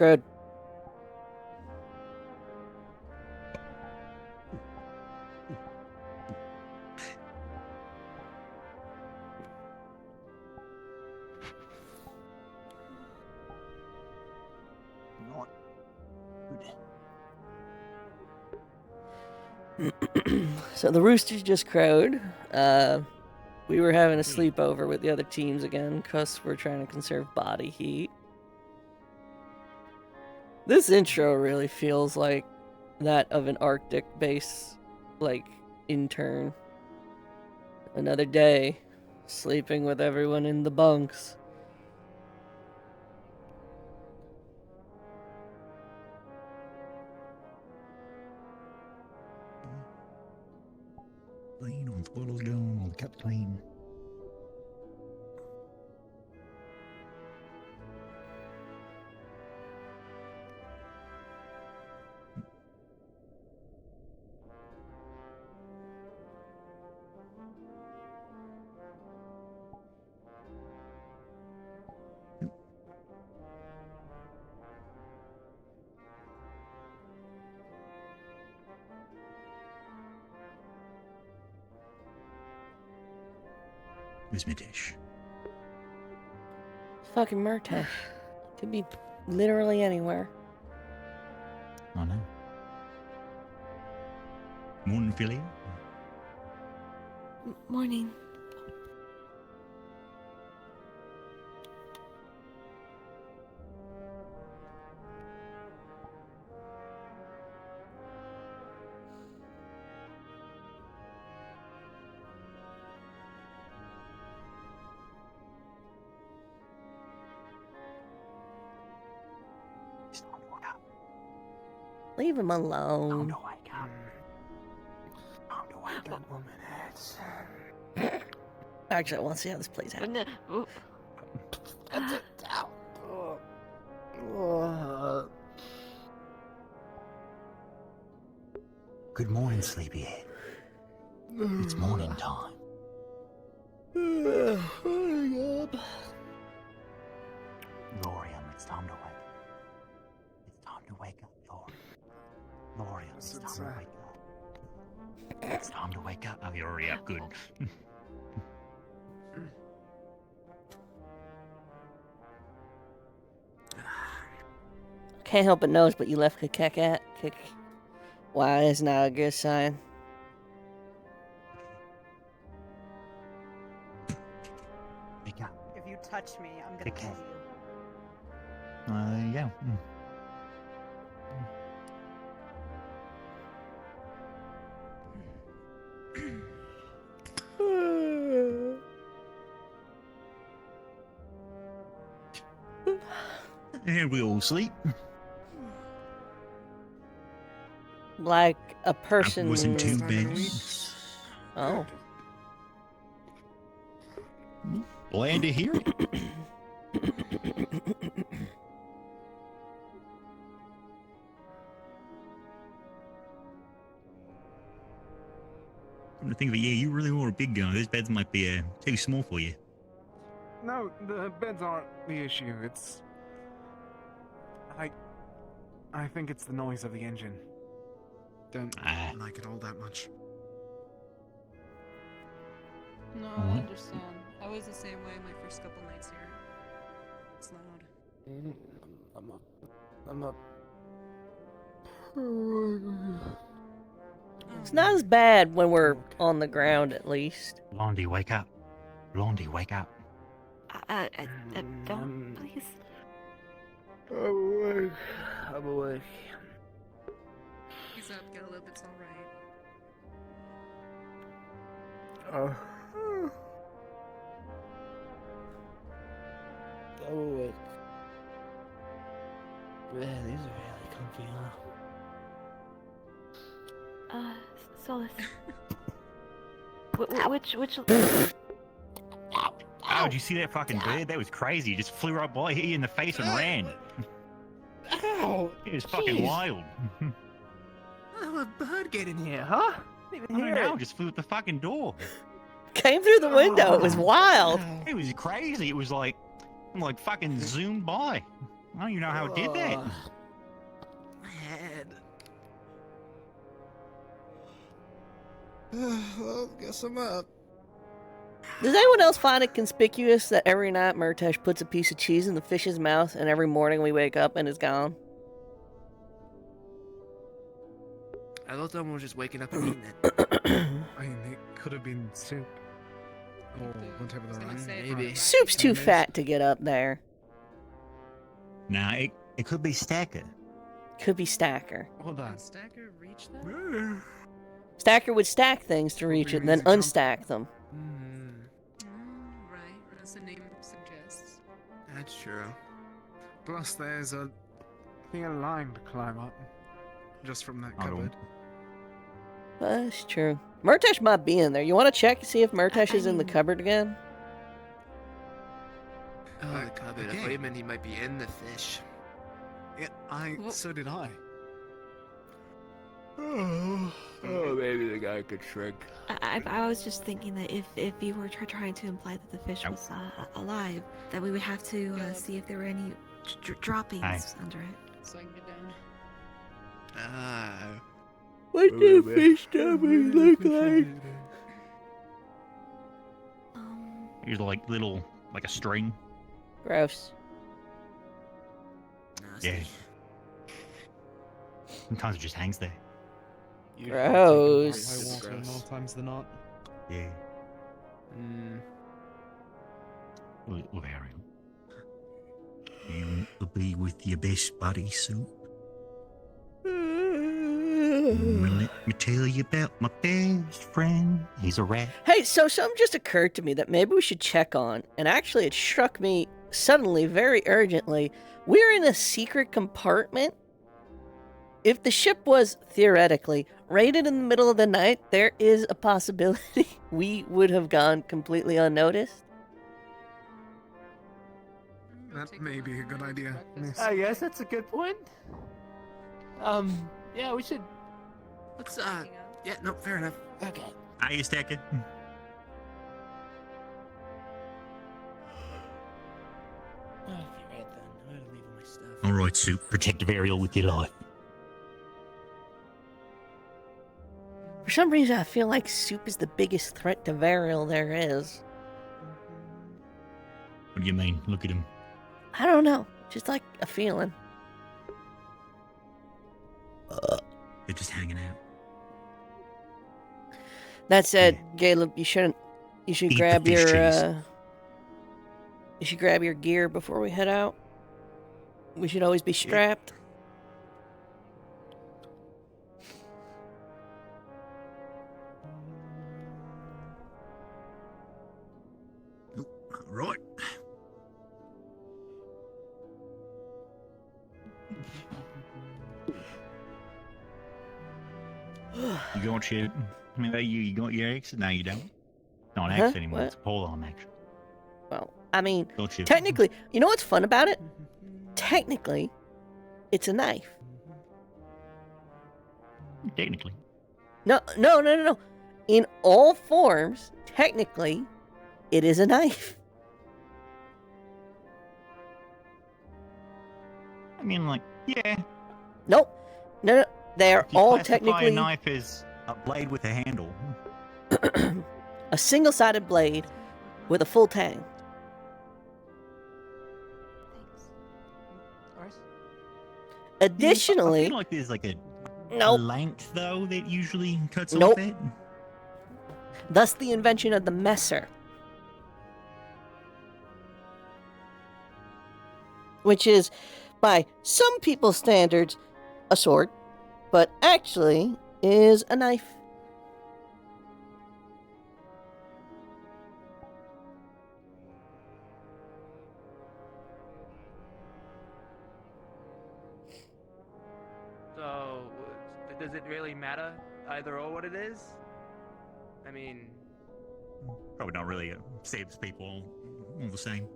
Good. Not So the roosters just crowed. We were having a sleepover with the other teams again because we're trying to conserve body heat. This intro really feels like that of an Arctic base, like, intern. Another day, sleeping with everyone in the bunks. clean on the bottles down, on the cup clean. Where's my dish? Fucking Murtash. Could be literally anywhere. I know. Morning, Philly. Morning. It's time to wake up. Leave him Time alone. to wake up. Time to wake up, woman. Actually, I want to see how this plays out. No, ooh, Good morning, sleepyhead. It's morning time. Lorium, it's time to wake up. It's time to wake up, Lorium. Lorium, it's time to wake up. It's time to wake up. Oh, you're already up. Good. Can't help but notice, but you left kick. Why is not a good sign. Wake up. If you touch me, I'm gonna Okay. kill you. Yeah. And we all sleep. Like a That person. wasn't too bad. Oh. Glad to hear it. Come to think of it, yeah, you really are a big guy. Those beds might be too small for you. No, the beds aren't the issue. It's... I think it's the noise of the engine. Don't Ah. like it all that much. No, I Mhm. understand. I was the same way my first couple nights here. It's loud. I'm not... It's not as bad when we're on the ground, at least. Blondie, wake up. Blondie, wake up. don't, please. I'm awake. He's up, Caleb, it's alright. I'm awake. Man, these are really comfy, huh? Solus. Which... Oh, did you see that fucking bird? That was crazy. It just flew right by, hit you in the face and ran. Ow! It was fucking Jeez. wild. How did a bird get in here, huh? Didn't I even don't hear know, it. just flew at the fucking door. Came through the window. It was wild. It was crazy. It was like fucking zoomed by. I don't even know how it did that. My head. Well, guess I'm up. Does anyone else find it conspicuous that every night Murtesh puts a piece of cheese in the fish's mouth and every morning we wake up and it's gone? I thought someone was just waking up and eating it. I mean, it could have been soup. Or whatever the gonna right. say, Maybe. Soup's too Anyways. fat to get up there. Nah, it could be Stacker. Could be Stacker. Hold on. Can Stacker reach that? Stacker would stack things to Would reach be it and an then easy jump. unstack them. Oh, right. As the name suggests. That's true. Plus, there's a clear line to climb up. Just from that I don't- cupboard. That's true. Murtesh might be in there. You want to check to see if Murtesh is in the mean- cupboard again? Oh, the cupboard. I okay. thought you meant he might be in the fish. Yeah, Well- so did I. Oh, maybe the guy could shrink. I was just thinking that if you were trying to imply that the fish Ow. was alive, that we would have to see if there were any droppings Aye. under it. So I can get down. Ah. What do do fish stomachs look like? Here's like little, like a string. Gross. Yeah. Sometimes it just hangs there. Gross. High water more times than not. Yeah. Mm. Very. You will be with your best buddy soon. Let me tell you about my best friend. He's a rat. Hey, so something just occurred to me that maybe we should check on, and actually it struck me suddenly, very urgently. We're in a secret compartment. If the ship was, theoretically, raided in the middle of the night, there is a possibility we would have gone completely unnoticed. That may be a good idea. Miss. I guess that's a good point. Yeah, we should. Let's, yeah, no, fair enough. Okay. Are you stacking? Okay, right then. I'm gonna leave all my stuff. All right, Soup. Protect Varial with your life. For some reason, I feel like Soup is the biggest threat to Varial there is. What do you mean? Look at him. I don't know. Just like a feeling. They're just hanging out. That said, Caleb, you shouldn't. You should Eat the grab fish your. cheese. You should grab your gear before we head out. We should always be strapped. Right. You got your, I mean, you got your X? No, you don't. Not X Huh? anymore. What? It's Polon X. Well, I mean, Don't you? technically, you know what's fun about it? Technically, it's a knife. Technically. No. In all forms, technically, it is a knife. I mean, like, yeah. Nope. No. They are If you all classify technically a knife as a blade with a handle. a single-sided blade with a full tang. Alright. I Additionally, feel like there's like a nope. length though that usually cuts Nope. off it. Thus the invention of the messer. Which is, by some people's standards, a sword, but actually is a knife. So, does it really matter either or what it is? I mean, Probably not really. Saves people all the same.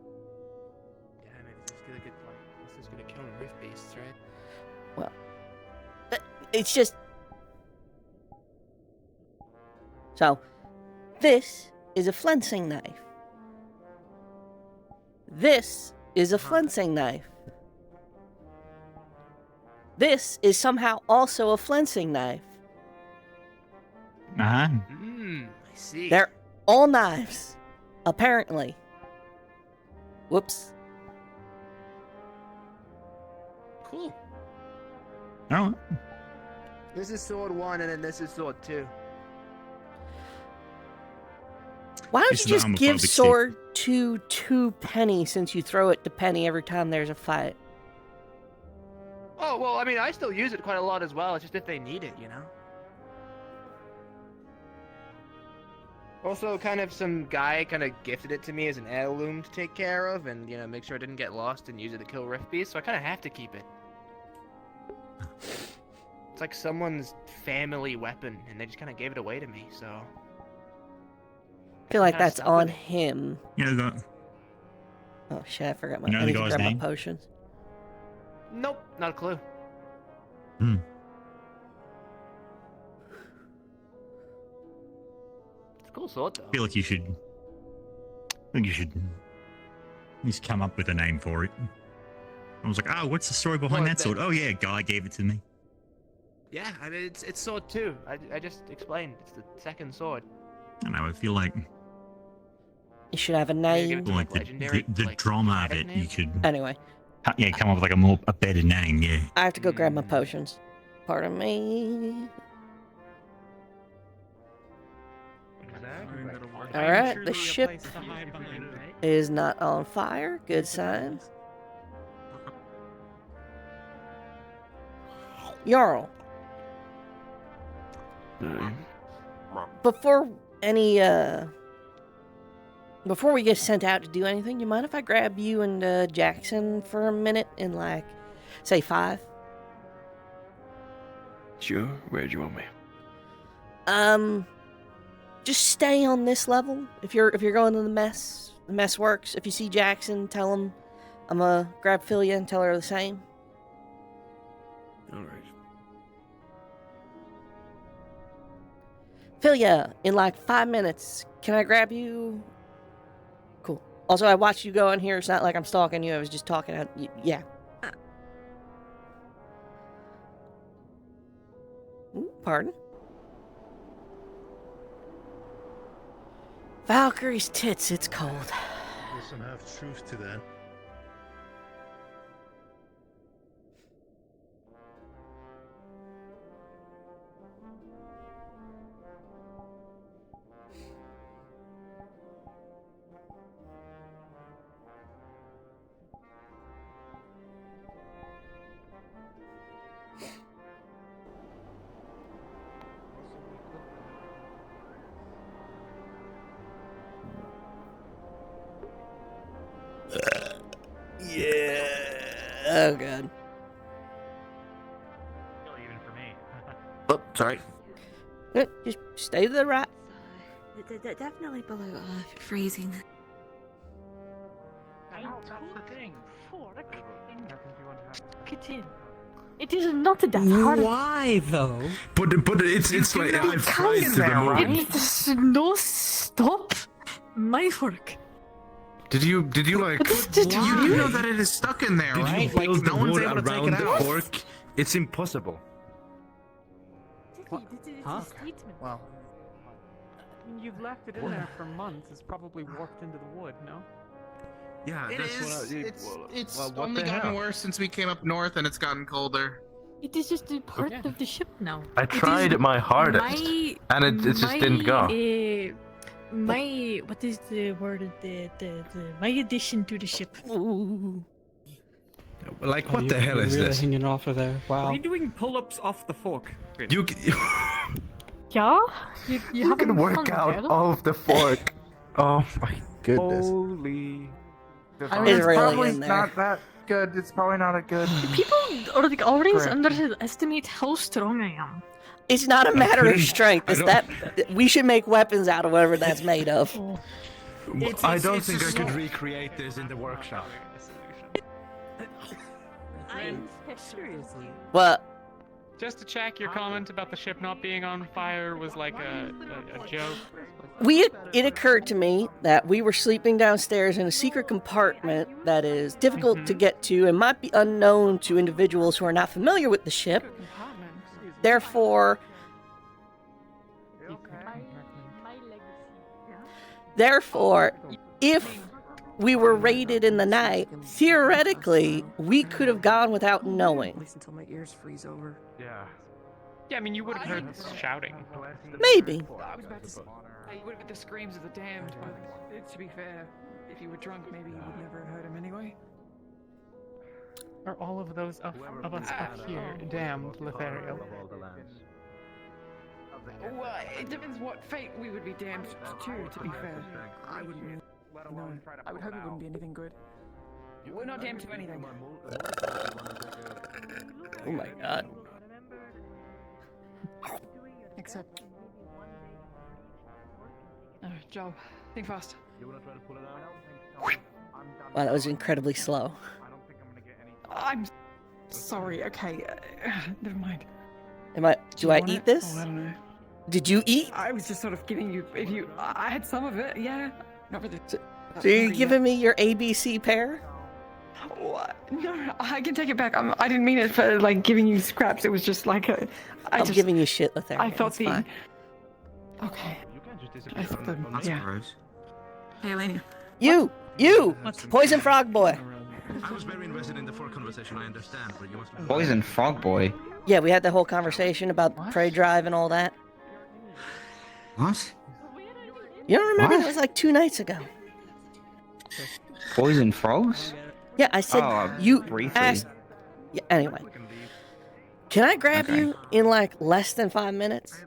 yeah, I mean, it's just gonna get like, it's just gonna kill reef beasts, right? It's just... So, this is a flensing knife. This is a flensing knife. this is somehow also a flensing knife. Uh-huh. I see. They're all knives, apparently. Whoops. Cool. Oh, This is sword 1, and then this is sword 2. Why don't This you is just the give homophobic sword to Penny since you throw it to Penny every time there's a fight? Oh, well, I mean, I still use it quite a lot as well. It's just if they need it, you know? Also, kind of some guy kind of gifted it to me as an heirloom to take care of and, you know, make sure it didn't get lost and use it to kill rift beasts, so I kind of have to keep it. It's like someone's family weapon, and they just kind of gave it away to me, so... I feel like Kinda that's stuck with on it. him. yeah, the, Oh shit, I forgot my. You know I the need to guy's grab name? my potions. Nope, not a clue. hmm. It's a cool sword, though. I feel like you should. I think you should at least come up with a name for it. I was like, oh, what's the story behind Well, that sword? Oh yeah, a guy gave it to me. Yeah, I mean, it's sword 2. I just explained. It's the second sword. I don't know. I feel like You should have a Maybe name. give it to, like the, legendary, the like, drama of dramatic it. name? You could Anyway, yeah come up with like a better name. Yeah. I have to go grab my potions. Pardon me. All right, the ship is not on fire. Good sign. Jarl, before before we get sent out to do anything, you mind if I grab you and Jackson for a minute in like, say 5? Sure, where'd you want me? Just stay on this level. If you're going to the mess works. If you see Jackson, tell him I'm gonna grab Philia and tell her the same. Alright. Philia, in like 5 minutes, can I grab you? Cool. Also, I watched you go in here. It's not like I'm stalking you. I was just talking out. Yeah. Ooh, pardon? Valkyrie's tits, it's cold. There's some half truth to that. Yeah. Oh, God. Even for me. Oh, sorry. Just stay to the right. Definitely below freezing. That's the thing. Kitchen. It is not that hard. Why though? But it's like I've tried to the movie. It is no stop my work. Did you like? What is this? You know that it is stuck in there, Did right? you build the no one's wood able to take around it the out. fork? It's impossible. Huh? Well, You've left it in there for months. It's probably warped into the wood, no? Yeah, It that's is. it's Well, what only the gotten hell? worse since we came up north, and it's gotten colder. It is just a part Yeah. of the ship now. I It is tried my hardest, my- and it just didn't go. My what is the word? My addition to the ship. Ooh. Like, what the hell you're is really this? hanging off of there. Wow. Are you doing pull-ups off the fork? You Yeah, you you having can work fun, out Gerda? off the fork. Oh my goodness. Holy. I mean, it's really in there. not that good. It's probably not a good. People or like always Correct. underestimate how strong I am. It's not a matter of couldn't- strength. I It's don't- that we should make weapons out of whatever that's made of. Oh. I don't think I just could not- recreate this in the workshop. I'm Seriously. Well, Just to check, your comment about the ship not being on fire was like a joke. It occurred to me that we were sleeping downstairs in a secret compartment that is difficult to get to and might be unknown to individuals who are not familiar with the ship. Therefore, if we were raided in the night, theoretically, we could have gone without knowing. At least until my ears freeze over. Yeah. Yeah, I mean, you would have heard shouting. Maybe. I was about to say, you would have heard the screams of the damned, but to be fair, if you were drunk, maybe you would never have heard him anyway. Are all of those of us up here damned, Lothario? Well, it depends what fate we would be damned to be fair. I wouldn't really know. I would hope it wouldn't be anything good. We're not damned to anything. Oh my god. Except... Joe, think fast. Wow, that was incredibly slow. I'm sorry, okay. Never mind. Do I eat this? Oh, I don't know. Did you eat? I was just sort of giving you, I had some of it, yeah. Not really. So you're giving me your ABC pear? What? No, I can take it back. I didn't mean it for, like, giving you scraps. It was just like a... I'm giving you shit, Lothario. I thought That's fine. Okay. I thought the... Yeah. Gross. Hey, Elena. You! Poison frog boy! I was very invested in the fore conversation, I understand, but you must... Poison frog boy? Yeah, we had the whole conversation about prey drive and all that. What? You don't remember? What? That was like 2 nights ago. Poison frogs? Yeah, I said you briefly. asked... Yeah, anyway. Can I grab you in like less than 5 minutes?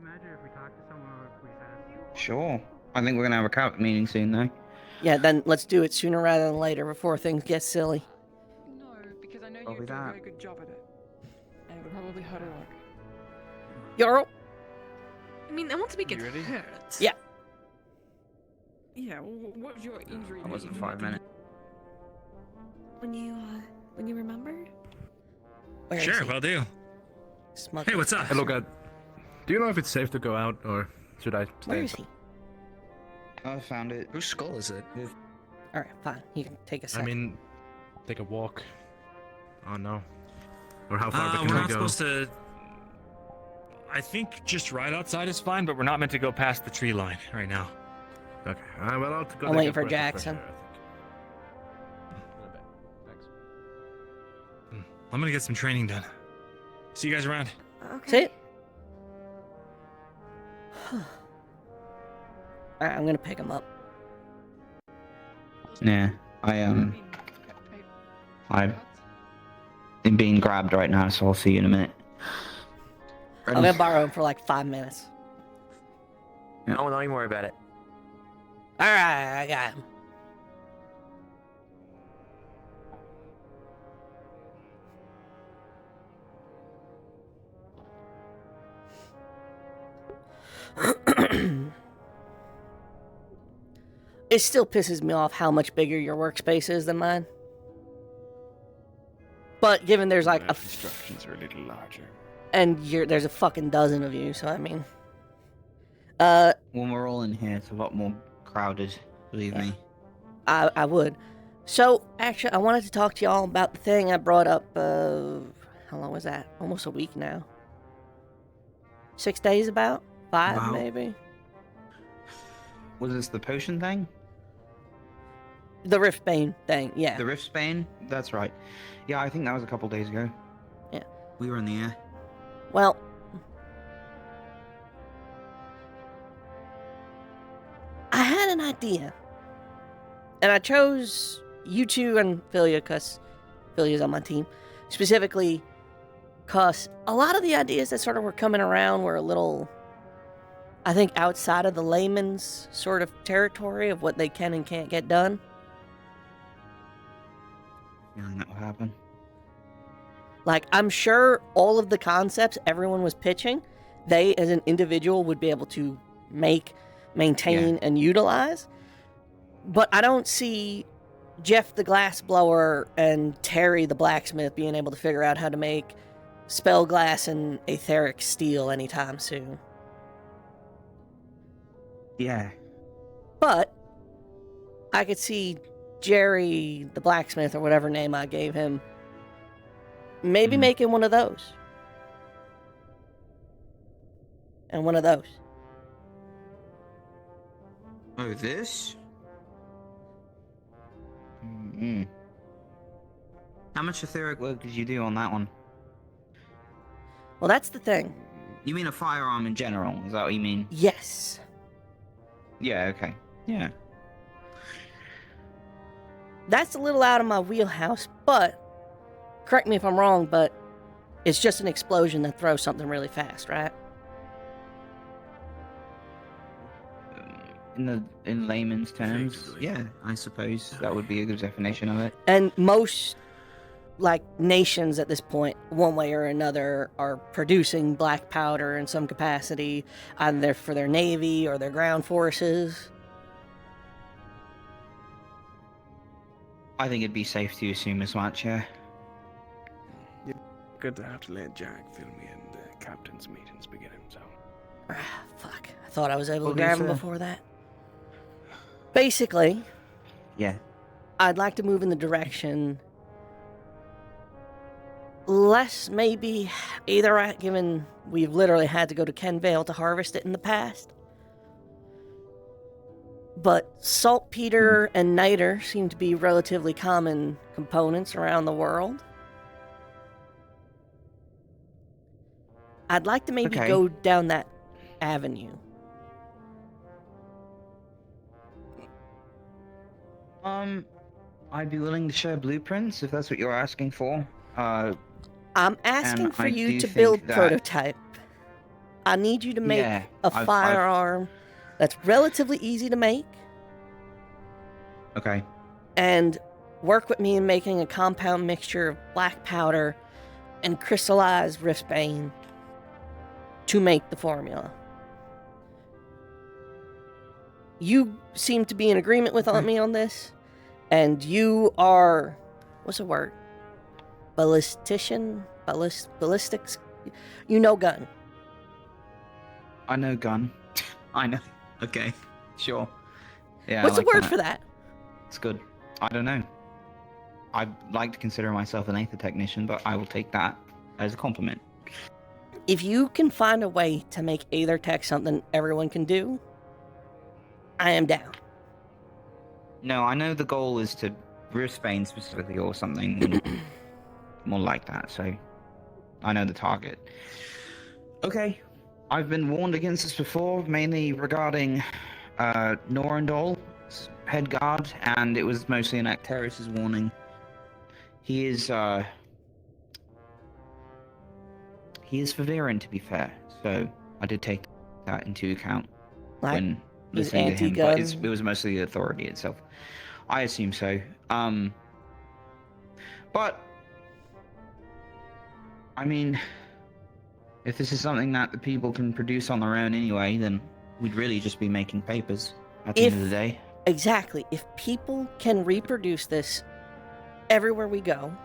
Sure. I think we're gonna have a cabinet meeting soon, though. Yeah, then let's do it sooner rather than later before things get silly. No, because I know Probably you do a that. very good job at it. And it would probably hurt a lot. Yarl? I mean, I want to make it hurt. Yeah. Yeah, what was your injury? That wasn't 5 minutes. When you remembered? Where is Sure, he? will do. Smug. Hey, what's up? Hey, look, do you know if it's safe to go out, or should I stay? Where is he? I found it. Whose skull is it? Alright, fine. You can take a I second. mean, take a walk. Oh no. Or how far We're can we not go? supposed to... I think just right outside is fine, but we're not meant to go past the tree line right now. Okay. Well, I'll go I'm take waiting a for breath of fresh Jackson. air, I think. I'm gonna get some training done. See you guys around. Okay. See it? Alright, I'm gonna pick him up. Yeah. I'm being grabbed right now, so I'll see you in a minute. I'm gonna borrow him for like 5 minutes. Yeah. No, don't even worry about it. Alright, I got him. It still pisses me off how much bigger your workspace is than mine. But given there's like Instructions are a little larger. and there's a fucking dozen of you, so I mean, When we're all in here, it's a lot more crowded, believe me. I would. So actually, I wanted to talk to y'all about the thing I brought up. How long was that? Almost a week now. 6 days, about 5 Wow. maybe. Was this the potion thing? The Riftbane thing, yeah. The Riftbane? That's right. Yeah, I think that was a couple days ago. Yeah. We were in the air. Well, I had an idea. And I chose you two and Philia because Philia's on my team. Specifically because a lot of the ideas that sort of were coming around were a little, I think, outside of the layman's sort of territory of what they can and can't get done. Feeling that will happen. Like, I'm sure all of the concepts everyone was pitching, they as an individual would be able to make, maintain, and utilize. But I don't see Jeff the glassblower and Terry the blacksmith being able to figure out how to make spell glass and etheric steel anytime soon. Yeah. But I could see Jerry, the blacksmith, or whatever name I gave him, maybe making one of those. And one of those. Oh, this? Mm-hmm. How much etheric work did you do on that one? Well, that's the thing. You mean a firearm in general? Is that what you mean? Yes. Yeah, okay. Yeah. That's a little out of my wheelhouse, but correct me if I'm wrong, but it's just an explosion that throws something really fast, right? In layman's terms, yeah, I suppose that would be a good definition of it. And most, like, nations at this point, one way or another, are producing black powder in some capacity, either for their navy or their ground forces. I think it'd be safe to assume as much, yeah. Good to have to let Jack fill me in. The captain's meeting's beginning, so. Fuck. I thought I was able to What do you grab him say? before that. Basically, Yeah. I'd like to move in the direction less maybe either given we've literally had to go to Kenvale to harvest it in the past. But saltpeter and niter seem to be relatively common components around the world. I'd like to maybe Okay. go down that avenue. I'd be willing to share blueprints if that's what you're asking for. I'm asking and for I you do to think build that- prototype. I need you to make Yeah, a I've- firearm that's relatively easy to make, Okay. and work with me in making a compound mixture of black powder and crystallized riftbane to make the formula. You seem to be in agreement with me on this, and you are, what's the word? Ballistics? You know gun. I know gun. I know. Okay. Sure. Yeah. What's I like the word that. for that? It's good. I don't know. I'd like to consider myself an aether technician, but I will take that as a compliment. If you can find a way to make Aether Tech something everyone can do, I am down. No, I know the goal is to Brisbane specifically or something more like that, so I know the target. Okay. I've been warned against this before, mainly regarding Norandol's head guard, and it was mostly an Acteris' warning. He is Viviran, to be fair, so I did take that into account when he's listening to him, but anti-gun? it was mostly the authority itself. I assume so. But I mean, if this is something that the people can produce on their own anyway, then we'd really just be making papers at the end of the day. Exactly. If people can reproduce this everywhere we go,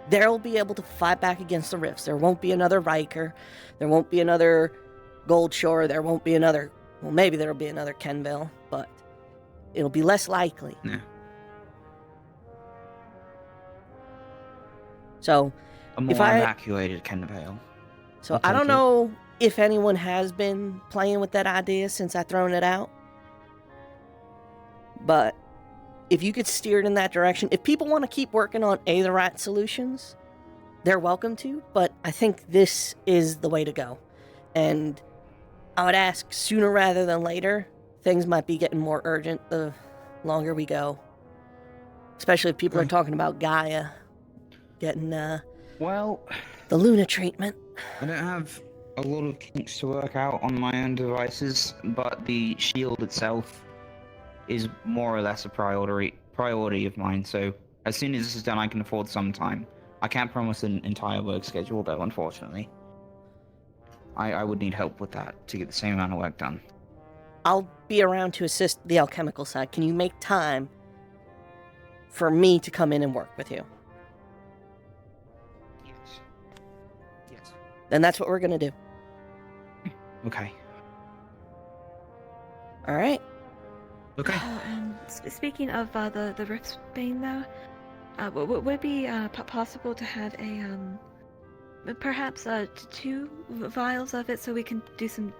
they'll be able to fight back against the rifts. There won't be another Riker. There won't be another Goldshore. There won't be another... Well, maybe there'll be another Kenville, but it'll be less likely. Yeah. So, A more if I... evacuated Kenvale. So, I'll I don't take it. know if anyone has been playing with that idea since I thrown it out. But if you could steer it in that direction, if people want to keep working on Aetherite solutions, they're welcome to, but I think this is the way to go. And I would ask sooner rather than later. Things might be getting more urgent the longer we go. Especially if people are talking about Gaia getting well, the Luna treatment. I don't have a lot of kinks to work out on my own devices, but the shield itself is more or less a priority of mine, so as soon as this is done, I can afford some time. I can't promise an entire work schedule, though, unfortunately. I would need help with that to get the same amount of work done. I'll be around to assist the alchemical side. Can you make time for me to come in and work with you? Yes. then that's what we're gonna do. Okay. All right. Okay. Speaking of the Rift Bane, though, would it be possible to have perhaps 2 vials of it so we can do some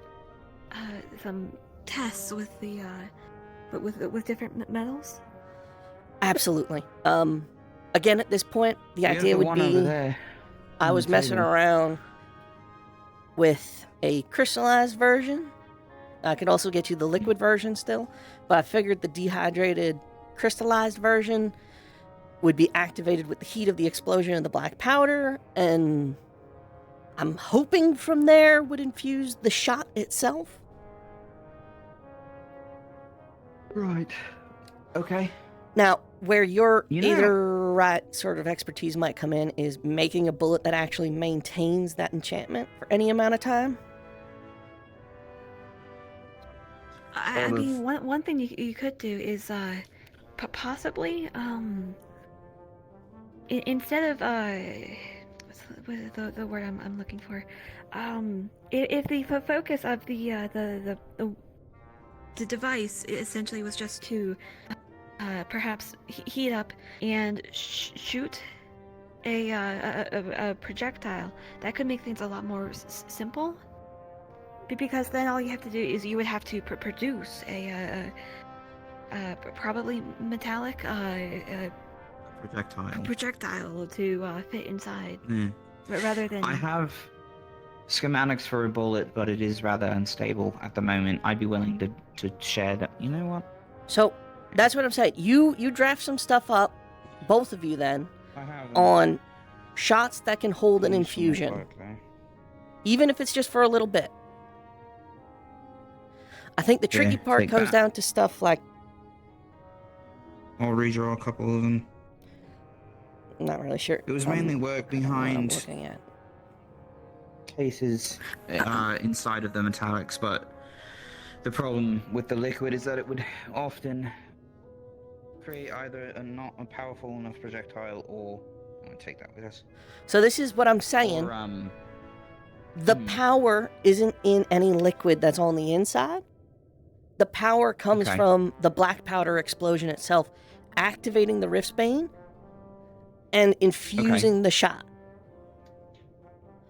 tests with the with different metals? Absolutely. Again, at this point, the idea would be I was messing around with a crystallized version. I could also get you the liquid version still, but I figured the dehydrated crystallized version would be activated with the heat of the explosion of the black powder, and I'm hoping from there would infuse the shot itself. Right. Okay. Now, where your right sort of expertise might come in is making a bullet that actually maintains that enchantment for any amount of time. I mean, one thing you could do is possibly instead of what's the word I'm looking for, if the focus of the device essentially was just to perhaps heat up and shoot a projectile, that could make things a lot more simple. Because then all you have to do is you would have to produce a probably metallic projectile to fit inside. But rather than I have schematics for a bullet, but it is rather unstable at the moment. I'd be willing to share that. You know what? So that's what I'm saying. You draft some stuff up, both of you then, on shots that can hold an infusion, even if it's just for a little bit. I think the tricky part comes down to stuff like... I'll redraw a couple of them. I'm not really sure. It was mainly work behind what I'm looking at. Cases inside of the metallics, but the problem with the liquid is that it would often create either not a powerful enough projectile, or I'm gonna take that with us. So this is what I'm saying. Or, the power isn't in any liquid that's on the inside. The power comes from the black powder explosion itself, activating the Riftbane and infusing the shot.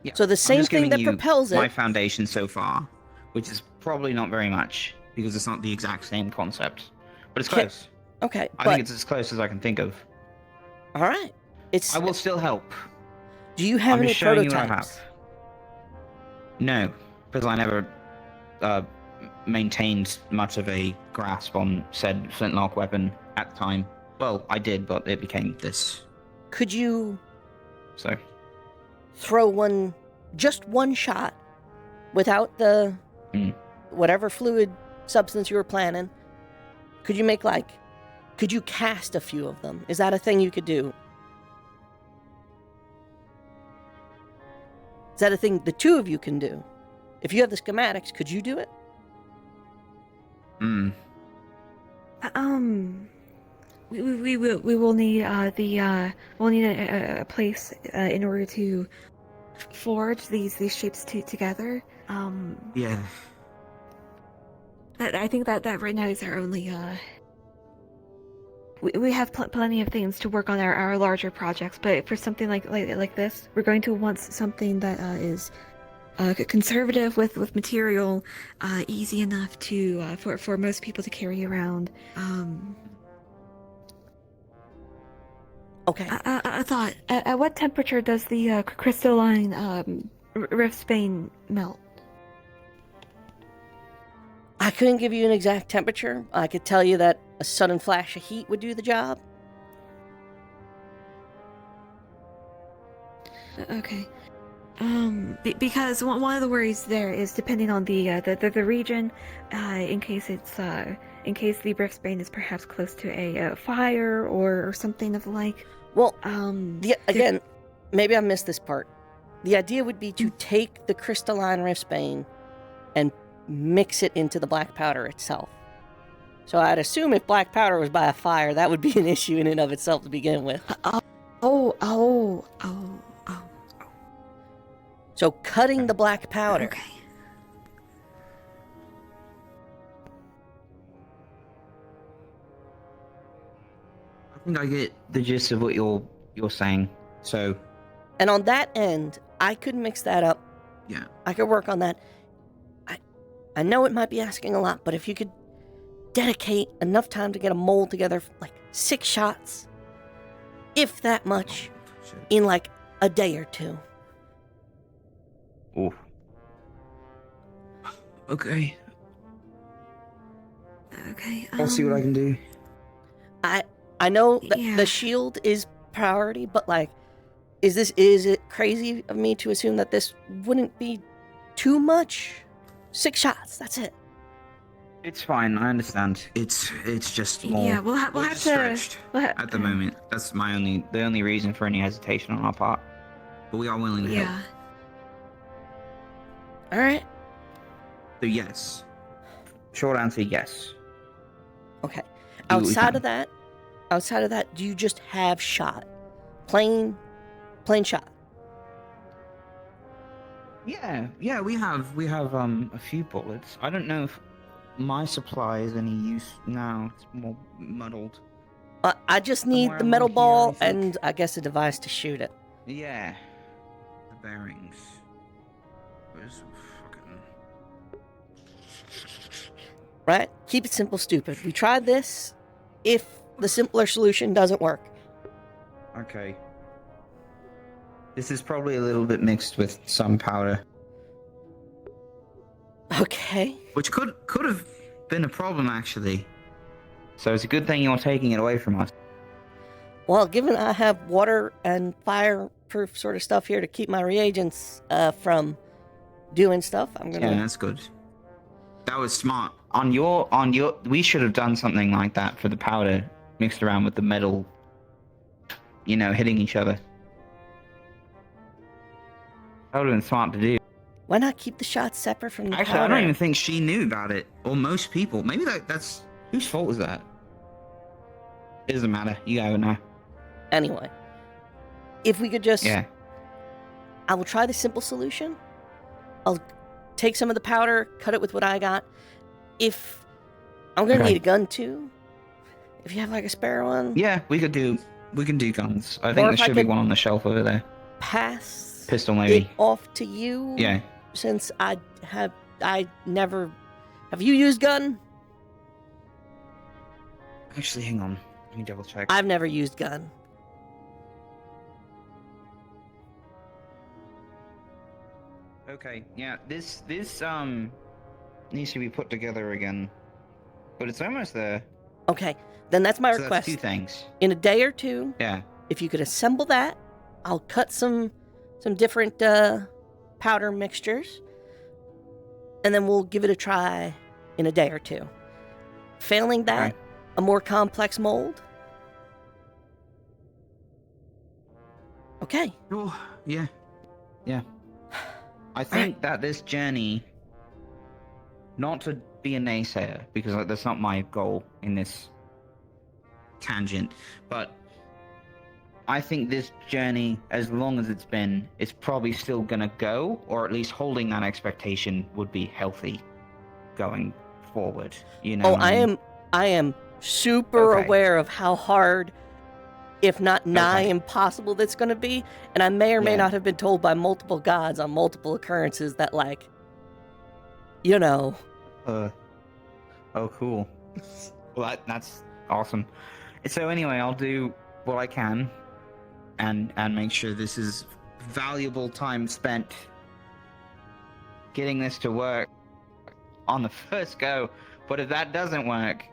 Yeah. So the same thing that propels it. My foundation so far, which is probably not very much because it's not the exact same concept, but it's close. Okay, I think it's as close as I can think of. All right, I will still help. Do you have any prototypes? I have. No, because I never maintained much of a grasp on said flintlock weapon at the time. Well, I did, but it became this. Could you So throw just one shot without the whatever fluid substance you were planning? Could you cast a few of them? Is that a thing you could do? Is that a thing the two of you can do? If you have the schematics, could you do it? We will need we'll need a place in order to forge these shapes together. Yeah. I think that right now is our only we have plenty of things to work on our larger projects, but for something like this, we're going to want something that is conservative with material, easy enough to for most people to carry around. Okay. I thought, at what temperature does the crystalline Riftbane melt? I couldn't give you an exact temperature. I could tell you that a sudden flash of heat would do the job. Okay. Because one of the worries there is depending on the region, in case the Riftbane is perhaps close to a fire or something of the like. Well, again, maybe I missed this part. The idea would be to take the crystalline Riftbane and mix it into the black powder itself. So I'd assume if black powder was by a fire, that would be an issue in and of itself to begin with. So cutting the black powder. Okay. I think I get the gist of what you're saying. So, And on that end, I could mix that up. yeah. I could work on that. I know it might be asking a lot, but if you could dedicate enough time to get a mold together, like 6 shots, if that much, in like a day or 2. Oof. Okay. Okay. I'll see what I can do. I know that Yeah. the shield is priority, but like, is it crazy of me to assume that this wouldn't be too much? 6 shots, that's it. It's fine. I understand. It's just more. Yeah, we'll have to. stretched at the moment. That's the only reason for any hesitation on our part. But we are willing to help. Yeah. All right. So yes. Short answer, yes. Okay. Do what we Outside can. of that, do you just have shot? Plain shot. Yeah, we have a few bullets. I don't know if my supply is any use now. It's more muddled. I just need Somewhere the metal around here, ball I think. and I guess a device to shoot it. Yeah. The bearings. Where's fucking... Right? Keep it simple, stupid. We tried this. If the simpler solution doesn't work. Okay. This is probably a little bit mixed with some powder. Okay. Which could have been a problem, actually. So it's a good thing you're taking it away from us. Well, given I have water and fireproof sort of stuff here to keep my reagents from doing stuff, I'm gonna... Yeah, that's good. That was smart. On your, we should have done something like that for the powder, mixed around with the metal, hitting each other. That would have been smart to do. Why not keep the shots separate from the Actually, powder? I don't even think she knew about it, or most people. Maybe that's whose fault was that? It doesn't matter. You gotta know. Anyway, if we could just... Yeah. I will try the simple solution. I'll take some of the powder, cut it with what I got. If... I'm gonna Okay. need a gun too. If you have like a spare one. Yeah, we can do guns. I Or think there if I should be could- one on the shelf over there. Pass Pistol, it maybe. off to you. Yeah. Since I never... Have you used gun? Actually, hang on. Let me double check. I've never used gun. Okay, yeah, this needs to be put together again, but it's almost there. Okay, then that's my So that's request. 2 things. In a day or 2, Yeah. if you could assemble that, I'll cut some different powder mixtures, and then we'll give it a try in a day or 2. Failing that, Okay. a more complex mold. Okay. Oh, yeah. Yeah. I think that this journey, not to be a naysayer, because that's not my goal in this tangent, but I think this journey, as long as it's been, is probably still gonna go, or at least holding that expectation would be healthy going forward. Oh, I am super Okay. aware of how hard, if not nigh Okay. impossible, that's going to be, and I may or may Yeah. not have been told by multiple gods on multiple occurrences that, like, Oh, cool. Well, that's awesome. So anyway, I'll do what I can, and make sure this is valuable time spent getting this to work on the first go. But if that doesn't work,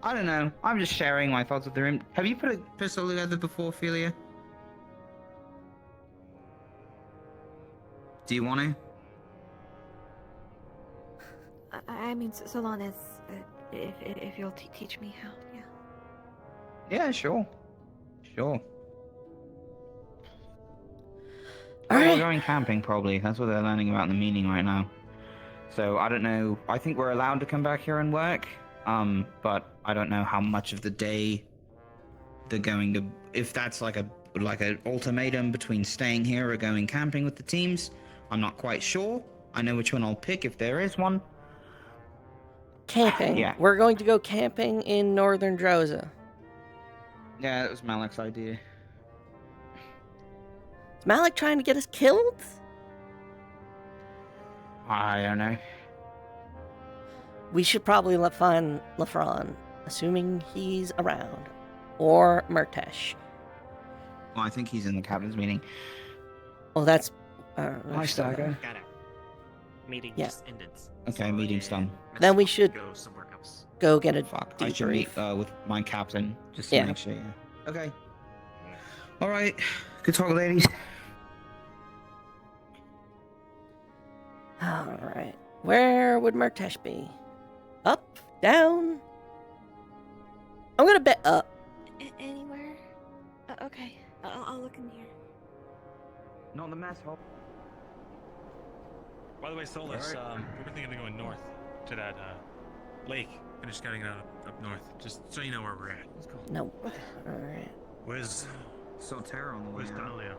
I don't know. I'm just sharing my thoughts with the room. Have you put a pistol together before, Ophelia? Do you want to? I mean, so long as if you'll teach me how, yeah. Yeah, sure. Sure. All We're right. going camping, probably. That's what they're learning about in the meeting right now. So, I don't know. I think we're allowed to come back here and work. But I don't know how much of the day they're going to... If that's like like an ultimatum between staying here or going camping with the teams. I'm not quite sure. I know which one I'll pick if there is one. Camping. Yeah. We're going to go camping in northern Droza. Yeah, that was Malik's idea. Is Malik trying to get us killed? I don't know. We should probably find Lafron, assuming he's around. Or Murtesh. Well, I think he's in the captain's meeting. Oh, that's... Hi, Stargo. Got it. Meeting Yeah. just ended. Okay, meeting's done. Then we should go somewhere else. go get a Fuck, I should meet debrief. with my captain, just to Yeah. make sure, yeah. Okay. Alright. Good talk, ladies. Alright. Where would Murtesh be? Up? Down? I'm gonna bet up. Anywhere? Okay. I'll look in here. Not the mess hall. By the way, Solus, we were thinking of going north to that lake. Finish scouting it out up north, just so you know where we're at. Let's go. No. Alright. Where's Solterra on the way where's out. Dahlia?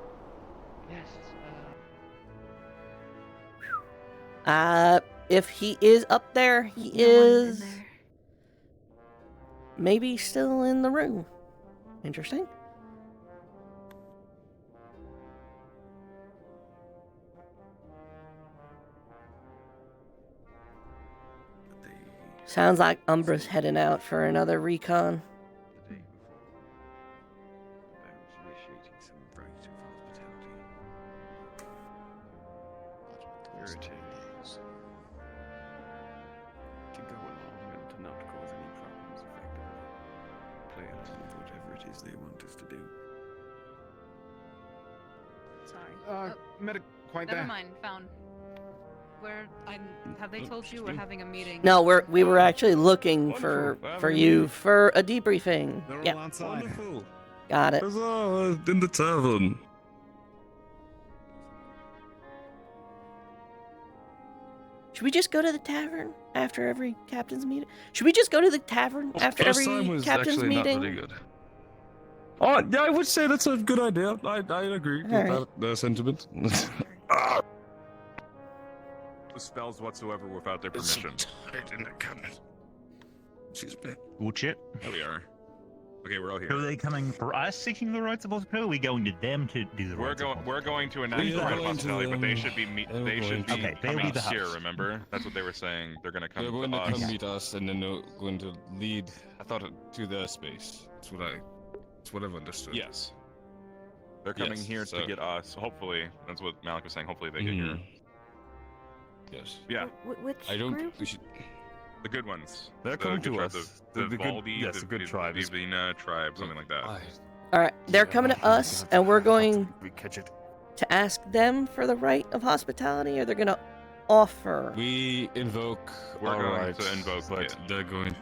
Yes. If he is up there, he is maybe still in the room. Interesting. Sounds like Umbra's heading out for another recon. The day before, I was initiating some rites of hospitality. Irritating is to go along and to not cause any problems effectively. Play along with whatever it is they want us to do. Sorry. Met it quite Never there. mind. Found. Have they told you we're having a meeting? No, we were actually looking for you for a debriefing. They're Yeah, all outside. Wonderful. got it. Huzzah! In the tavern. Should we just go to the tavern after every captain's meeting? Should we just go to the tavern after First every time was captain's actually meeting? not very good. Oh, yeah, I would say that's a good idea. I agree with Alright. that sentiment. Spells whatsoever without their permission. In the cabinet. She's bit. Bullshit. There we are. Okay, we're all Are here. they coming for us seeking the rights of hospitality? Or are we going to them to do the We're rights of going. We're hospitality? going to enact We the are right of going to hospitality, but they them. should be. They're They should going be to- Okay, they'll coming be the here. house. Remember? That's what they were saying. They're gonna come They're to going to us. come meet us, and then they're going to lead. I thought to their space. That's what I've understood. Yes. They're coming Yes, here so- to get us. Hopefully, that's what Malik was saying. Hopefully, they get here. Mhm. Yes. Yeah, Which I don't. group? We should. the good ones. They're The coming good to tribes, us. The The good- Valdi, yes, the good tribes. The Vina tribe, something like that. All right, they're coming to us, and we're going We catch it. to ask them for the right of hospitality, or they're gonna offer. We invoke We're our going rights, to invoke, but yeah. they're going.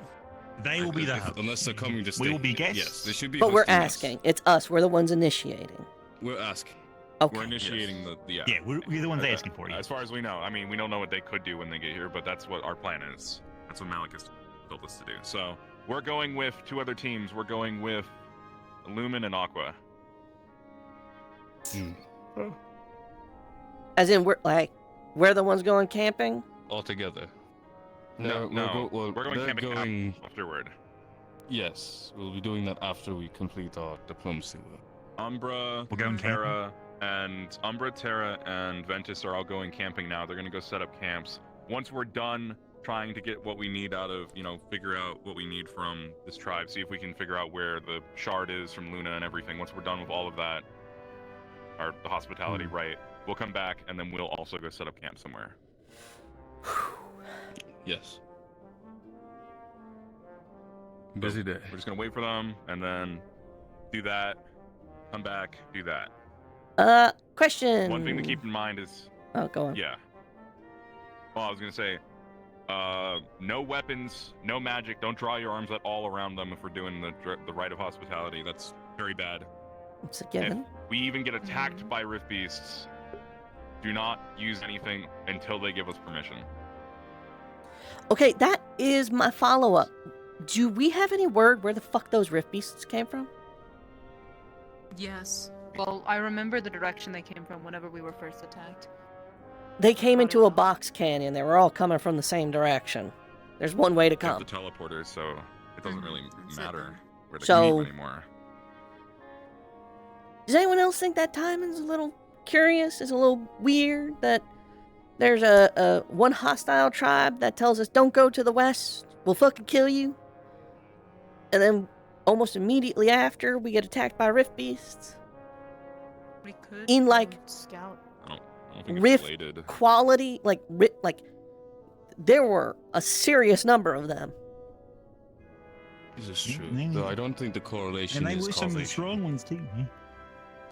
They will be the host. Unless they're coming to stay. We will be here. guests. Yes, they should be. But we're hosting us. asking. It's us. We're the ones initiating. We're asking. Okay. We're initiating the. Yeah. Yeah, we're the ones asking for you. As far as we know, I mean, we don't know what they could do when they get here, but that's what our plan is. That's what Malik has told us to do. So we're going with two other teams. We're going with Lumen and Aqua. As in, we're the ones going camping. All together. No, We're we're going they're camping going. afterward. Yes, we'll be doing that after we complete our diplomacy work. Umbra, We're going Terra, and Umbra, Terra, and Ventus are all going camping now. They're going to go set up camps. Once we're done trying to get what we need out of, figure out what we need from this tribe, see if we can figure out where the shard is from Luna and everything. Once we're done with all of that, or the hospitality right, we'll come back and then we'll also go set up camp somewhere. Yes. Busy day. We're just going to wait for them and then do that, come back, do that. Question. One thing to keep in mind is Oh, go on. yeah. Well, I was gonna say, no weapons, no magic. Don't draw your arms at all around them if we're doing the rite of hospitality. That's very bad. It's a given. If we even get attacked by rift beasts, do not use anything until they give us permission. Okay, that is my follow-up. Do we have any word where the fuck those rift beasts came from? Yes. Well, I remember the direction they came from whenever we were first attacked. They came into a box canyon. They were all coming from the same direction. There's one way to They have come. the teleporters, so it doesn't really matter where they So- come from anymore. Does anyone else think that timing's a little curious? Is a little weird that there's a one hostile tribe that tells us don't go to the west, we'll fucking kill you, and then almost immediately after we get attacked by rift beasts We could in like scout. I don't think it's rift related. quality, like there were a serious number of them. This is true. Though I don't think the correlation And they is were some of the causation. strong ones too.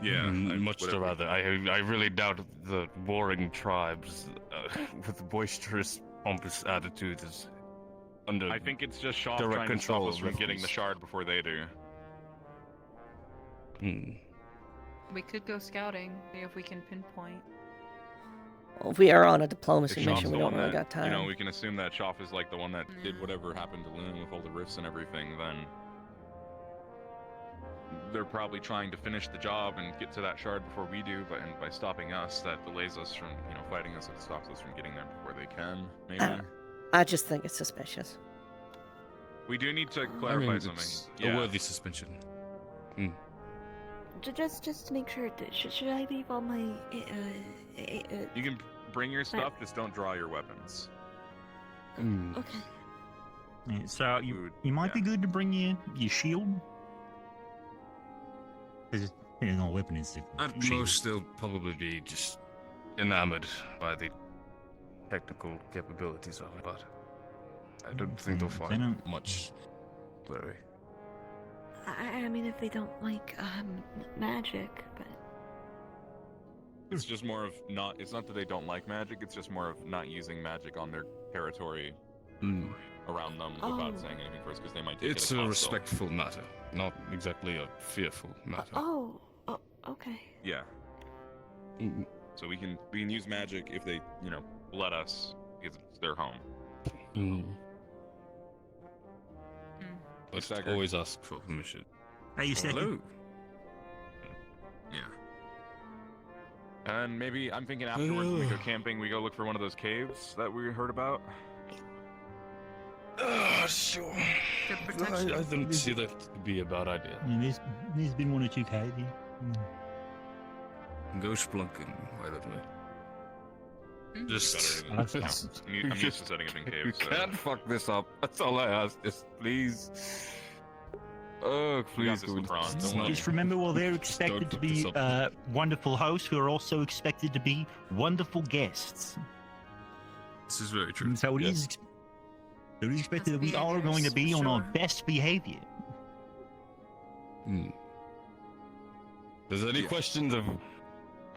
Yeah, much rather. I really doubt the warring tribes with boisterous, pompous attitudes is under. I think it's just Shaw direct trying to stop control us of from getting the rebels. shard before they do. We could go scouting, see if we can pinpoint. Well, if we are on a diplomacy If Shop's mission, we the don't one really that- got time. You know, we can assume that Shoff is like the one that did whatever happened to Loon with all the rifts and everything, then they're probably trying to finish the job and get to that shard before we do, but and by stopping us, that delays us from, you know, fighting us. It stops us from getting there before they can, maybe. I just think it's suspicious. We do need to I clarify mean, something. it's Yeah. a worthy suspicion. Just to make sure, should I leave all my You can bring your stuff, just don't draw your weapons. Okay. Yeah, so you might be good to bring your shield. Because no weapon is At most, they'll probably be just enamored by the technical capabilities of it, but I don't think they'll They find don't- much worry. I mean, if they don't like magic, but It's just more of not. It's not that they don't like magic. It's just more of not using magic on their territory around them without saying anything first, because they might take It's it a as hostile. respectful matter, not exactly a fearful matter. oh, okay. Yeah. So we can use magic if they, you know, let us, because it's their home. But Stagger. always ask for permission. Hey, you Hello. Yeah. And maybe I'm thinking afterwards when we go camping, we go look for one of those caves that we heard about. Sure. Good I protection. don't see that to be a bad idea. Yeah, there's been one or two caves. Go splunking, why don't we? Just I'm used to setting up in You caves. So. can't fuck this up. That's all I ask. Just please. Oh, We got please this, go. LeBron. Don't worry. Just remember, while they're expected to fuck this be up. wonderful hosts, we are also expected to be wonderful guests. This is very true. And so it is. It is expected that we are going to be on our sure. best behavior. There's any questions of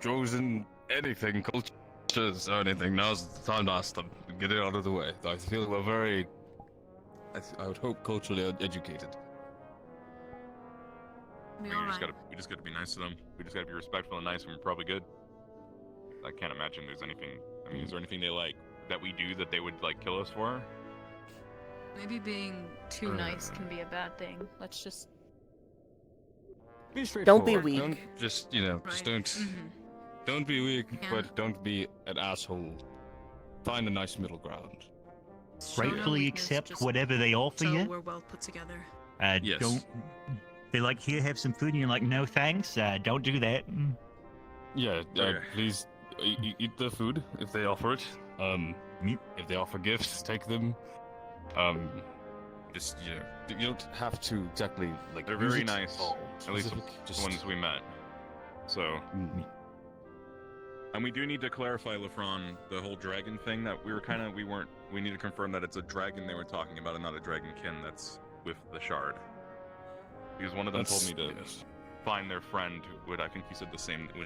chosen anything, cultures or anything, now's the time to ask them. Get it out of the way. I feel we're very, I would hope, culturally educated. Be We alright. just gotta be nice to them. We just gotta be respectful and nice, and we're probably good. I can't imagine there's anything. I mean, is there anything they like that we do that they would like kill us for? Maybe being too nice can be a bad thing. Let's just. Don't be Don't weak. just, you know, just don't. Don't be weak, but don't be an asshole. Find a nice middle ground. Gratefully weakness, accept just whatever they offer So you. we're well put together. Yes. Don't. They like, here, have some food, and you're like, no thanks. Don't do that. Yeah, Okay. please eat the food if they offer it. If they offer gifts, take them. Just, you know, you don't have to exactly like. They're use very it nice. all At least specific, the ones we met. So. And we do need to clarify, Lefron, the whole dragon thing that we need to confirm that it's a dragon they were talking about and not a dragonkin that's with the shard. Because one of them told me to find their friend who would, I think he said would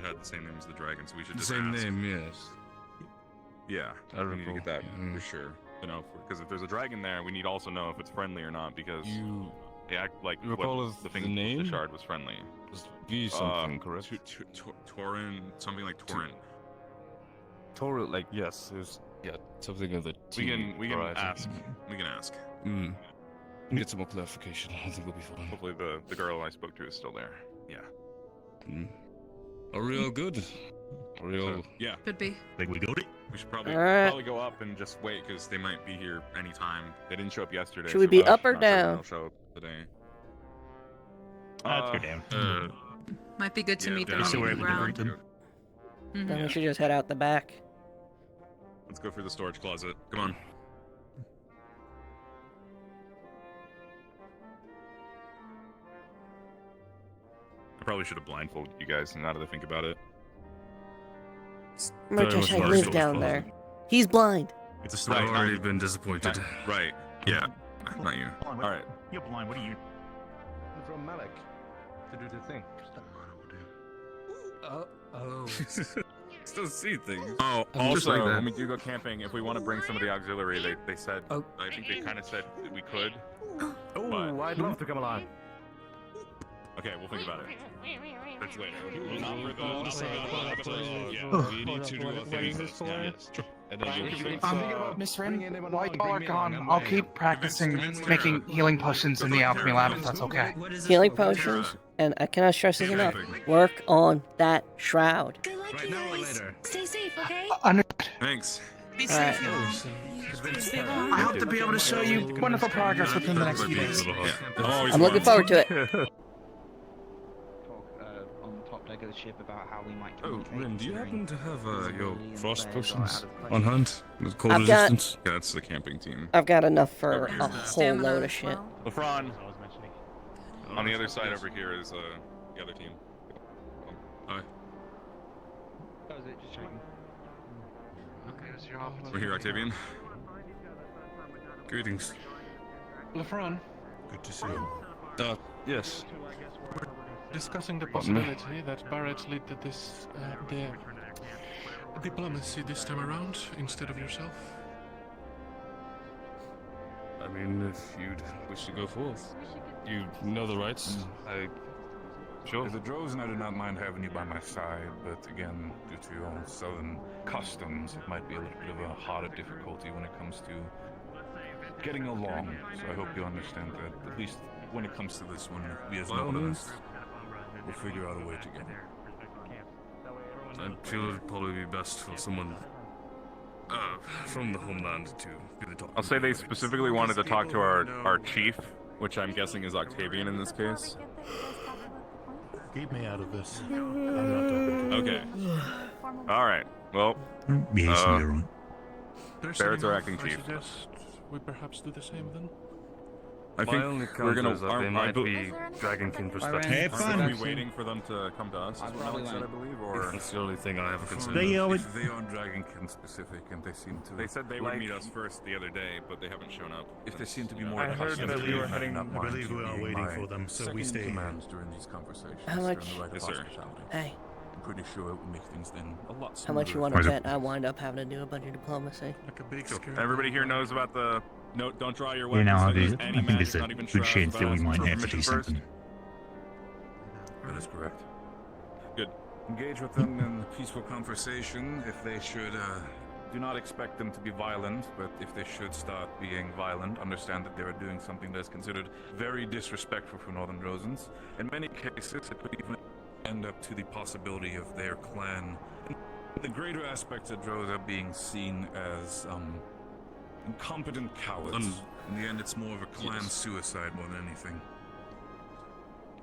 have the same name as the dragon, so we should The just same ask. name, yes. Yeah, I we need to recall. get that Yeah. for sure. You know, because if there's a dragon there, we need to also know if it's friendly or not, because they act like you recall what of the the thing name? the shard was friendly. Be something, correct? Torin, something like Torrent. Torah, like, yes, there's, yeah, something of the We can variety. ask. We can ask. Get some more clarification. I think we'll be fine. Hopefully the girl I spoke to is still there. Yeah. A real good. A real. Yeah. Could be. Think we got it? We should probably Alright. probably go up and just wait because they might be here anytime. They didn't show up yesterday. Should we so be I'm up or not sure when down? They'll show up today. Let's go down. Might be good to meet them Just so on we're the able to ground. greet them. Then we should just head out the back. Let's go through the storage closet. Come on. I probably should have blindfolded you guys now that I think about it. Murtish, I live down there. He's blind. It's Right, already been disappointed. Right. Yeah. Not you. Hold on, what- Alright. You're blind. What are you? From Malik to do the thing. Oh. Still see things. Oh, I'm just also, like that. when we do go camping, if we want to bring some of the auxiliary, they said, I think they kind of said that we could. Oh, I'd love to come along. Okay, we'll think about it. That's later. We need to do our things. Yes. And then you'll see. I'm thinking about Miss Rin. While y'all are gone, I'll keep practicing making healing potions in the alchemy lab if that's okay. Healing potions, and I cannot stress this enough. Work on that shroud. Right now or later? Stay safe, okay? Thanks. Be Alright. safe. I hope to be able to show you wonderful progress within the next few days. I'm looking forward to it. Talk on the top deck of the ship about how we might Oh, communicate. Rin, do you happen to have your considering frost they are potions out of on hand? With cold I've got- resistance? Yeah, that's the camping team. I've got enough for a whole Stamina load of as shit. well. LeFron, on the other side over here is the other team. Hi. That was it, just checking. We're here, Octavian. Greetings. LeFron, Good to see you. Yes. discussing the possibility that Barrett led this the diplomacy this time around instead of yourself. I mean, if you'd wish to go forth, you know the rights. Sure. As a Drozen, I do not mind having you by my side, but again, due to your own southern customs, it might be a little bit of a harder difficulty when it comes to getting along. So I hope you understand that, at least when it comes to this one, we as By all Northerners means. will figure out a way together. I feel it'd probably be best for someone from the homeland to be the talk. I'll say they specifically wanted to talk to our chief, which I'm guessing is Octavian in this case. Keep me out of this. I'm not talking to Okay. Alright, well, Yes, you're right. Barrett's our acting chief. suggest we perhaps do the same then. I think we're gonna. they might be dragonkin perspective. Have fun. Are we waiting for them to come to us? Is what Alex said, I believe, or That's the only thing I have considered. They are. If they are Dragonkin specific and they seem to... they said they would like- meet us first the other day, but they haven't shown up. If they seem to be more I heard accustomed that to we you, were I do heading- not I mind believe we you are being waiting my for them, so we second stay in here. command during these conversations. How They're in much- the right of Yes, sir. hospitality. Hey, I'm pretty sure it will make things then a lot smoother. how much you want to bet I wind up having to do a bunch of diplomacy? Like a big Everybody here knows about the. No, don't draw your You weapons. know, Don't I use think any magic, there's a not even good shrouds, chance that we without might asking have to do permission first. something. That is correct. Good. Engage with them in peaceful conversation. If they should, do not expect them to be violent, but if they should start being violent, understand that they are doing something that is considered very disrespectful for Northern Rosans. In many cases, it could even end up to the possibility of their clan. The greater aspects of Droza being seen as, incompetent cowards. In the end, it's more of a clan suicide more than anything.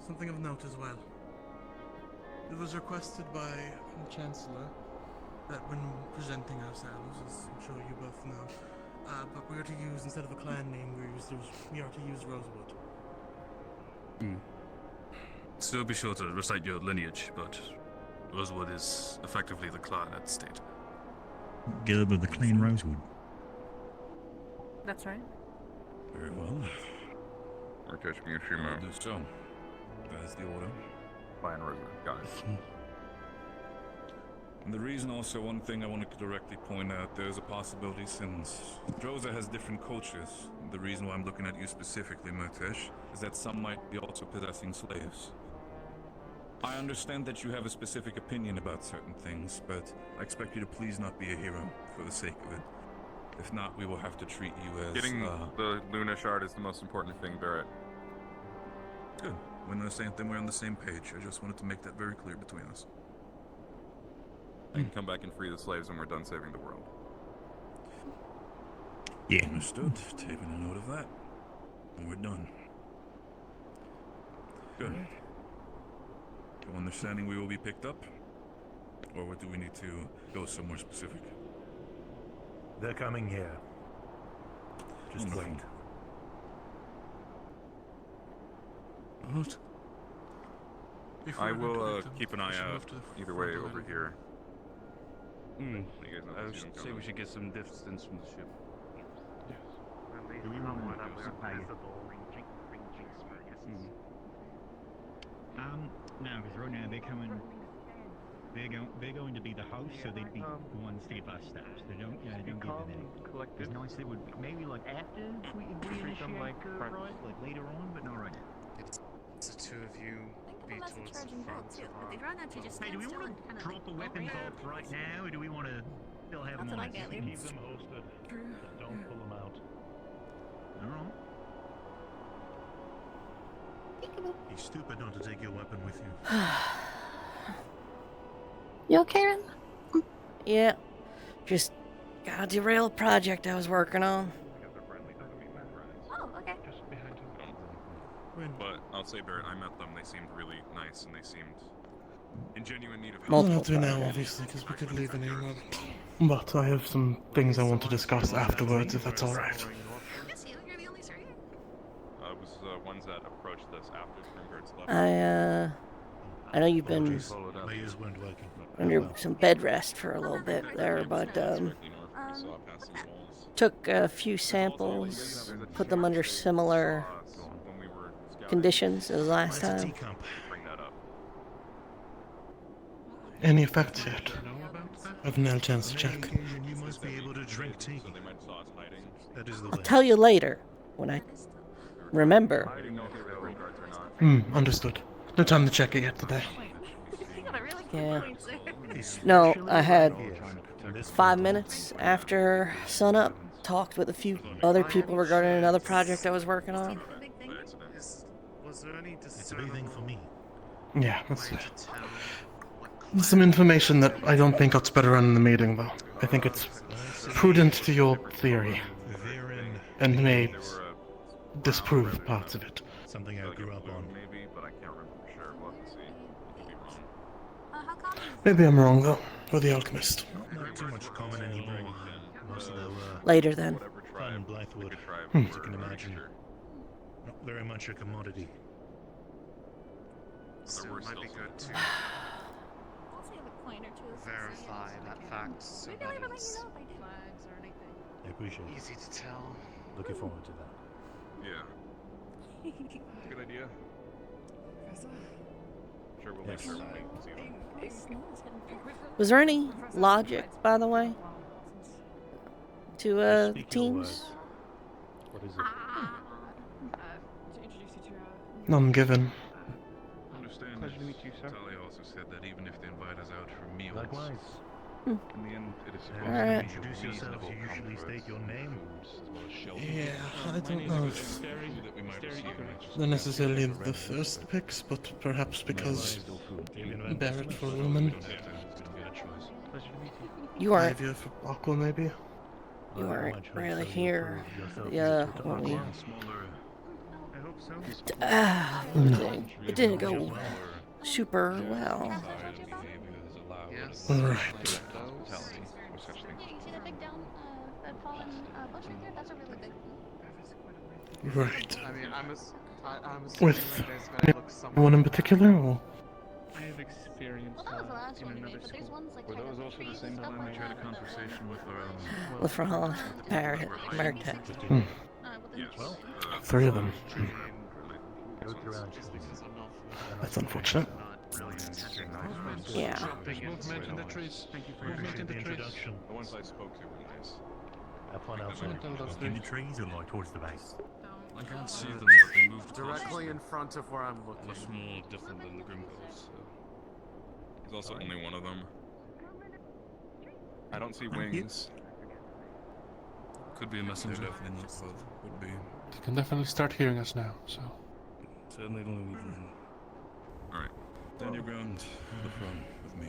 Something of note as well. It was requested by the Chancellor that when presenting ourselves, as I'm sure you both know, but we are to use, instead of a clan name, we are to use Rosewood. Still be sure to recite your lineage, but Rosewood is effectively the clan at state. Gilbert of the Clean Rosewood. That's right. Very well. We're catching a few more. Do so. That is the order. Fine, Rosewood. Got it. And the reason also, one thing I wanted to directly point out, there's a possibility since Droza has different cultures. The reason why I'm looking at you specifically, Murtesh, is that some might be also possessing slaves. I understand that you have a specific opinion about certain things, but I expect you to please not be a hero for the sake of it. If not, we will have to treat you as, Getting the Luna shard is the most important thing, Barrett. Good. We're on the same thing, we're on the same page. I just wanted to make that very clear between us. I can come back and free the slaves when we're done saving the world. Yeah. Understood. Taking a note of that. And we're done. Good. So understanding we will be picked up? Or what do we need to go somewhere specific? They're coming here. Just wait. What? I will keep an eye out either way over here. Hmm. You guys know I the would season say coming. we should get some distance from the ship. Do we want to that we're visible? No, because right now they're coming. They're going to be the host, so they'd be going step by step. So don't get to that. It's nice they would maybe like after we initiate like later on, but not right now. It's the two of you be towards the front. Hey, do we want to drop a weapon off right now, or do we want to still have them on? Keep them holstered. But don't pull them out. Alright. Be stupid not to take your weapon with you. You okay, Ren? Yeah. Just gotta derail a project I was working on. Oh, okay. But I'll say, Barrett, I met them. They seemed really nice, and they seemed in genuine need of help. Well, not do now, obviously, because we could leave in any moment. But I have some things I want to discuss afterwards, if that's alright. It was ones that approached us after Springbird's left. I know you've been Layers weren't working. under some bed rest for a little bit there, but took a few samples, put them under similar conditions as last time. Any effects yet? I've no chance to check. You must be able to drink tea. That is the I'll way. tell you later when I remember. Understood. No time to check it yet today. Yeah. No, I had 5 minutes after sunup. Talked with a few other people regarding another project I was working on. Was there any It's a big thing for me. Yeah, that's it. Some information that I don't think got spread around in the meeting, though. I think it's prudent to your theory, and may disprove parts of it. Something I grew up on. Maybe, but I can't remember for sure. We'll have to see. I could be wrong. Maybe I'm wrong, though. You're the alchemist. Not too much common anymore. Most of them Later, then. found in Blythewood, Hmm. as you can imagine. Not very much a commodity. So it might be good to verify that fact so that it's I appreciate it. easy to tell. Looking forward to that. Yeah. Good idea. Sure, we'll make sure we see them. Was there any logic, by the way, to teams? What is it? To introduce you to None given. Understand Pleasure to meet you, sir. Tali also said that even if they invite us out for meals, Likewise. in the end, it is supposed Alright. to be Introduce yourselves. You usually state your name. Yeah, I don't know if that we might receive. they're necessarily the first picks, but perhaps because Barrett for women, You weren't. Olivia for Aqua, maybe. You weren't really here. Yeah, when we. I hope so. No. It didn't go super well. Yes. Right. Right. I mean, I'm assuming With there's gonna look somewhat. anyone in particular, or? I have experience in another school. Were those also the same time we had a conversation with LaFron, Barrett, Marquette. Hmm. Yes. Three of them. Go around. That's unfortunate. Yeah. There's movement in the trees. Movement in the trees. Introduction. The ones I spoke to were nice. Have fun outside. In the trees or like towards the base? I can't see them, but they moved Directly in front of where I'm looking. much more different than the Grimgos. There's also only one of them. I don't see wings. Could be a messenger. Definitely not both. Would be. You can definitely start hearing us now, so. Certainly don't leave them. Alright. Stand your ground. The front with me.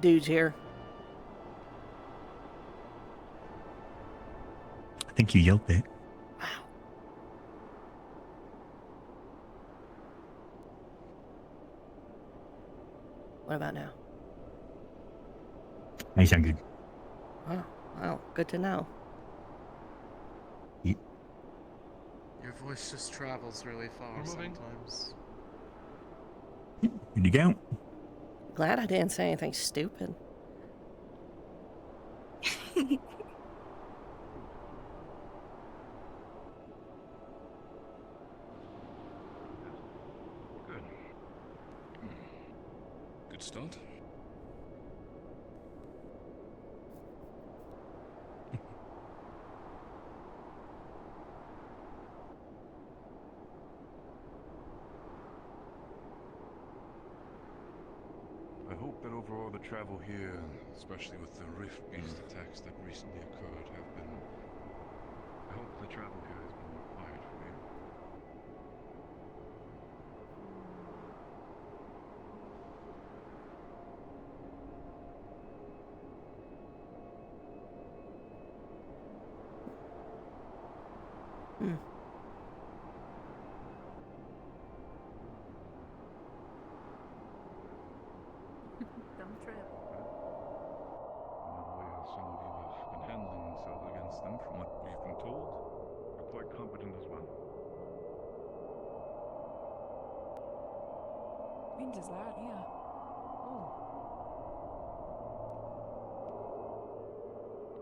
dudes here. I think you yelled it. What about now? Now you sound good. Oh, wow, good to know. Yeah. Your voice just travels really far sometimes. Here you go. Glad I didn't say anything stupid. Good. Good start. I hope that overall the travel here, especially with the rift beast attacks that recently occurred, have been. I hope the travel here has been more quiet for you. Hmm. Dumb trip. The way some of you have been handling yourselves against them, from what we've been told, are quite competent as well. Wind is loud, yeah. Oh.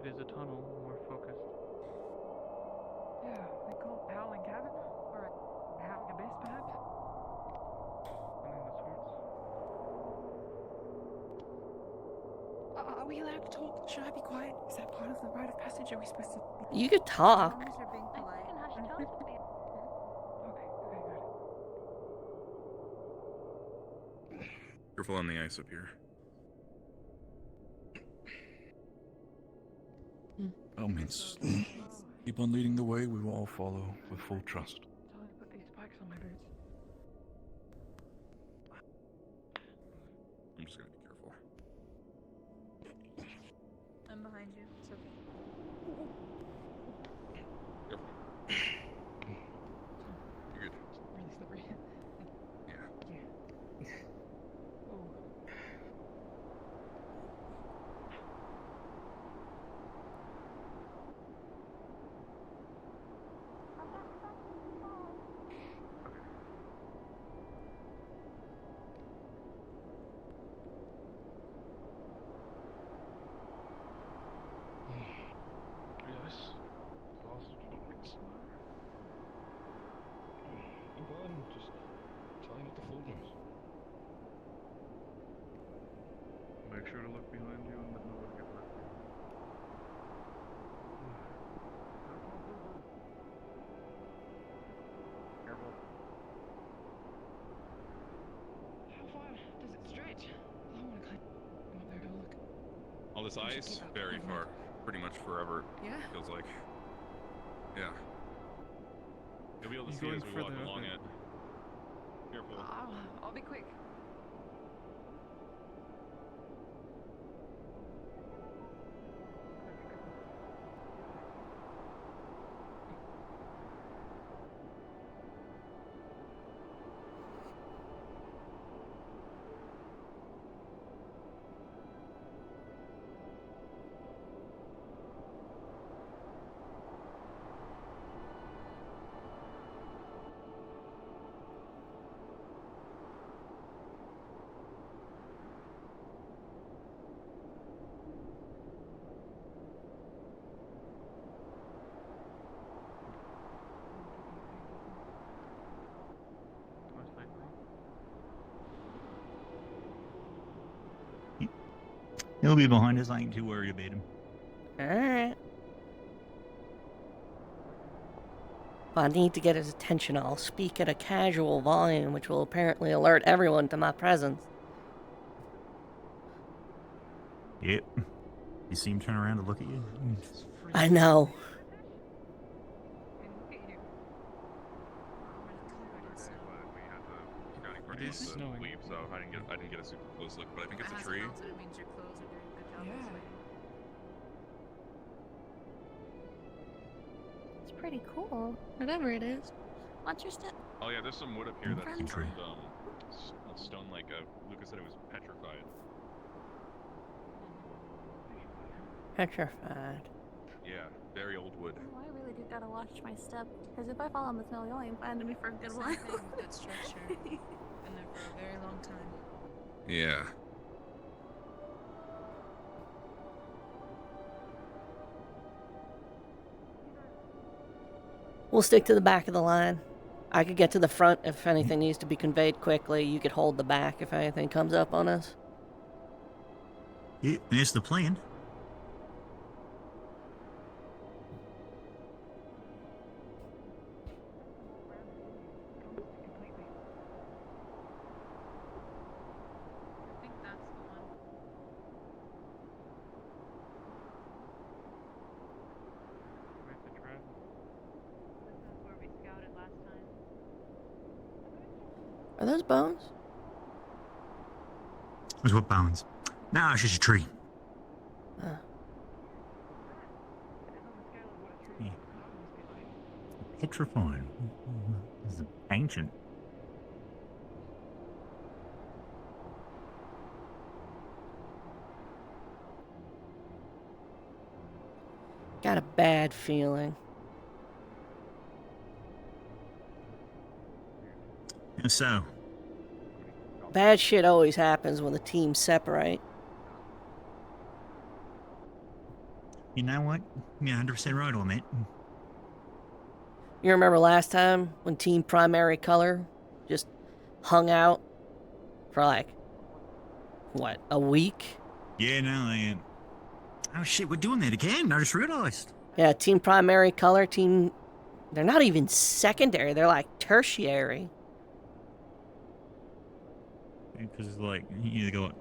It is a tunnel, more focused. Yeah, they call it Howling Cavern? Or a Howling Abyss, perhaps? Something of the sorts. Are we allowed to talk? Should I be quiet? Is that part of the rite of passage? Are we supposed to... You could talk. As long as you're being polite. Okay, good. Careful on the ice up here. By all means, keep on leading the way. We will all follow with full trust. Tell me to put these spikes on my boots. I'm just gonna be careful. I'm behind you. It's okay. Careful. You're good. Really slippery. Yeah. Oh. Yes. Lost focus. I'm fine. Just trying not to fall guys. Make sure to look behind you and let nobody get left behind. Careful. How far does it stretch? I want to climb up there to look. All this We should ice, keep up very movement. far. Pretty much forever. Yeah? Feels like. Yeah. You'll be able to You see as going we walk further up along it? it. Careful. I'll be quick. Most likely. He'll be behind us. I ain't too worried about him. Alright. If I need to get his attention, I'll speak at a casual volume, which will apparently alert everyone to my presence. Yep. You see him turn around to look at you? I know. during is the snowing. sleep, so I didn't get a super close look, but I think it's a tree. It means your clothes are doing a good job Yeah. insulating. It's pretty cool. Whatever it is. Watch your step. Oh yeah, there's some wood up here that's Infantry. turned stone like Lucas said it was petrified. Petrified. Yeah, very old wood. Oh, I really do gotta watch my step. Because if I fall on the snow, you'll ain't finding me for a good Same while. thing with that structure. Been there for a very long time. Yeah. We'll stick to the back of the line. I could get to the front if anything needs to be conveyed quickly. You could hold the back if anything comes up on us. Yeah, that's the plan. I think that's the one. This is where we scouted last time. Are those bones? That's what bounds. Nah, it's just a tree. Yeah. Petrified. This is ancient. Got a bad feeling. And so, Bad shit always happens when the teams separate. you know what? You're 100% right on that. You remember last time when Team Primary Color just hung out for like, what, a week? Yeah, no, they. Oh shit, we're doing that again. I just realized. Yeah, Team Primary Color, Team... They're not even secondary, they're like tertiary. Because it's like, you either got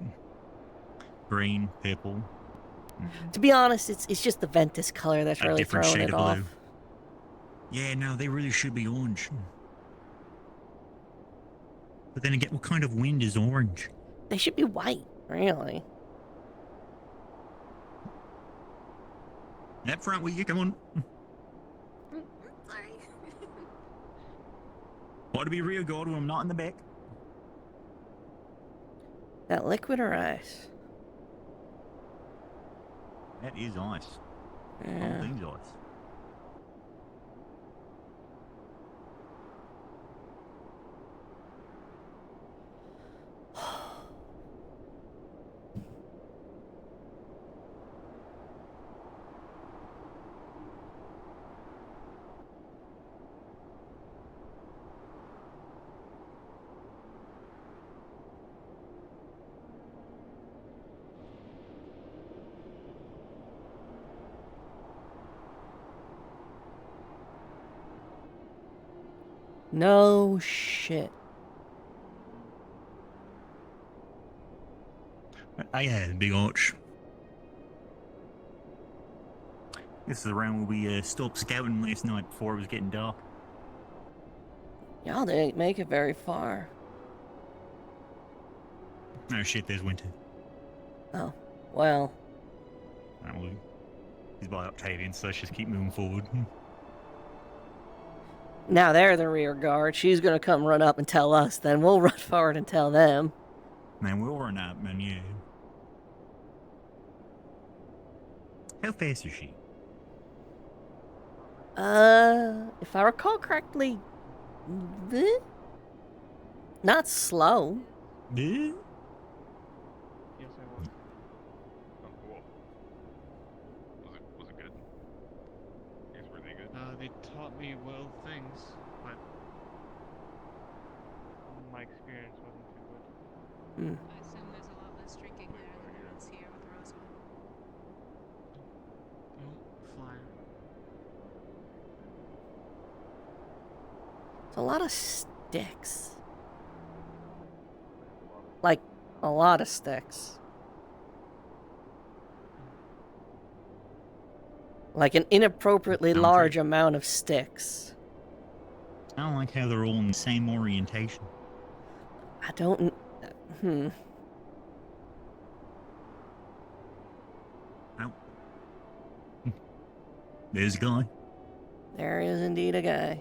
green, purple. To be honest, it's just the Ventus color that's A really different throwing shade it of off. blue. Yeah, no, they really should be orange. But then again, what kind of wind is orange? They should be white, really. That front with you, come on. Sorry. Want to be real good when I'm not in the back. That liquid or ice? That is ice. Yeah. All things ice. No shit. I had a big arch. This is around where we stopped scouting last night before it was getting dark. Y'all didn't make it very far. Oh shit, there's winter. Oh, well. That was. He's by Octavian, so let's just keep moving forward. Now they're the rear guard. She's gonna come run up and tell us, then we'll run forward and tell them. Man, we'll run up, man, yeah. How fast is she? If I recall correctly, not slow. Yeah? Yes, I was. Oh, cool. Was it good? I guess were they good? They taught me well things, but my experience wasn't too good. Hmm. I assume there's a lot less drinking there than there is here with Rosewood. Oh, flyer. It's a lot of sticks. Like, a lot of sticks. Like an inappropriately large amount of sticks. I don't like how they're all in the same orientation. I don't. Well, there's a guy. There is indeed a guy.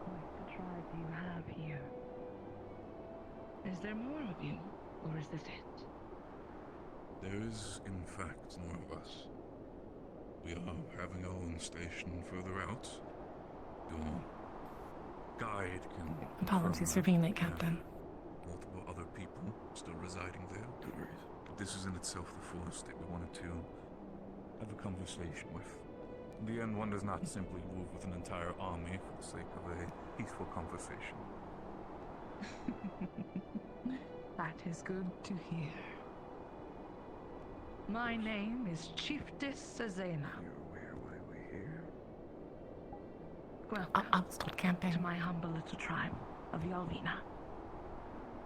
Quite the tribe you have here. Is there more of you, or is this it? There is, in fact, more of us. We are having our own station further out. Your guide can... Apologies for being late, Captain. Multiple other people still residing there. But this is in itself the force that we wanted to have a conversation with. In the end, one does not simply move with an entire army for the sake of a peaceful conversation. That is good to hear. My name is Chiefess Azena. You're aware why we're here? Welcome I'll stop camping. to my humble little tribe of Yalvina.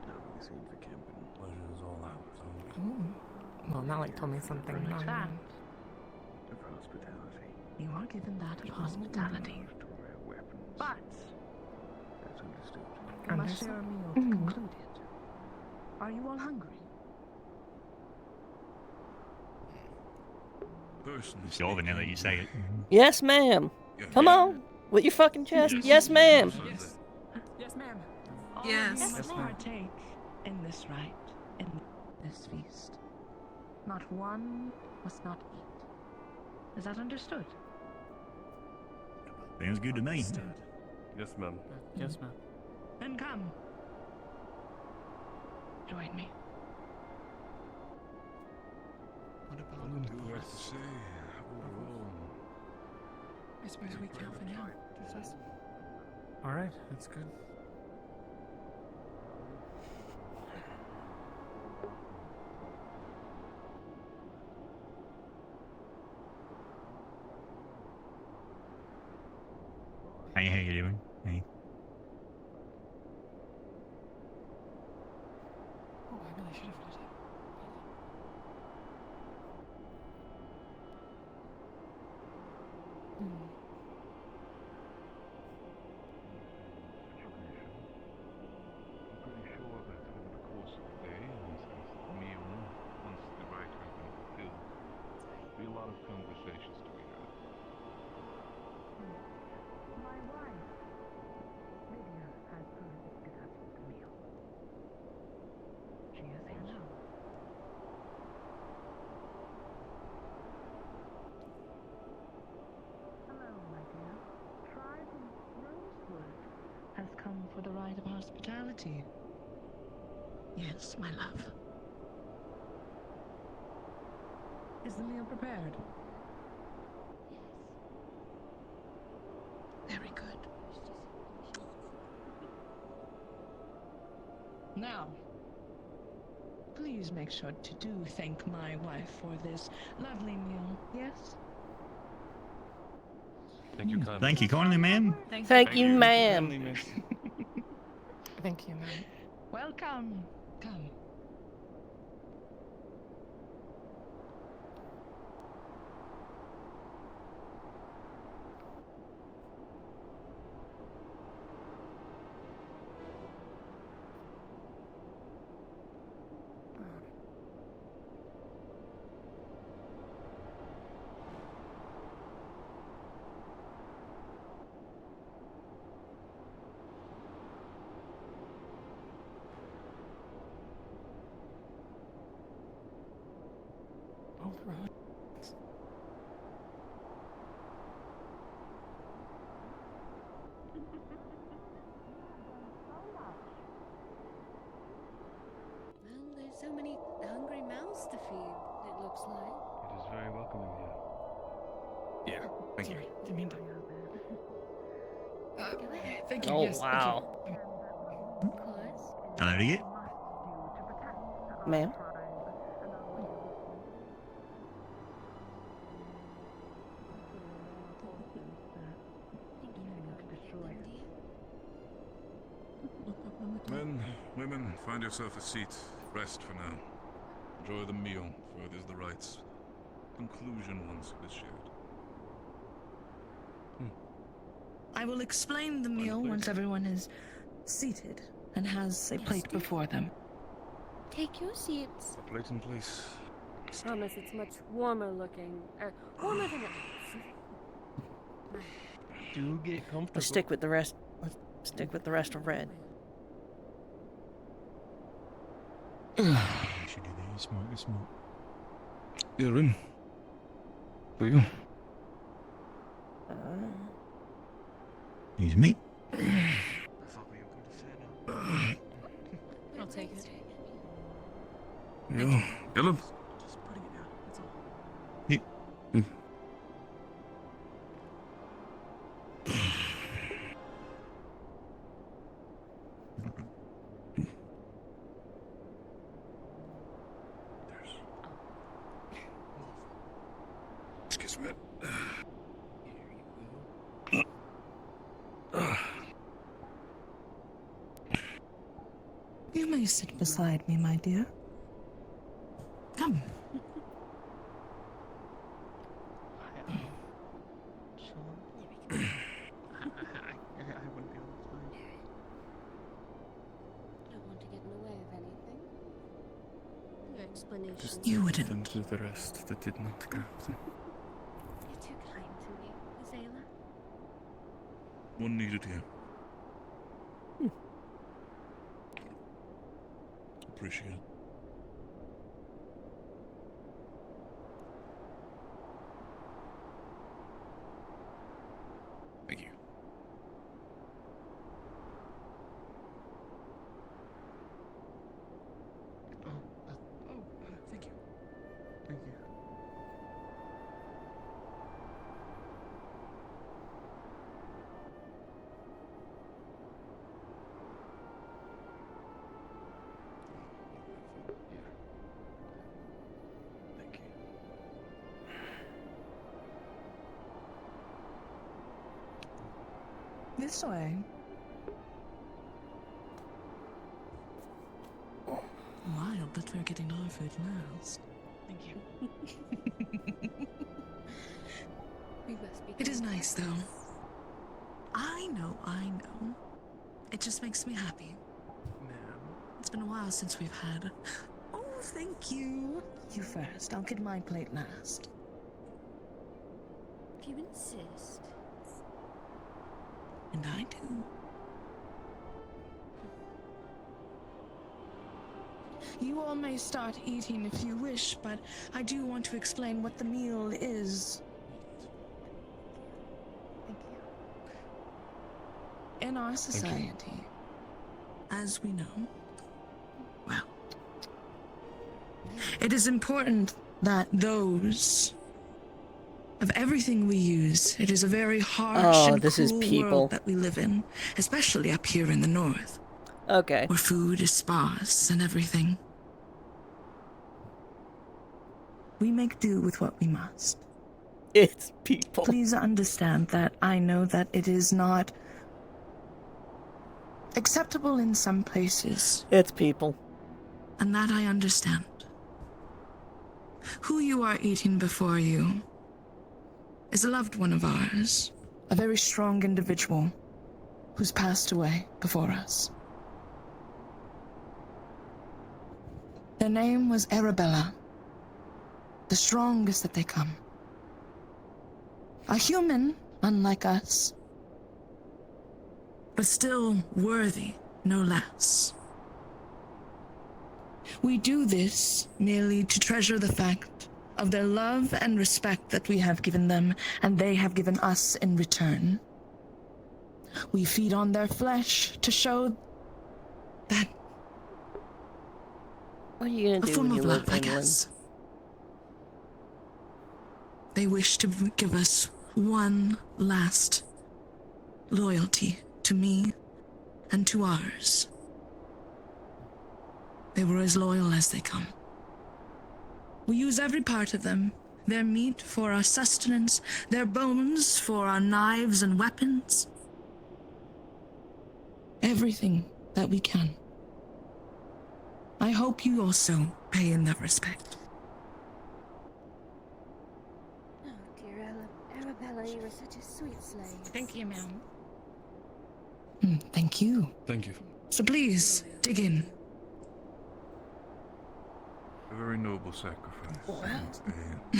No, we came for camping. Pleasure is all ours. Ooh. Well, now told me something. Like No, that. Of hospitality. You are given that of hospitality. To wear weapons. But That's understood. we must share a meal to conclude it. Are you all hungry? Personally Sure, now that you say it. Yes, ma'am. Come on. With your fucking chest. Yes, ma'am. Yes, ma'am. All Yes. of you must Yes, ma'am. partake in this rite, in this feast. Not one must not eat. Is that understood? Sounds good to me. Yes, ma'am. Yes, ma'am. Then come. Join me. What about What do you have to say overall? I suppose we count for now. Alright, that's good. Hey, how you doing? Hey. Oh, I really should have finished it. I'm pretty sure that over the course of the day, and the meal, once the rite has been fulfilled, there'll be a lot of conversations to be had. My wife, Lydia, has provided us with the meal. She is here now. Hello, my dear. Tribe of Rosewood has come for the rite of hospitality. Yes, my love. Is the meal prepared? Very good. Now, please make sure to do thank my wife for this lovely meal, yes? Thank you kindly. Thank you kindly, ma'am. Thank you, ma'am. Thank you, ma'am. Welcome. Come. Oh, the road. Well, there's so many hungry mouths to feed, it looks like. It is very welcoming here. Yeah, thank you. Sorry, didn't mean to. Go ahead. Thank you. Oh, Yes, thank wow. you. Of course. Hello to you. Ma'am? Men, women, find yourself a seat. Rest for now. Enjoy the meal, for it is the rite's conclusion once it is shared. I will explain the meal once everyone is seated and has a plate before them. Take your seats. A plate in place. Promise it's much warmer looking. Warmer than it looks. Do get comfortable. Let's stick with the rest. Let's stick with the rest of red. You should do this, smoke. You're in. For you. Excuse me. I'll take it. Yo, Caleb. Just putting it down, that's all. Excuse me. You may sit beside me, my dear. Come. I wouldn't be able to explain. Don't want to get in the way of anything. Your explanation. You wouldn't. Than to the rest that did not go. You're too kind to me, Zayla. One needed here. Appreciate it. Thank you. Thank you. Thank you. This way. Wild that we're getting our food last. Thank you. We must be. It is nice, though. I know. It just makes me happy. It's been a while since we've had. Oh, thank you. You first. I'll get my plate last. If you insist. And I do. You all may start eating if you wish, but I do want to explain what the meal is. Thank you. In our society, as we know, well, it is important that those of everything we use, it is a very harsh and this is cruel people. world that we live in, especially up here in the north. Okay. Where food is sparse and everything. We make do with what we must. It's people. Please understand that I know that it is not acceptable in some places. It's people. And that I understand. Who you are eating before you is a loved one of ours, a very strong individual who's passed away before us. Their name was Arabella, the strongest that they come. A human, unlike us, but still worthy, no less. We do this merely to treasure the fact of their love and respect that we have given them, and they have given us in return. We feed on their flesh to show that What are you gonna a do form when you of live love, I inland? guess. They wish to give us one last loyalty to me and to ours. They were as loyal as they come. We use every part of them, their meat for our sustenance, their bones for our knives and weapons. Everything that we can. I hope you also pay in that respect. Oh dear, Arabella, you are such a sweet slave. Thank you, ma'am. Thank you. Thank you. So please, dig in. A very noble sacrifice, and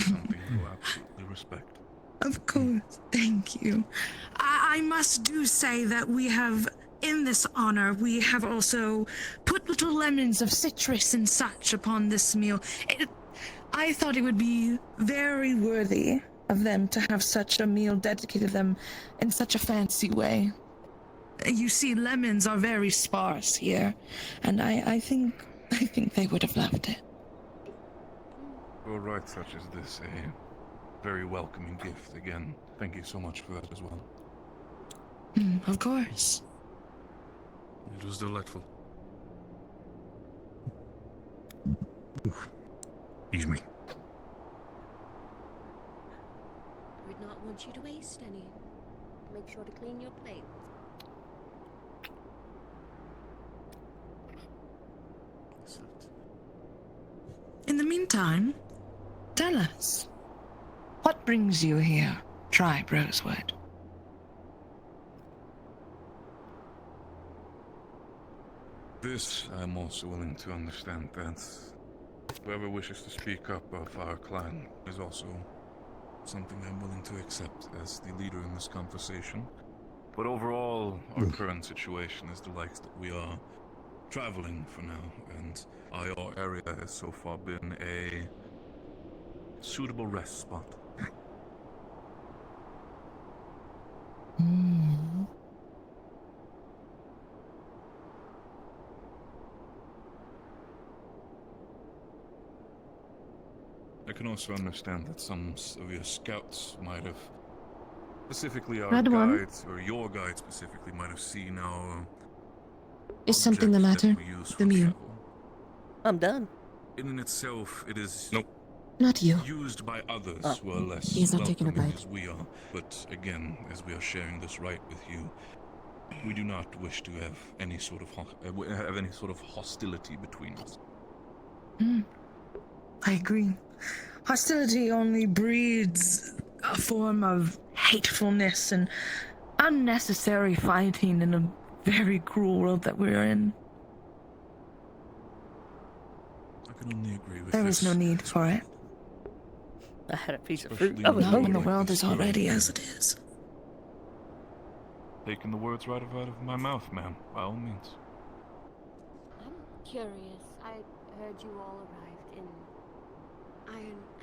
something to absolutely respect. Of course, thank you. I must do say that we have, in this honor, we have also put little lemons of citrus and such upon this meal. I thought it would be very worthy of them to have such a meal dedicated to them in such a fancy way. You see, lemons are very sparse here, and I think they would have loved it. For a rite such as this, a very welcoming gift. Again, thank you so much for that as well. Of course. It was delightful. Excuse me. Would not want you to waste any. Make sure to clean your plate. In the meantime, tell us, what brings you here, Tribe Rosewood? This, I'm also willing to understand that whoever wishes to speak up of our clan is also something I'm willing to accept as the leader in this conversation. But overall, our current situation is the likes that we are traveling for now, and our area has so far been a suitable rest spot. I can also understand that some of your scouts might have, specifically our guides, or your guide specifically, might have seen our Is something the matter? The meal. I'm done. In and itself, it is Not you. used by others who are less He is not taking a welcoming bite. as we are. But again, as we are sharing this right with you, we do not wish to have any sort of hostility between us. I agree. Hostility only breeds a form of hatefulness and unnecessary fighting in a very cruel world that we're in. I can only agree with There this. is no need for it. I had a piece of Especially fruit. Oh, Not when the like world this is already time. as it is. Taking the words right out of my mouth, ma'am, by all means. I'm curious. I heard you all arrived in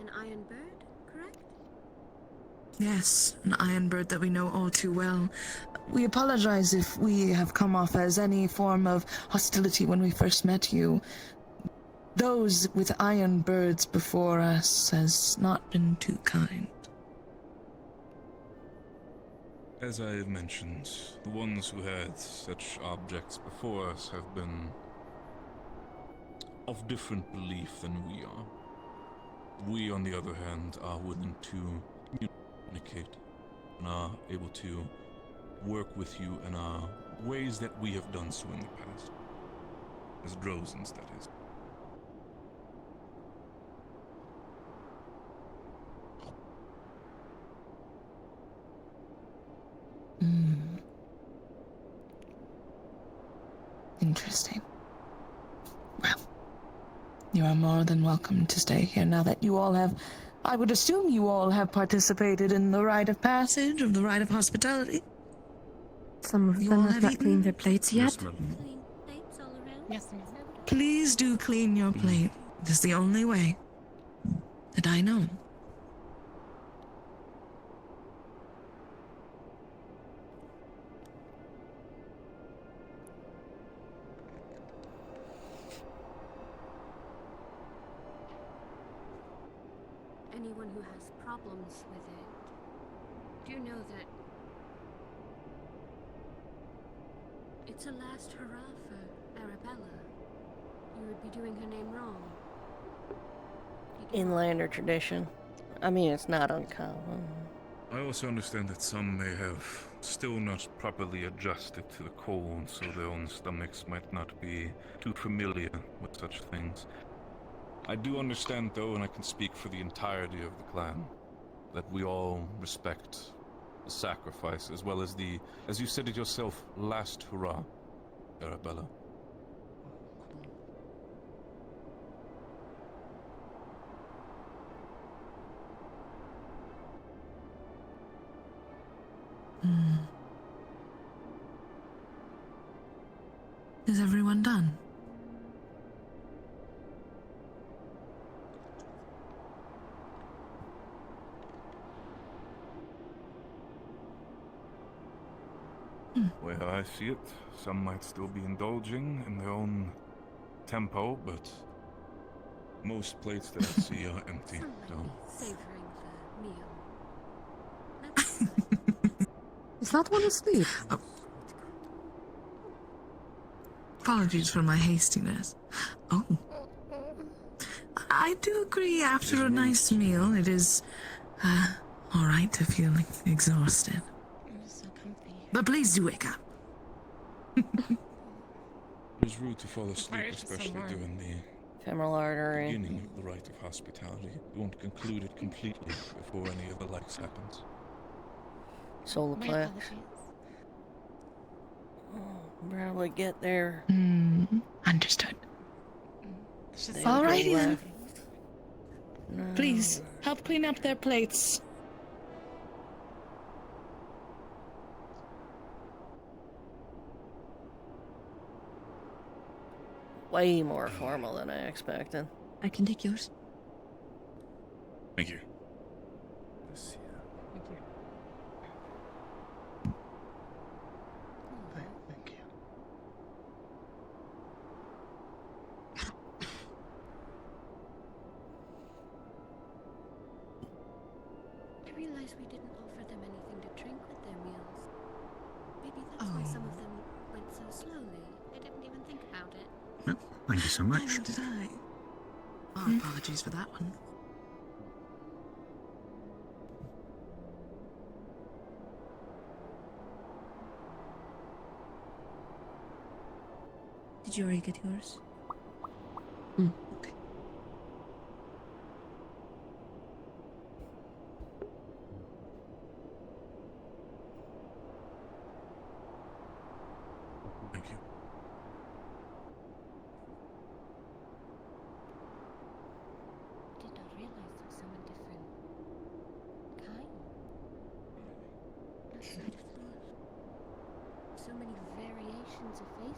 an iron bird, correct? Yes, an iron bird that we know all too well. We apologize if we have come off as any form of hostility when we first met you. Those with iron birds before us has not been too kind. As I have mentioned, the ones who had such objects before us have been of different belief than we are. We, on the other hand, are willing to communicate and are able to work with you in ways that we have done so in the past. As Drozens, that is. Interesting. Well, you are more than welcome to stay here now that you all have, I would assume you all have participated in the rite of passage, of the rite of hospitality. Some of You them all have have not eaten? cleaned their plates yet. Clean plates all around? Yes, ma'am. Please do clean your plate. It is the only way that I know. Anyone who has problems with it, do know that it's a last hurrah for Arabella. You would be doing her name wrong. Inlander tradition. I mean, it's not uncommon. I also understand that some may have still not properly adjusted to the cold, so their own stomachs might not be too familiar with such things. I do understand, though, and I can speak for the entirety of the clan, that we all respect sacrifice, as well as the, as you said it yourself, last hurrah, Arabella. Is everyone done? Where I see it, some might still be indulging in their own tempo, but most plates that I see are empty, so... Savoring the meal. Is that one asleep? Oh. Apologies for my hastiness. Oh. I do agree, after a nice meal, it is, alright to feel exhausted. But please do wake up. It's rude to fall asleep, especially during the femoral artery beginning of the rite of hospitality. You want to conclude it completely before any of the likes happens. solar My plex. apologies. Probably get there. Understood. They Alrighty go then. left. No. Please, help clean up their plates. Way more formal than I expected. I can take yours. Thank you. Thank you. Thank you. I realized we didn't offer them anything to drink with their meals. Maybe that's why some of them went so slowly. I didn't even think about it. Thank you so much. Neither did I. Oh, apologies for that one. Did you already get yours? Okay. Thank you. Did not realize there was someone different kind outside of those. So many variations of faces.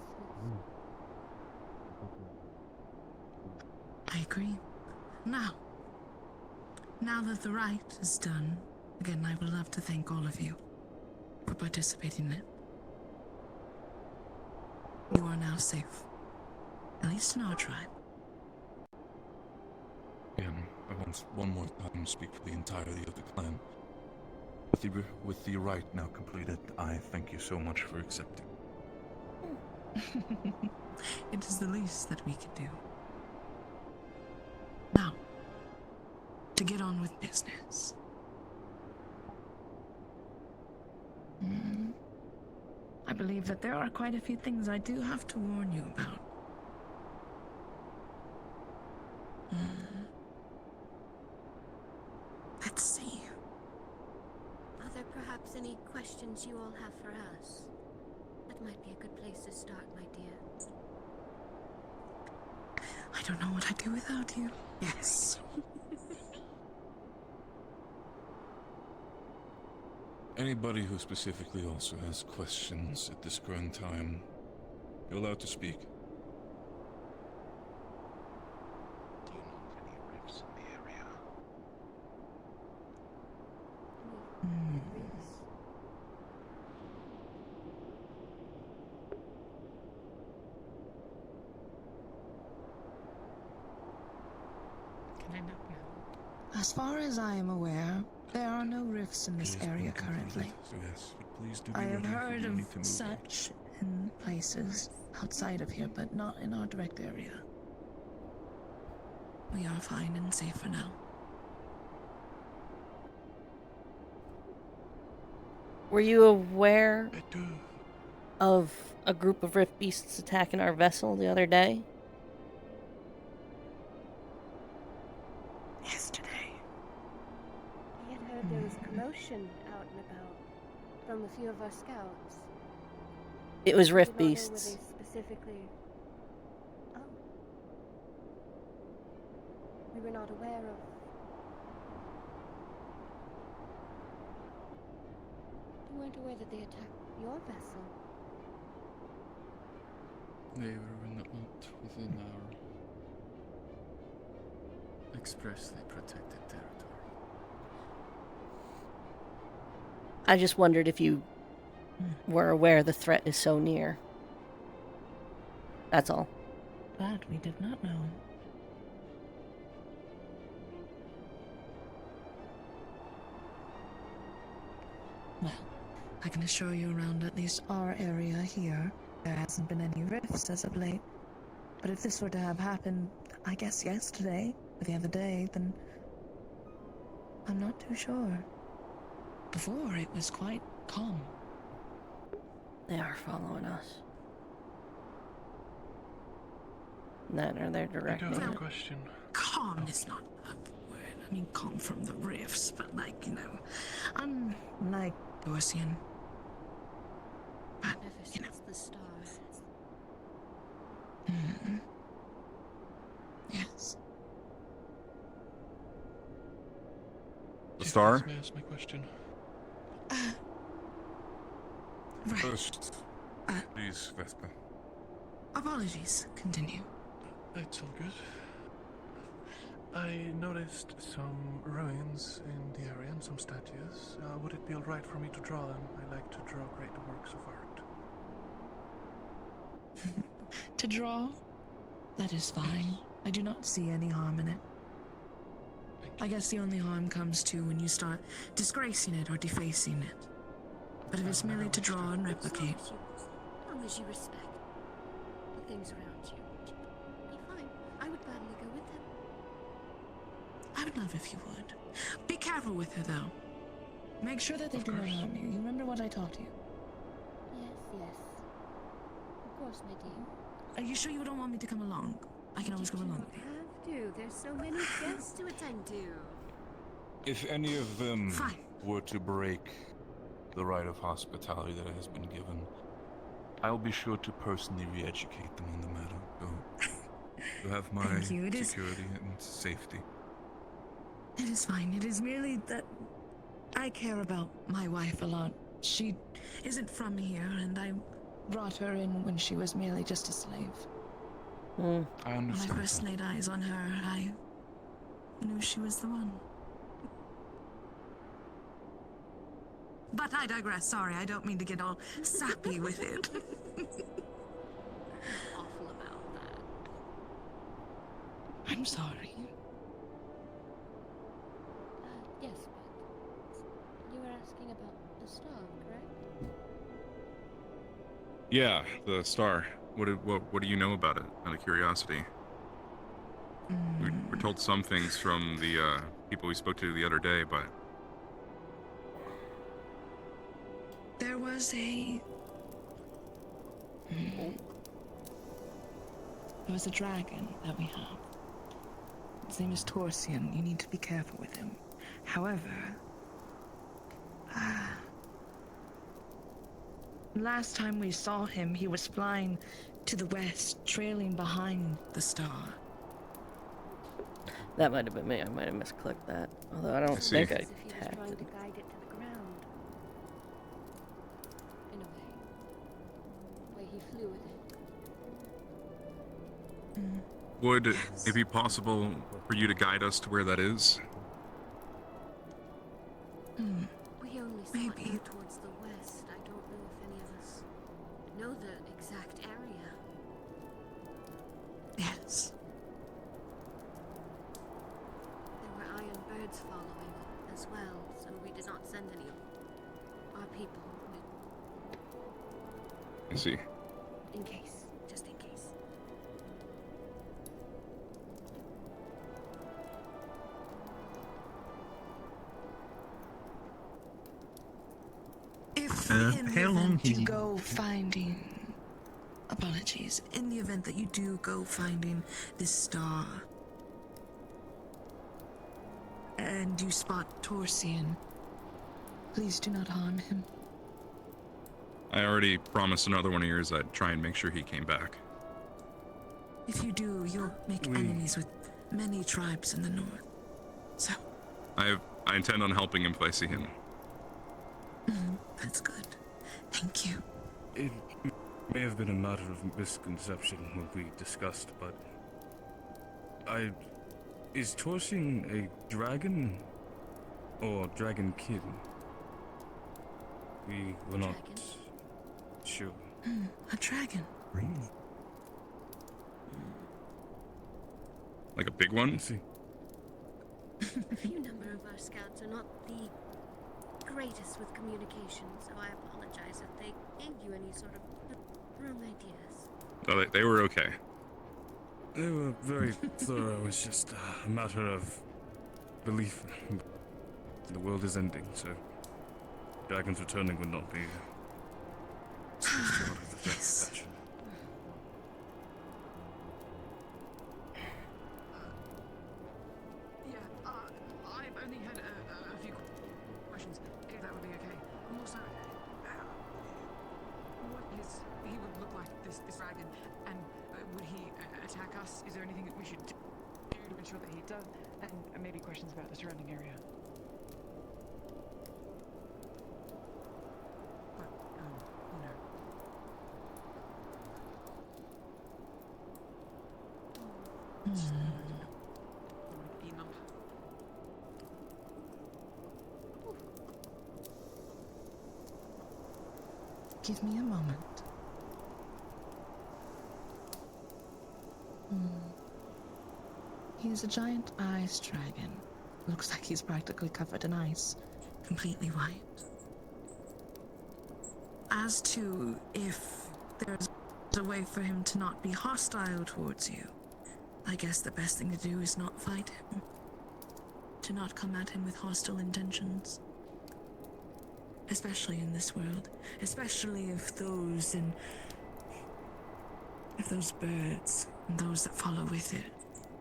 I agree. Now that the rite is done, again, I would love to thank all of you for participating in it. You are now safe. At least in our tribe. Again, I want one more time to speak for the entirety of the clan. With the rite now completed, I thank you so much for accepting. It is the least that we can do. Now, to get on with business. I believe that there are quite a few things I do have to warn you about. Let's see. Are there perhaps any questions you all have for us? That might be a good place to start, my dear. I don't know what I'd do without you. Yes. Anybody who specifically also has questions at this current time, you're allowed to speak. Do you know of any rifts in the area? Can I knock now? As far as I am aware, there are no rifts in this area currently. So yes, but please do be I have ready if heard you of need to move. such in places outside of here, but not in our direct area. We are fine and safe for now. Were you aware of a group of rift beasts attacking our vessel the other day? Yesterday. I had heard there was commotion out and about. from a few of our scouts. It was I Rift do not know where Beasts. they specifically. Oh. We were not aware of. You weren't aware that they attacked your vessel. They were not within our expressly protected territory. I just wondered if you were aware the threat is so near. That's all. That we did not know. Well, I can assure you around at least our area here, there hasn't been any rifts as of late. But if this were to have happened, I guess yesterday, or the other day, then I'm not too sure. Before, it was quite calm. They are following us. That or they're directing I have a it. question. Calm is not a word. I mean, calm from the rifts, but like, you know, unlike Dorsian. But, Ever you know. since the start. Yes. The star? May I ask my question? Right. First, please, Vespa. Apologies. Continue. That's all good. I noticed some ruins in the area and some statues. Would it be alright for me to draw them? I like to draw great works of art. To draw? That is fine. I do not see any harm in it. I guess the only harm comes to when you start disgracing it or defacing it. But if it's merely to draw and replicate, As long as you respect the things around you, be fine. I would gladly go with them. I would love if you would. Be careful with her, though. Make sure that they do not harm you. You remember what I taught you? Yes, yes. Of course, my dear. Are you sure you don't want me to come along? I can always go along with you. Have to. There's so many guests to attend to. If any of them Fine. were to break the right of hospitality that has been given, I'll be sure to personally re-educate them on the matter. So, you have my Thank you. It is- security and safety. It is fine. It is merely that I care about my wife a lot. She isn't from here, and I brought her in when she was merely just a slave. I When I understand. first laid eyes on her, I knew she was the one. But I digress. Sorry, I don't mean to get all sappy with it. Awful about that. I'm sorry. Yes, but you were asking about the star, correct? Yeah, the star. What do you know about it? Out of curiosity. We were told some things from the people we spoke to the other day, but There was a... There was a dragon that we have. His name is Torsian. You need to be careful with him. However... last time we saw him, he was flying to the west, trailing behind the star. That might have been me. I might have misclicked that. Although I don't see. think I As if he was tagged trying it. to guide it to the ground. In a way. The way he flew with it. would it be possible for you to guide us to where that is? We only saw it go towards the west. I don't know if any of us know the exact area. Yes. There were iron birds following as well, so we did not send any of our people. I see. In case. Just in case. If Uh, in the how long event you has- go finding... Apologies. In the event that you do go finding this star... and you spot Torsian, please do not harm him. I already promised another one of yours I'd try and make sure he came back. If you do, you'll make enemies with many tribes in the north. So. I intend on helping him if I see him. That's good. Thank you. It may have been a matter of misconception when we discussed, but is Torsing a dragon or dragonkin? We were not sure. A dragon. Really? Like a big one? A few number of our scouts are not the greatest with communication, so I apologize if they gave you any sort of wrong ideas. Oh, they were okay. They were very thorough. It's just a matter of belief. The world is ending, so dragons returning would not be supposed to out of the fashion. I've only had a few questions, if that would be okay. Also, what he would look like, this dragon, and would he attack us? Is there anything that we should do to ensure that he does? And maybe questions about the surrounding area. But, you know. Enough. Give me a moment. He's a giant ice dragon. Looks like he's practically covered in ice. Completely white. As to if there's a way for him to not be hostile towards you, I guess the best thing to do is not fight him. To not come at him with hostile intentions. Especially in this world. Especially if those birds and those that follow with it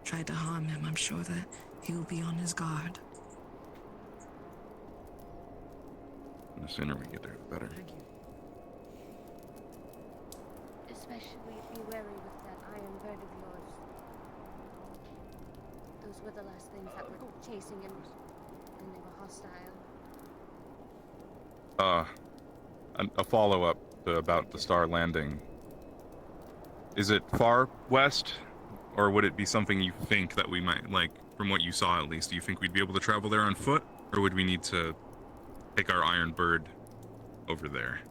try to harm him, I'm sure that he'll be on his guard. The sooner we get there, the better. Especially be wary with that iron bird of yours. Those were the last things that were chasing him, and they were hostile. A follow-up about the star landing. Is it far west, or would it be something you think that we might, like, from what you saw at least, do you think we'd be able to travel there on foot, or would we need to take our iron bird over there?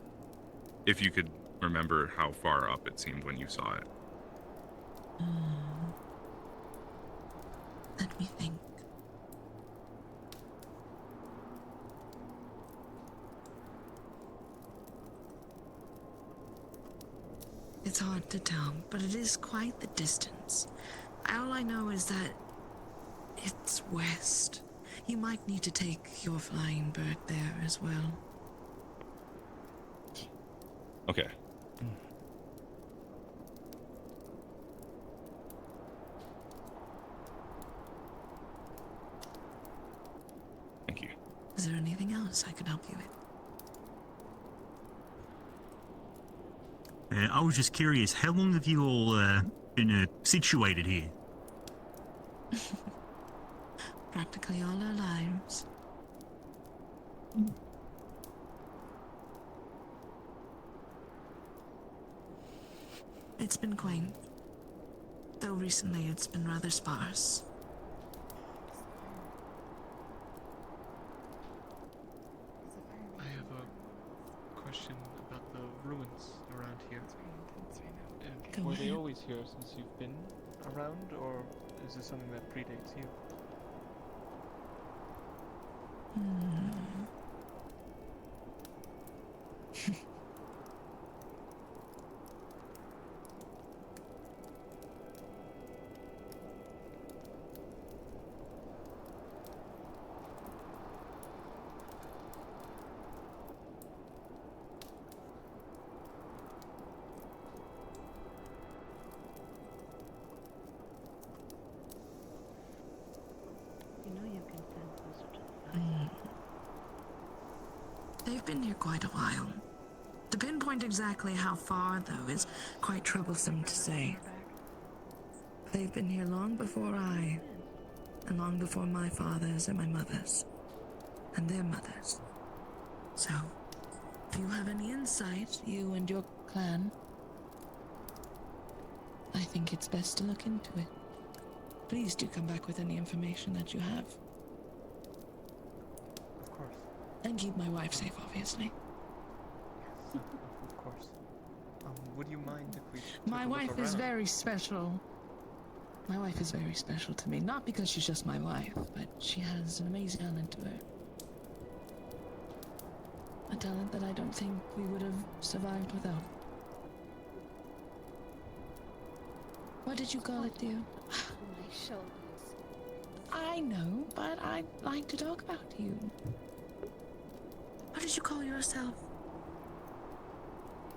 If you could remember how far up it seemed when you saw it. Let me think. It's hard to tell, but it is quite the distance. All I know is that it's west. You might need to take your flying bird there as well. Okay. Thank you. Is there anything else I can help you with? I was just curious, how long have you all been situated here? Practically all our lives. It's been quaint, though recently it's been rather sparse. I have a question about the ruins around here. Were they always here since you've been around, or is this something that predates you? You know you can stand closer to the fire. They've been here quite a while. To To pinpoint exactly how far, though, is quite troublesome to say. They've been here long before I, and long before my fathers and my mothers, and their mothers. So, if you have any insight, you and your clan, I think it's best to look into it. Please do come back with any information that you have. Of course. And keep my wife safe, obviously. Of course. Would you mind if we took My a look wife is around? very special. My wife is very special to me. Not because she's just my wife, but she has an amazing talent to her. A talent that I don't think we would have survived without. What did you call it, dear? My shoulders. I know, but I'd like to talk about you. What did you call yourself?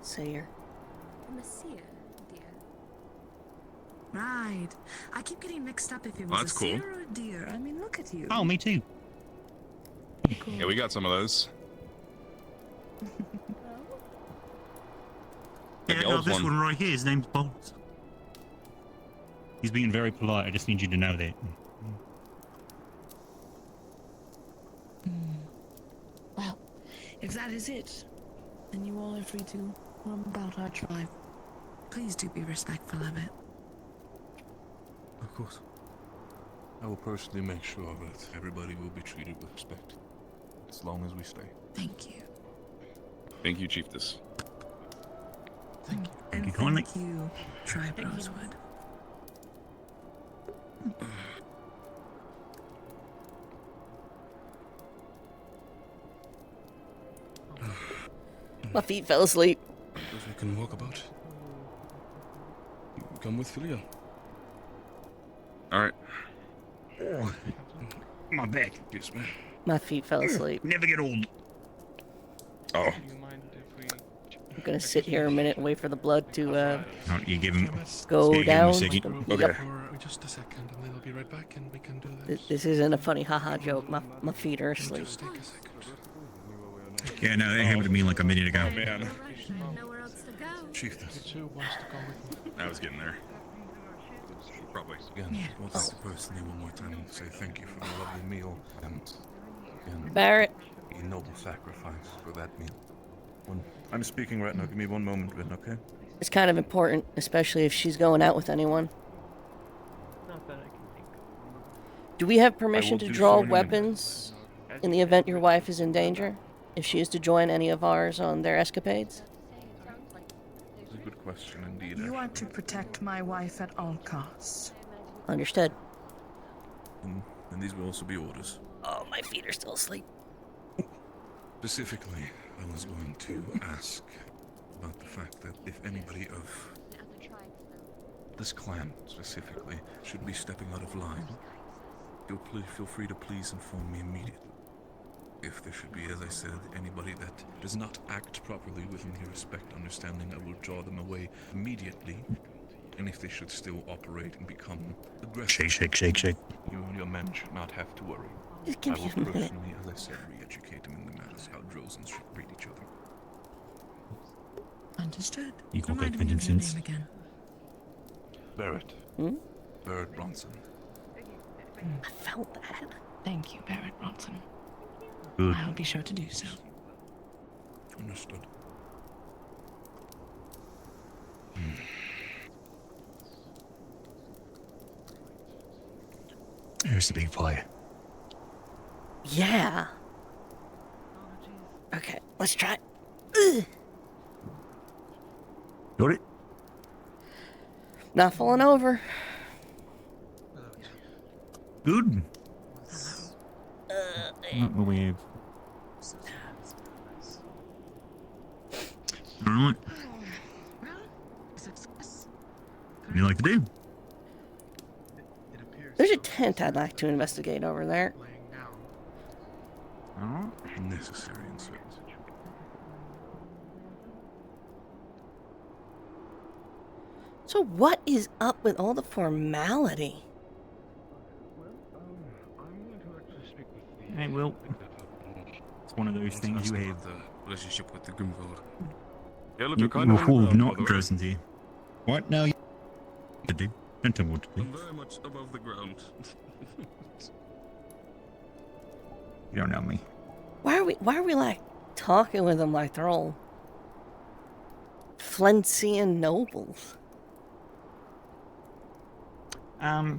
Sayer. I'm a seer, dear. Right. I keep getting mixed up if it was That's a cool. seer or a deer. I mean, look at you. Oh, me too. Yeah, we got some of those. Yeah, the no, old this one. one right here, his name's Bolt. He's being very polite. I just need you to know that. Well, if that is it, then you all are free to roam about our tribe. Please do be respectful of it. Of course. I will personally make sure that everybody will be treated with respect. As long as we stay. Thank you. Thank you, Chiefess. Thank you. Thank And you kindly. thank you, Tribe Rosewood. My feet fell asleep. If we can walk about. You come with Philia. Alright. Oh, my back. Yes, man. My feet fell asleep. Never get old. Oh. Do you mind if we I'm gonna sit here a minute and wait for the blood to Don't you give him. go Yeah, give him a down. second. Yep. For just a second, and then I'll be right back, and we can do this. This isn't a funny haha joke. My feet are asleep. Just take a second. Yeah, no, that happened to me like a minute ago. Man. Nowhere else to go. Chiefess. Who wants to go with me? I was getting there. Probably. Again, I want to personally one more time say thank you for the lovely meal and Barrett. a noble sacrifice for that meal. I'm speaking right now. Give me one moment, Vin, okay? It's kind of important, especially if she's going out with anyone. Not that I can think of. Do we have permission to do draw so in a minute. weapons in the event your wife is in danger? If she is to join any of ours on their escapades? That's a good question indeed. You are to protect my wife at all costs. Understood. And these will also be orders. Oh, my feet are still asleep. Specifically, I was going to ask about the fact that if anybody of this clan specifically should be stepping out of line, feel free to please inform me immediately. If there should be, as I said, anybody that does not act properly within the respect understanding, I will draw them away immediately. And if they should still operate and become aggressive, Shake. you and your men should not have to worry. Just give I me will a minute. personally, as I said, re-educate them in the matters how Drozens should treat each other. Understood. You got Remind that me of your vengeance. name again. Barrett. Hmm? Barrett Bronson. I felt that. Thank you, Barrett Bronson. Good. I will be sure to do so. Understood. Here's the big fire. Yeah. Okay, let's try. Ugh. Got it? Not falling over. Good. What will we have? Alright. What do you like to do? There's a tent I'd like to investigate over there. Alright. Necessary in certain situations. So what is up with all the formality? Hey, well, it's one of those things you have. The relationship with the Grimvald. Caleb, You you're kind of were full of underground, not by the way. drones here. What? No, you to do. Don't tell me what to do. I'm very much above the ground. You don't know me. Why are we like talking with them like they're all Flintsian nobles? I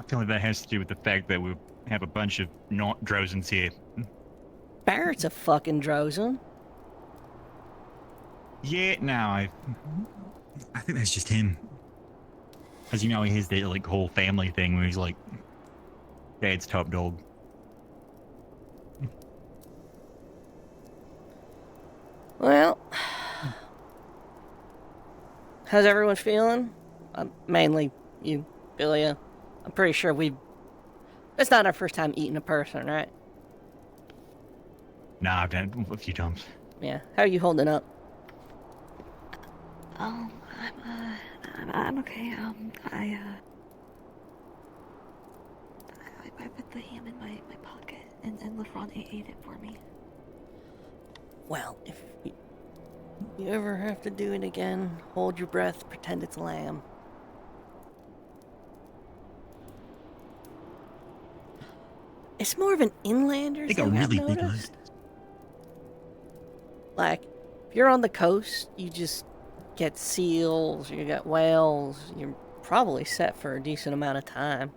feel like that has to do with the fact that we have a bunch of not Drozens here. Barrett's a fucking Drozen. Yeah, no, I think that's just him. As you know, he has that like whole family thing where he's like dad's top dog. Well, how's everyone feeling? Mainly you, Billia. I'm pretty sure it's not our first time eating a person, right? Nah, I've done it a few times. Yeah. How are you holding up? I'm okay. I put the ham in my pocket, and LeFron ate it for me. Well, if you ever have to do it again, hold your breath, pretend it's lamb. It's more of an inlander They thing, got I've really big noticed. Like, if you're on the coast, you just get seals, you got whales, you're probably set for a decent amount of time.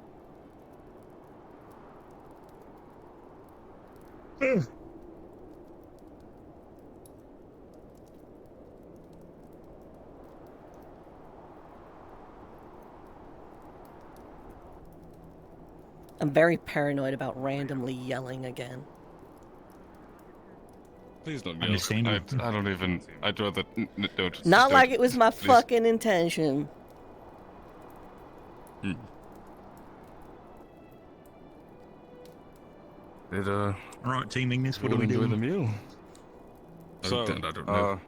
I'm very paranoid about randomly yelling again. Please don't I'm yell. just saying. I don't even. I'd rather don't. Not just like don't, it was my please. fucking intention. Alright, teaming this, what We'll do we enjoy do? the meal. So, I don't know.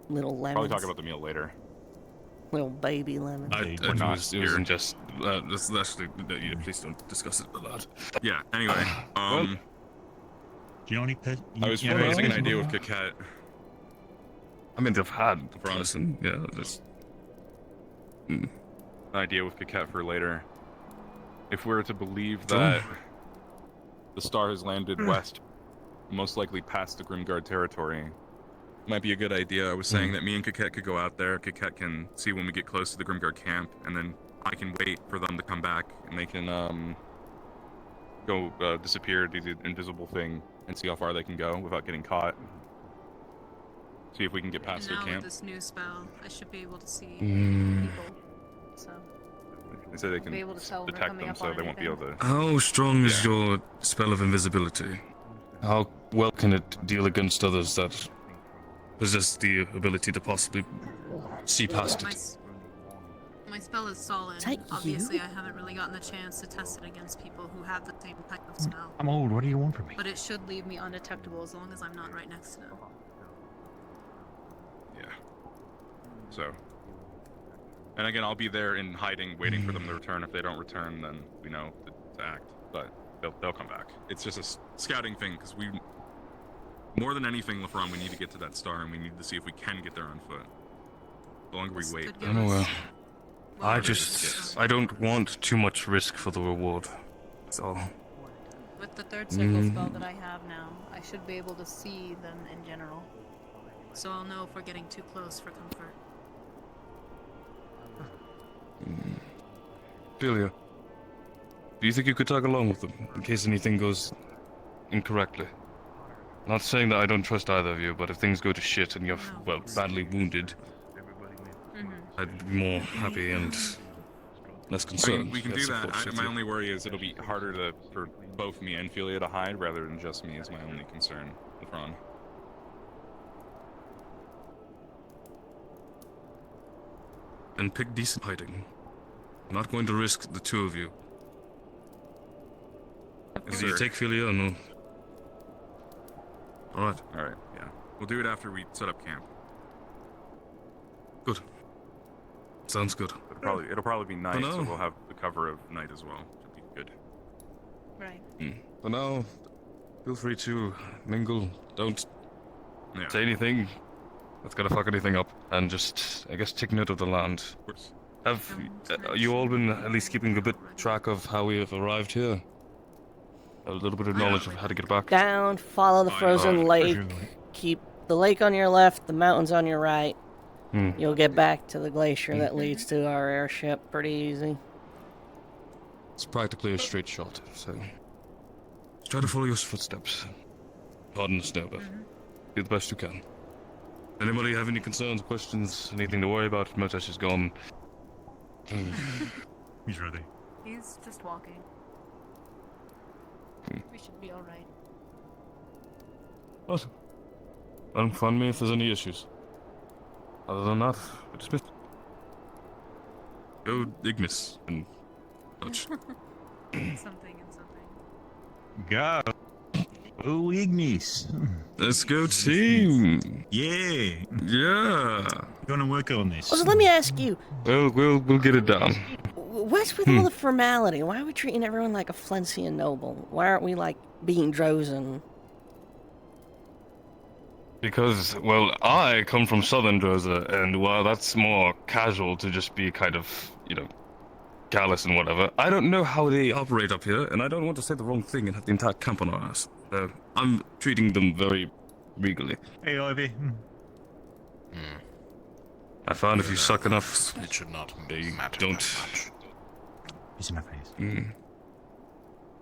Little lemons. Probably talk about the meal later. Little baby lemons. It wasn't just. Let's actually. Yeah, please don't discuss it a lot. Yeah. Anyway. Do you know any I was proposing an idea with Kakat. I mean, they've had a person. Yeah. Just. An idea with Kakat for later. If we're to believe that the star has landed west, most likely past the Grimguard territory, Might be a good idea. I was saying that me and Kaket could go out there. Kaket can see when we get close to the Grimguard camp, and then I can wait for them to come back, and they can go disappear, do the invisible thing, and see how far they can go without getting caught. See if we can get past And their now camp. with this new spell, I should be able to see Mm. people. So They say they Be able can to tell when they're detect coming them, up so on they won't be able to. How strong is your spell of invisibility? How well can it deal against others that possess the ability to possibly see past my, it? s- my spell is solid. Is that Obviously, you? I haven't really gotten the chance to test it against people who have the same type of spell. I'm old, what do you want from me? But it should leave me undetectable as long as I'm not right next to them. Yeah. So. And again, I'll be there in hiding, waiting for them to return. If they don't return, then we know to act. But they'll come back. It's just a scouting thing, because we, more than anything, LeFron, we need to get to that star, and we need to see if we can get there on foot. The longer we wait, I know. I don't want too much risk for the reward. That's all. With the third circle spell that I have now, I should be able to see them in general. So I'll know if we're getting too close for comfort. Philia, do you think you could tag along with them in case anything goes incorrectly? Not saying that I don't trust either of you, but if things go to shit and you're, well, badly wounded, I'd be more happy and less I concerned. mean, we can That's do that. unfortunate. My only worry is it'll be harder for both me and Philia to hide, rather than just me is my only concern, LeFron. and pick decent hiding. I'm not going to risk the two of you. Either you take Philia or no. Alright. Alright, yeah. We'll do it after we set up camp. Good. Sounds good. It'll probably be night, For so now. we'll have the cover of night as well. Should be good. Right. For now, feel free to mingle. Don't Yeah. say anything Let's gotta fuck anything up and just, I guess, take note of the land. Have you all been at least keeping a bit track of how we have arrived here? A little bit of knowledge of how to get back? Down, follow the frozen lake, keep the lake on your left, the mountains on your right. You'll get back to the glacier that leads to our airship pretty easy. It's practically a straight shot, so... Try to follow your footsteps. Pardon the snow, but do the best you can. Anybody have any concerns, questions, anything to worry about? Motesh is gone. He's ready. He's just walking. We should be alright. Awesome. Find me if there's any issues. Other than that, we're dismissed. Go Ignis and such. Something and something. Go. Oh, Ignis. Let's go team. Yeah. Yeah. Gonna work on this. So let me ask you, We'll get it done. what's with all the formality? Why are we treating everyone like a Flensian noble? Why aren't we like being Drozen? Because, well, I come from Southern Droza, and while that's more casual to just be kind of, you know, callous and whatever, I don't know how they operate up here, and I don't want to say the wrong thing and have the entire camp on our ass. So I'm treating them very regally. Hey, Ivy. I found if you suck enough, it should not they matter don't. that much. Kiss my face.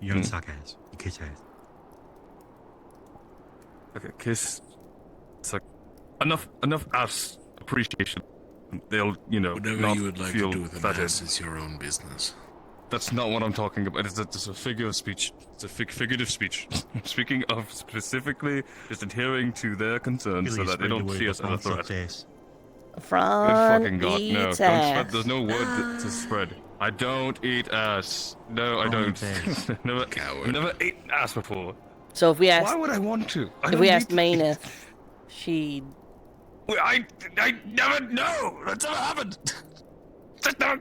You don't suck ass. You kiss ass. Okay, kiss. Suck. Enough ass appreciation. They'll, you know, Whatever not you would like feel to do with an flattered. ass is your own business. That's not what I'm talking about. It's a figure of speech. It's a figurative speech. Speaking of specifically just adhering to their concerns so that they don't see us as a threat. From Good fucking god, no. eats Don't spread, ass. there's no word to spread. I don't eat ass. No, I don't. never ate ass before. So if we asked, Why would I want to? if we asked Mayneth, she'd. Wait, I never know. That's never happened. It's not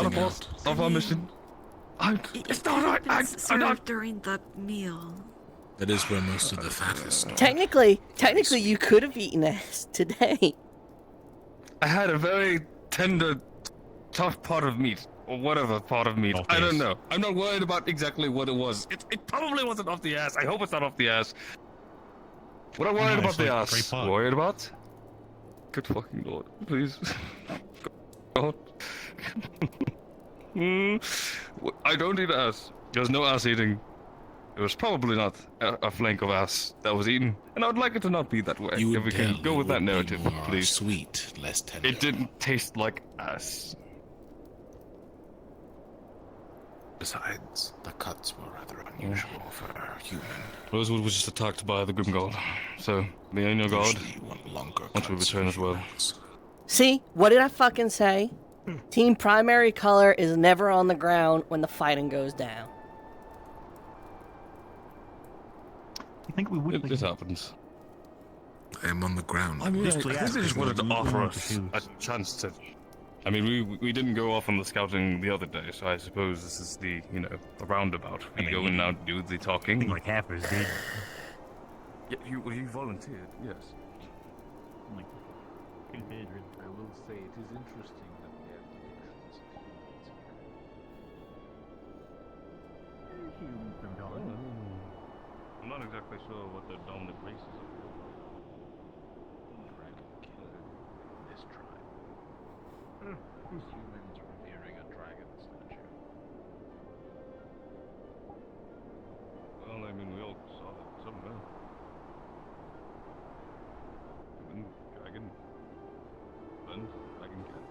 a part of our mission. It's not. I'm not. During the meal. That is where most of the fat is stored. Technically, you could have eaten ass today. I had a very tender, tough part of meat, or whatever part of meat. I don't know. I'm not worried about exactly what it was. It probably wasn't off the ass. I hope it's not off the ass. What am I worried about the ass? Worried about? Good fucking lord, please. God. I don't eat ass. There's no ass eating. It was probably not a flank of ass that was eaten, and I would like it to not be that way. If we can go with that narrative, please. Sweet, less tender. It didn't taste like ass. Besides, the cuts were rather unusual for a human. Rosewood was just attacked by the Grim God, so be on your guard once we return as well. See, what did I fucking say? Team primary color is never on the ground when the fighting goes down. You think we would? It happens. I am on the ground. I mean, I think they just wanted to offer us a chance to. I mean, we didn't go off on the scouting the other day, so I suppose this is the, you know, the roundabout. We go and now do the talking. Like half us did. Yeah, you volunteered, yes. Like, I will say it is interesting that we have depictions of humans here. I'm not exactly sure what the dominant races are. Dragon killer. This tribe. These humans revering a dragon statue. Well, I mean, we all saw that somewhere. Dragon. And dragon cat.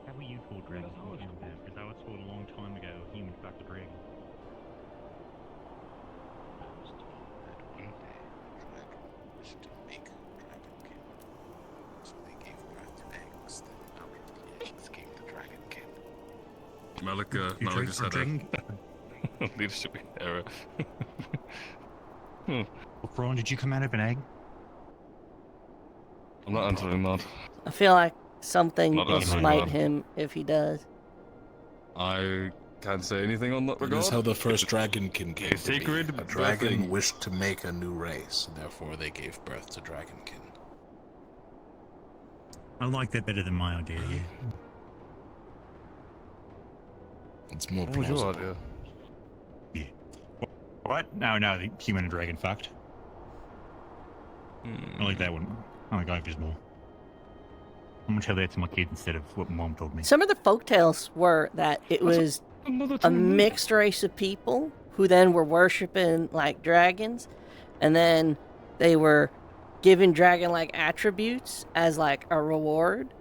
How were you called dragons? Because I was told a long time ago, humans back to dragon. I was told that one day the dragon wished to make dragonkin. So they gave birth to eggs, then out of the eggs came the dragonkin. Malik just had a leadership error. Well, Thrawn, did you come out of an egg? I'm not answering that. I feel like something Not will answering smite that. him if he does. I can't say anything on that That regard. is how the first dragonkin came to sacred be. A dragon birthing. wished to make a new race, therefore they gave birth to dragonkin. I like that better than my idea, yeah. It's more What was your plausible. idea? Yeah. What? No, the human and dragon fucked. I like that one. I like Ivy's more. I'm gonna tell that to my kids instead of what mom told me. Some of the folktales were that it was a mixed race of people who then were worshipping like dragons, and then they were given dragon-like attributes as like a reward.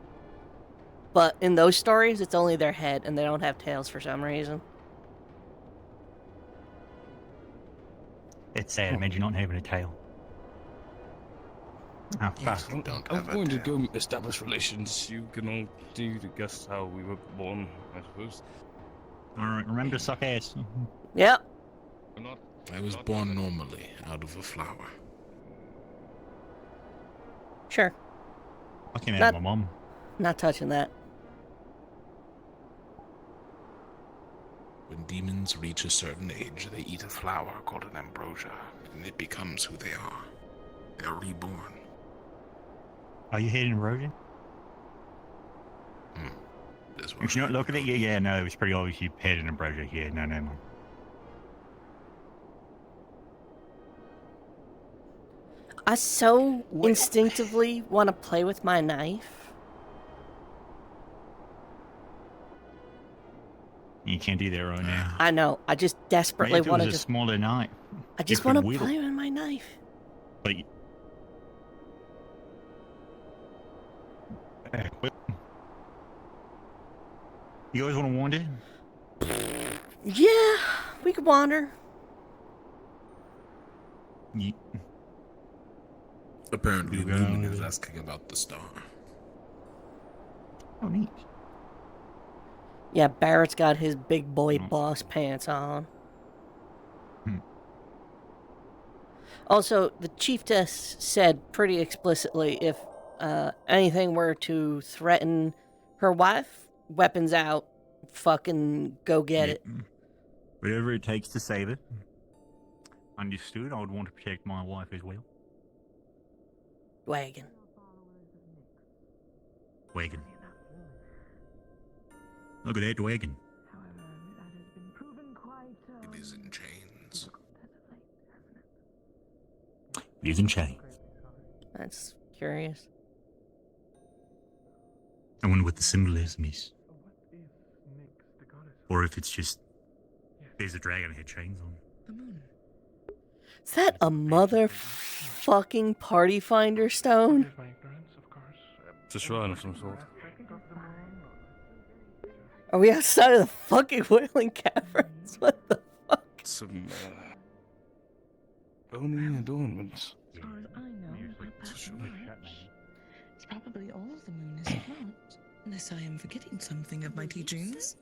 But in those stories, it's only their head, and they don't have tails for some reason. It's sad. Imagine not having a tail. Oh, fuck. I'm going to go establish relations. You can all do to guess how we were born, I suppose. Alright, remember to suck ass. Yep. I was born normally, out of a flower. Sure. I came out of my mom. Not touching that. When demons reach a certain age, they eat a flower called an ambrosia, and it becomes who they are. They are reborn. Are you heading erosion? If you're not looking at you, yeah, no, it was pretty obvious you had an ambrosia. Yeah, no, man. I so instinctively want to play with my knife. You can't do that right now. I know. I just desperately If it want was to a just. smaller knife. I just you could want to whittle. play with my knife. But you guys want to wander? Yeah, we could wander. Apparently, You go Lumen down is there. asking about the star. Oh, neat. Yeah, Barrett's got his big boy boss pants on. Also, the chiefess said pretty explicitly if anything were to threaten her wife, weapons out, fucking go get it. Whatever it takes to save it. Understood. I would want to protect my wife as well. Wagon. Wagon. Look at that wagon. It is in chains. It is in chains. That's curious. I wonder what the symbolism is. Or if it's just there's a dragon head chains on. Is that a motherfucking party finder stone? It's a shrine of some sort. Are we outside of the fucking Wailing Caverns? What the fuck? Some bony adornments. As far as I know, it's probably all the moon is not, unless I am forgetting something of my teachings.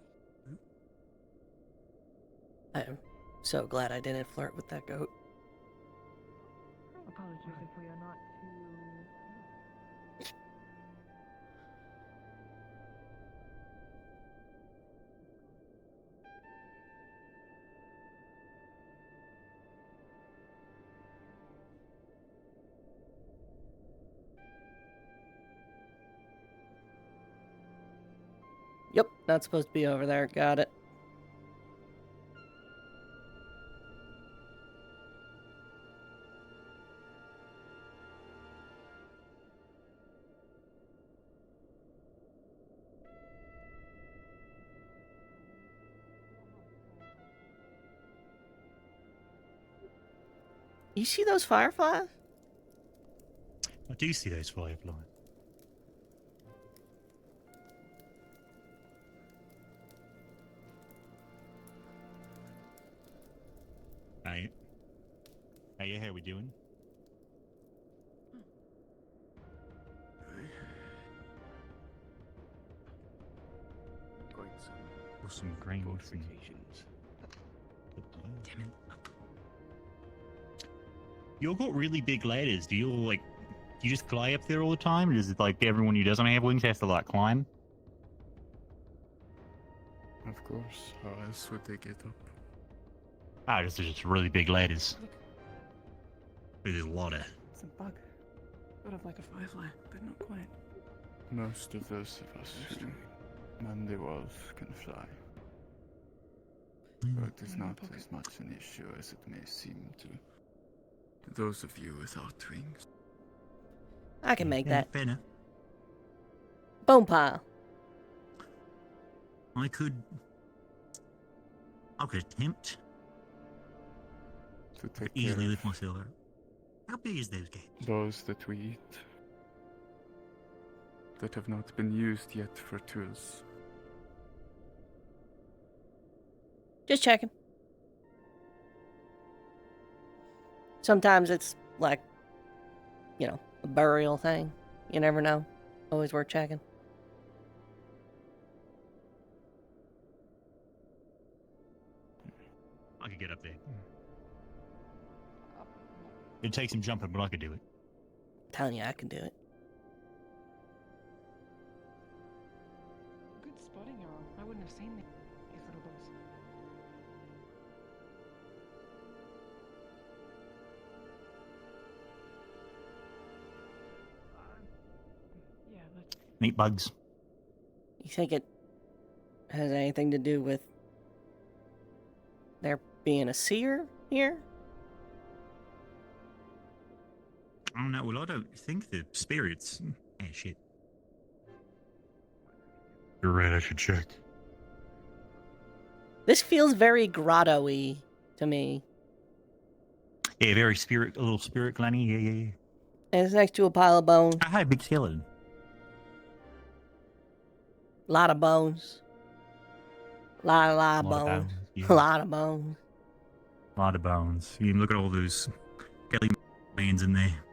I am so glad I didn't flirt with that goat. Apologies if we are not too. Yep, not supposed to be over there. Got it. You see those fireflies? I do see those fireflies. Hey. Hey, how we doing? Or some grain fortifications. Damn it. You all got really big ladders. Do you all, like, do you just fly up there all the time? Or is it like everyone who doesn't have wings has to like climb? Of course. How else would they get up? Ah, just really big ladders. There's a lot of. It's a bug. Sort of like a firefly, but not quite. Most of those of us who man the walls can fly. But it is not as much an issue as it may seem to those of you without wings. I can make that. Fair enough. Bone pile. I could attempt To take easily care lift myself out. How big is those gates? those that we eat that have not been used yet for tools. Just checking. Sometimes it's like, a burial thing. You never know. Always worth checking. I could get up there. It'd take some jumping, but I could do it. Telling you, I can do it. Good spotting, Earl. I wouldn't have seen these little bugs. Yeah, let's... Meat bugs. You think it has anything to do with there being a seer here? I don't know. Well, I don't think the spirits. Shit. You're right. I should check. This feels very grotto-y to me. Yeah, very a little spirit glenny. Yeah. And it's next to a pile of bones. I had a big skeleton. A lot of bones. Lot of bones. Yeah. A lot of bones. A lot of bones. You can look at all those skelly remains in there.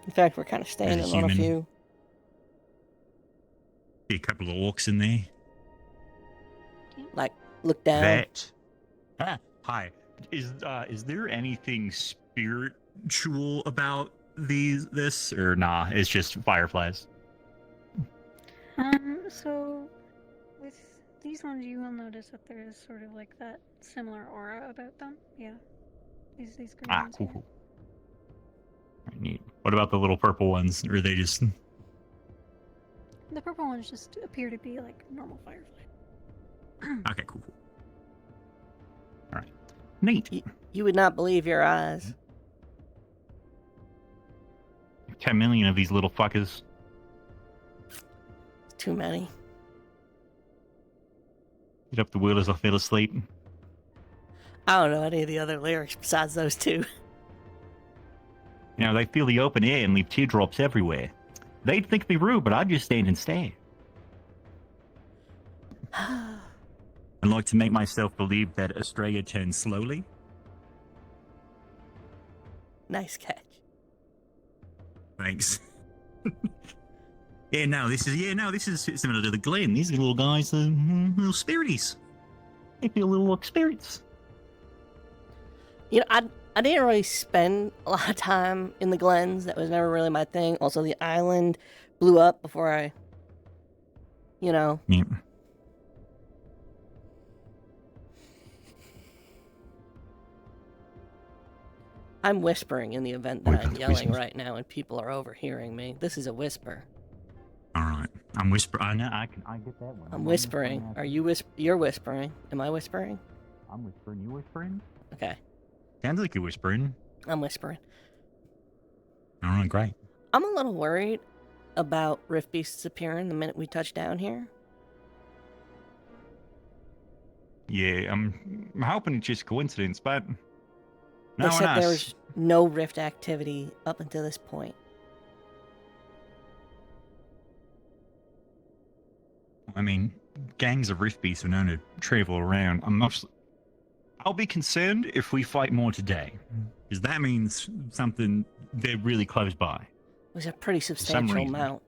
In fact, we're kind of standing on a human. few. See a couple of orcs in there. Like, look down. That. Hi. Is there anything spiritual about this or nah? It's just fireflies. So with these ones, you will notice that there is sort of like that similar aura about them. Yeah. These green ones. Cool. Neat. What about the little purple ones? Or are they just? The purple ones just appear to be like normal firefly. Okay, cool. All right. Neat. You would not believe your eyes. 10 million of these little fuckers. Too many. Get up the wheel as I fell asleep. I don't know any of the other lyrics besides those two. You know, they feel the open air and leave teardrops everywhere. They'd think me rude, but I'd just stand and stare. I'd like to make myself believe that Australia turns slowly. Nice catch. Thanks. This is similar to the Glen. These little guys are little spirities. They feel little like spirits. I didn't really spend a lot of time in the Glens. That was never really my thing. Also, the island blew up before I, Yep. I'm whispering in the event that I'm yelling right now and people are overhearing me. This is a whisper. All right. I'm whispering. I know. I get that one. I'm whispering. Are you You're whispering. Am I whispering? I'm whispering. You whispering? Okay. Sounds like you're whispering. I'm whispering. All right, great. I'm a little worried about Rift Beasts appearing the minute we touch down here. Yeah, I'm hoping it's just coincidence, but They said there was no Rift activity up until this point. I mean, gangs of Rift Beasts are known to travel around. I'll be concerned if we fight more today, because that means something they're really close by. It was a pretty substantial amount.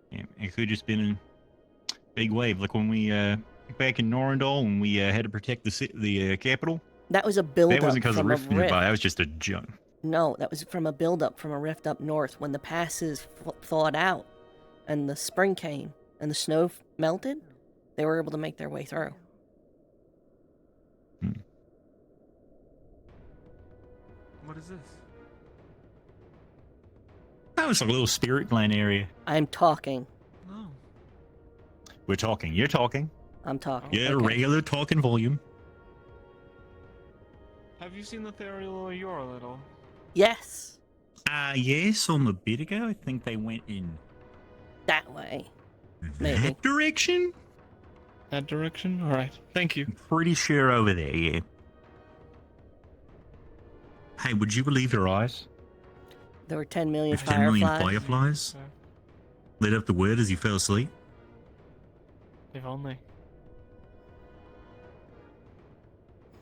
Yeah, it could have just been a big wave, like when we back in Norrendal when we had to protect the capital. That was a build-up. That wasn't because of Rift a rift. nearby. That was just a jump. No, that was from a build-up from a rift up north when the passes thawed out, and the spring came, and the snow melted, they were able to make their way through. What is this? That was a little spirit gland area. I'm talking. No. We're talking. You're talking. I'm talking. Yeah, Okay. regular talking volume. Have you seen the Therial Aurora at all? Yes. Yes, on a bit ago. I think they went in that way. Maybe. That direction? That direction? Alright. Thank you. Pretty sure over there, yeah. Hey, would you believe your eyes? There were 10 million With 10 million fireflies. fireflies lit up the word as you fell asleep. If only.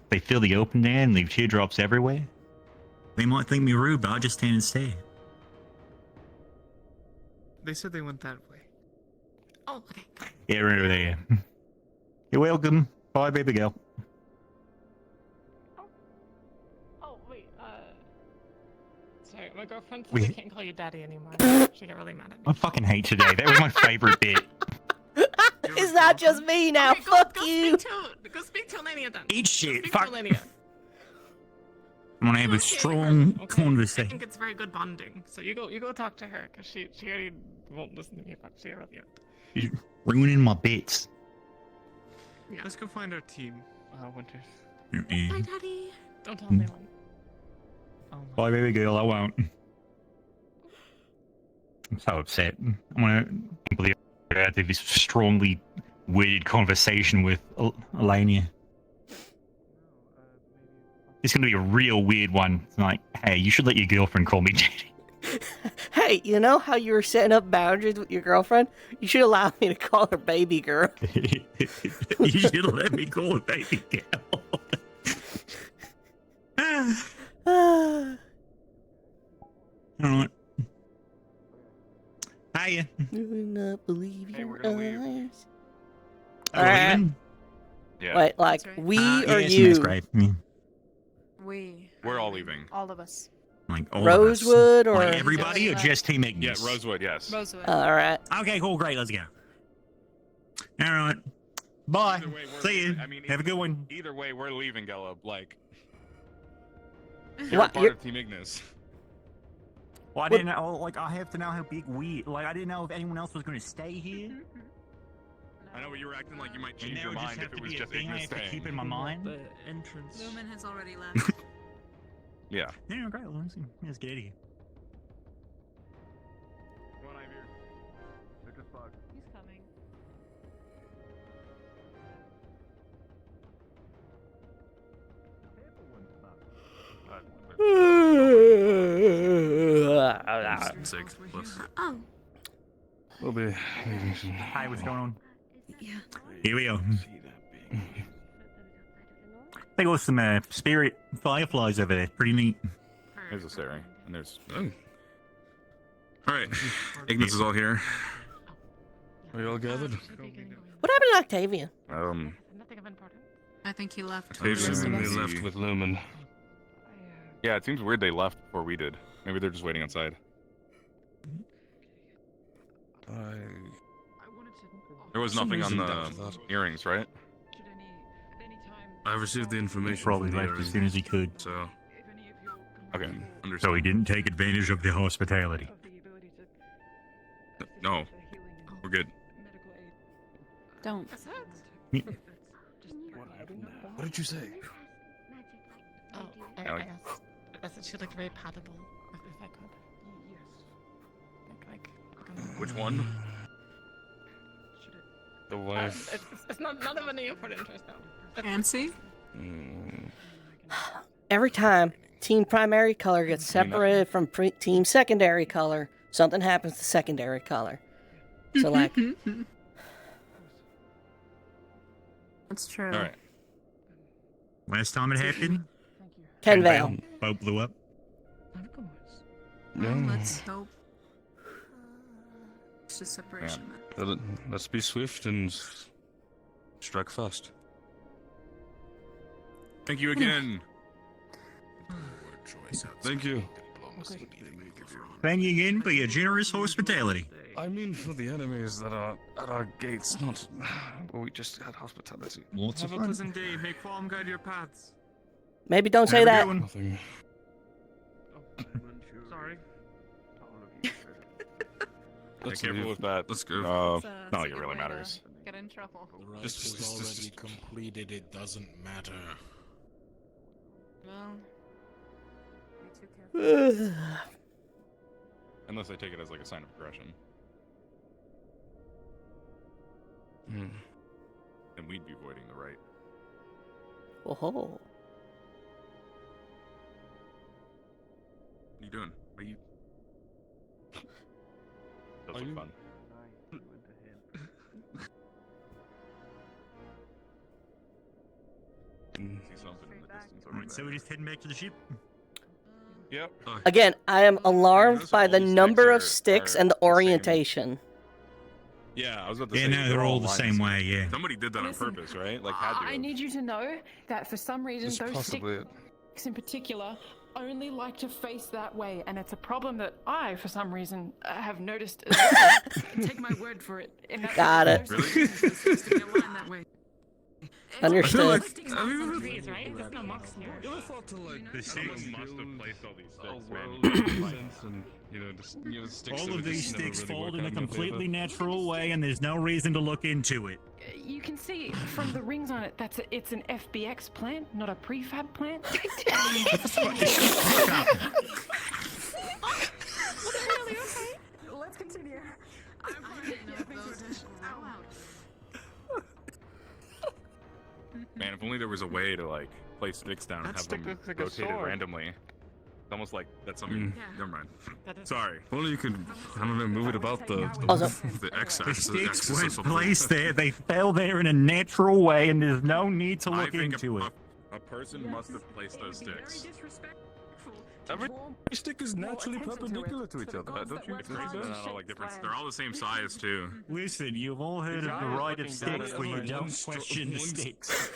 They fill the open air and leave teardrops everywhere. They might think me rude, but I just stand and stare. They said they went that way. Oh, okay. Yeah, right over there. You're welcome. Bye, baby girl. Oh, wait, sorry, my girlfriend said We- I can't call you daddy anymore. She got really mad at me. I fucking hate today. That was my favorite bit. It's not just me now. Okay, Fuck go you. Go speak to Elenia then. Eat shit. Speak Fuck. to Elenia. I'm gonna have a strong I conversation. think it's very good bonding. So you go talk to her, because she already won't listen to me about she already. You're ruining my bits. Yeah. Let's go find our team, Winters. Bye, Daddy. Don't tell anyone. Bye, baby girl. I won't. I'm so upset. I'm gonna believe I had this strongly worded conversation with Elenia. It's gonna be a real weird one. It's like, hey, you should let your girlfriend call me daddy. Hey, you know how you were setting up boundaries with your girlfriend? You should allow me to call her baby girl. You should let me call her baby girl. Alright. Hiya. You will not believe your eyes. Are we Alright. leaving? Yeah. Wait, like, we or yes, you? That's great. Yeah. We're all leaving. All of us. Like all Rosewood of us. or Like everybody or just Team Ignis? Yeah, Rosewood, yes. Rosewood. Alright. Okay, cool, great, let's go. Alright. Bye. Either way, we're See you. leaving. I mean, Have a good one. Either way, we're leaving, Gellup. Like, What? you're part of Team Ignis. Well, I didn't know, like, I have to know how big we, like, I didn't know if anyone else was going to stay here. I know, but you were acting like you might And change that your would just mind have if it to was be a just thing I Ignis have to staying. keep in my mind. The entrance. Lumen has already left. Yeah. Yeah, great, let's get out of here. Come on, Ivy. Look at Bug. He's coming. Six plus. Oh. We'll be leaving soon. Hi, what's going on? Yeah. Here we are. They got some spirit fireflies over there. Pretty neat. There's a Sari, and there's. Oh. Alright. Ignis is all here. Are you all gathered? What happened to Octavian? I think he left. Assuming they left with Lumen. Yeah, it seems weird they left before we did. Maybe they're just waiting outside. There was For some nothing on reason doubted the that. earrings, right? I received the information. Probably from the left as area, soon as he could. So. Okay, So he didn't take advantage of the hospitality. No, we're good. Don't. What did you say? Oh, Alec. I said she looked very patable, if I could. Which one? The wife. It's not of any important interest, though. Fancy? Every time team primary color gets separated from team secondary color, something happens to secondary color. So, like, That's true. All right. Last time it happened, Kenvale. boat blew up. Well, let's hope. It's just separation. Well, let's be swift and strike fast. Thank you again. Choice Thank you. bunks would be the move. Thank you again for your generous hospitality. I mean for the enemies that are at our gates, not where we just had hospitality. Lots Have a pleasant day. May Qualm guide your paths. Maybe don't say that. Nothing. Sorry. Be careful with that. Let's go. Not like it really matters. Get in trouble. Just already completed. It doesn't matter. Well, Unless I take it as like a sign of aggression. Then we'd be voiding the right. Oh. What are you doing? Are you? Those look fun. See something in the distance over So we're just heading back to the ship? Yep. Again, I am alarmed by the number of sticks sticks and the orientation. Yeah, I was about to Yeah, say. no, they're all the same way, yeah. Somebody did that on Listen, purpose, right? Like, had to. I need you to know that for some reason It's those possibly it. sticks in particular only like to face that way, and it's a problem that I, for some reason, have noticed. As well. Take my word for it. In that Got it. Really? It seems to be aligned that way. Understood. Trees, right? There's no moss here. You ever thought to like The sticks must have placed all these sticks, man. All of these sticks fold in a completely natural way, and there's no reason to look into it. You can see from the rings on it it's an FBX plant, not a prefab plant. Really? Okay. Let's continue. Man, if only there was a way to like place sticks down and That have stick them looks like a rotated sword. randomly. It's almost like that's something. Never mind. Sorry. If only you could, I don't know, move it about the X-axis. The sticks weren't placed there, they fell there in a natural way, and there's no need to I look think into it. a person must have placed those sticks. Every stick is naturally perpendicular to each other. Don't you agree? They're all like different. They're all the same size too. Listen, you've all heard of the right of sticks where you don't question the sticks.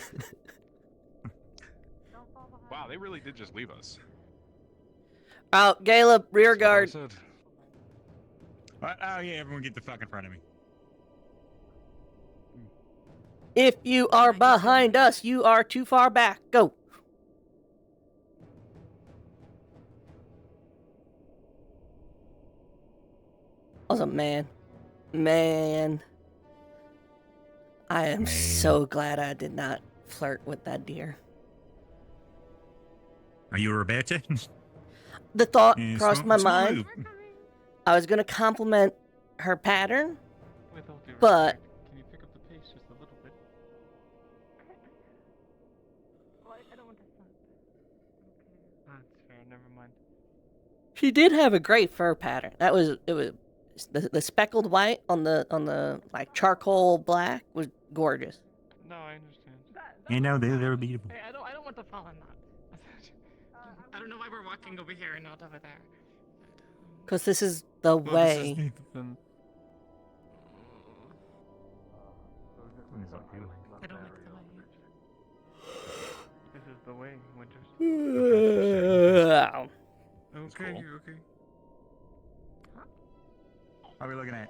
Wow, they really did just leave us. Out, Caleb, rear guard. Oh yeah, everyone get the fuck in front of me. If you are behind us, you are too far back. Go. Awesome, man. Man. I am so glad I did not flirt with that deer. Are you Roberta? The thought Yeah, crossed my small mind. move. I was going to compliment her pattern, With all due but respect, can you pick up the pace just a little bit? That's fair. Never mind. she did have a great fur pattern. It was the speckled white on the like charcoal black was gorgeous. No, I understand. You know, they're beautiful. Hey, I don't want to fall in that. I don't know why we're walking over here and not over there. Cause this is the way. I don't like the way. This is the way, Winters. Wow. Okay, cool. okay. What are we looking at?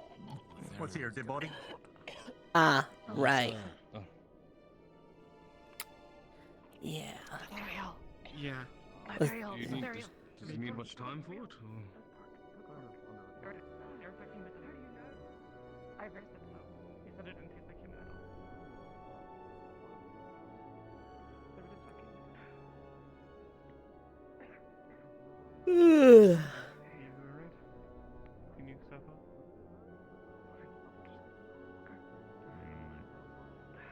What's here, dead body? Ah, right. Yeah. Yeah. Does he need much time for it? Or?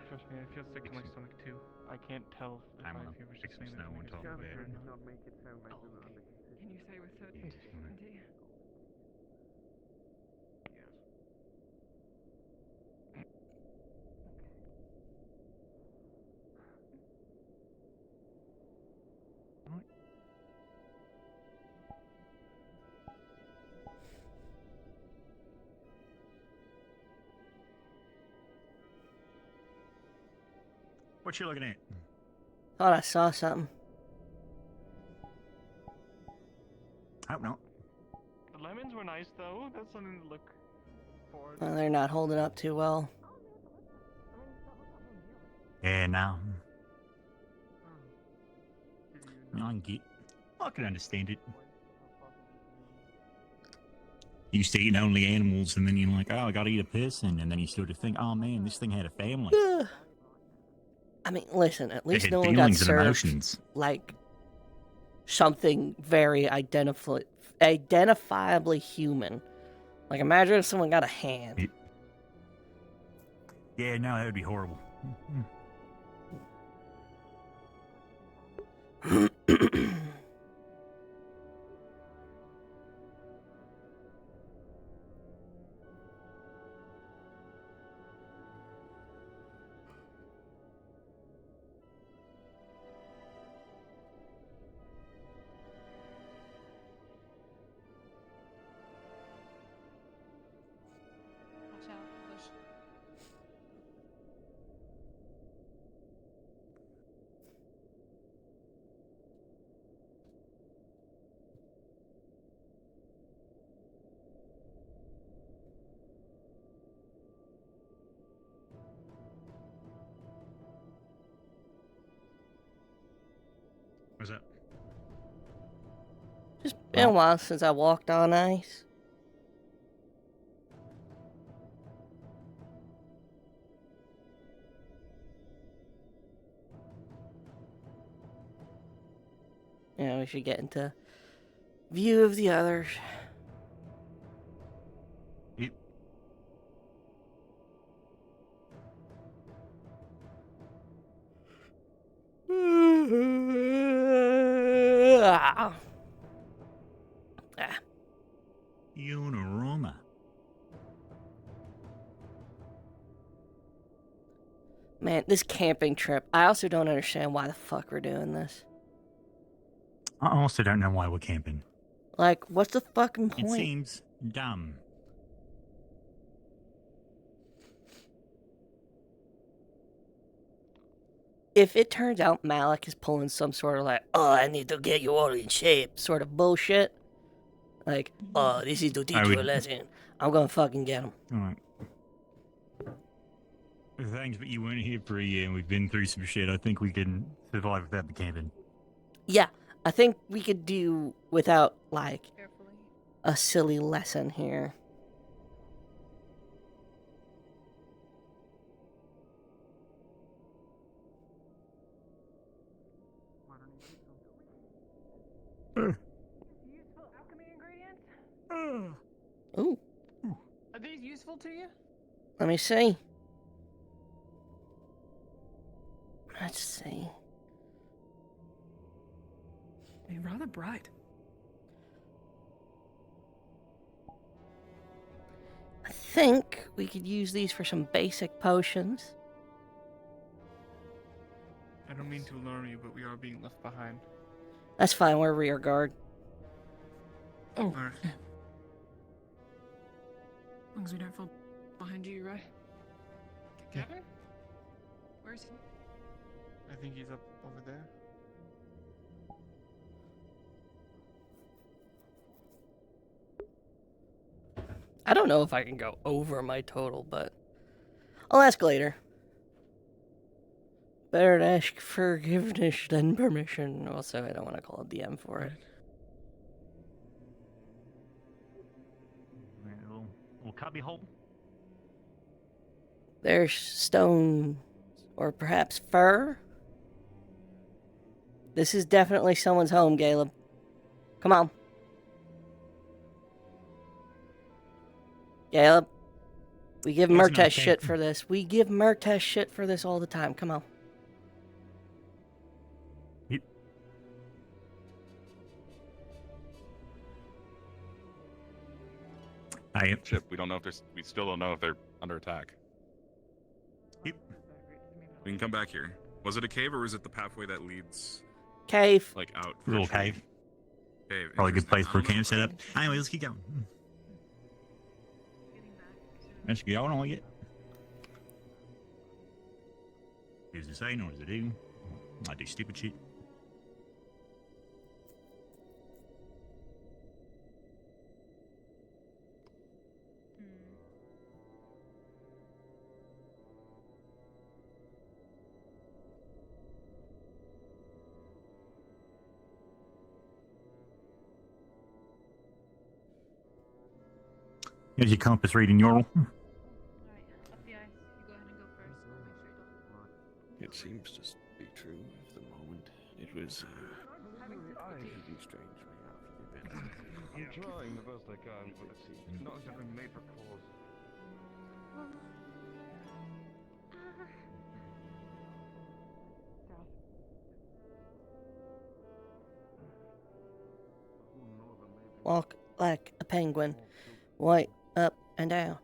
Trust me, I feel sick in my stomach too. I can't tell if I'm my gonna fever's fix just saying snow that on top of it. Can you say with certainty? What you looking at? Thought I saw something. Hope not. The lemons were nice, though. That's something to look forward to. Well, they're not holding up too well. Yeah, no. I can understand it. You used to eating only animals, and then you're like, oh, I gotta eat a person, and then you start to think, oh man, this thing had a family. I mean, listen, at least had no one got feelings and served emotions. like something very identifiably human. Like, imagine if someone got a hand. Yeah, no, that would be horrible. Watch out, bush. What's up? Just been a while since I walked on ice. Yeah, we should get into view of the others. Yep. Unoroma. Man, this camping trip, I also don't understand why the fuck we're doing this. I also don't know why we're camping. Like, what's the fucking It point? seems dumb. If it turns out Malik is pulling some sort of like, oh, I need to get you all in shape sort of bullshit, like, oh, this is to teach you a lesson, I'm gonna fucking get him. Alright. Thanks, but you weren't here for a year and we've been through some shit. I think we can survive without the camping. Yeah, I think we could do without, like, a silly lesson here. Useful alchemy ingredients? Ooh, Are these useful to you? let me see. Let's see. They're rather bright. I think we could use these for some basic potions. I don't mean to alarm you, but we are being left behind. That's fine, we're rear guard. Oh. Alright. As long as we don't fall behind you, right? Kevin? Where's he? I think he's up over there. I don't know if I can go over my total, but I'll ask later. Better to ask forgiveness than permission. Also, I don't want to call a DM for it. Little cubby hole. There's stone, or perhaps fur. This is definitely someone's home, Caleb. Come on. Caleb. We give That's Murtash not shit fair. for this. We give Murtash shit for this all the time. Come on. Yep. Chip, we don't know if there's. We still don't know if they're under attack. Yep. We can come back here. Was it a cave or was it the pathway that leads? Cave. Like out. Little cave. Cave. Probably a good place for a interesting. camp setup. Anyway, let's keep going. Let's get going on it. Does it say, nor does it do? I do stupid shit. Here's your compass reading, Yorl. It seems to be true of the moment. It was really strange after the event. I'm trying the best I can, but it's not exactly made for calls. Walk like a penguin. White up and down.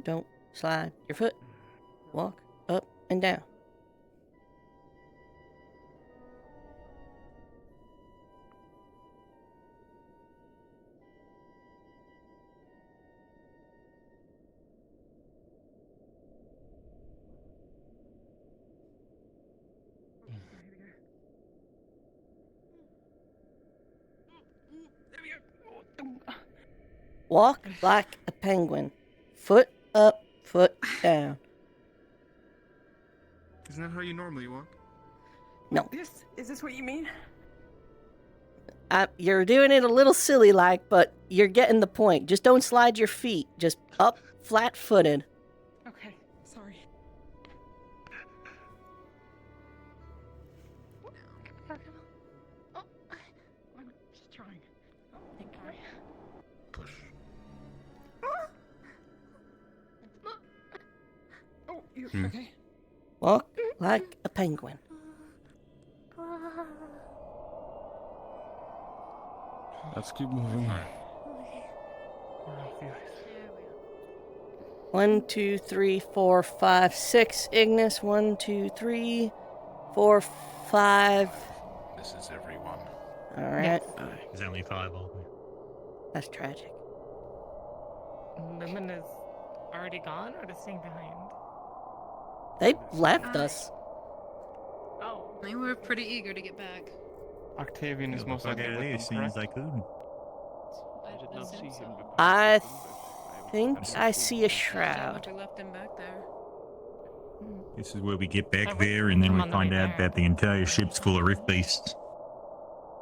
Don't slide your foot. Walk up and down. Walk like a penguin. Foot up, foot down. Isn't that how you normally walk? No. Is this what you mean? You're doing it a little silly like, but you're getting the point. Just don't slide your feet. Just up, flat-footed. Okay, sorry. Oh, I'm just trying. Oh, thank you. Push. Oh, you Hmm. okay? Walk like a penguin. Let's keep moving. 1, 2, 3, 4, 5, 6. Ignis. 1, 2, 3, 4, 5. This is everyone. All right. There's only 5 of them. That's tragic. Lumen is already gone or is staying behind? They left us. Oh. They were pretty eager to get back. Octavian is most Fuck likely out of with there them, as soon as correct? they could. I did not see him. I think I see a shroud. They left him back there. This is where we get back there, and then we find out that the entire ship's full of rift beasts.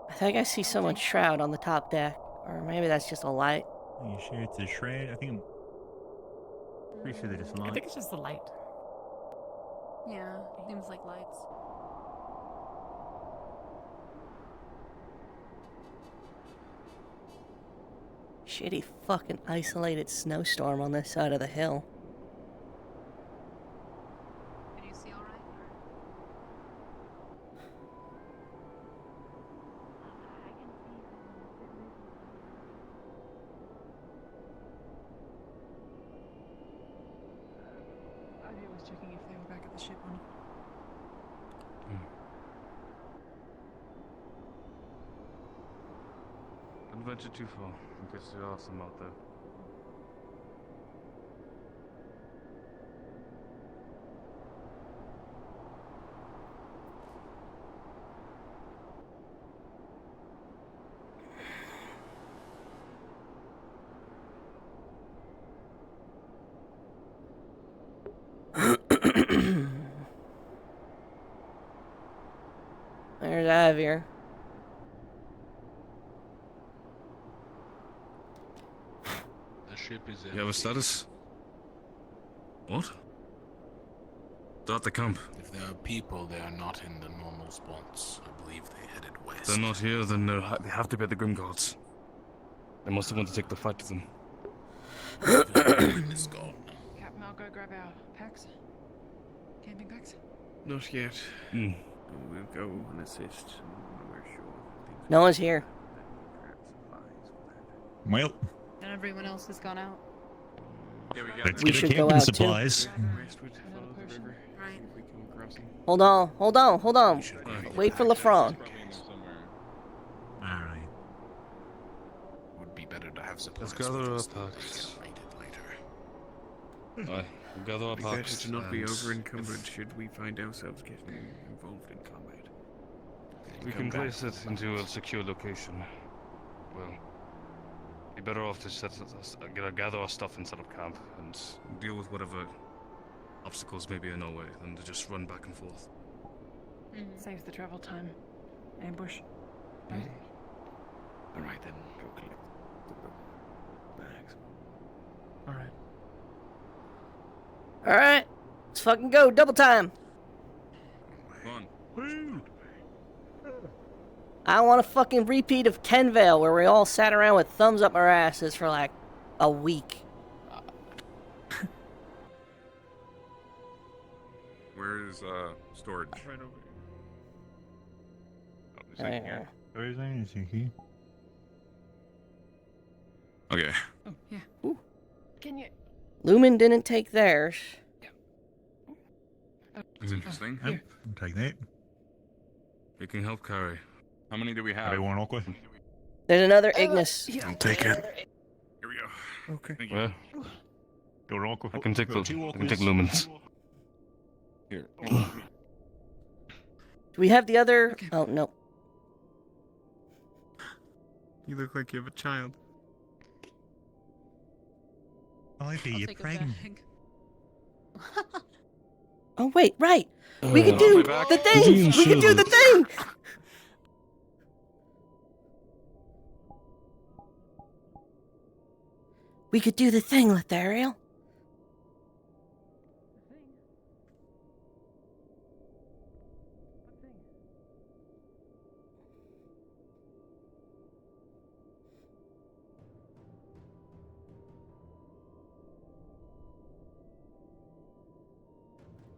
I think I see someone's shroud on the top deck. Or maybe that's just a light. Are you sure it's a shroud? I think I'm pretty sure they're just I light. think it's just the light. Yeah, seems like lights. Shitty fucking isolated snowstorm on this side of the hill. Can you see all right? I was checking if they were back at the ship or not. Don't venture too far, in case there are some out there. There's Avir. The ship is You have a status? What? They're at the camp. If there are people, they are not in the normal spots. I believe they headed west. If they're not here, then they have to be at the Grim Guards. They must have wanted to take the fight to them. Witness gone. Captain, I'll go grab our packs. Camping packs. Not yet. Hmm. We'll go and assist when we're sure that things No one's here. Well, And everyone else has gone out. let's We get should the go camping out too. supplies. Westwood, follow the river. Right. If we come across them. Hold on. Wait for LaFron. Alright. Would be better to have supplies. Let's gather with our us than packs. get raided later. Aye, we'll gather our It'd be better packs. to not be and over encumbered should we find ourselves getting involved in combat. We Come can back place it with into a boxes. secure location. Well, be better off to gather our stuff and set up camp and deal with whatever obstacles may be in our way than to just run back and forth. Saves the travel time. Ambush. Alright then, go collect the bags. Alright. Alright, let's fucking go. Double time. Come on. I want a fucking repeat of Kenvale where we all sat around with thumbs up our asses for like a week. Where is storage? Right over Oh, is it here? Where is it? Okay. Oh, yeah. Ooh. Can you... Lumen didn't take theirs. That's interesting. Yep, take that. We can help carry. How many do we have? Everyone awkward? There's another Ignis. I'll take it. Here we go. Okay. Thank you. Well, You're awkward. I can take lumens. Here. Do we have the other? Okay. Oh, no. You look like you have a child. Ivy, you're pregnant. Oh, wait, right. We could do the thing. We could do the thing. We could do the thing, Lethariel.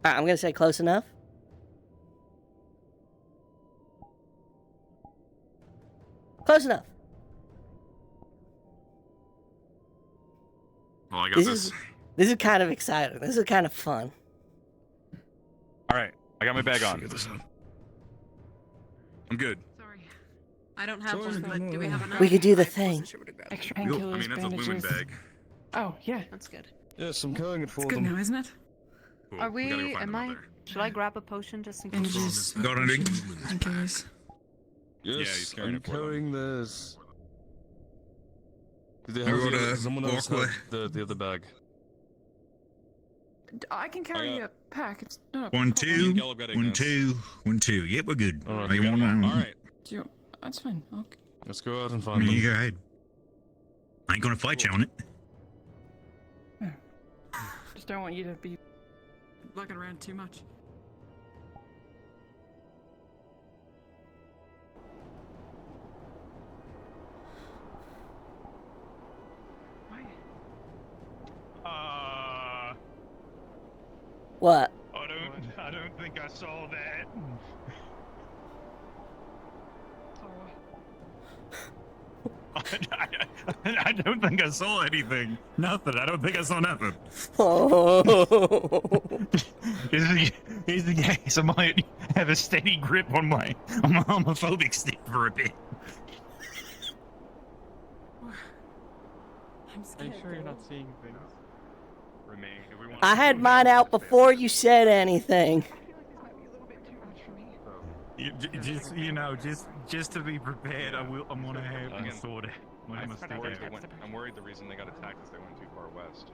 I'm gonna say close enough. Close enough. Well, I got This is kind of exciting. This is kind of fun. Alright, I got my bag on. I'm good. Sorry. I don't have one, but do we have enough? We could do the thing. Extra I painkillers, mean, that's a lumen bandages. bag. Oh, yeah. That's good. Yes, I'm carrying it for It's good them. now, isn't it? Cool. Are We gotta go we? find Am them out I? there. Should I grab a potion just in case? Bandages. Got anything? Painkillers. Yes, he's carrying I'm it for them. carrying this. Did they I have got the other, a someone else have walkway. the other bag? I can carry a pack. It's not a One, problem. two, 1, 2, 1, 2. Yep, we're good. All right, You want Alright. Do you... That's fine. Okay. Let's go out and find You them. go ahead. I ain't gonna fight you on it. Just don't want you to be looking around too much. What? I don't think I saw that. I don't think I saw anything. Nothing. I don't think I saw nothing. Oh. Here's the case. I might have a steady grip on my homophobic stick for a bit. I'm Are scared. you sure you're not seeing things? Remain. If we want I had mine out before you said anything. Just to be prepared, I'm gonna have Again, sort of. I'm worried the reason they got attacked is they went too far west.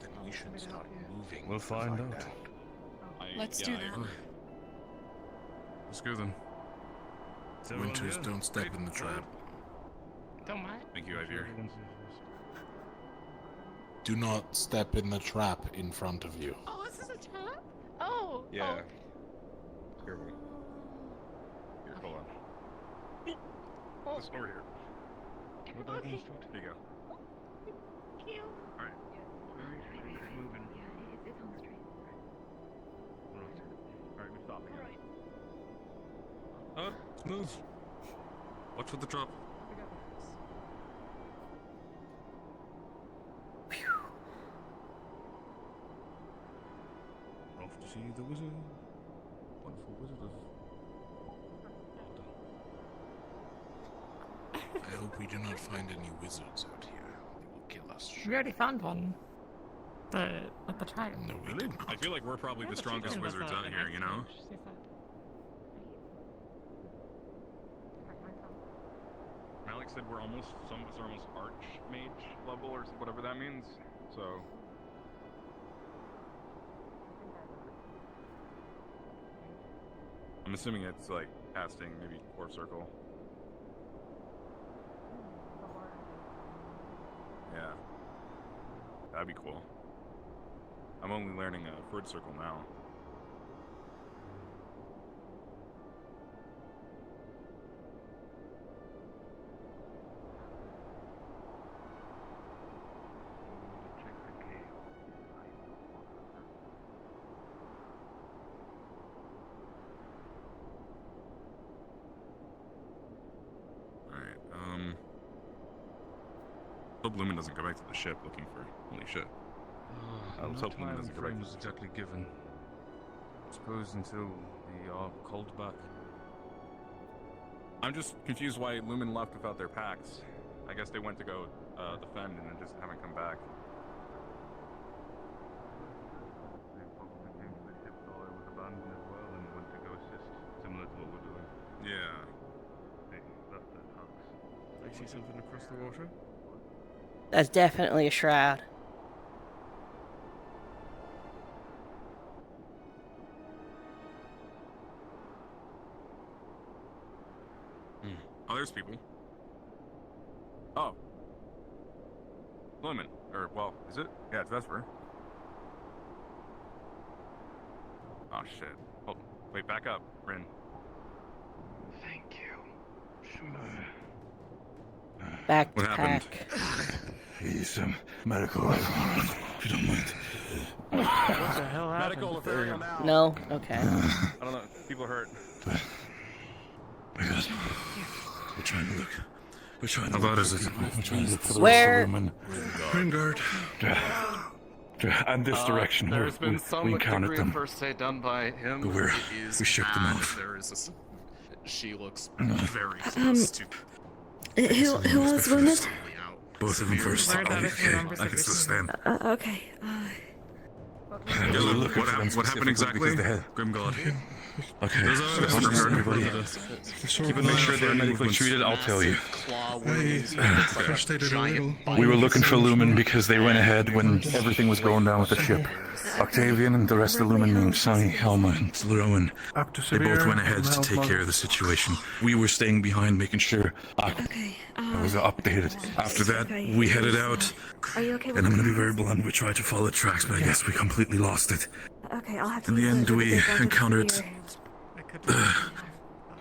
Then we should start moving. We'll to find out. Let's do that. Let's go then. Winters, don't step in the trap. Don't mind. Thank you, Ivir. Do not step in the trap in front of you. Oh, this is a trap? Oh. Yeah. Here we. Here, hold on. This over here. Okay. Here you go. Alright. Moving. Alright, we stop again. Move. Watch for the drop. Off to see the wizard. Wonderful wizard of... I hope we do not find any wizards out here. They will kill us. We already found one. At the trial. No, we did not. I feel like we're probably the strongest wizards out here, you know? Malik said we're almost, some of us are almost archmage level or whatever that means, so... I'm assuming it's like casting maybe 4th circle. That'd be cool. I'm only learning a word circle now. Hope Lumen doesn't go back to the ship looking for holy shit. I was hoping Lumen doesn't go back. Frame was exactly given. I suppose until they are called back. I'm just confused why Lumen left without their packs. I guess they went to go defend and then just haven't come back. They probably came to the ship, thought it was abandoned as well, and went to go assist, similar to what we're doing. Yeah. They left their packs. I see something across the water. That's definitely a shroud. Oh, there's people. Oh. Lumen. Or, well, is it? Yeah, it's Vesper. Oh, shit. Oh, wait, back up, Rin. Thank you. Back to What happened? pack. He's some medical if you don't mind. What the hell happened? Medical ethereal now. No? Okay. I don't know. People are hurt. Because we're trying to look. We're trying to How look. bad is it? We're trying to look for the Where- rest of them Grimguard. and this direction. There's been some we encountered degree them. of first aid done by him. But we shook them off. There is she looks No. very close to. Who was wounded? Both of them first. Where about if you remember I can still stand. Okay. What happened exactly? Grimguard. Okay. Those are everybody. Keep and make sure they're medically treated, I'll tell you. First aided a little. We were looking for Lumen because they went ahead when everything was going down with the ship. Octavian and the rest of the Lumen named Sonny, Helma, and Rowan. They both went ahead to take care of the situation. We were staying behind, making sure Okay. I was updated. After that, we headed out. Are you okay with And I'm gonna be very blunt, we tried to follow the tracks, but I guess we completely lost it. Okay, I'll have to In the use end, the we big budget encountered here.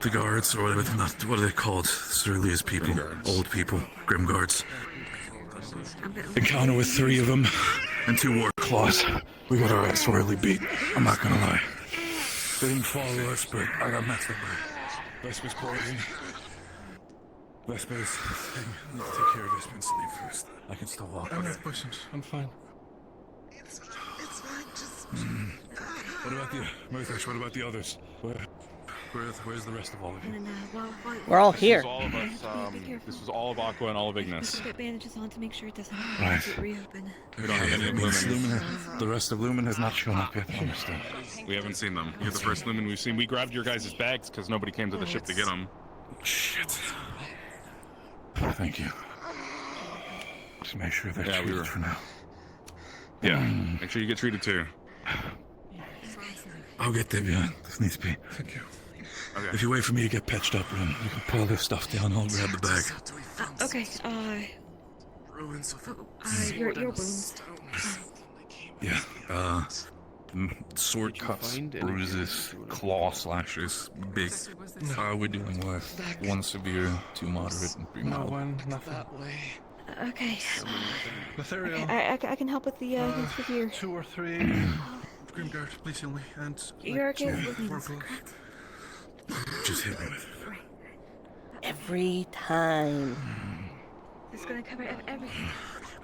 the guards, or whatever, not, what are they called? Cerulea's people. Old people. Grim guards. Encounter with 3 of them And 2 war claws. We got our ass royally beat. I'm not gonna lie. They didn't follow us, but I got messed up by Vesper's poison. Vesper's. Let's take care of Vesper and sleep first. I can still walk. I have questions. I'm fine. What about the Murthash? What about the others? Where's the rest of all of you? And, We're all This here. was all of us. This was all of Aqua and all of Ignis. Put bandages on to make sure it doesn't Right. reopen. We don't have any of Lumen. The rest of Lumen has not shown up yet. I understand. We haven't seen them. You're the first Lumen we've seen. We grabbed your guys' bags because nobody came to the ship to get them. Shit. Thank you. Just make sure they're treated for now. Yeah, make sure you get treated too. I'll get there, yeah. This needs to be. Thank you. Okay. If you wait for me to get patched up, Ren, you can pull this stuff down. I'll grab the bag. Okay, Ruins of your wounds. Yeah. Sword cuts, bruises, claw slashes, big. We're dealing with 1 severe, 2 moderate, and 3 No mild. one, nothing. Okay. Ethereal. Okay, I can help with the here. 2 or 3. Grimguard, please heal me. And You're okay two with me, purple. Just hit me with it. Every time. This is gonna cover everything.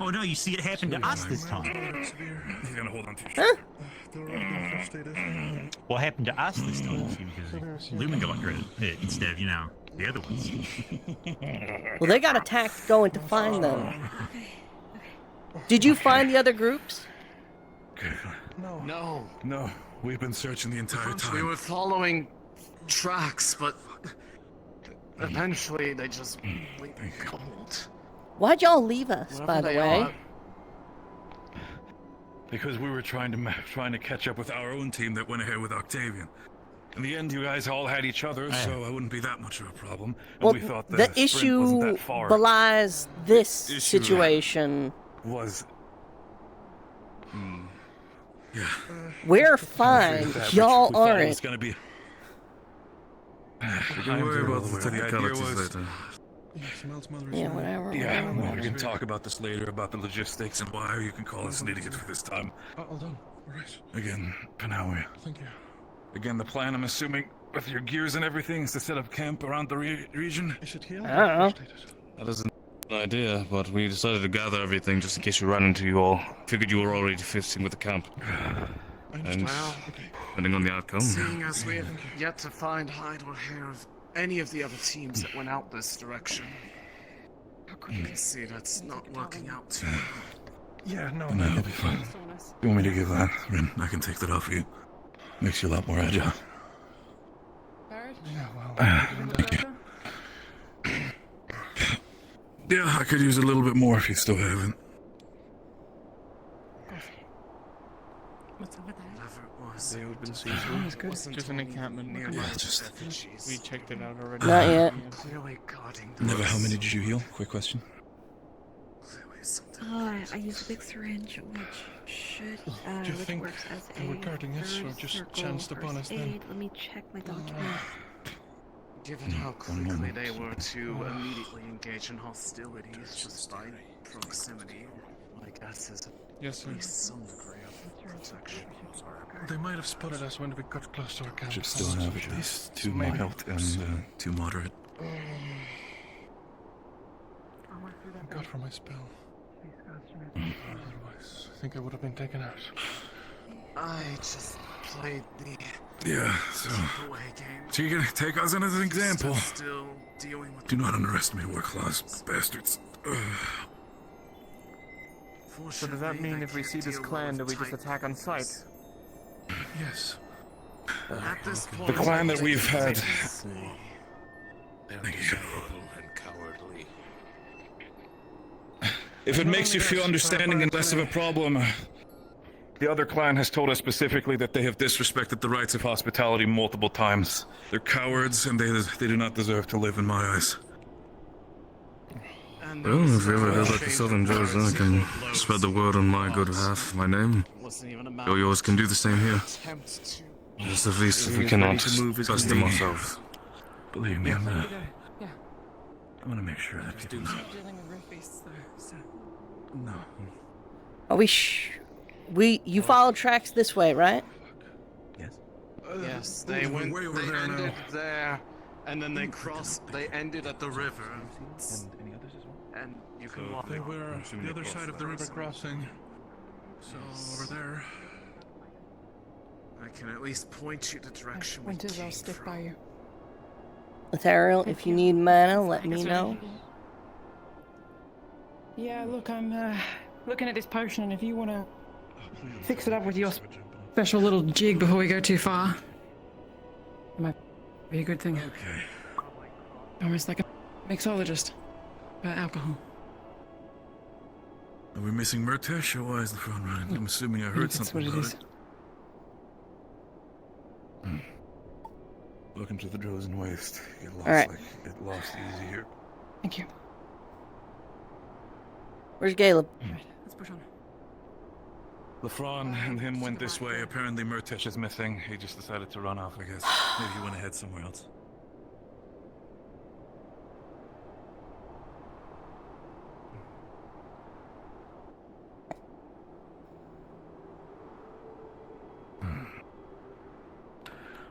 Oh no, you see, it happened to us this time. He's gonna hold on to Huh? What happened to us this time? See, because Lumen got hit instead of, the other ones. Well, they got attacked going to find them. Did you find the other groups? No. We've been searching the entire time. We were following tracks, but eventually they just went cold. Why'd y'all leave us, Wherever by the they way? are. Because we were trying to catch up with our own team that went ahead with Octavian. In the end, you guys all had each other, so it wouldn't be that much of a problem. And Well, we thought the sprint wasn't issue that far. belies this Issue situation. was Yeah. We're fine. Y'all We thought it was aren't. gonna be. We can worry about the technicalities later. Yeah, whatever. Yeah, whatever. well, we can talk about this later, about the logistics and why you can call us an idiot for this time. All done. All right. Again, Panawi. Thank you. Again, the plan, I'm assuming, with your gears and everything, is to set up camp around the region? Is it here? I don't know. That is an idea, but we decided to gather everything just in case we ran into you all. Figured you were already fitting with the camp. And depending on the outcome. Seeing as we have yet to find, hide, or hear of any of the other teams that went out this direction, I can see that's not working out too well. Yeah, no, It'll be fine. You want me to give that? Rin, I can take that off you. Makes you a lot more agile. Yeah, well, Thank you. Yeah, I could use a little bit more if you still have it. What's over there? Whatever it was, They open just season. wasn't Just an encampment. near Yeah, my just- refugees. We checked it out already. Not yet. Clearly guarding Never, how those. many did you heal? Quick question. Clearly something. I use a big syringe, which should, Do you which think works as they were guarding us or third just circle chanced upon us first then? aid. Let me check my document. Given how quickly moment. they were to immediately engage in hostilities just by proximity, my guess is Yes, sir. at least some degree of protection. They might have spotted us when we got close to our camp. Should still have at least 2 Maybe. mild and 2 moderate. Thank God for my spell. Otherwise, I think I would have been taken out. I just played the Yeah, so. away game. So you're gonna take us in as an example. Still dealing with Do not underestimate war claws, bastards. So does that mean if we see this clan that we just attack on sight? Yes. At this point, The clan that we've had. They're dishonorable and cowardly. If it makes you feel understanding and less of a problem, the other clan has told us specifically that they have disrespected the rights of hospitality multiple times. They're cowards, and they do not deserve to live in my eyes. Well, if you ever hear about the Southern Joes, then I can spread the word on my good half, my name. Yo, yours can do the same here. Just at least if we cannot trust them ourselves. Believe me, I'm gonna make sure that people know. No. Are we you followed tracks this way, right? Yes, they went. way over They there now. ended there, and then they crossed. They ended at the river. Any others as well? And you can walk. They were the other side of the river crossing. So over there. I can at least point you the direction we Winters, came I'll stick from. by you. Ethereal, if you need mana, let me know. Yeah, look, I'm looking at this potion, and if you want to fix it up with your special little jig before we go too far, it might be a good thing. Okay. Almost like a mixologist, but alcohol. Are we missing Murtesh, or why is the front running? I'm assuming I heard That's something what it about is. it. Welcome to the Drozen Waste. Get lost Alright. get lost easy here. Thank you. Where's Caleb? Let's push on. Lafron and him went this way. Apparently Murtesh is missing. He just decided to run off, I guess. Maybe he went ahead somewhere else.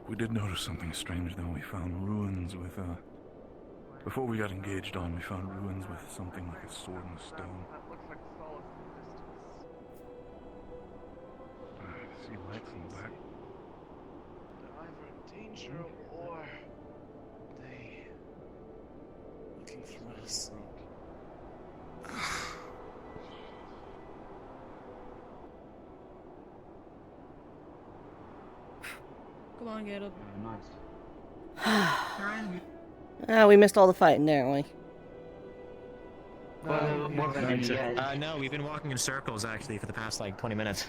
We did notice something strange, though. We found ruins with, before we got engaged on, we found ruins with something like a sword and a stone. See lights in the back. They're either in danger or they looking for us. Come on, Caleb. We missed all the fighting, didn't we? No, we've been walking in circles actually for the past like 20 minutes.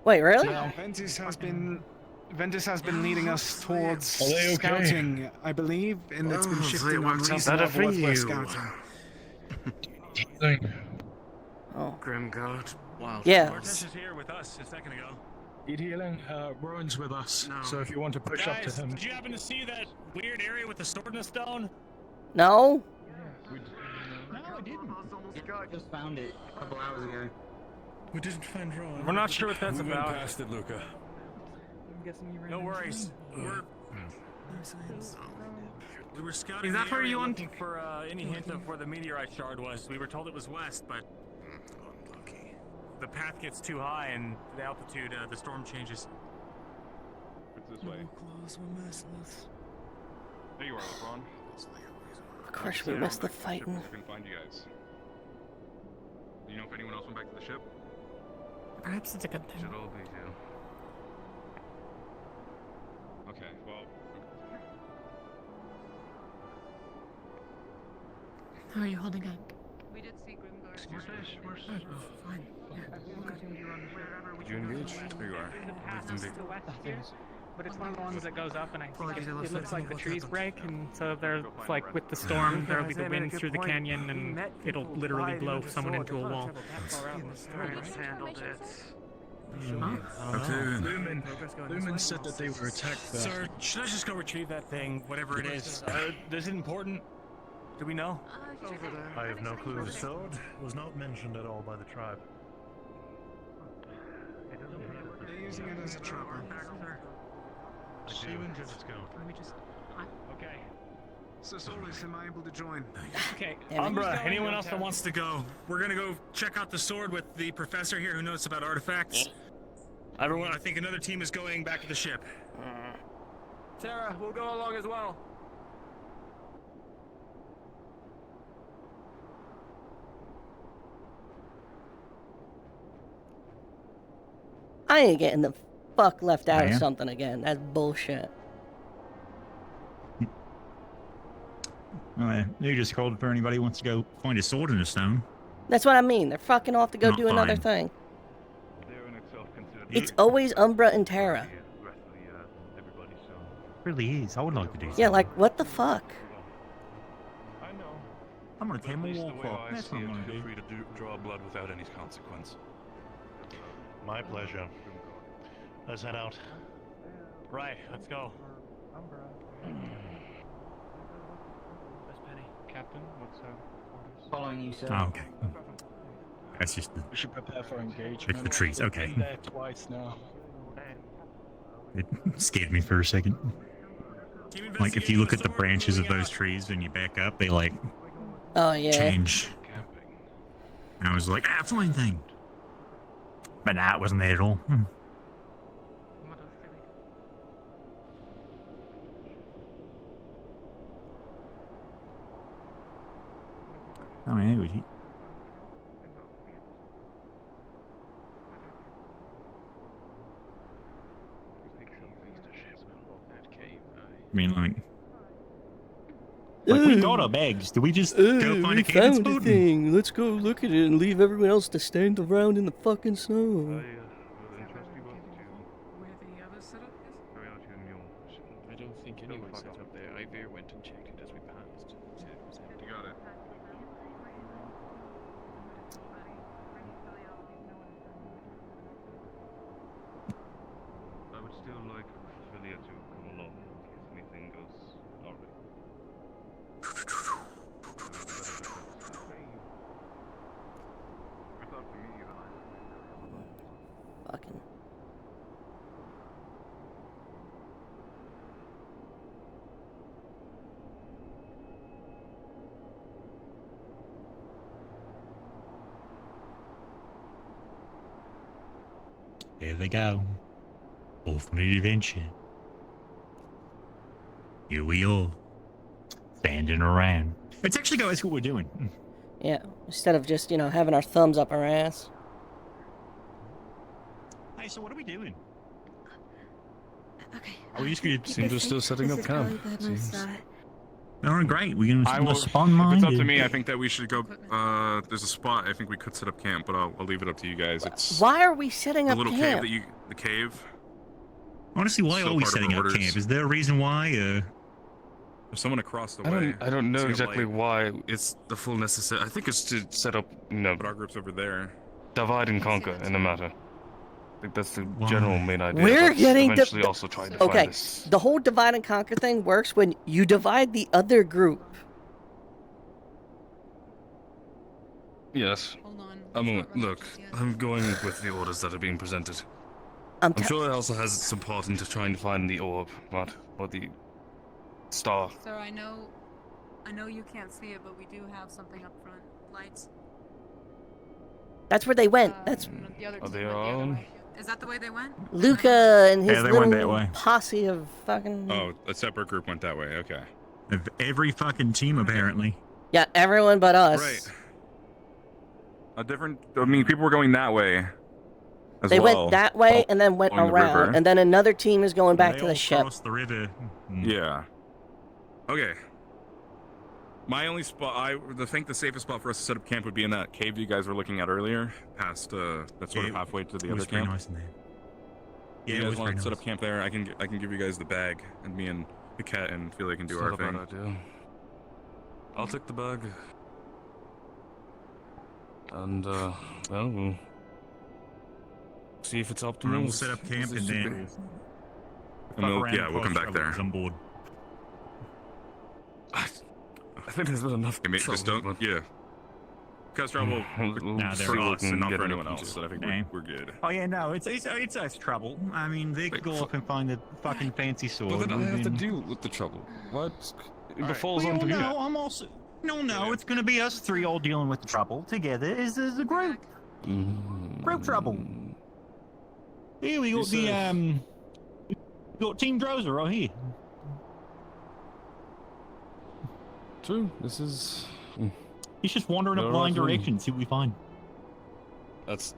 Wait, really? Ventus has been leading us towards Are they okay? scouting, I believe, and it's been shifting on reasonable what we're scouting. Oh. Grimguard, wild. Yeah. Mortis is here with us a second ago. Need healing? Rowan's with us, so if you want to push up to Guys, him. did you happen to see that weird area with the sword and the stone? No? No, I didn't. I just found it a couple hours ago. We didn't find Rowan. We're not sure what that's We about. went past it, Luca. I'm guessing you ran No into worries. him. We were scouting. Is that where you looking for any hint of where the meteorite shard was? We were told it was west, but the path gets too high and the altitude, the storm changes. It's this way. Claws were merciless. There you are, LeBron. Of course we missed the fighting. I can find you guys. Do you know if anyone else went back to the ship? Perhaps it's a good thing. Should all be here. Okay, well. How are you holding up? We did see Grimguard. Fine. Did you engage? There you are. Lived in big. But it's one of the ones that goes up, and I think it looks like the trees break, and so there's like with the storm, there'll be the wind through the canyon, and it'll literally blow someone into a wall. Handled it. Lumen said that they were attacked there. Sir, should I just go retrieve that thing, whatever it is? Is it important? Do we know? I have no clue. The sword was not mentioned at all by the tribe. They're using it as a trapper. Let's go. Okay. So Solis, am I able to join? Okay, Yeah, Umbra, anyone else that wants to go? We're gonna go check out the sword with the professor here who knows about artifacts. Everyone, I think another team is going back to the ship. Sarah, we'll go along as well. I ain't getting the fuck left out Oh, of yeah? something again. That's bullshit. They just called for anybody who wants to go find a sword in a stone. That's what I mean. They're fucking off to go Not do another fine. thing. They're in itself considered. It's always Umbra and Terra. Everybody, so. Really is. I would like to do Yeah, something. like, what the fuck? I know. I'm gonna But take at my least walk the way off. I That's see what I'm it, gonna feel do. free to draw blood without any consequence. My pleasure. Let's head out. Right, let's go. Captain, what's orders? Following you, sir. Oh, okay. That's just the, We should prepare for engagement. it's the trees. We've Okay. been there twice now. It scared me for a second. Like if you look at the branches of those trees and you back up, they like Oh, yeah. change. And I was like, flying thing. But nah, it wasn't there at all. Oh, yeah, it was. I mean, like we got our bags. Do we just go find a cabin found a spot? thing. Let's go look at it and leave everyone else to stand around in the fucking snow. I don't think anyone set up there. I very went and checked it as we passed. Said it was empty. You got it. I would still like Ophelia to come along in case anything goes awry. I thought for me, Fucking. There they go. Off on an adventure. Here we are. Standing around. Let's actually go ask what we're doing. Yeah, instead of just, having our thumbs up our ass. Hey, so what are we doing? Okay. Are we just gonna Seems we're still setting up camp. Oh, great. We're I gonna will, spawn if mine. it's up to me, I think that we should go. There's a spot I think we could set up camp, but I'll leave it up to you guys. It's Why are we setting the up little camp? cave the cave. Honestly, why Still are we part of setting our up orders. camp? Is there a reason why? There's someone across the I way. don't know See a exactly light. why it's the full necessary. I think it's to set up, But our group's over there. divide and conquer in a matter. I think that's the general main idea. We're but getting eventually also trying to okay. find this. The whole divide and conquer thing works when you divide the other group. Yes. Look, I'm going with the orders that are being presented. I'm sure it also has some part into trying to find the orb, or the star. Sir, I know you can't see it, but we do have something up front. Lights. That's where they went. That's The other Are team they went the other on? way. Is that the way they went? Luca and his Yeah, they went that little way. posse of fucking. Oh, a separate group went that way. Okay. Of every fucking team, apparently. Yeah, everyone but us. Right. A different. I mean, people were going that way. As They well. went that way and then went along the around, river. and then another team is going back They to the all ship. crossed the river. Yeah. Okay. My only spot, I think the safest spot for us to set up camp would be in that cave you guys were looking at earlier, past that's sort of halfway to the It other was pretty camp. nice in there. If Yeah, you it guys was want to pretty set nice. up camp there, I can give you guys the bag, and me and the cat and Philly can do It's our not a thing. bad idea. I'll take the bag. And, well, we'll see if it's optimal. And we'll set up camp and then And we'll come back there. On board. I think there's been enough Just don't, yeah. Cause trouble Nah, they're for all us and not get for it anyone up else, into. but I think Yeah. we're good. Oh yeah, no, it's us trouble. I mean, they could go off and find the fucking fancy sword. But then I have to and- deal with the trouble. What? It Alright. befalls Well, onto me. no, I'm also. No, it's gonna be us three all dealing with the trouble together as a group. Group trouble. Here we got we got Team Drozer right here. True. This is. He's just wandering up You're blind right, directions. See what we find. That's.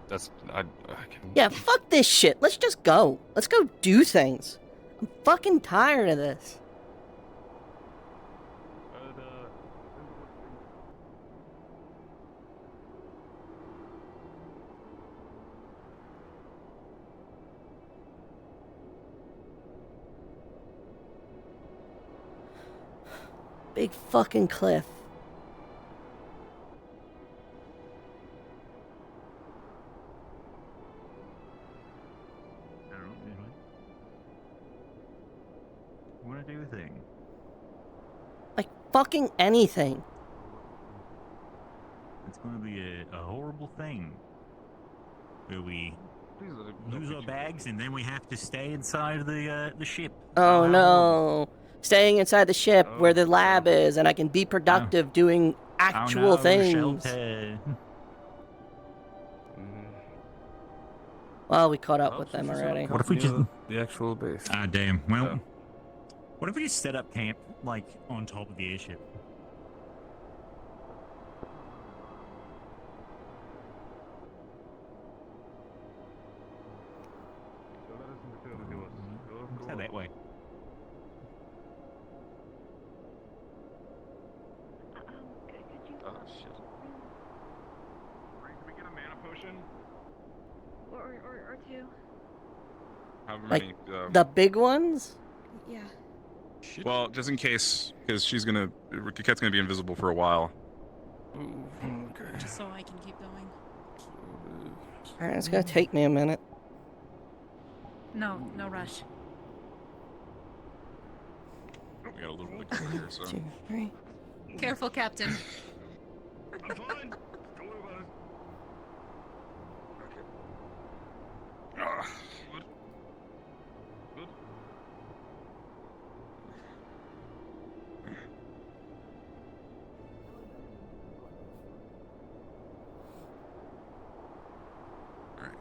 I can. Yeah, fuck this shit. Let's just go. Let's go do things. I'm fucking tired of this. Big fucking cliff. I don't know. Wanna do a thing? Like fucking anything. It's gonna be a horrible thing. Where we lose our bags and then we have to stay inside the ship. Oh no. Staying inside the ship where the lab is and I can be productive doing actual things. Shelter. Well, we caught up with them already. What if we just the actual base? Ah, damn. Well, what if we just set up camp like on top of the airship? Let's head that way. Oh shit. Can we get a mana potion? Or two. However Like many. the big ones? Yeah. Well, just in case, because Cat's gonna be invisible for a while. Just so I can keep going. Alright, it's gonna take me a minute. No rush. We got a little bit of cover here, so. 2, 3. Careful, Captain. I'm fine. Don't worry about it. Okay. Good. Good. Alright.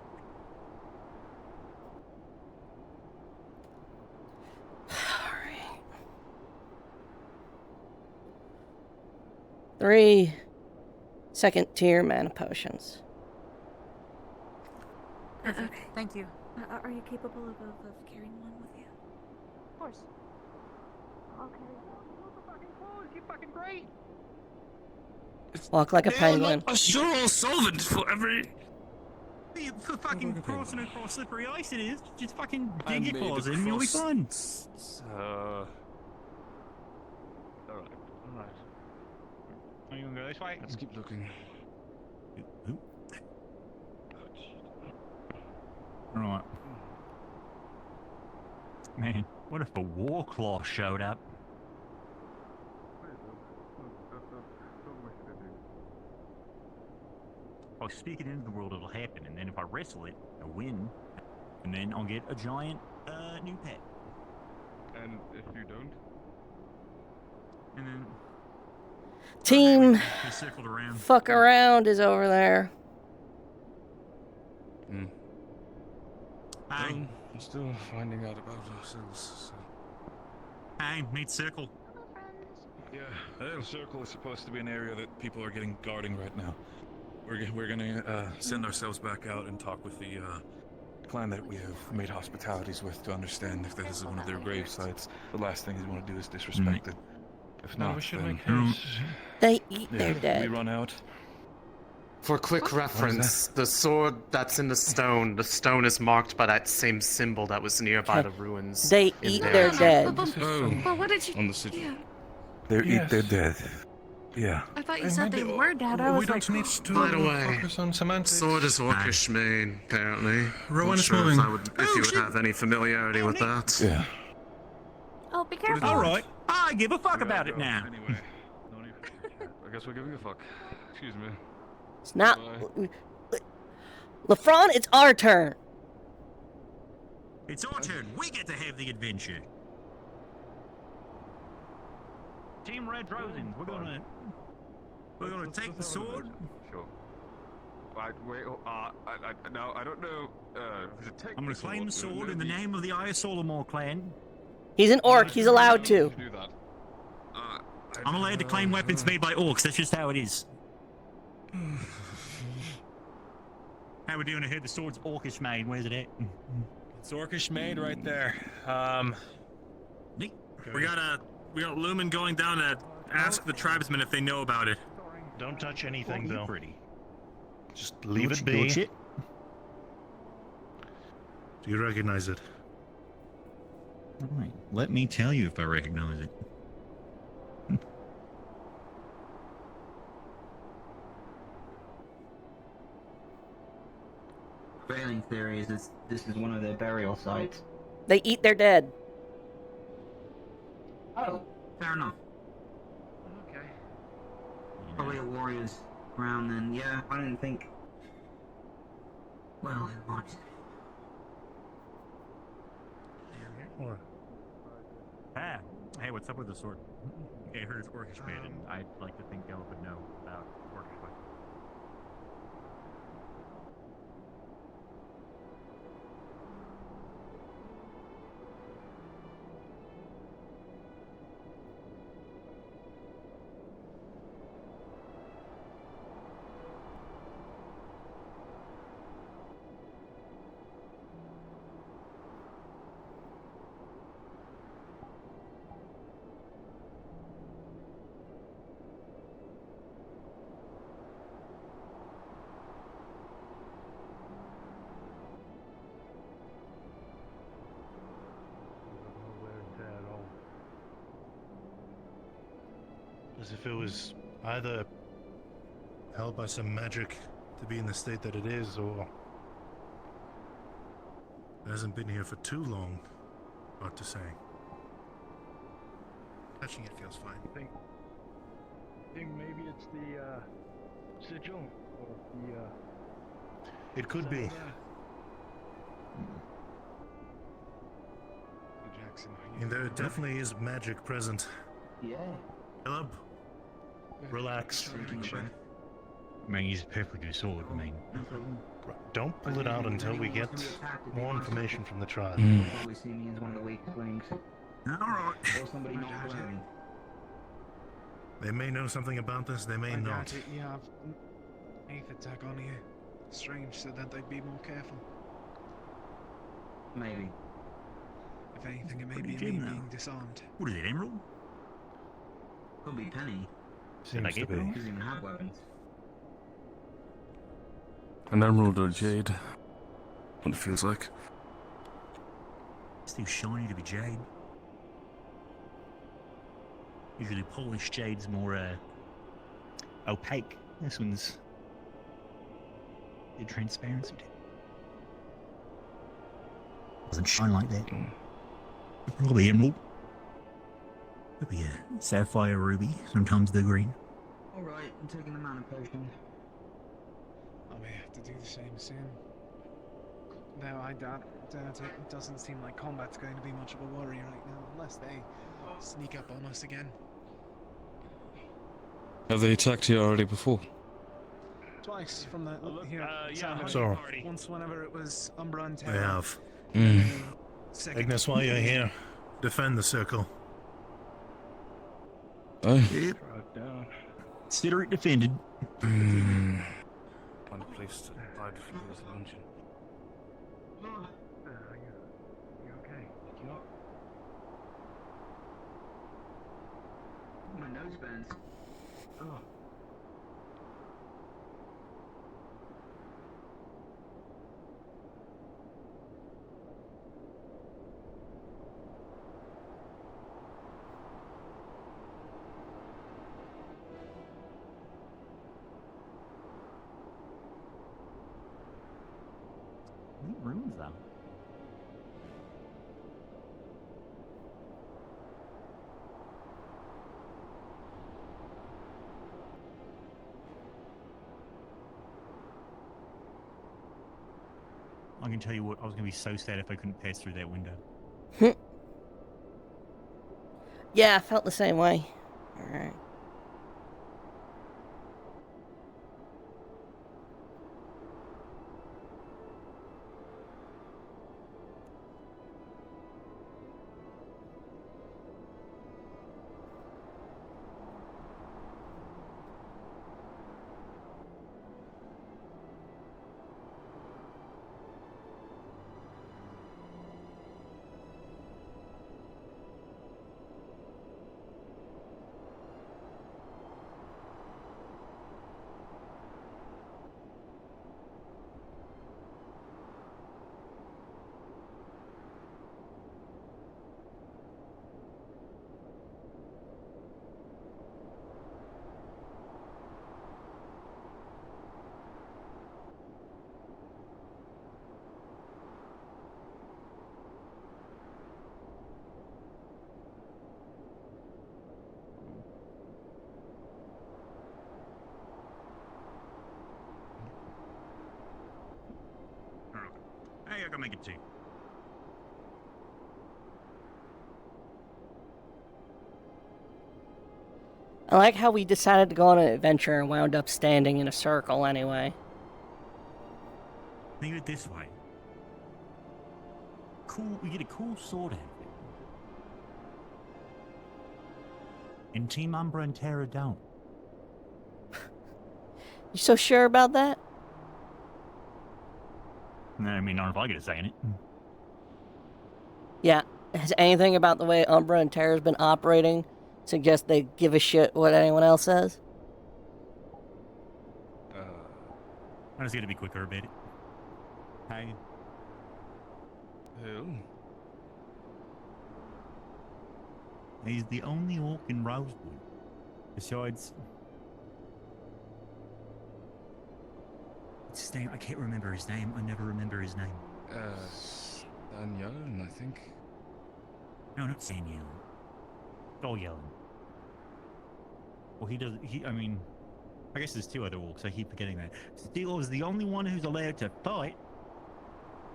Alright. 3 second tier mana potions. Okay. Thank you. Are you capable of carrying one with you? Of course. Okay. You're fucking great. Walk like a penguin. A sure solvent for every. For fucking crossing across slippery ice, it is. Just fucking I dig your made claws a in, you'll be cross- fine. Are you gonna go this way? Let's keep looking. Right. Man, what if a war claw showed up? I'll speak it into the world, it'll happen, and then if I wrestle it, I'll win, and then I'll get a giant new pet. And if you don't? And then Team he circled around. Fuck Around is over there. Hey. I'm still finding out about ourselves. Hey, meet Circle. Yeah, the circle is supposed to be an area that people are getting guarding right now. We're gonna send ourselves back out and talk with the clan that we have made hospitalities with to understand if this is one of their grave sites. The last thing we want to do is disrespect it. If No, not, we should then make haste. They eat their dead. we run out. For quick reference, the sword that's in the stone is marked by that same symbol that was nearby the ruins. They eat their dead. But what did you? On the city. Yeah. They eat their dead. Yeah. I thought you said they were dead. I We was don't like, need to By the way, focus on semantics. sword is orcish mane, apparently. Rowan Not is sure moving. if you would have any familiarity with that. Yeah. oh, be careful. All right, I give a fuck about it now. Anyway, I guess we're giving a fuck. Excuse me. It's not. LaFron, it's our turn. It's our turn. We get to have the adventure. Team Red Rosens, we're gonna take the sword. Sure. Wait. No, I don't know. I'm gonna claim the sword in the name of the Ayasolamor clan. He's an orc. He's allowed to. Do that. I'm allowed to claim weapons made by orcs. That's just how it is. How we doing? I heard the sword's orcish made. Where's it at? It's orcish made right there. We got Lumen going down to ask the tribesmen if they know about it. Don't touch anything, though. Pretty. Just leave it be. Gotcha. Do you recognize it? All right. Let me tell you if I recognize it. Prevailing theory is this is one of their burial sites. They eat their dead. Oh, fair enough. Okay. Probably a warrior's ground then. Yeah, I didn't think. Well, what? Ah, hey, what's up with the sword? I heard it's orcish made, and I'd like to think Gel would know about orcish weapons. As if it was either held by some magic to be in the state that it is, or it hasn't been here for too long. Hard to say. Touching it feels fine. Think maybe it's the sigil or the. It could be. Jackson, And there definitely is magic present. Yeah. Caleb, relax. I mean, he's a perfectly good sword. I mean, Don't pull it out until we get more information from the tribe. Probably see me as one of the weakest links. all right. Or somebody not allowing. They may know something about this, they may not. Yeah, I've attack on here. Strange, so that they'd be more careful. Maybe. If anything, it may What be are you me doing now? being disarmed. What is it, Emerald? Could be Penny. Seems to be. Doesn't even have weapons. An emerald or jade. What it feels like. It's too shiny to be jade. Usually polished jade's more, opaque. This one's the transparency. Doesn't shine like that. Probably emerald. Could be a sapphire ruby. Sometimes the green. Alright, I'm taking the mana potion. I may have to do the same soon. No, I doubt it. It doesn't seem like combat's going to be much of a worry right now, unless they sneak up on us again. Have they attacked here already before? Twice from the here. So, Once whenever it was Umbra and they Terra. have. Second. Ignis, while you're here, defend the circle. Oh. Yep. Consider it defended. One place to hide from this luncheon. You okay? My nose burns. Oh. Neat ruins though. I can tell you what, I was going to be so sad if I couldn't pass through that window. Yeah, I felt the same way. Alright. Hey, I can make it too. I like how we decided to go on an adventure and wound up standing in a circle anyway. Think of it this way. Cool, we get a cool sword out of it. And Team Umbra and Terra don't. You so sure about that? I mean, not if I get a say in it. Yeah. Has anything about the way Umbra and Terra's been operating suggest they give a shit what anyone else says? I just gotta be quicker about it. Hey. Who? He's the only orc in Rosewood. Besides... What's his name? I can't remember his name. I never remember his name. Daniel, I think. No, not Daniel. All yelling. Well, I mean, I guess there's two other orcs. I keep forgetting that. Steel is the only one who's allowed to fight.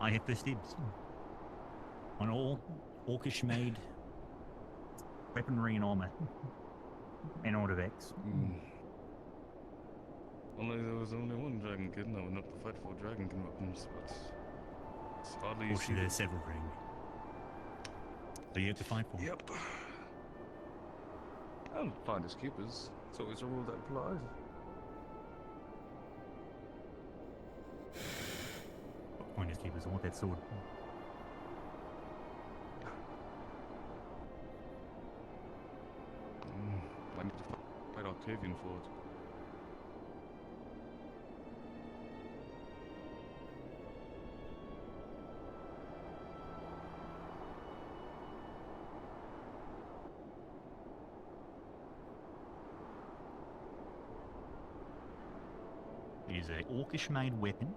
I have the dibs on all orcish made weaponry and armor and artifacts. Only there was only one dragon kid, and I would not to fight for dragonkin weapons, but it's hardly Or should there several ring? So you have to fight for. Yep. I'll find his keepers. It's always a rule that applies. Find his keepers. I want that sword. I need to fight Octavian for it. is a orcish made weapon.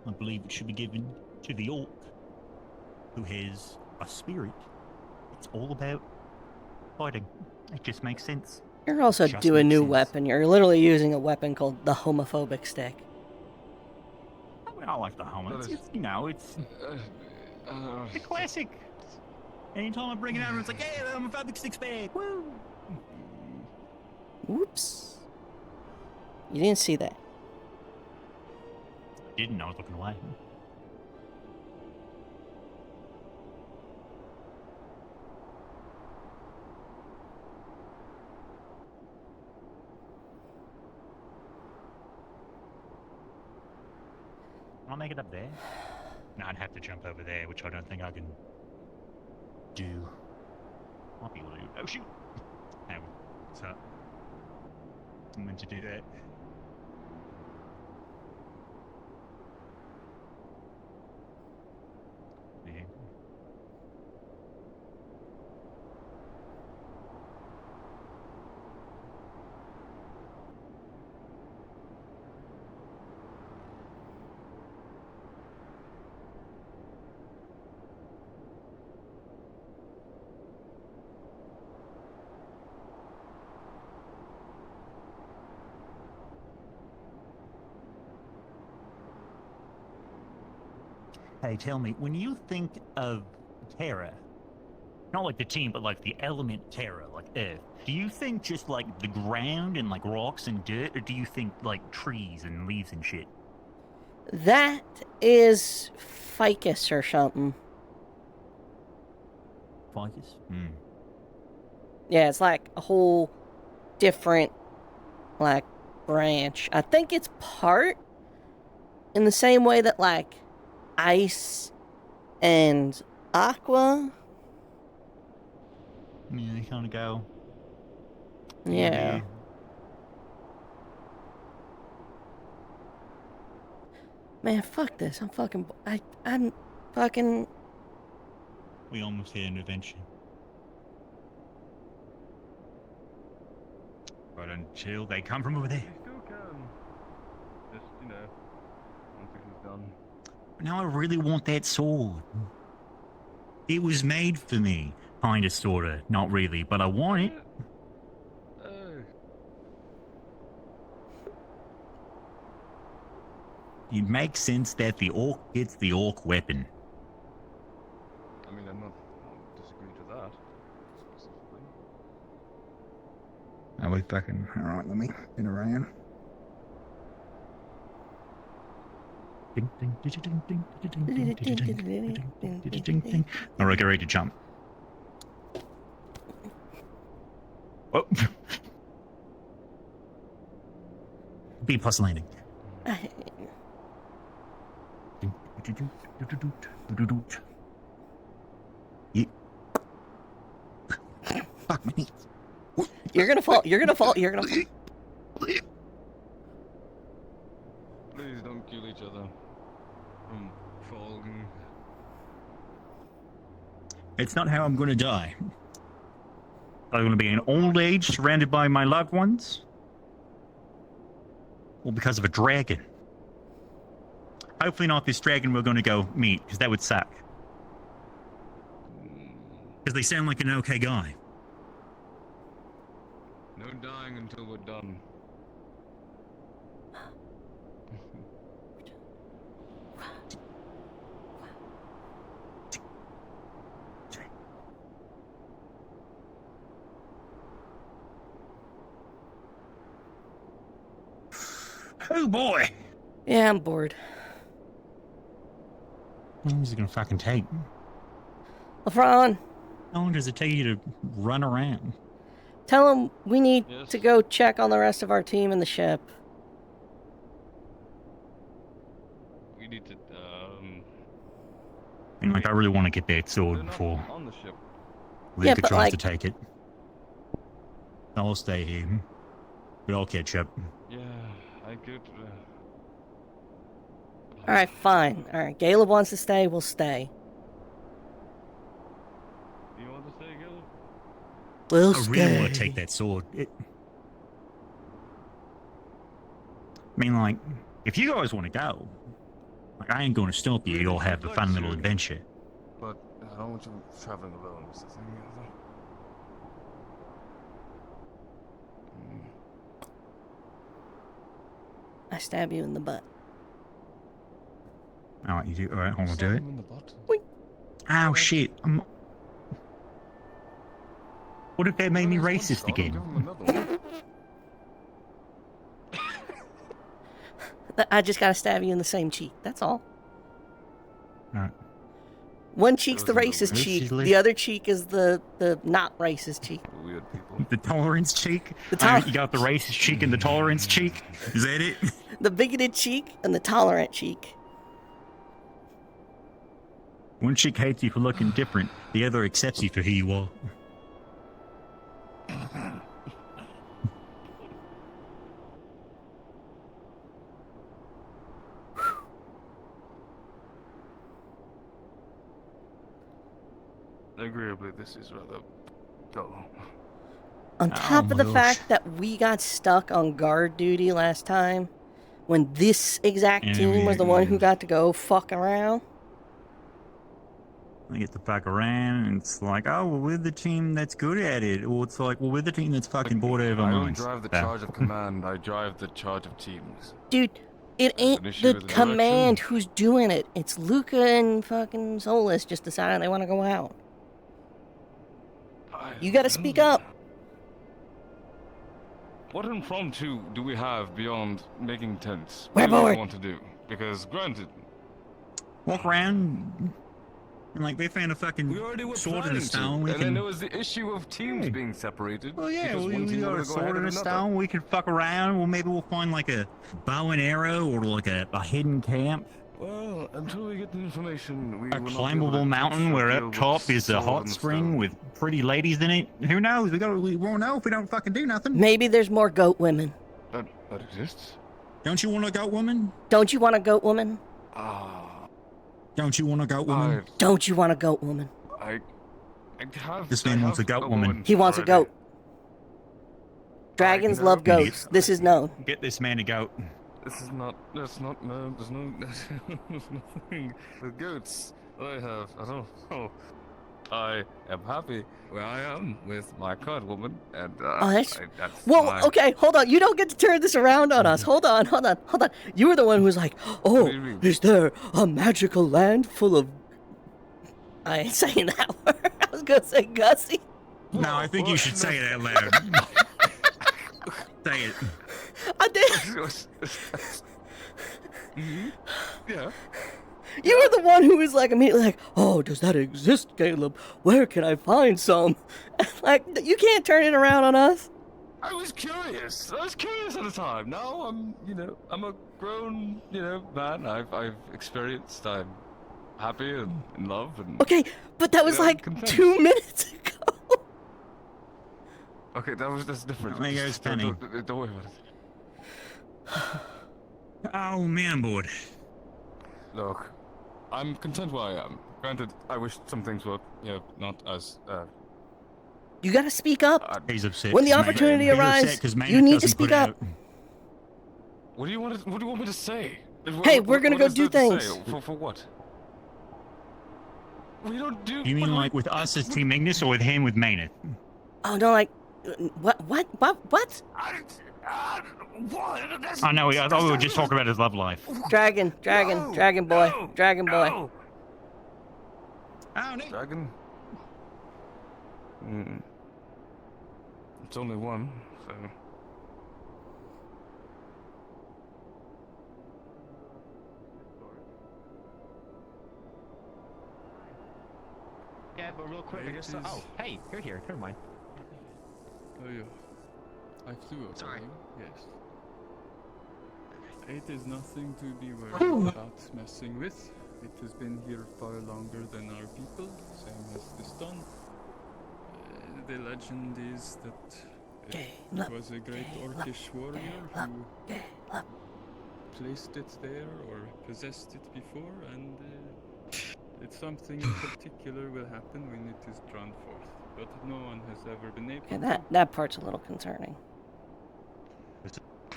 I believe it should be given to the orc who has a spirit. It's all about fighting. It just makes sense. You're also Just do a makes new sense. weapon. You're literally using a weapon called the homophobic stick. I mean, I like the helmet. It's, you know, it's a classic. Anytime I bring it out, it's like, hey, I'm a homophobic six bag. Woo! Whoops. You didn't see that. I didn't. I was looking away. I'll make it up there. No, I'd have to jump over there, which I don't think I can do. Might be able to. Oh shoot! Hey, what's up? I'm meant to do that. Yeah. Hey, tell me, when you think of Terra, not like the team, but like the element Terra, like Earth, do you think just like the ground and like rocks and dirt, or do you think like trees and leaves and shit? That is ficus or something. Ficus? Hmm. Yeah, it's like a whole different, like, branch. I think it's part in the same way that, like, ice and aqua. Yeah, they kind of go. Yeah. Man, fuck this. I'm fucking. We almost had an adventure. But until they come from over there. You still can. Just, you know, once he's done. Now I really want that sword. It was made for me. Kinda, sorta. Not really, but I want it. It makes sense that the orc gets the orc weapon. I mean, I'm not disagree to that. Specifically. Are we fucking... Alright, let me get around. Ding, ding, ding, ding, ding, ding, ding, ding, ding, ding, ding. Alright, get ready to jump. Oh. B plus landing. Yeah. Fuck my knee. You're gonna fall. You're gonna fall. You're gonna fall. Please don't kill each other. From falling. It's not how I'm gonna die. I'm gonna be in old age, surrounded by my loved ones. Or because of a dragon. Hopefully not this dragon we're gonna go meet, because that would suck. Because they sound like an okay guy. No dying until we're done. Oh boy! Yeah, I'm bored. How long is it gonna fucking take? LeFron, How long does it take you to run around? tell him we need to go check on the rest of our team in the ship. We need to, And like, I really want to get that sword they're not before on the ship. Yeah, Luca but, tries like- to take it. I'll stay here. But I'll catch up. Yeah, I could, All right, fine. All right, Caleb wants to stay. We'll stay. Do you want to stay, Gilly? We'll I really want stay. to take that sword. mean, like, if you guys want to go, like, I ain't going to stop you. You'll have a fun little adventure. But I don't want you traveling alone. Is the thing. I stab you in the butt. Alright, you do. Alright, hold on, do it. In the butt. Oh, shit. What if they made me racist again? I just gotta stab you in the same cheek. That's all. Alright. One cheek's the racist cheek. The other cheek is the not racist cheek. Weird people. The tolerance cheek? You got the racist cheek and the tolerance cheek? Is that it? The bigoted cheek and the tolerant cheek. One cheek hates you for looking different. The other accepts you for who you are. Agreeably, this is rather dull. On top of the fact that we got stuck on guard duty last time, when this exact team was the one who got to go fuck around. They get to fuck around, and it's like, oh, well, we're the team that's good at it. Or it's like, well, we're the team that's fucking bored out of our I don't minds. drive the charge of command, I drive the charge of teams. Dude, it ain't the command who's doing it. It's Luca and fucking Solus just decided they want to go out. You gotta speak up. What impromptu do we have beyond making tents? We're What do bored. we want to do? Because granted, Walk around, and like, they found a fucking we already were sword in a planning stone. to, We and then can... there was the issue of teams being separated. Well, yeah, because we one team got wanted a to go ahead sword of and a another. stone. We could fuck around. Well, maybe we'll find like a bow and arrow or like a hidden camp. Well, until we get the information, we A will not be able climbable to mountain where deal up with top is a sword hot and spring stone. with pretty ladies in it. Who knows? We won't know if we don't fucking do nothing. Maybe there's more goat women. That exists? Don't you want a goat woman? Don't you want a goat woman? Don't you want a goat woman? Don't you want a goat woman? I have. This man wants a goat woman. He wants a goat. Dragons love goats. This is known. Get this man a goat. This is not. That's not. No, there's no. There's nothing with goats. I don't know. I am happy where I am with my card woman, and that's Well, my... okay, hold on. You don't get to turn this around on us. Hold on. You were the one who was like, oh, is there a magical land full of... I ain't saying that word. I was going to say Gussie. No, I think you should say it out loud. Say it. I did. Yeah. You were the one who was like immediately like, oh, does that exist, Caleb? Where can I find some? Like, you can't turn it around on us. I was curious. I was curious at the time. Now I'm a grown, man. I've experienced. I'm happy and in love and. Okay, but that was like content. 2 minutes ago. Okay, that's different. There goes Penny. Don't worry about it. Oh, man, I'm bored. Look, I'm content where I am. Granted, I wish some things were, not as. You gotta speak up. He's upset. When the opportunity arises, you need to speak up. What do you want me to say? Hey, we're gonna go is do there to things. say? For what? We don't do. You mean like with us as Team Ignis or with him with Maynard? Oh no, like, what? Oh no, I thought we were just talking about his love life. Dragon boy. Oh, no. Dragon? It's only one, so. Yeah, but real quick, oh, hey, you're here. Never mind. Oh yeah, I flew up. Sorry. Yes. It is nothing to be worried about messing with. It has been here far longer than our people, same as the stone. The legend is that it was a great orcish warrior who placed it there or possessed it before, and it's something in particular will happen when it is drawn forth. But no one has ever been able Okay, that part's a little concerning.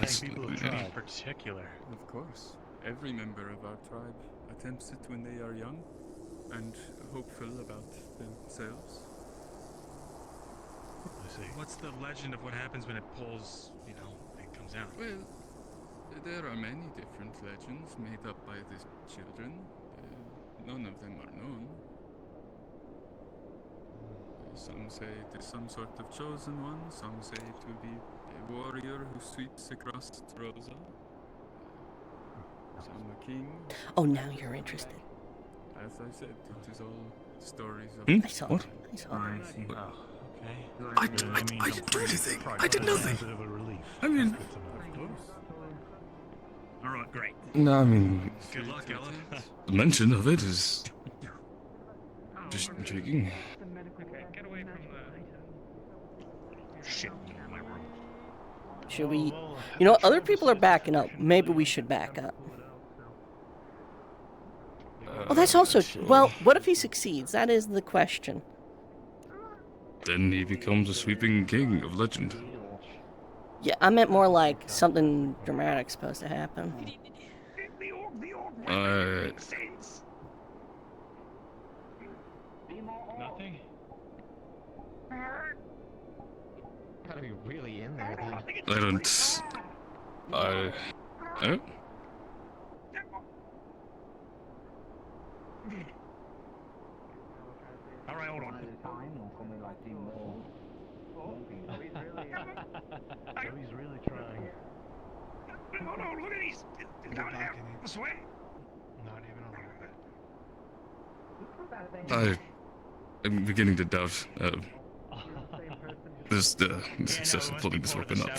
people of tribe in particular. Of course. Every member of our tribe attempts it when they are young and hopeful about themselves. I see. What's the legend of what happens when it pulls, it comes out? Well, there are many different legends made up by the children. None of them are known. Some say it is some sort of chosen one, some say it will be a warrior who sweeps across Rosa. Some a king. Oh, now you're interested. As I said, it is all stories of... I saw What? I saw I didn't do anything. I did nothing. I mean... Alright, great. No, I mean... Good luck, Ella. The mention of it is... just intriguing. Get away from the... Shit. Should we... You know, other people are backing up. Maybe we should back up. Well, that's also... Well, what if he succeeds? That is the question. Then he becomes a sweeping king of legend. Yeah, I meant more like something dramatic supposed to happen. Nothing? Gotta be really in there, though. I don't... I... Oh? Alright, hold on. He's really trying. No, look at these. Down there. This way. Not even a little bit. I'm beginning to doubt the success of pulling this weapon up.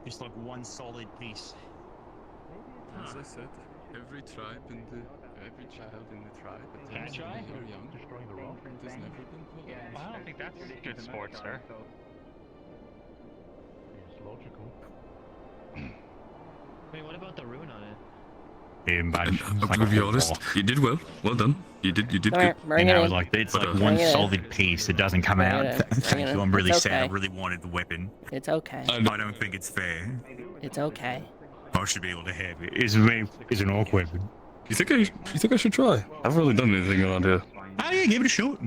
It's like one solid piece. As I said, every tribe and every child in the tribe attempts when they are young. Destroying the rock. It has never been pulled off. Well, I don't think that's good sport, sir. It's logical. Wait, what about the rune on it? I'm gonna be honest, you did well. Well done. You did good. Bring it in. It's like one Bring it in. solid piece that doesn't come Bring out. it in. Bring Thank it you. in. I'm really It's sad. I okay. really wanted the weapon. It's okay. I don't think it's fair. It's okay. I should be able to have it. It's an orc weapon. You think I should try? I haven't really done anything around here. Oh yeah, give it a shot.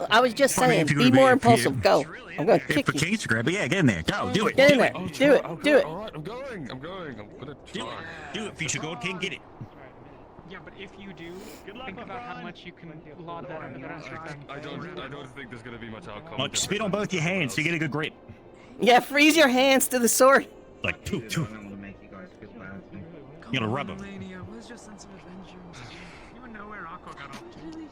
I was just I mean, saying, if you're be gonna more be- impulsive. Go. I'm gonna If kick the you. keys to grab it, yeah, get in there. Go, do it. Get in do there. it. Do it. Do it. Alright, I'm going. I'm gonna try. Do it, future god king. Get it. Yeah, but if you do, think about how much you can load that into the restaurant. I don't think there's gonna be much outcome. Like spit on both your hands so you get a good grip. Yeah, freeze your hands to the sword. Like two. I don't want to make you guys feel bad. You gotta rub 'em. Melania, where's your sense of adventure? You would know where Akko got off to.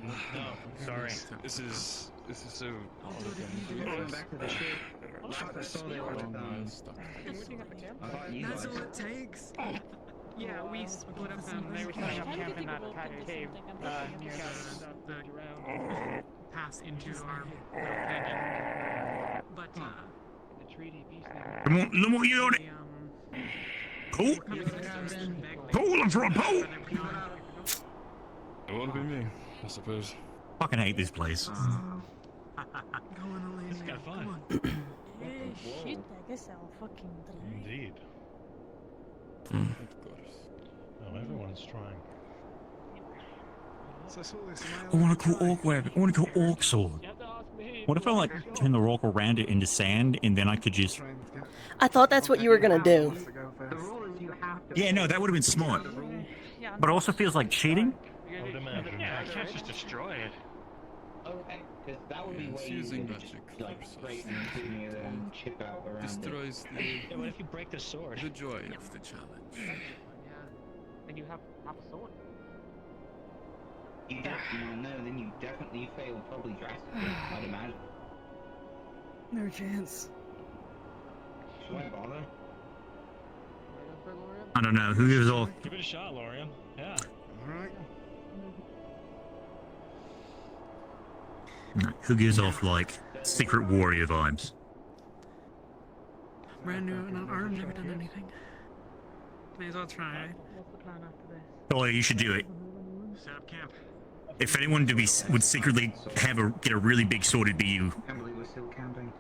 No, sorry. This is so. Going back to the ship. I saw they were That's all it takes. Yeah, we split up and they were setting up camp in that cave near the pass into our little canyon. But the treaty piece there. Come on, Lamar, you on it. Pull. Pull, I'm throwing pull. It won't be me, I suppose. Fucking hate this place. It's kind of fun. Shit, I guess I'll fucking try. Indeed. Hmm. Of course. Well, everyone's trying. I want to call orc weapon. I want to call orc sword. What if I like turn the rock around it into sand and then I could just... I thought that's what you were gonna do. Yeah, no, that would have been smart. But it also feels like cheating. I would imagine. Yeah, I can't just destroy it. Okay, because that would be Yes, way using easier magic to like forces. straighten and then chip out around Destroys Yeah, what if you break the sword? the joy of the challenge. Then you have a sword. it. No, then you definitely fail, probably drastically, I'd imagine. No chance. Should I bother? I don't know. Who gives off... Give it a shot, Lorian. Yeah. Who gives off, like, secret warrior vibes? Brand new, not armed, never done anything. May as well try, right? What's the plan after this? Oh, you should do it. Set up camp. If anyone would secretly get a really big sword, it'd be you. I can't believe we're still camping.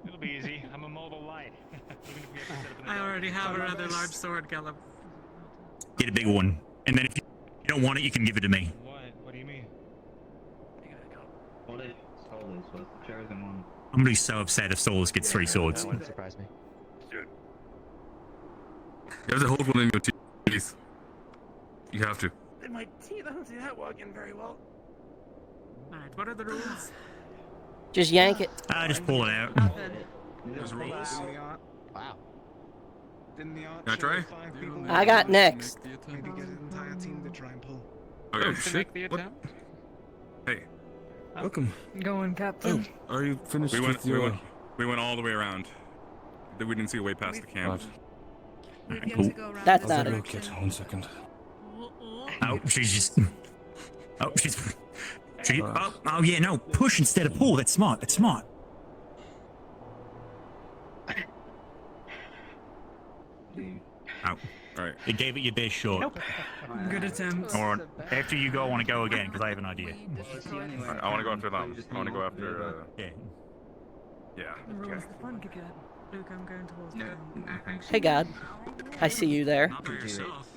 It'll be easy. I'm a mobile light. Even if we have to set up an I already have a rather large sword, Gallop. Get a bigger one, and then if you don't want it, you can give it to me. What do you mean? What if Solus was the chosen one? I'm gonna be so upset if Solus gets 3 swords. That wouldn't surprise me. You have to hold one in your teeth. You have to. In my teeth, I don't see that working very well. Alright, what are the rules? Just yank it. Just pull it out. There's rules. Wow. Didn't the Can I try? I got next. Maybe get an entire team to try and pull. Okay, To shit. make the What? attempt? Hey, welcome. Going, Captain. Are you finished We with your... we went all the way around. We didn't see a way past the camp. We've yet Cool. to go around That's this not it. direction. 1 second. Oh, she's just. Oh, she's. Oh, yeah, no. Push instead of pull. That's smart. That's smart. Oh. Alright. It gave it your best shot. Nope. Good attempt. Or after you go, I want to go again because I have an idea. Alright, I want to go after them. I want to go after. Yeah. Yeah. Where's the fun could get? Luke, I'm going towards No, the no, thanks. Hey, God. I see you there. Not by yourself.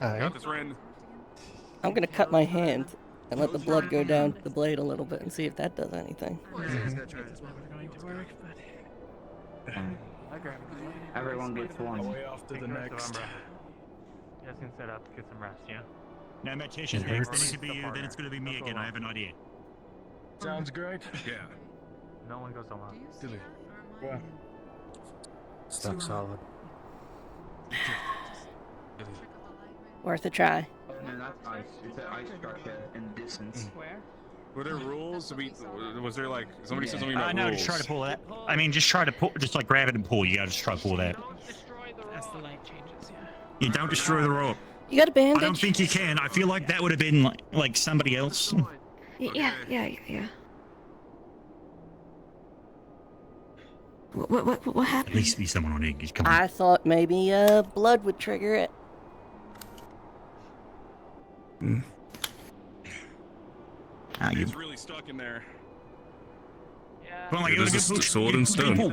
Got this, Ren. I'm gonna cut my hand and let the blood go down the blade a little bit and see if that does anything. Everyone gets one. Away after the next. Just can set up, get some rest, yeah? No, Matitian, then it's gonna be you, then it's gonna be me again. I have an idea. Sounds great. Yeah. No one goes alone. Dilly. Yeah. Stuck solid. Worth a try. No, that's ice. It's an ice structure in the distance. Where? Were there rules? Was there like somebody said something about No, rules? just try to pull that. I mean, just try to pull, just like grab it and pull. You gotta just try to pull that. As the light changes, yeah. You don't destroy the rope. You got a bandage? I don't think you can. I feel like that would have been like somebody else. Yeah. What At happened? least be someone on edge. Come on. I thought maybe blood would trigger it. Ah, you. It's really stuck in there. Well, like, Yeah, it was there's a a good sword pull. and stone. Pull.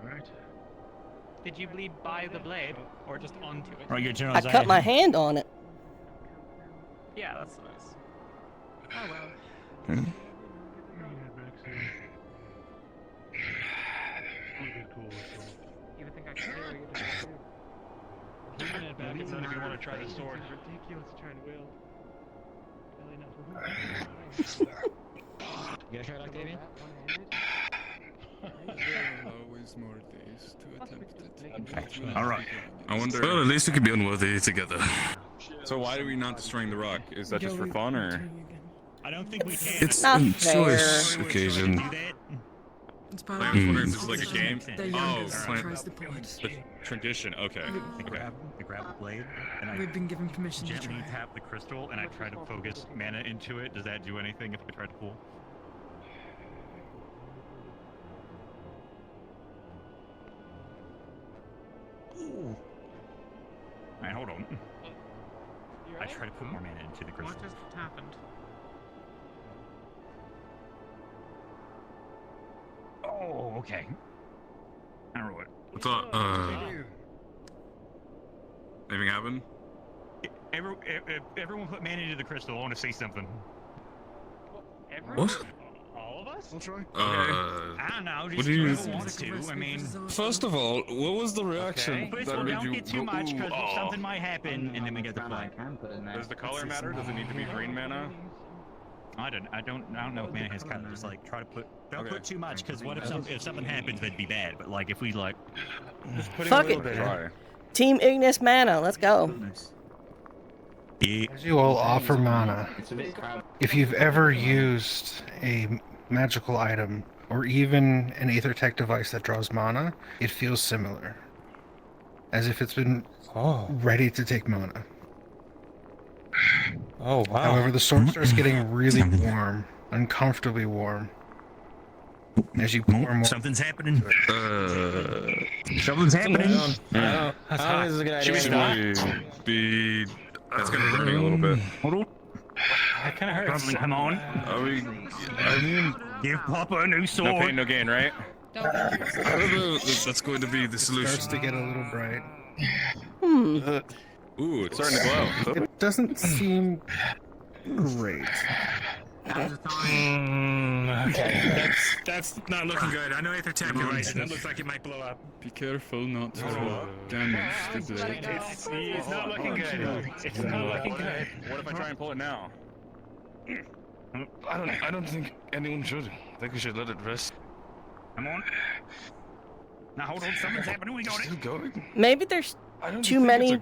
Alright. Did you bleed by the blade, or just onto it? Right, your I general. cut my hand on it. Yeah, that's nice. Oh well. You would think I could carry it. Keeping it back if none of you want to try the sword. Ridiculous to try and wield. You gonna try it, Octavian? Always more days to attempt it. All right. I wonder. Well, at least we could be unworthy together. So why are we not destroying the rock? Is that just for fun or? I don't think we can. It's not a fair. choice occasion. Do that. It's part Like, of I was wondering the if this is like a game. The Oh, youngest plant- tries to pull it. the tradition. Okay. I grab the blade and I We've been given permission to gently try. tap the crystal and I try to focus mana into it. Does that do anything if I try to pull? Alright, hold on. I try to put more mana into the crystal. What just happened? Oh, okay. Alright. What's up? Anything happen? Everyone put mana into the crystal. I want to see something. What? All of us? I'll try. I don't know. what Just do you- whoever wants to. I mean, First of all, what was the reaction first that of all, made don't you get too go, much because "Ooh, something might happen, and then we get the flag. Does the color matter? Does it need to be green mana? I don't know if mana has color. Just like try to don't Okay. put too much because what if something happens, that'd be bad. But like if we like, Just putting Fuck a little it. bit. Try. Team Ignis mana. Let's go. yeah, As you all offer mana, It's a bit crowded. if you've ever used a magical item or even an aether tech device that draws mana, it feels similar. As if it's been ready to take mana. Oh, wow. However, the sword starts getting really warm, uncomfortably warm. As you pour more. something's happening. Something's happening. That's hot. Should we be? That's gonna burn me a little bit. Hold on. That kind of hurts. Come on. Are we? I mean, give Papa a new sword. No pain, no gain, right? Don't That's going to be the solution. Starts to get a little bright. Ooh, it's starting to glow. It doesn't seem great. Okay, that's not looking good. I know Aether Tech, you're right. That looks like it might blow up. Be careful not to damage the blade. It's not looking good. It's not looking good. What if I try and pull it now? I don't think anyone should. I think we should let it rest. Come on. Now hold on, something's happening. We got it. Still going? Maybe there's too many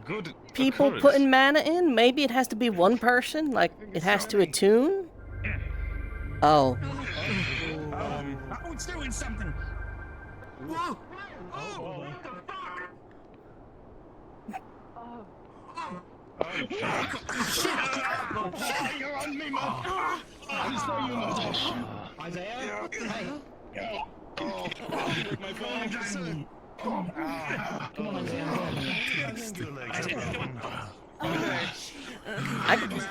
people putting mana in. Maybe it has to be one person. Like it has to attune. Oh. Oh, it's doing something. Whoa! Oh, what the fuck? Shit! You're on me, man. Isaiah? Hey. My phone. Come on,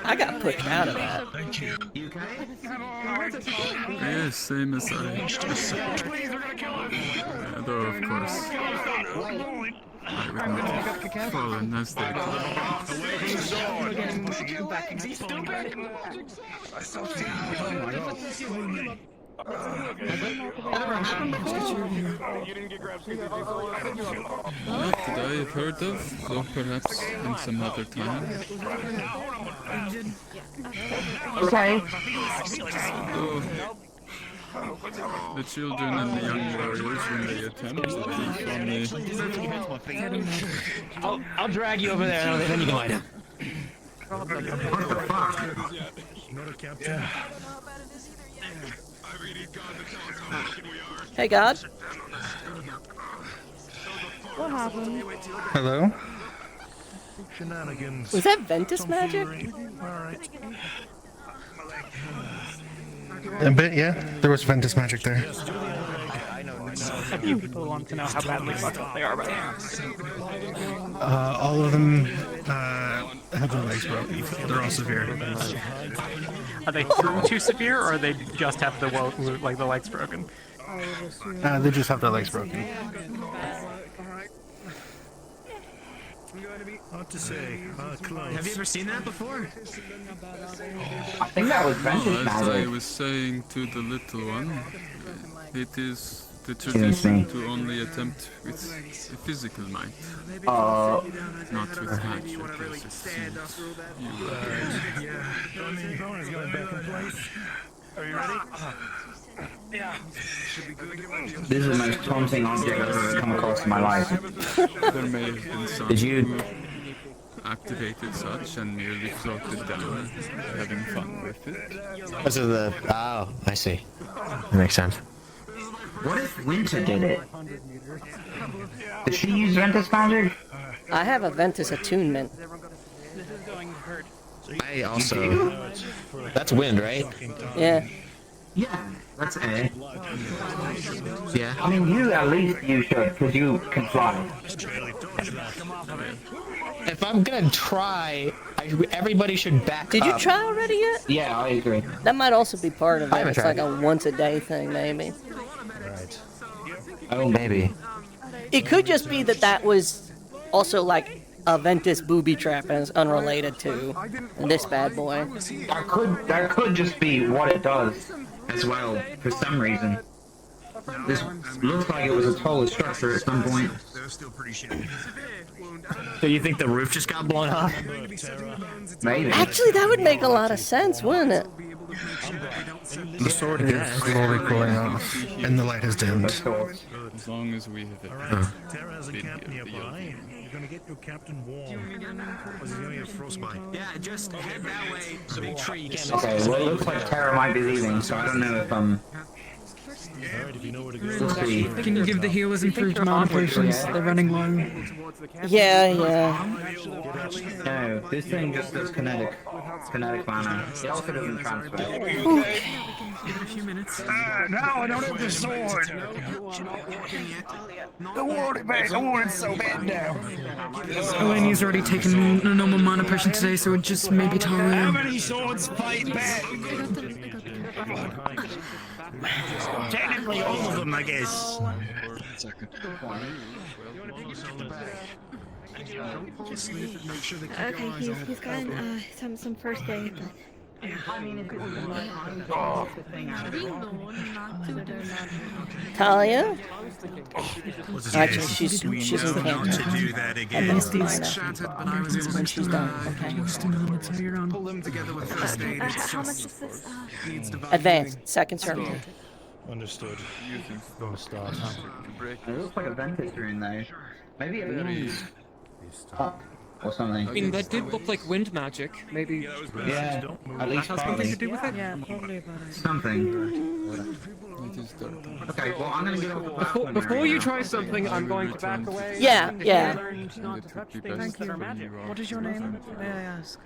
I got pushed out of that. Thank you. You okay? Yes, same as I. Though, of course. I would not have fallen as they Not that I have heard of, though perhaps in some other time. Okay. Though the children and the young warriors, when they attempt to thief on me, I'll drag you over there and then you can light him. What the fuck? Not a captain. Hey, God. What happened? Hello? Shenanigans. Was that Ventus magic? Alright. A bit, yeah. There was Ventus magic there. A few people want to know how badly fucked up they are right now. All of them have their legs broken. They're all severe. Are they too severe, or they just have the the legs broken? They just have their legs broken. Hard to say. Close. Have you ever seen that before? I think that was Well, as I was saying to the little one, it is the tradition to only attempt with physical might. Not with magic, as it seems. You is going back in place. Are you ready? Yeah. This is the most taunting object I've ever come across in my life. There may have been some Did you- who activated such and merely floated down, having fun with it. Because of the... Oh, I see. That makes sense. What if Winter did it? Did she use Ventus magic? I have a Ventus attunement. I also... That's wind, right? Yeah. Yeah, that's A. Yeah. I mean, you at least you should, because you can fly. If I'm gonna try, everybody should back Did up. you try already yet? Yeah, I agree. That might also be part of I it. haven't It's like tried. a once a day thing, maybe. Right. Oh, maybe. It could just be that that was also like a Ventus booby trap and it's unrelated to this bad boy. That could just be what it does as well, for some reason. This looks like it was a taller structure at some point. So you think the roof just got blown off? Maybe. Actually, that would make a lot of sense, wouldn't it? The sword is slowly cooling off, and the light has dimmed. As long as we have Terra has a camp nearby. You're gonna get your captain warm. Because he's gonna get frostbite. Yeah, just head that way. Big tree. Okay, well it looks like Terra might be leaving, so I don't know if Can you give the healers improved mana potions? They're running low. Yeah, yeah. No, this thing just does kinetic mana. It also doesn't transfer. Give it a few minutes. Now I don't have the sword. I want it back. I want it so bad now. Elenia's already taken a normal mana potion today, so it just maybe How Talia. many swords fight back? Technically, all of them, I guess. Okay, he's gotten some first aid, but. Talia? Actually, she's to in camp. do that again. That's fine. Shattered, but I was able When she's done, okay. pull them together with first aid. It's How much just is this? needs developing. Advanced, second circle. Understood. Gonna start. It looks like a Ventus rune though. Maybe it means up or something. I mean, that did look like wind magic. Maybe. Yeah, at least has partly. something to do with it. Yeah, probably about it. Something. Okay, well I'm gonna get off. Before you try something, I'm going to back away. Yeah, yeah. Learned not to touch things Thank that you. are magic. What is your name? May I ask?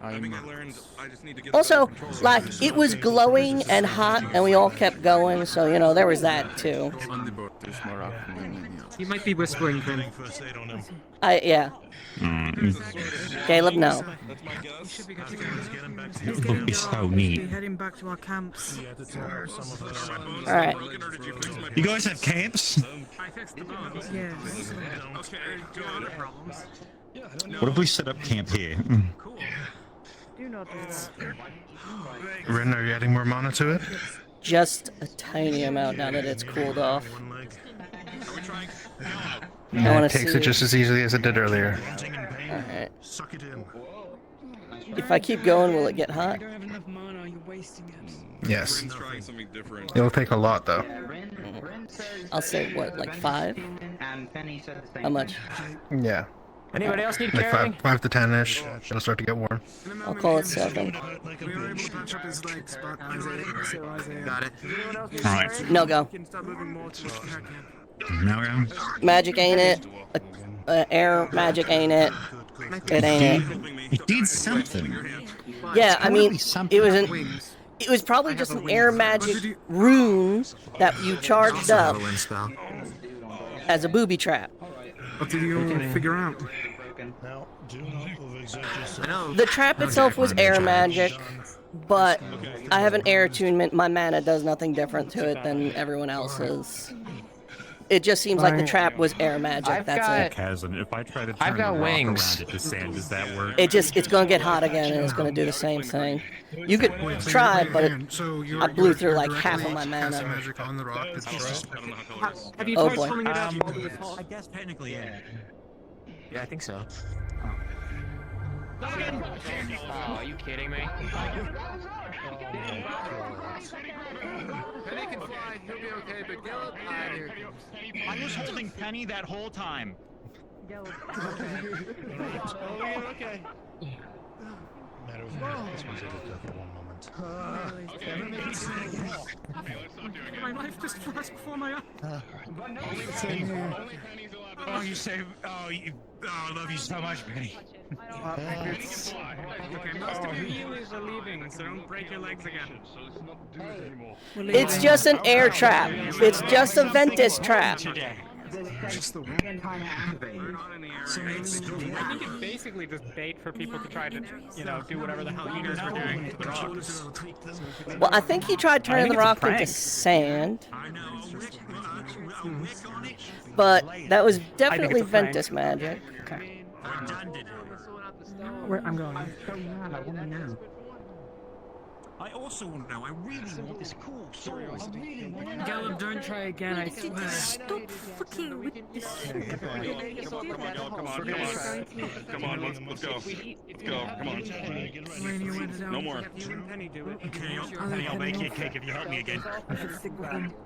I learned. I just need to get. Also, like, it was glowing and hot, and we all kept going, so, you know, there was that, too. On the boat, there's more alchemy. You might be whispering, Finn. Yeah. Caleb, no. That's my guess. It would be so neat. Heading back to our camps. Alright. You guys have camps? I fixed the bones. Yes. Okay, good. Problems. What if we set up camp here? Do not do that. Ren, are you adding more mana to it? Just a tiny amount now that it's cooled off. Yeah, wanna it takes see- it just as easily as it did earlier. Alright. Suck it in. If I keep going, will it get hot? You don't have enough mana, you're wasting it. Yes. Trying something different. It'll take a lot, though. I'll say, what, like 5? And Penny said the same. How much? Yeah. Anybody else need Like carrying? 5 to 10-ish. It'll start to get warm. I'll call it 7. We were able to patch up his legs, but Isaiah. Got it. Alright. No go. Can start moving more towards the camp. Now we're going. Magic ain't it. Air magic ain't it. It ain't it. It did something. Yeah, I mean, something. it was it was probably just an air magic rune that you charged up as a booby trap. What did you all figure out? Now, do not overexert yourself. The trap itself was air magic, but I have an air attunement. My mana does nothing different to it than everyone else's. It just seems like the trap was air magic. That's it. Chasm. If I try to turn I've got the rock wings. around it to sand, does that work? It's gonna get hot again, and it's gonna do the same thing. You could try, but I blew through like half of my mana. Magic on the rock. Have you Oh, tried boy. pulling it out? I guess technically, yeah. Yeah, I think so. Oh, are you kidding me? Penny can fly, he'll be okay, but Gallop, I was holding Penny that whole time. Okay. Matter of fact, this one's edited for 1 moment. My life just flashed before my eyes. Oh, you say, I love you so much, Penny. Okay, most of your healers are leaving, so don't break your legs again. It's just an air trap. It's just a Ventus trap. Just the one time activate. I think it's basically just bait for people to try to, you know, do whatever the hell healers were doing. Well, I think he tried turning the rock into sand, but that was definitely Ventus magic. Where I'm going. I also want to know, I really want this cool sword. I really want to know. Gallop, don't try again, I swear. Stop fucking with this. Come on, let's go. Let's go, come on. No more. Okay, I'll make you a cake if you help me again.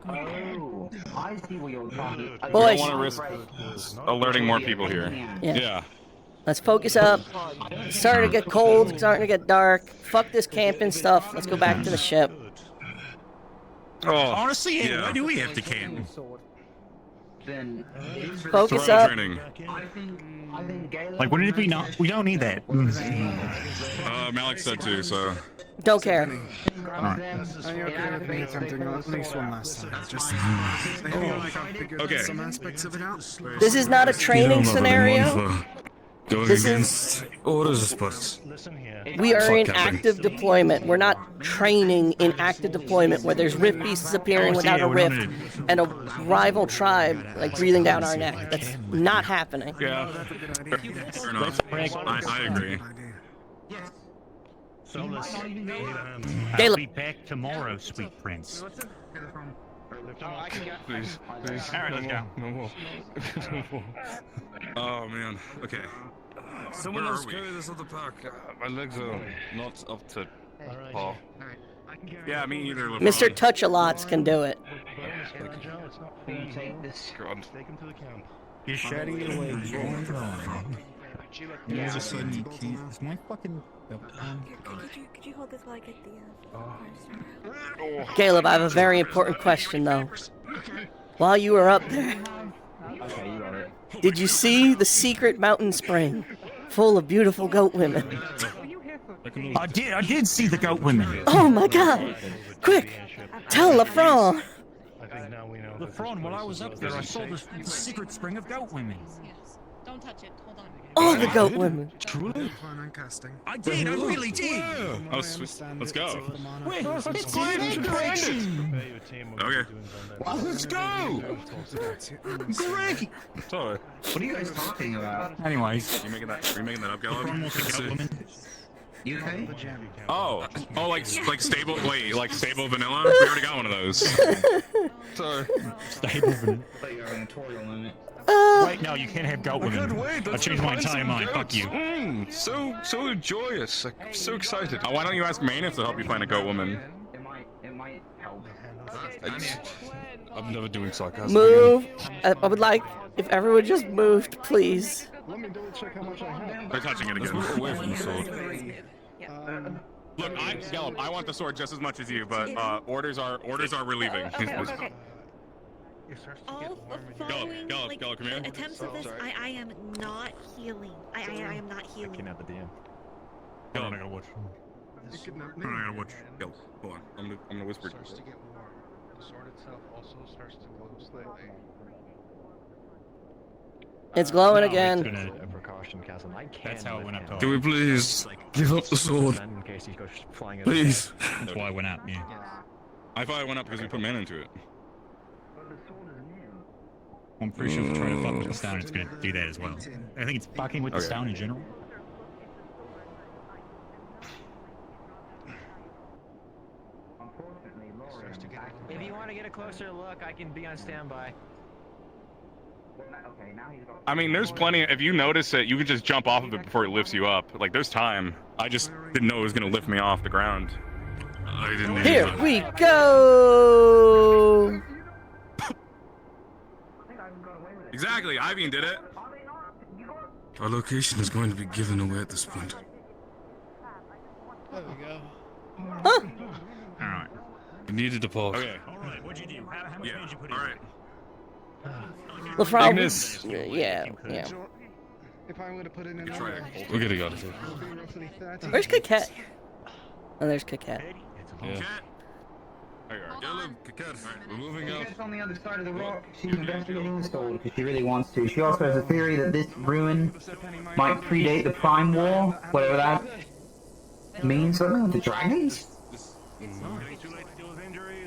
Oh, I see what you're talking about. Boys. Don't want to risk alerting more people here. Yeah. Let's focus up. It's starting to get cold. It's starting to get dark. Fuck this camping stuff. Let's go back to the ship. Honestly, yeah, why do we have to camp? Then Focus up. I think Galen Like, wouldn't it be not? We don't need that. Malik said too, so. Don't care. Are you okay with me attempting at least one last time? Just I feel like I've figured some aspects of it out. This is not a training scenario. Going This against orders, but We are Fuck in Captain. active deployment. We're not training in active deployment where there's rift beasts appearing without a rift and a rival tribe like breathing down our neck. That's not happening. Yeah. Fair enough. I agree. So let's. I'll Caleb. be back tomorrow, sweet prince. Please. Alright, let's go. No more. Oh man. Okay. Someone Where else are we? carry this other pack. My legs are not up to par. Yeah, me either. LeBron. Mr. Touch-a-Lots can do it. God. You're shedding your legs. Yeah. Is my fucking. Could you hold this while I get the Caleb, I have a very important question though. While you were up there, did you see the secret mountain spring full of beautiful goat women? I did see the goat women. Oh my god! Quick! Tell LaFron! LeFron, while I was up there, I saw the secret spring of goat women. Don't touch it. Hold on. All the goat women. Truly? I did, I really did. Oh, sweet. Let's go. Wait, it's great. Okay. Let's go. Great. Sorry. What are you guys talking about? Anyways. Are you making that up, Gallup? LeFron wants the goat women. You okay? Oh, like stable. Wait, like stable vanilla? We already got one of those. Sorry. Stable vanilla. I thought you were having a tutorial on it. Wait, no, you can't have goat women. I changed my entire mind. Fuck you. So joyous. I'm so excited. Why don't you ask Manus to help you find a goat woman? It might help. I'm never doing sarcasm. Move. I would like if everyone just moved, please. Let me double check how much I have. They're touching it again. Move away from the sword. Look, Gallup, I want the sword just as much as you, but orders are relieving. Okay. All following Gallup, come here. Attempts of this, I am not healing. I am not healing. Kidnap the DM. Gallup, I gotta watch. I gotta watch. Gallup, hold on. I'm gonna whisper. Starts to get warm. The sword itself also starts to glow slightly. It's glowing No, again. it's gonna- A precaution, Castle. I can't. That's how it went up top. Can we please give up the sword? In case he goes flying. Please. That's why I went up, yeah. I thought I went up because we put mana into it. I'm pretty sure if we try to fuck with the stone, it's gonna do that as well. I think it's fucking with the Okay. stone in general. If you want to get a closer look, I can be on standby. I mean, there's plenty. If you notice it, you can just jump off of it before it lifts you up. Like, there's time. I just didn't know it was gonna lift me off the ground. I didn't. Here we go! Exactly. Ivan did it. Our location is going to be given away at this point. There we go. Huh? Alright. We needed to pause. Okay. Alright, what'd you do? How much Yeah. did you put All in? right. LaFron. Ignis. Yeah. If I were to put in an Try order, it. We'll get it out of here. it'll be roughly 30. Where's Kaket? Oh, there's Kaket. Yeah. There you are. Gallup, Kaket. Alright, we're moving out. Kaket's on the other side of the rock. She's investigating the sword because she really wants to. She also has a theory that this ruin might predate the Prime War, whatever that means. I don't know, the dragons?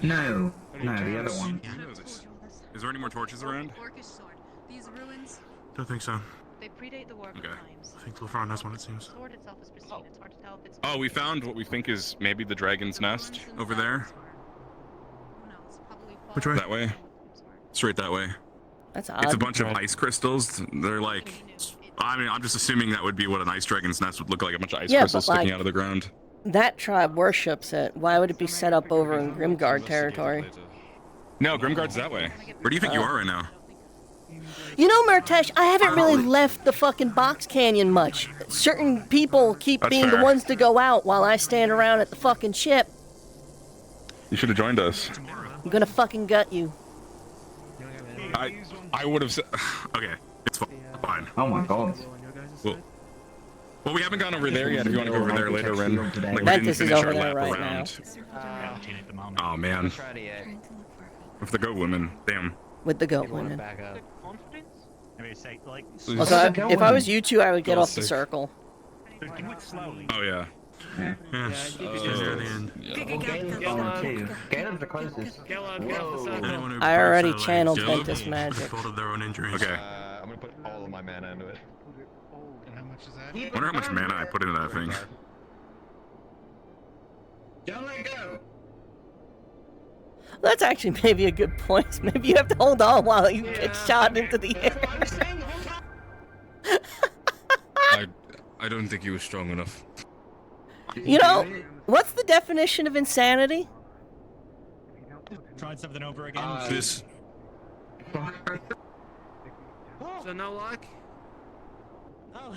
No, the other one. Is there any more torches around? Orcish sword. These ruins, Don't think so. they predate the war Okay. times. I think LeFron has one, it seems. The sword itself is pristine. It's hard to tell if it's. Oh, we found what we think is maybe the dragon's nest over there. Who knows? Probably Which way? That way. Straight that way. That's odd. It's a bunch of ice crystals. They're like, I mean, I'm just assuming that would be what an ice dragon's nest would look like, a bunch of ice Yeah, crystals but, sticking like, out of the ground. That tribe worships it. Why would it be set up over in Grimgard territory? No, Grimgard's that way. Where do you think you are right now? You know, Murtesh, I haven't really left the fucking box canyon much. Certain people keep That's being the fair. ones to go out while I stand around at the fucking ship. You should have joined us. I'm gonna fucking gut you. I would have said. Okay, it's fine. Oh my god. Well, we haven't gone over there yet. If you want to go over there later, Ren. Like, we didn't Ventus is finish over our there lap right around. now. Oh man. With the goat women, damn. With the goat women. Like, Also, if I was you two, I would get off the circle. do it slowly. Oh yeah. Yes. Caleb's the closest. I already channeled Ventus magic. Their own injuries. Okay. I'm gonna put all of my mana into it. And how much is that? I wonder how much mana I put into that thing. Don't let go. That's actually maybe a good point. Maybe you have to hold on while you get shot into the air. I don't think he was strong enough. You know, what's the definition of insanity? Trying something over again. This. So no luck? Oh.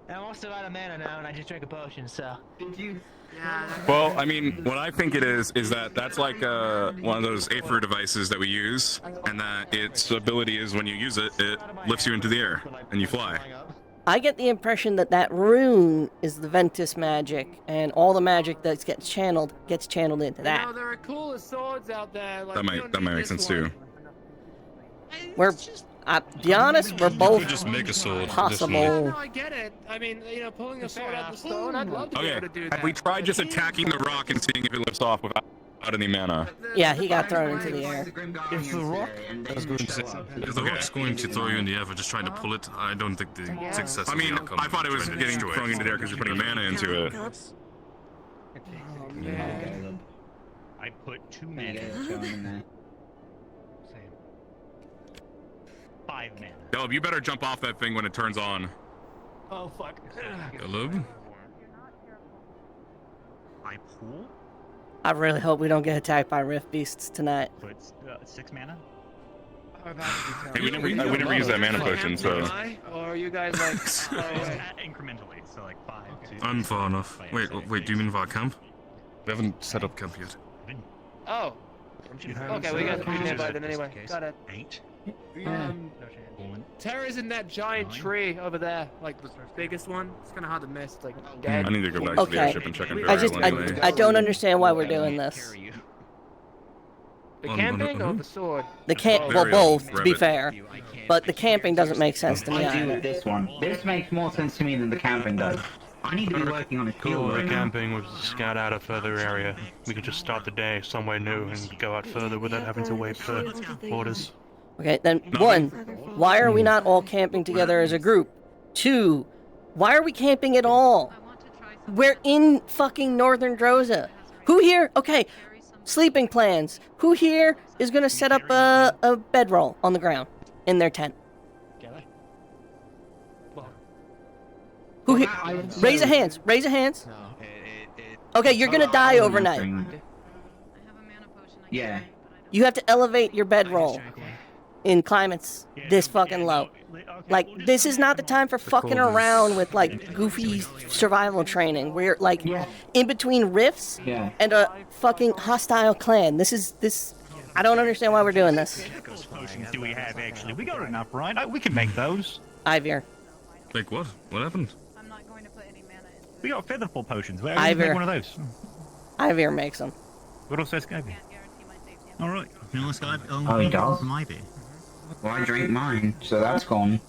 I'm also out of mana now, and I just drank a potion, so. Did you? Yeah. Well, I mean, what I think it is that that's like one of those Aether devices that we use, and that its ability is when you use it, it lifts you into the air, and you fly. I get the impression that that rune is the Ventus magic, and all the magic that gets channeled into that. You know, there are cooler swords out there. Like, That might make sense too. We're, be honest, we're both just make a sword. possible. Yeah, no, I get it. I mean, you know, pulling a sword out of the stone, I'd love to be Okay, able to do that. have we tried just attacking the rock and seeing if it lifts off without any mana? Yeah, he got thrown into the air. If the rock If the rock's going to throw you in the air for just trying to pull it, I don't think the success. I mean, I thought it was getting thrown into the air because you're putting mana into it. I put 2 mana. 5 mana. Caleb, you better jump off that thing when it turns on. Oh, fuck. Caleb? I pull? I really hope we don't get attacked by rift beasts tonight. Put 6 mana? Hey, we never use that mana potion, so. Or are you guys like Incrementally, so like 5. I'm far enough. Wait, do you mean for our camp? We haven't set up camp yet. Oh. Okay, we got 3 nearby then anyway. Got it. 8. Terra's in that giant tree over there, like the biggest one. It's kind of hard to miss. It's like dead. I need to go back to the airship and check on I don't understand why we're doing this. The camping or the sword? The well, both, to be fair. But the camping doesn't make sense to me I do either. with this one. This makes more sense to me than the camping does. I need to be working on a field right now. Camping was to scout out a further area. We could just start the day somewhere new and go out further without having to wait for orders. Okay, then 1, why are we not all camping together as a group? 2, why are we camping at all? We're in fucking northern Droza. Who here? Okay, sleeping plans. Who here is gonna set up a bedroll on the ground in their tent? Who here? Raise your hands. Raise your hands. Okay, you're gonna die overnight. Yeah. You have to elevate your bedroll in climates this fucking low. Like, this is not the time for fucking around with, like, goofy survival training. We're, like, in between rifts and a fucking hostile clan. I don't understand why we're doing this. What potions do we have, actually? We got enough, right? We can make those. Ivir. Like what? What happened? We got featherfall potions. Where Ivir. make one of those? Ivir makes them. What else says Ivir? Alright. Oh, he does? Well, I drank mine, so that's gone.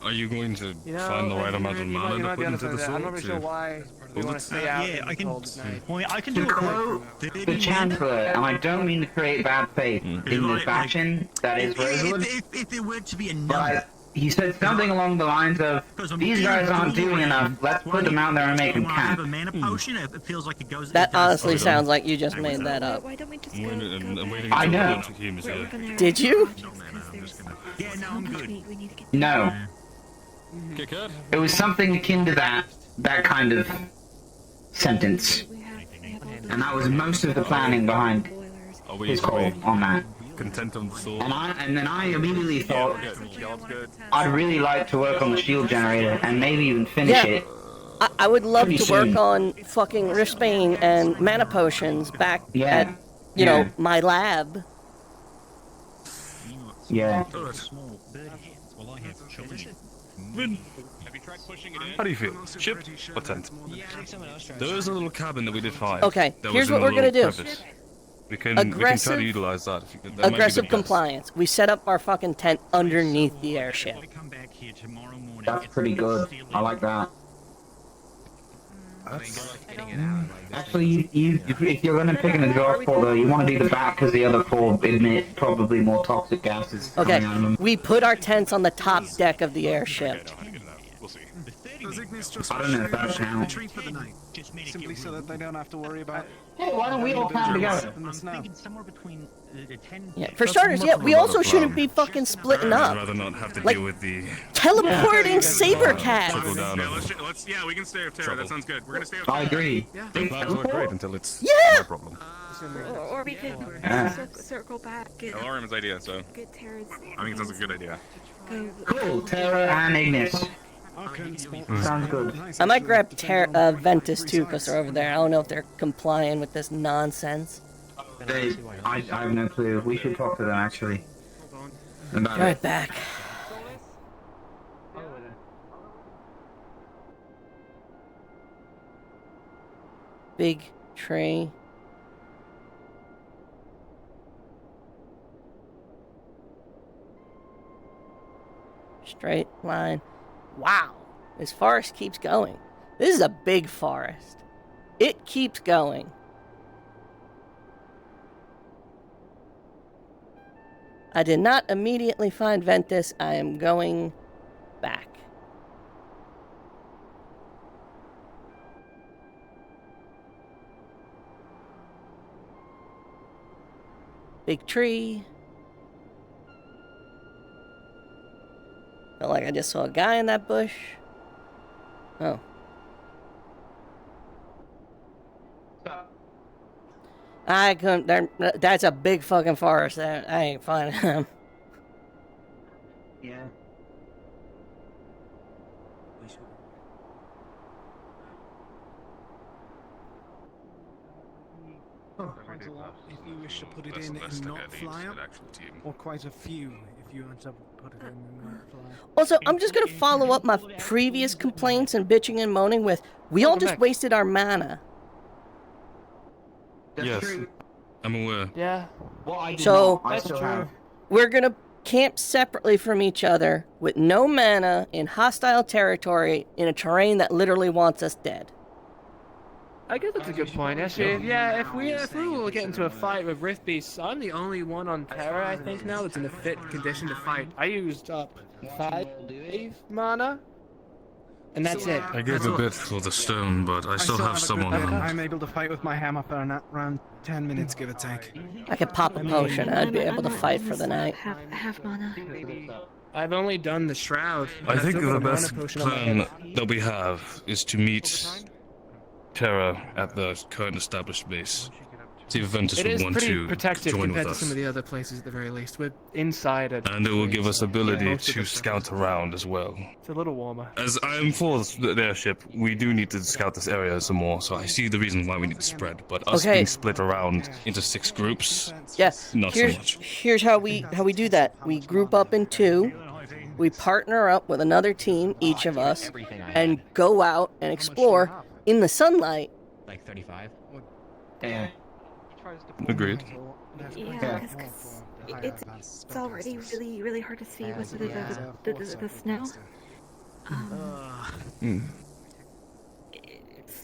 Are you going to find the right amount of mana to put into the sword? I'm not really sure why we want to stay out. Yeah, I can. Tonight. I can To do it. quote the Chancellor, and I don't mean to create bad faith in the faction that is Rosewood, If there were to be a but he said something along the lines of, these guys aren't doing enough, let's put them out there and make them camp. a mana potion, it feels like it goes. That honestly sounds like you just made that up. Why don't we just I know. Did you? Yeah, no, I'm good. No. It was something akin to that kind of sentence. And that was most of the planning behind his call on that. Content on the sword. And then I immediately thought, I'd really like to work on the shield generator and maybe even finish it. I would love pretty to work soon. on fucking Riftbane and mana potions back at you know, my lab. Yeah. Vin, have you tried pushing it in? How do you feel? Ship or tent? There is a little cabin that we did find. Okay, that here's was in what a we're gonna little do. crevice. We can try Aggressive- to utilize that. If you could. That might be the Aggressive best. compliance. We set up our fucking tent underneath the airship. That's pretty good. I like that. Actually, if you're gonna pick an exhaust port though, you want to do the back because the other four emit probably more toxic gases. Okay, coming out of them. we put our tents on the top deck of the airship. I don't know if that counts. Retreat for the night. Simply so that they don't have to worry about. Hey, why don't we all camp together? I'm thinking somewhere between the 10. Yeah, for starters, yeah, we also shouldn't be fucking splitting I'd up. rather not have to Like, deal with the teleporting saber trickle cats. down Yeah, of yeah, we can stay with Terra. That sounds good. We're gonna stay with I Terra. agree. Plans work great until it's Yeah! my problem. Or we could Yeah. circle back. Get, Alarium's idea, so get Terra's. I think it sounds like a good idea. Cool. Terra and Ignis. Sounds good. I might grab Ventus too, because they're over there. I don't know if they're complying with this nonsense. I have no clue. We should talk to them actually. About Right it. back. Big tree. Straight line. Wow, this forest keeps going. This is a big forest. It keeps going. I did not immediately find Ventus. I am going back. Big tree. Felt like I just saw a guy in that bush. Oh. I couldn't. That's a big fucking forest. I ain't finding him. Yeah. Quite a lot if you wish to put it in and not fly up, or quite a few if you want to put it in and not fly up. Also, I'm just gonna follow up my previous complaints and bitching and moaning with, we all just wasted our mana. Yes, I'm aware. Yeah. So, That's true. we're gonna camp separately from each other with no mana in hostile territory in a terrain that literally wants us dead. I guess that's a good point. Actually, yeah, if we will get into a fight with Rift Beasts, I'm the only one on Terra, I think, now that's in a fit condition to fight. I used up 5 mana, and that's it. I gave a bit for the stone, but I still have some on hand. I'm able to fight with my hammer for around 10 minutes, give or take. I could pop a potion, I'd be able to fight for the night. Half mana. I've only done the Shroud. I think I've still the got a mana best potion on my plan head. that we have is to meet Terra at the current established base. See if Ventus It would is want pretty to protected join with compared to us. some of the other places at the very least. We're inside it. And it will give us ability to scout around as well. It's a little warmer. As I am for the airship, we do need to scout this area some more, so I see the reason why we need to spread. But us Okay. being split around into 6 groups, Yeah, not so here's, much. here's how we do that. We group up in 2. We partner up with another team, each of us, and go out and explore in the sunlight. Like 35? Yeah. Agreed. Yeah, because it's already really hard to see with the snow.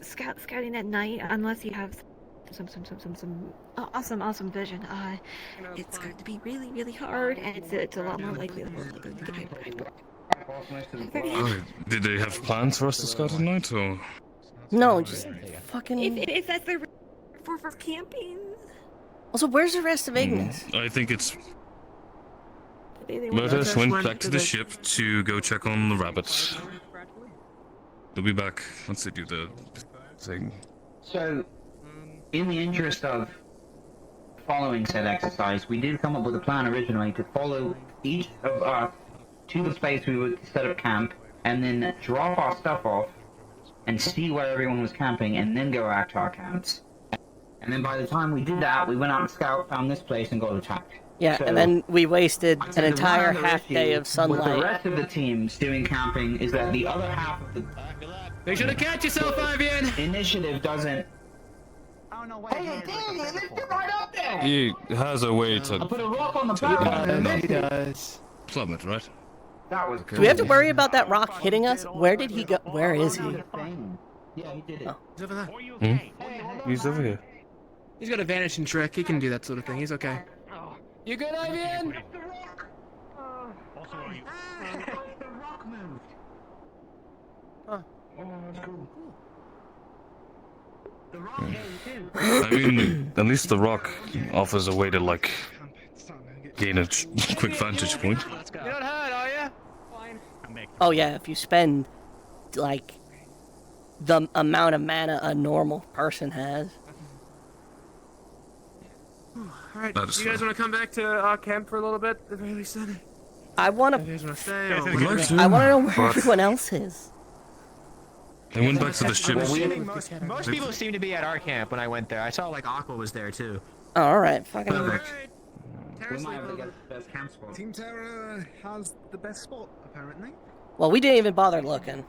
Scouting at night, unless you have some awesome vision, it's going to be really hard, and it's a lot more likely that we're going to get picked. Oh, did they have plans for us to scout at night, or? No, just fucking. If that's their for camping. Also, where's the rest of Ignis? I think it's. They Lotus went back to the ship to go check on the rabbits. They'll be back once they do the thing. So, in the interest of following said exercise, we did come up with a plan originally to follow each of us to the space we would set up camp, and then drop our stuff off, and see where everyone was camping, and then go out to our camps. And then by the time we did that, we went out and scout, found this place, and got attacked. Yeah, So, and then we wasted I'd say an the one entire other half day issue of sunlight. With the rest of the teams doing camping is that the other half of the Make sure to catch yourself, Ivan! initiative doesn't. Oh no, wait. Hey, dang, it lifted right up there! He has a way to. I put a rock on the back of it. He does. Plummet, right? That was Do we have to worry about that rock hitting us? Where did he go? Where is he? Yeah, he did it. He's over there. He's over here. He's got a vanishing trick. He can do that sort of thing. He's okay. You good, Ivan? Also, are you? The rock moved. Huh. That's cool. The rock too. I mean, at least the rock offers a way to, like, gain a quick vantage point. You're not hurt, are you? Fine. Oh yeah, if you spend like the amount of mana a normal person has. Alright, That is you guys want to come back to our camp for a little bit? At the very least, then? I want You guys want to stay? Or... Would like to, I want to know where but everyone else is. they went back to the ships. Most people seem to be at our camp when I went there. I saw like Aqua was there too. Oh, all right, fucking. We might have to get the best camp spot. Team Terra has the best spot, apparently. Well, we didn't even bother looking.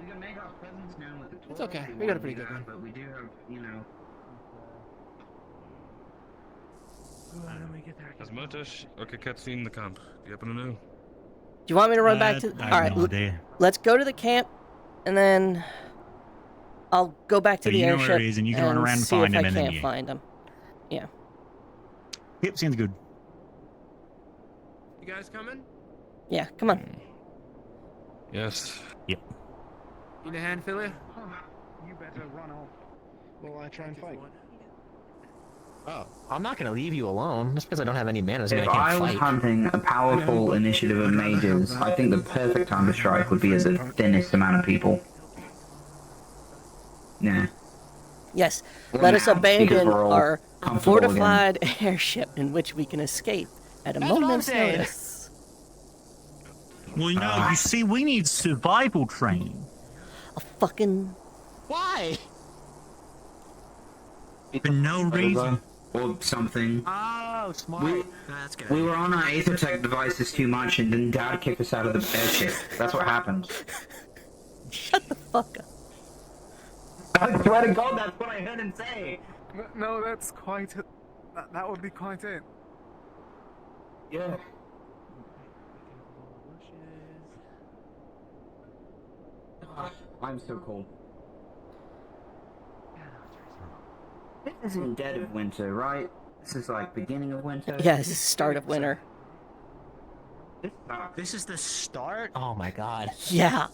We can make our presence known with the It's okay. We got a pretty good one. But we do have, you know. Has Murtish okay cutscene the camp? Do you happen to know? Do you want me to run back to? I All have right, no idea. let's go to the camp, and then I'll go back to So the you know airship where he is, and you can run around and see find if him, I and then can't you- find him. Yeah. Yep, sounds good. You guys coming? Yeah. Come on. Yes. Yep. Need a hand, Philia? You better run off while I try and fight. Oh, I'm not gonna leave you alone just because I don't have any mana. Doesn't If mean I I can't was fight. hunting a powerful initiative of mages, I think the perfect time to strike would be at the thinnest amount of people. Yeah. Yes. Well, Let us now, abandon because we're all our comfortable again. fortified airship in which we can escape at a That's what I'm moment's saying. notice. Well, no, you see, we need survival training. A fucking. Why? For no reason. Or something. Oh, smart. We, That's good. we were on our Aethertech devices too much, and then Dad kicked us out of the airship. That's what happened. Shut the fuck up. I swear to God, that's what I heard him say. No, that's quite it. That would be quite it. Yeah. I'm so cold. This isn't dead of winter, right? This is like beginning of winter. Yeah, this is start of winter. This is the start? Oh my god. Yeah.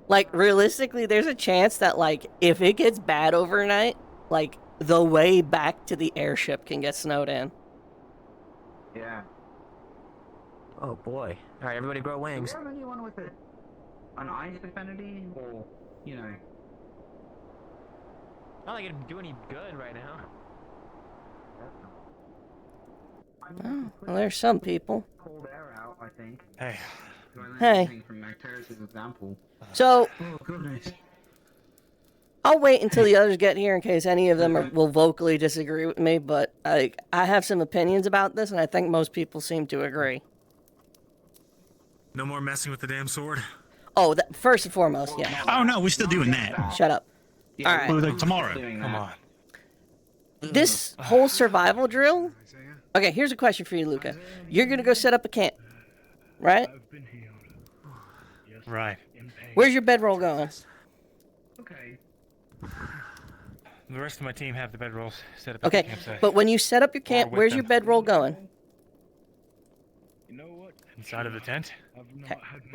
Like, realistically, there's a chance that, like, if it gets bad overnight, like, the way back to the airship can get snowed in. Yeah. Oh boy. Alright, everybody grow wings. Do we have anyone with an ice affinity, or, you know? Not like it'd do any good right now. Oh, well, there's some people. Cold air out, I think. Hey. Hey. From Macteris' example. So, Oh, goodness. I'll wait until the others get here in case any of them will vocally disagree with me, but I have some opinions about this, and I think most people seem to agree. No more messing with the damn sword? Oh, first and foremost, yeah. Oh no, we're still doing that. Shut up. All right. Well, like tomorrow. Come on. This whole survival drill. Okay, here's a question for you, Luca. You're gonna go set up a camp, right? Right. Where's your bedroll going? Okay. The rest of my team have the bedrolls set up at the Okay, campsite. but when you set up your camp, with where's your them. bedroll going? Inside of the tent?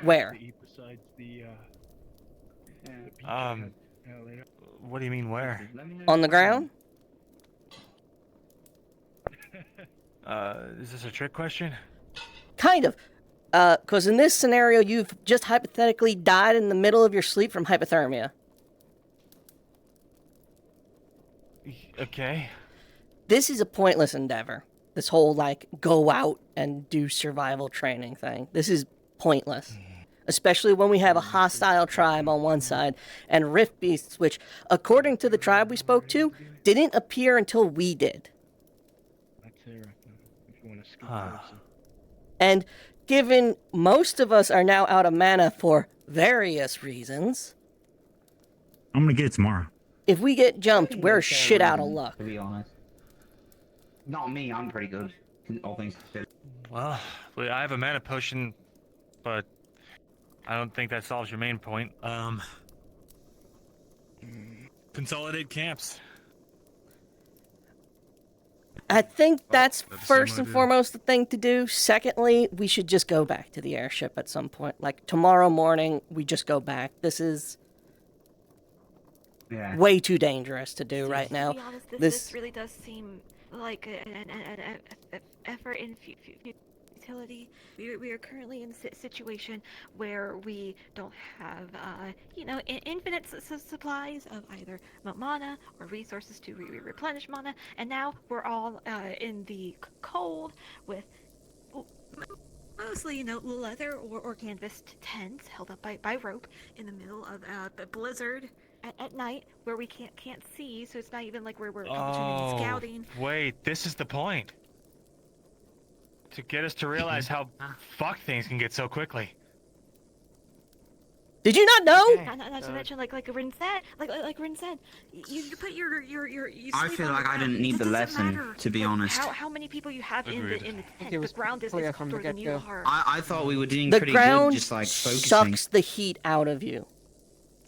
Where? What do you mean where? On the ground? Is this a trick question? Kind of. Because in this scenario, you've just hypothetically died in the middle of your sleep from hypothermia. Okay. This is a pointless endeavor. This whole, like, go out and do survival training thing. This is pointless. especially when we have a hostile tribe on one side and rift beasts, which, according to the tribe we spoke to, didn't appear until we did. And given most of us are now out of mana for various reasons, I'm gonna get it tomorrow. if we get jumped, we're shit out of luck. To be honest. Not me, I'm pretty good. All things considered. Well, I have a mana potion, but I don't think that solves your main point. Consolidate camps. I think that's first and foremost the thing to do. Secondly, we should just go back to the airship at some point. Like tomorrow morning, we just go back. This is way too dangerous to do right now. To be honest, this really does seem like an effort in futility. We are currently in a situation where we don't have, infinite supplies of either mana or resources to replenish mana, and now we're all in the cold with mostly, leather or canvas tents held up by rope in the middle of a blizzard at night where we can't see, so it's not even like we're opportunity scouting. Wait, this is the point. To get us to realize how fucked things can get so quickly. Did you not know? Not to mention, like Rin said, like Rin said, you put your I feel like I didn't need the lesson, to be honest. How many people you have in the tent? The ground is clear from the than you get-go. are. I thought we were doing The pretty ground good, just like focusing. sucks the heat out of you.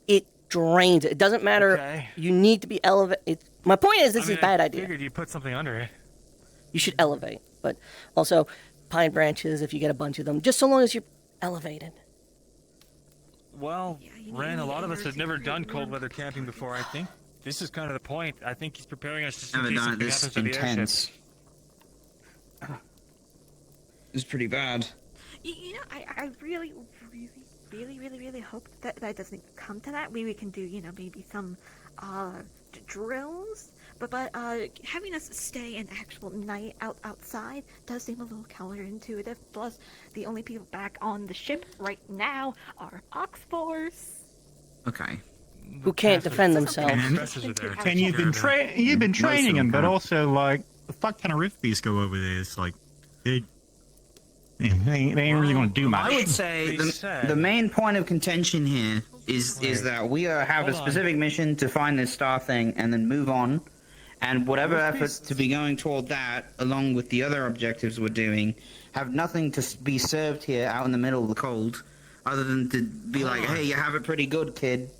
It drains it. It doesn't matter. Okay. You need to be elevated. My point is, this is a bad I idea. figured you put something under it. You should elevate, but also pine branches if you get a bunch of them. Just so long as you're elevated. Well, Ren, a lot of us have never done cold weather camping before. I think this is kind of the point. I think he's preparing us just in Never case done it something this happens to the airship. intense. It's pretty bad. I really hope that doesn't come to that. We can do, maybe some drills, but having us stay an actual night outside does seem a little counterintuitive. Plus, the only people back on the ship right now are Ox Force. Okay. Who can't defend themselves. And you've been training them, but also like the fuck ton of rift beasts go over there. It's like they ain't really gonna do much. I would say the main point of contention here is that we have a specific mission to find this star thing and then move on, and whatever efforts to be going toward that, along with the other objectives we're doing, have nothing to be served here out in the middle of the cold, other than to be like, hey, you have it pretty good, kid.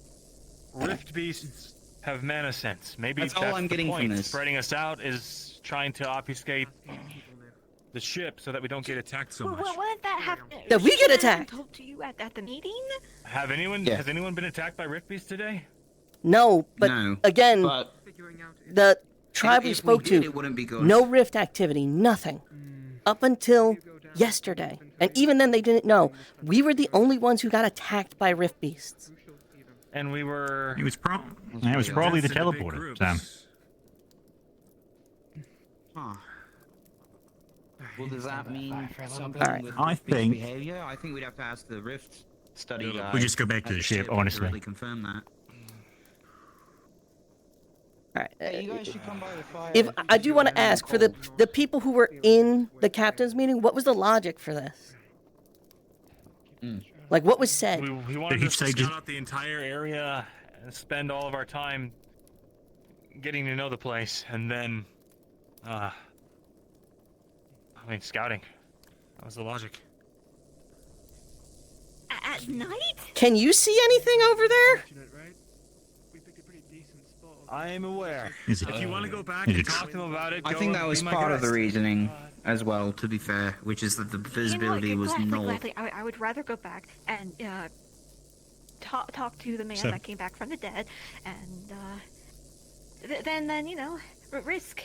Rift beasts have mana sense. Maybe That's all I'm the getting point. from this. Spreading us out is trying to obfuscate the ship so that we don't get attacked so much. Well, what did that happen? That we get attacked. Told to you at the meeting? Has anyone been attacked by rift beasts today? No, but No, again, but the tribe we if spoke did, to, it wouldn't be good. no rift activity, nothing. Up until yesterday. And even then they didn't know. We were the only ones who got attacked by rift beasts. And we were... It was probably the teleporter, Sam. Huh. Well, does that mean something Alright. with I rift beast think- behavior? I think we'd have to ask the rift study guy. We just go back to at the ship, to honestly. really confirm that. Alright. Hey, you guys should come by the fire. If I do want to ask, for the people who were in the captain's meeting, what was the logic for this? Like, what was said? We wanted us to scout out the entire area and spend all of our time getting to know the place, and then, scouting. That was the logic. At night? Can you see anything over there? I am aware. Is it- If you want to go back is and it talk to them about it, I go think and that was be my part of the guest. reasoning as well, to be fair, which is that the visibility was null. Gladly. I would rather go back and talk to the man So- that came back from the dead, and then risk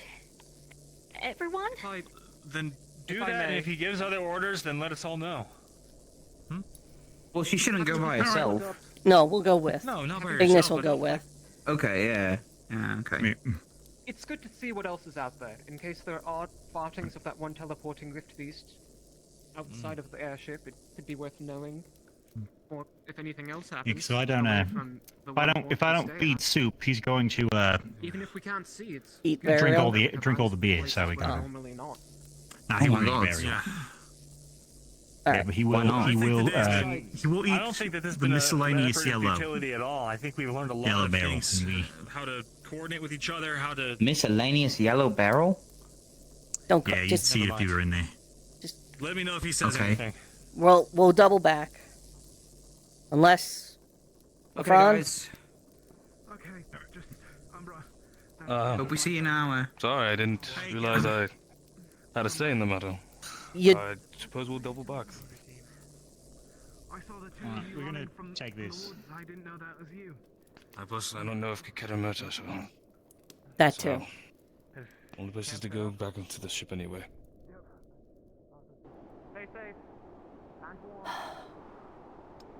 everyone. Then do If I that, and may. if he gives other orders, then let us all know. Well, she shouldn't go by herself. No, we'll go with. No, not by Ignis yourself, will but- go with. Okay, yeah. Yeah, okay. It's good to see what else is out there, in case there are fartings of that one teleporting rift beast outside of the airship. It could be worth knowing. Or if anything else Yeah, happens. so I don't away from the if I don't feed Soup, he's going to even if we can't see, it's Eat drink all burial. the beer. So we can. normally not. Nah, he Oh my won't eat God. burial. Yeah. Yeah, but he will. not? He will. He will eat I don't think that this has the been miscellaneous an effort of yellow. utility at all. I think we've learned a lot Yellow of barrel, things. and we- How to coordinate with each other, how to... Miscellaneous yellow barrel? Don't Yeah, you'd just see it if you were in there. Let me know if he says Okay. anything. we'll double back. Unless Okay, LeFron? guys. Okay, just Umbra. Hope we see you in an hour. Sorry, I didn't realize I had a say in the matter. You- I suppose we'll double back. I saw the two of you we're gonna running from take the this. woods. I didn't know that was you. I don't know if Kikera met us. That too. Only place is to go back into the ship anyway. Stay safe.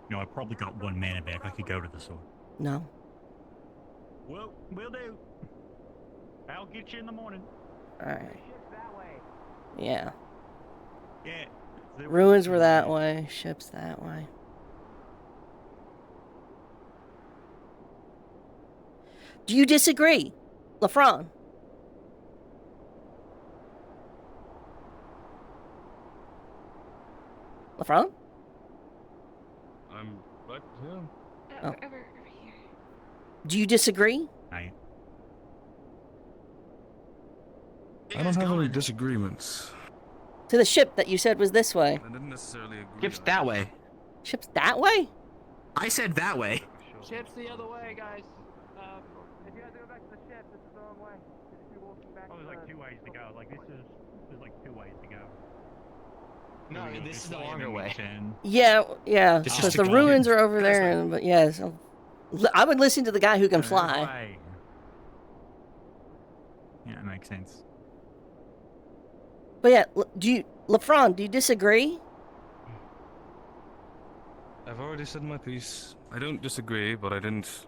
No, I probably got one mana back. I could go to the sword. No. Well, we'll do. I'll get you in the morning. Alright. Yeah. Yeah. Ruins were that way. Ships that way. Do you disagree, LeFron? LeFron? I'm right here. Oh. Over here. Do you disagree? I don't have any disagreements. To the ship that you said was this way. I didn't necessarily agree. Ship's that way. Ship's that way? I said that way. Ship's the other way, guys. If you guys go back to the ship, this is the wrong way. You should be walking back. Oh, there's like 2 ways to go. Like there's like 2 ways to go. No, this is the longer way. Yeah, yeah. It's Because just the a ruins glide. are over there, and but yes, I would listen to the guy who can fly. Yeah, it makes sense. But yeah, LeFron, do you disagree? I've already said my piece. I don't disagree, but I didn't.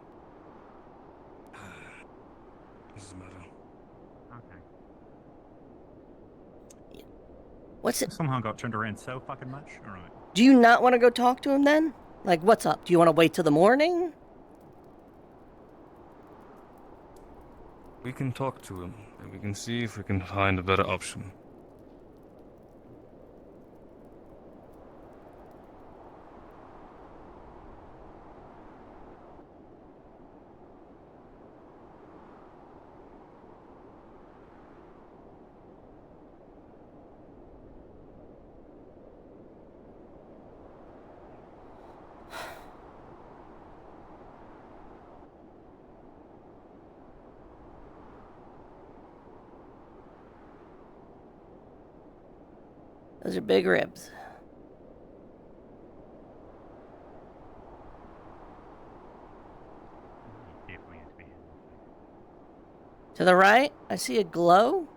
This is matter. Okay. What's it? Somehow got turned around so fucking much. All right. Do you not want to go talk to him then? Like, what's up? Do you want to wait till the morning? We can talk to him, and we can see if we can find a better option. Those are big ribs. To the right, I see a glow.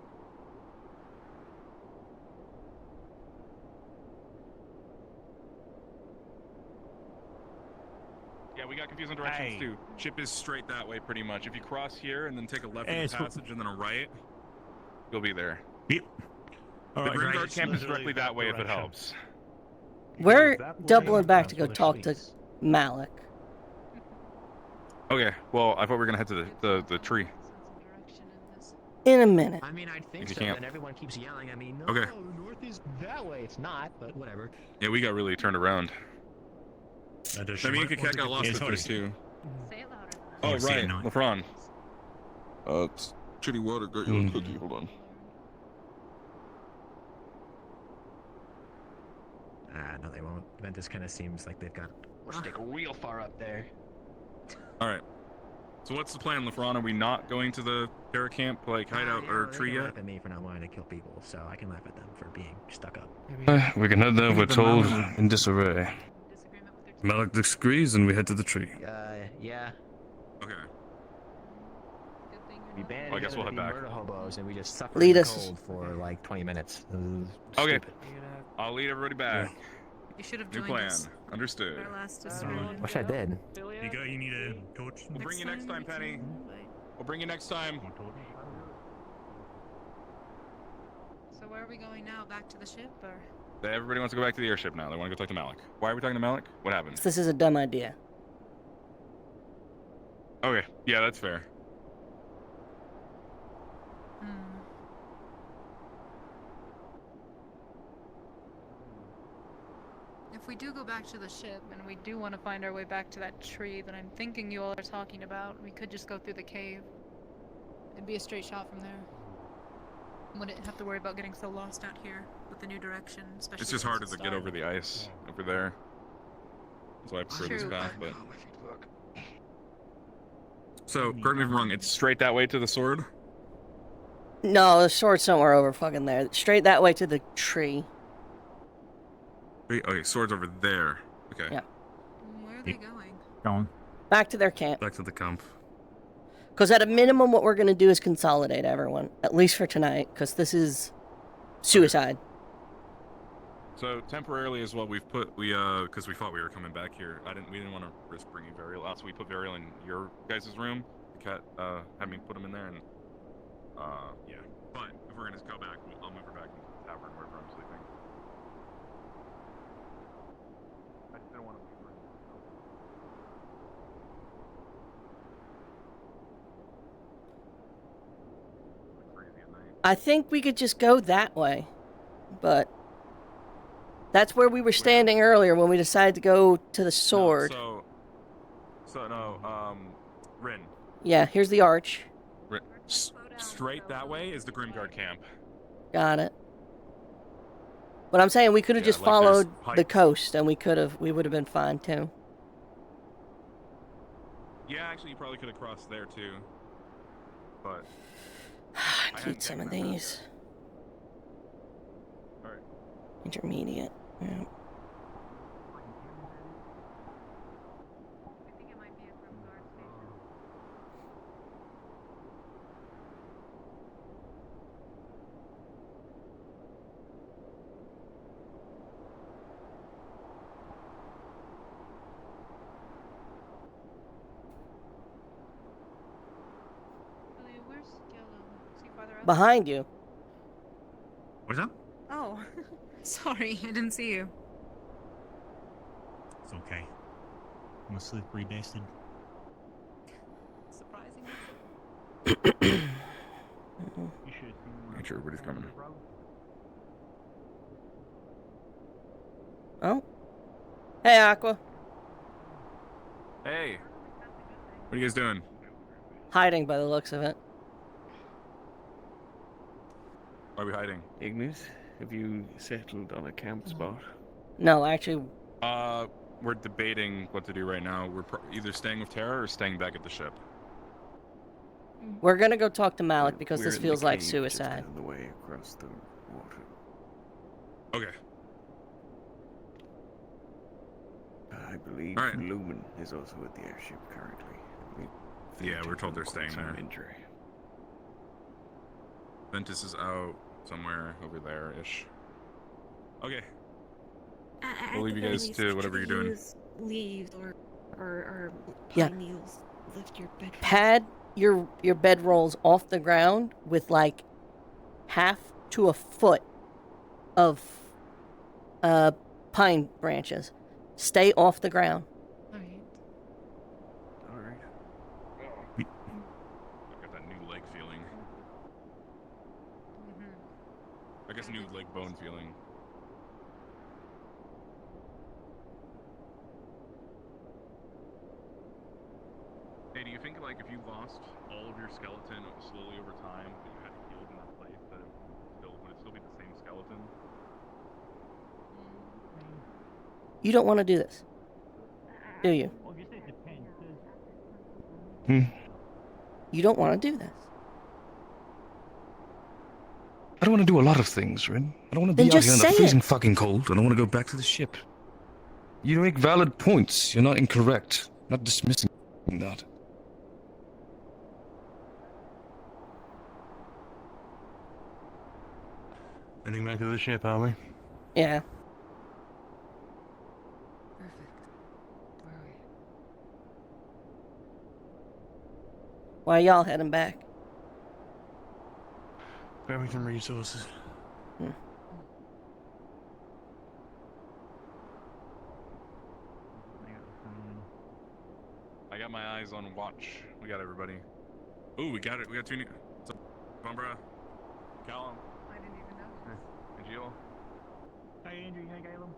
Yeah, we got confused on directions too. Ship is straight that way pretty much. If you cross here and then take a left in the passage and then a right, you'll be there. Yep. The Grimguard camp is directly that way if it helps. We're doubling back to go talk to Malik. Okay, well, I thought we were gonna head to the tree. In a minute. I mean, I'd think If you so, can't. and everyone keeps yelling. I mean, no, Okay. north is that way. It's not, but whatever. Yeah, we got really turned around. I mean, Kakek got lost with this too. Oh, right, LeFron. It's shitty water, got you a cookie, hold on. No, they won't. Ventus kind of seems like they've got. We'll stick real far up there. Alright. So what's the plan, LeFron? Are we not going to the Terra camp, like, hideout or tree They yet? laugh at me for not wanting to kill people, so I can laugh at them for being stuck up. We can head there, we're told, in disarray. Malik disagrees, and we head to the tree. Yeah. Okay. We band Well, I guess we'll head back. murder hobos, and we just suffer Lead in the us. cold for like 20 minutes. Okay. Stupid. I'll lead everybody back. You should have New joined plan. us. Understood. Our last disarray. Wish I did. You need a torch. We'll bring you next time, Penny. We'll bring you next time. So where are we going now? Back to the ship, or? Everybody wants to go back to the airship now. They want to go talk to Malik. Why are we talking to Malik? What happened? This is a dumb idea. Okay, yeah, that's fair. If we do go back to the ship and we do want to find our way back to that tree that I'm thinking you all are talking about, we could just go through the cave. It'd be a straight shot from there. Wouldn't have to worry about getting so lost out here with the new direction, especially. It's just harder to get over the ice over there. That's why I prefer this path, but. So, correct me if I'm wrong, it's straight that way to the sword? No, the sword's somewhere over fucking there. Straight that way to the tree. Wait, okay, sword's over there. Okay. Yeah. Where are they going? Going. Back to their camp. Back to the camp. Because at a minimum, what we're going to do is consolidate everyone. At least for tonight, because this is suicide. So, temporarily is what we've put, because we thought we were coming back here. We didn't want to risk bringing Varial out, so we put Varial in your guys' room. The cat, had me put him in there, and, yeah. But, if we're going to go back, I'll move her back into the tavern wherever I'm sleeping. I just didn't want to leave her. Crazy at night. I think we could just go that way. But that's where we were standing earlier when we decided to go to the sword. Rin. Yeah, here's the arch. Straight that way is the Grimguard camp. Got it. But I'm saying we could have just like followed there's the hikes. coast and we would have been fine too. Yeah, actually, you probably could have crossed there too. But I need some of these. Alright. Intermediate. Yeah. Behind you. What's up? Oh, sorry, I didn't see you. It's okay. I'm a slippery bastard. Surprising. Make sure everybody's coming. Oh. Hey, Aqua. Hey. What are you guys doing? Hiding by the looks of it. Why are we hiding? Ignis, have you settled on a camp spot? No, actually. We're debating what to do right now. We're either staying with Terra or staying back at the ship. We're gonna go talk to Malik because We're this in the feels like cave just suicide. down the way across the water. Okay. I believe All right. Lumen is also at the airship currently. Yeah, we're told they're staying there. Injury. Ventus is out somewhere over there-ish. Okay. We'll leave you guys to whatever you're doing. Leaves or Yeah. pine needles. Lift your bed. Pad your bed rolls off the ground with like half to a foot of pine branches. Stay off the ground. Alright. I've got that new leg feeling. I guess new leg bone feeling. Hey, do you think, like, if you lost all of your skeleton slowly over time, but you had it healed in that place, that would it still be the same skeleton? You don't want to do this, do you? You don't want to do this. I don't want to do a lot of things, Rin. I don't want to Then be out just here in the say freezing it. fucking cold. I don't want to go back to the ship. You make valid points. You're not incorrect. Not dismissing that. Heading back to the ship, are we? Yeah. Why are y'all heading back? Grabbing some resources. got my eyes on watch. We got everybody. Ooh, we got it. We got 2 new. What's up, Umbra? Callum? I didn't even know. And Jill? Hey, Andrew. Hey, Caleb.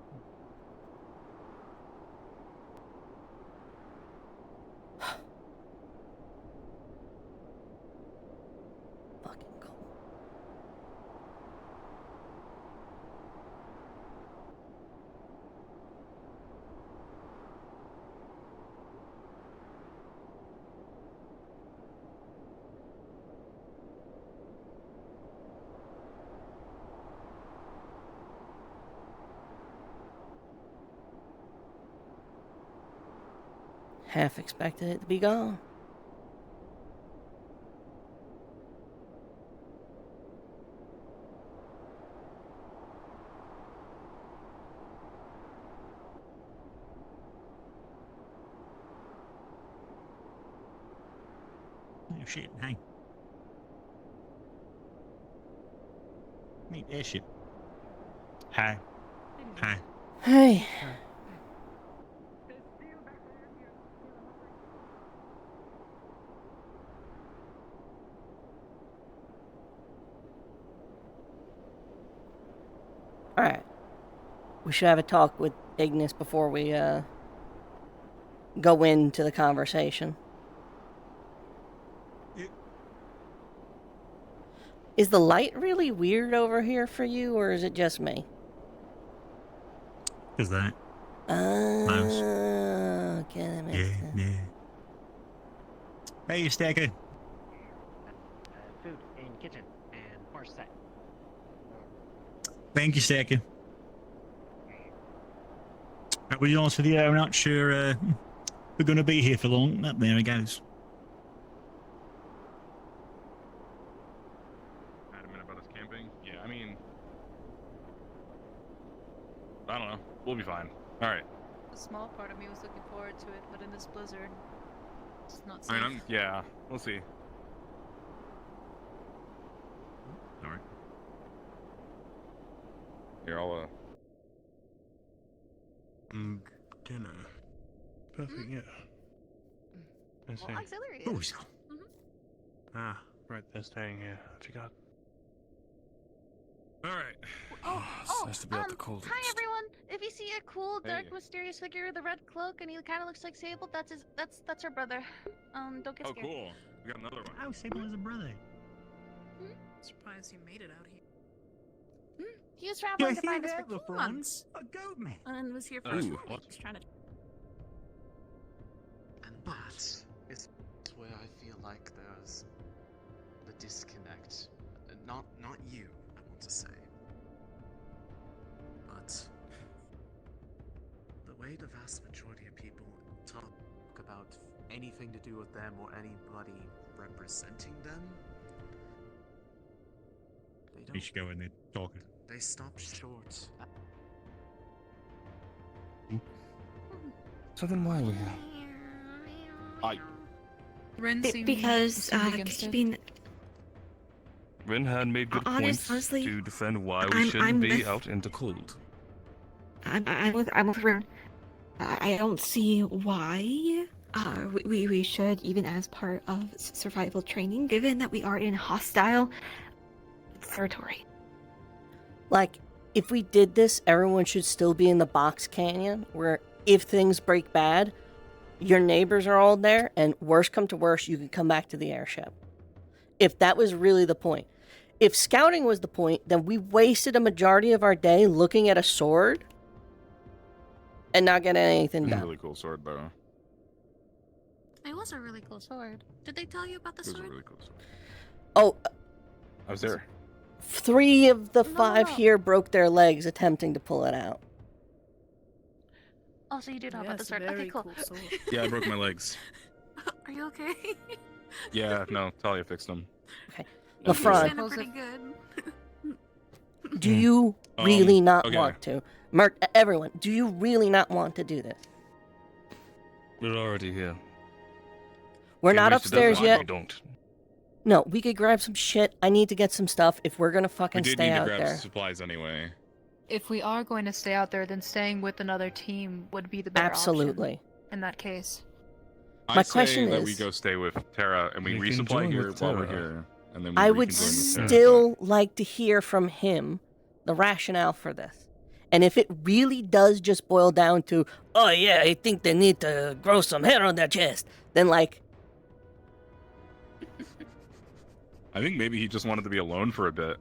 Fucking cold. Half expected it to be gone. Oh shit, hey. Meet airship. Hi. Hi. Hey. Alright. We should have a talk with Ignis before we go into the conversation. Is the light really weird over here for you, or is it just me? Is that? Okay, that makes sense. Yeah. Hey, Stacker. Food in kitchen and horse set. Thank you, Stacker. I'll be honest with you, I'm not sure we're going to be here for long. But there it goes. Adamant about us camping? Yeah, I mean... I don't know. We'll be fine. Alright. A small part of me was looking forward to it, but in this blizzard, it's not I safe. mean, yeah, we'll see. Alright. Here, I'll, Dinner. Perfect, yeah. I see. Well, auxiliary Oh, is. Ah, right, they're staying here. I forgot. Alright. It's nice to be out the cold. Hi everyone! If you see a cool, dark, Hey. mysterious figure with a red cloak and he kind of looks like Sable, that's our brother. Don't get Oh, scared. cool. We got another one. Oh, Sable is a brother. Surprised you made it out here. He was traveling to You're find us here for before. months. A goat man. And was here for Ooh, a what? He's trying to. And that is where I feel like there's the disconnect. Not you, I want to say. But the way the vast majority of people talk about anything to do with them or anybody representing them, they You don't. should go in there talking. They stop short. So then why are we here? Ren seemed Because against it. being Ren had made good points honestly, to defend why we I'm shouldn't be with- out in the cold. I'm with Ren. I don't see why we should, even as part of survival training, given that we are in hostile territory. Like, if we did this, everyone should still be in the box canyon, where if things break bad, your neighbors are all there, and worst come to worst, you can come back to the airship. If that was really the point. If scouting was the point, then we wasted a majority of our day looking at a sword and not getting anything It's a done. really cool sword, though. It was a really cool sword. Did they tell you about the It was a sword? really cool sword. Oh, I was there. 3 of the 5 no. here broke their legs attempting to pull it out. Oh, so you do know about the sword. Okay, cool. Yeah, I broke my legs. Are you okay? Yeah, no, Talia fixed them. Okay. You're LaFron, standing pretty good. do you really not okay. want to? Everyone, do you really not want to do this? We're already here. We're Can't not waste it upstairs otherwise yet. We don't. No, we could grab some shit. I need to get some stuff if we're gonna We fucking did stay need to out grab there. supplies anyway. If we are going to stay out there, then staying with another team would be the better Absolutely. option in that case. I question say that is- we go stay with Tara and we You can resupply join here with while we're Tara. here, and then we I would reconjoin with Tara. still like to hear from him the rationale for this. And if it really does just boil down to, oh yeah, I think they need to grow some hair on their chest, then like, I think maybe he just wanted to be alone for a bit.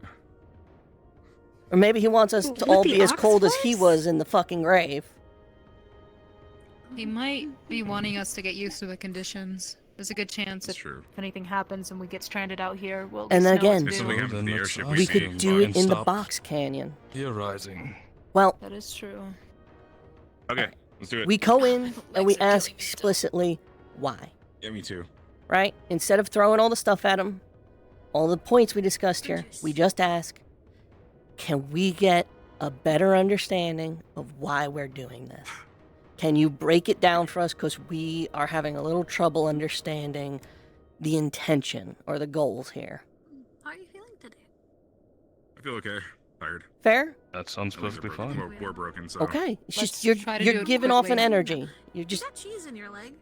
or maybe he wants us to With all the be as cold as he Oxfords? was in the fucking grave. He might be wanting us to get used to the conditions. There's a good chance if anything happens and we get stranded out here, we'll at And least know what again, to do. Something happened to the airship. we could do it in the box canyon. Theorizing. Well, That is true. Okay, let's do it. we go in and we ask explicitly why, Yeah, me too. right? Instead of throwing all the stuff at him, all the points we discussed here, we just ask, can we get a better understanding of why we're doing this? Can you break it down for us? Because we are having a little trouble understanding the intention or the goals here. How are you feeling today? I feel okay. Tired. Fair? That sounds My legs are perfectly broken. fine. We're broken, so. Okay. It's Let's just you're try to do it giving off an quickly. energy. You're just You got cheese in your leg.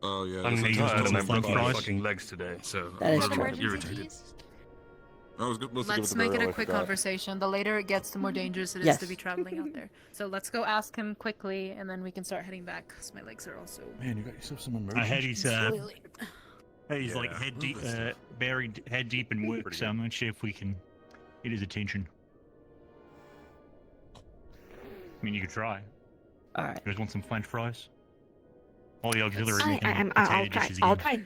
Oh yeah. I'm this is tired and I just broke fun. my fucking legs today, so That is I'm true. irritated. I was supposed to give Let's the make it burial, a I quick forgot. conversation. The later it gets, the more dangerous it is Yes. to be traveling out there. So let's go ask him quickly, and then we can start heading back, because my legs are also... Man, you got yourself some I emergency. had his Slowly. he's like head deep, buried head deep in work. So I'm not sure if we can get his attention. I mean, you could try. all right. You guys want some French fries? All the auxiliary I'll potato try. dishes I'll again. try.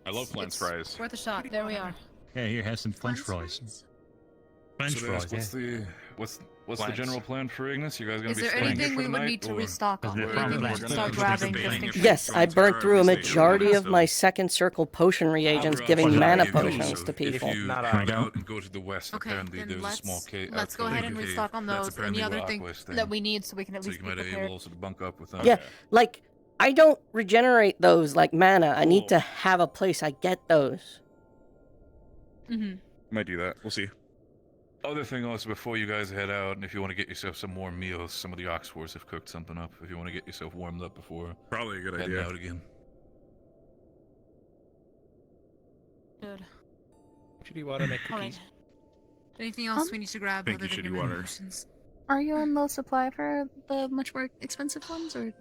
I love French fries. Worth a shot. There we are. Yeah, here, have some French fries. French Should I ask, fries, yeah. what's the Plans. general plan for Ignis? You guys gonna Is be there staying here anything for we the would night, need to or- restock on? Is there Anything we probably should gonna start be grabbing debating just in if- case? Yes, I burnt through a majority of my Still. second circle potion reagents, I'll giving give mana you potions those, to so people. If you Not head out. out and go to the west, Okay, apparently then there's a small cave. let's go ahead and cave. restock on That's those. apparently Any other where thing Aqua's staying. that we need so we can at So least you be might be prepared. able also to bunk up with them. Yeah, like, I don't regenerate those like mana. I need to have a place I get those. Mm-hmm. Might do that. We'll see. Other thing also, before you guys head out, and if you want to get yourself some more meals, some of the Oxfords have cooked something up. If you want to get yourself warmed up before Probably a good heading idea. out again. Good. Should you want to make All right. cookies? Anything else we need to grab Thank other you, than shitty your water. potions? Are you on low supply for the much more expensive ones, or?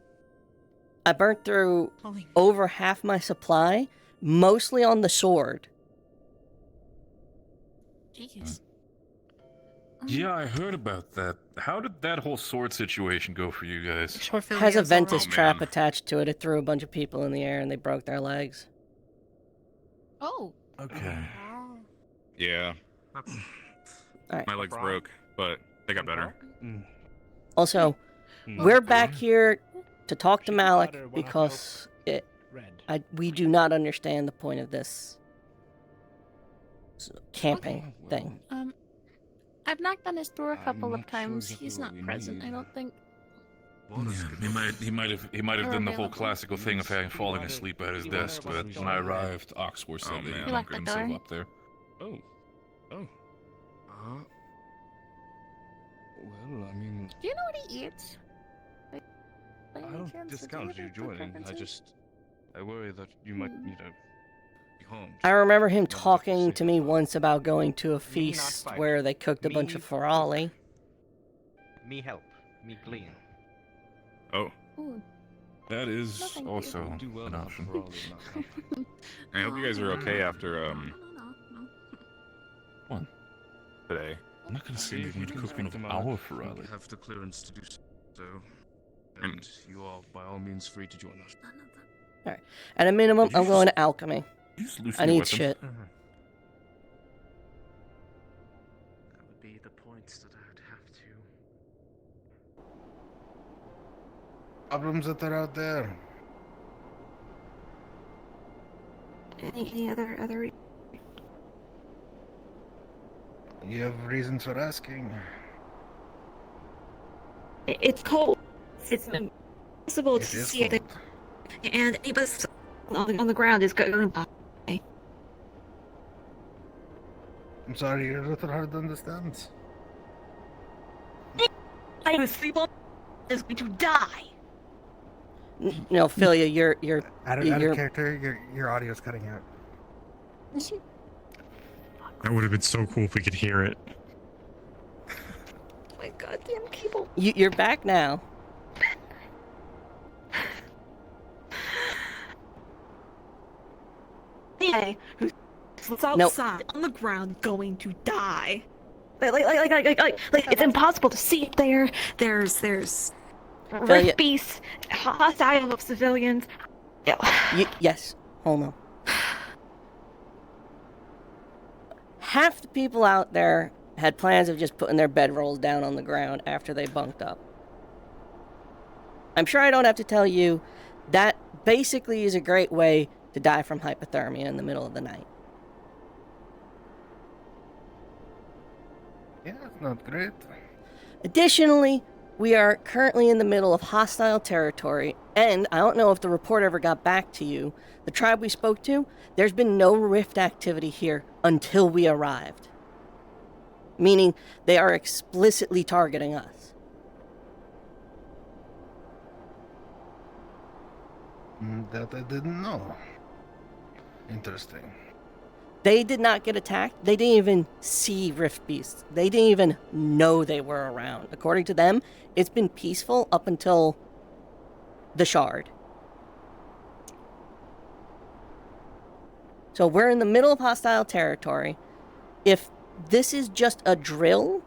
I burnt through Holy. over half my supply, mostly on the sword. Jeez. Yeah, I heard about that. How did that whole sword situation go for you guys? Has a Ventus Oh, trap man. attached to it. It threw a bunch of people in the air and they broke their legs. Oh. Okay. Yeah. Alright. My legs broke, but they got better. Also, we're back here to talk to Malik because we do not understand the point of this camping thing. I've knocked on his door a couple of times. He's not present, I don't think. Yeah, he might have done the whole classical thing of having falling asleep at his desk, but when I arrived, Oxford said that he He locked bunkered the himself door. up there. Oh. Oh. Well, I mean, Do you know what he eats? I don't discount you joining. I worry that you might, be harmed. I remember him talking to me once about going to a feast where they cooked a bunch of farali. Me help. Me clean. Oh. Ooh. That is No, thank you. also Do well an enough option. for all of them. I hope you guys are okay after No. What? today. I'm not gonna say you need to cook one of Victim our We farali. have the clearance to do so, and you are by all means free to join us. Alright. At a minimum, I'm going to alchemy. Use loose I need weapons. shit. That would be the points that I'd have to. Problems that are out there. Any other? You have reasons for asking. It's cold. It's impossible to It is see it, cold. and anybody on the ground is going by. I'm sorry, you're a little hard to understand. I was sleep on is going to die. No, Philia, you're Out of character, your audio's cutting out. That would have been so cool if we could hear it. My goddamn cable. You're back now. Hey, who's outside on the ground going to die? Like, it's impossible to see up there. There's rift beasts, hostile of civilians. Yes, hold on. Half the people out there had plans of just putting their bedrolls down on the ground after they bunked up. I'm sure I don't have to tell you that basically is a great way to die from hypothermia in the middle of the night. Yeah, it's not great. Additionally, we are currently in the middle of hostile territory, and I don't know if the report ever got back to you. The tribe we spoke to, there's been no rift activity here until we arrived. Meaning they are explicitly targeting us. That I didn't know. Interesting. They did not get attacked. They didn't even see rift beasts. They didn't even know they were around. According to them, it's been peaceful up until the shard. So we're in the middle of hostile territory. If this is just a drill,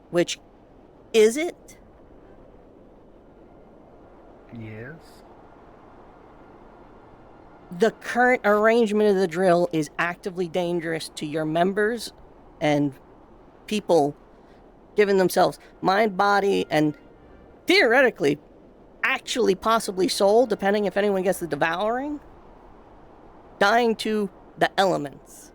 which is it? Yes. The current arrangement of the drill is actively dangerous to your members and people giving themselves mind, body, and theoretically, actually possibly soul, depending if anyone gets the devouring, dying to the elements.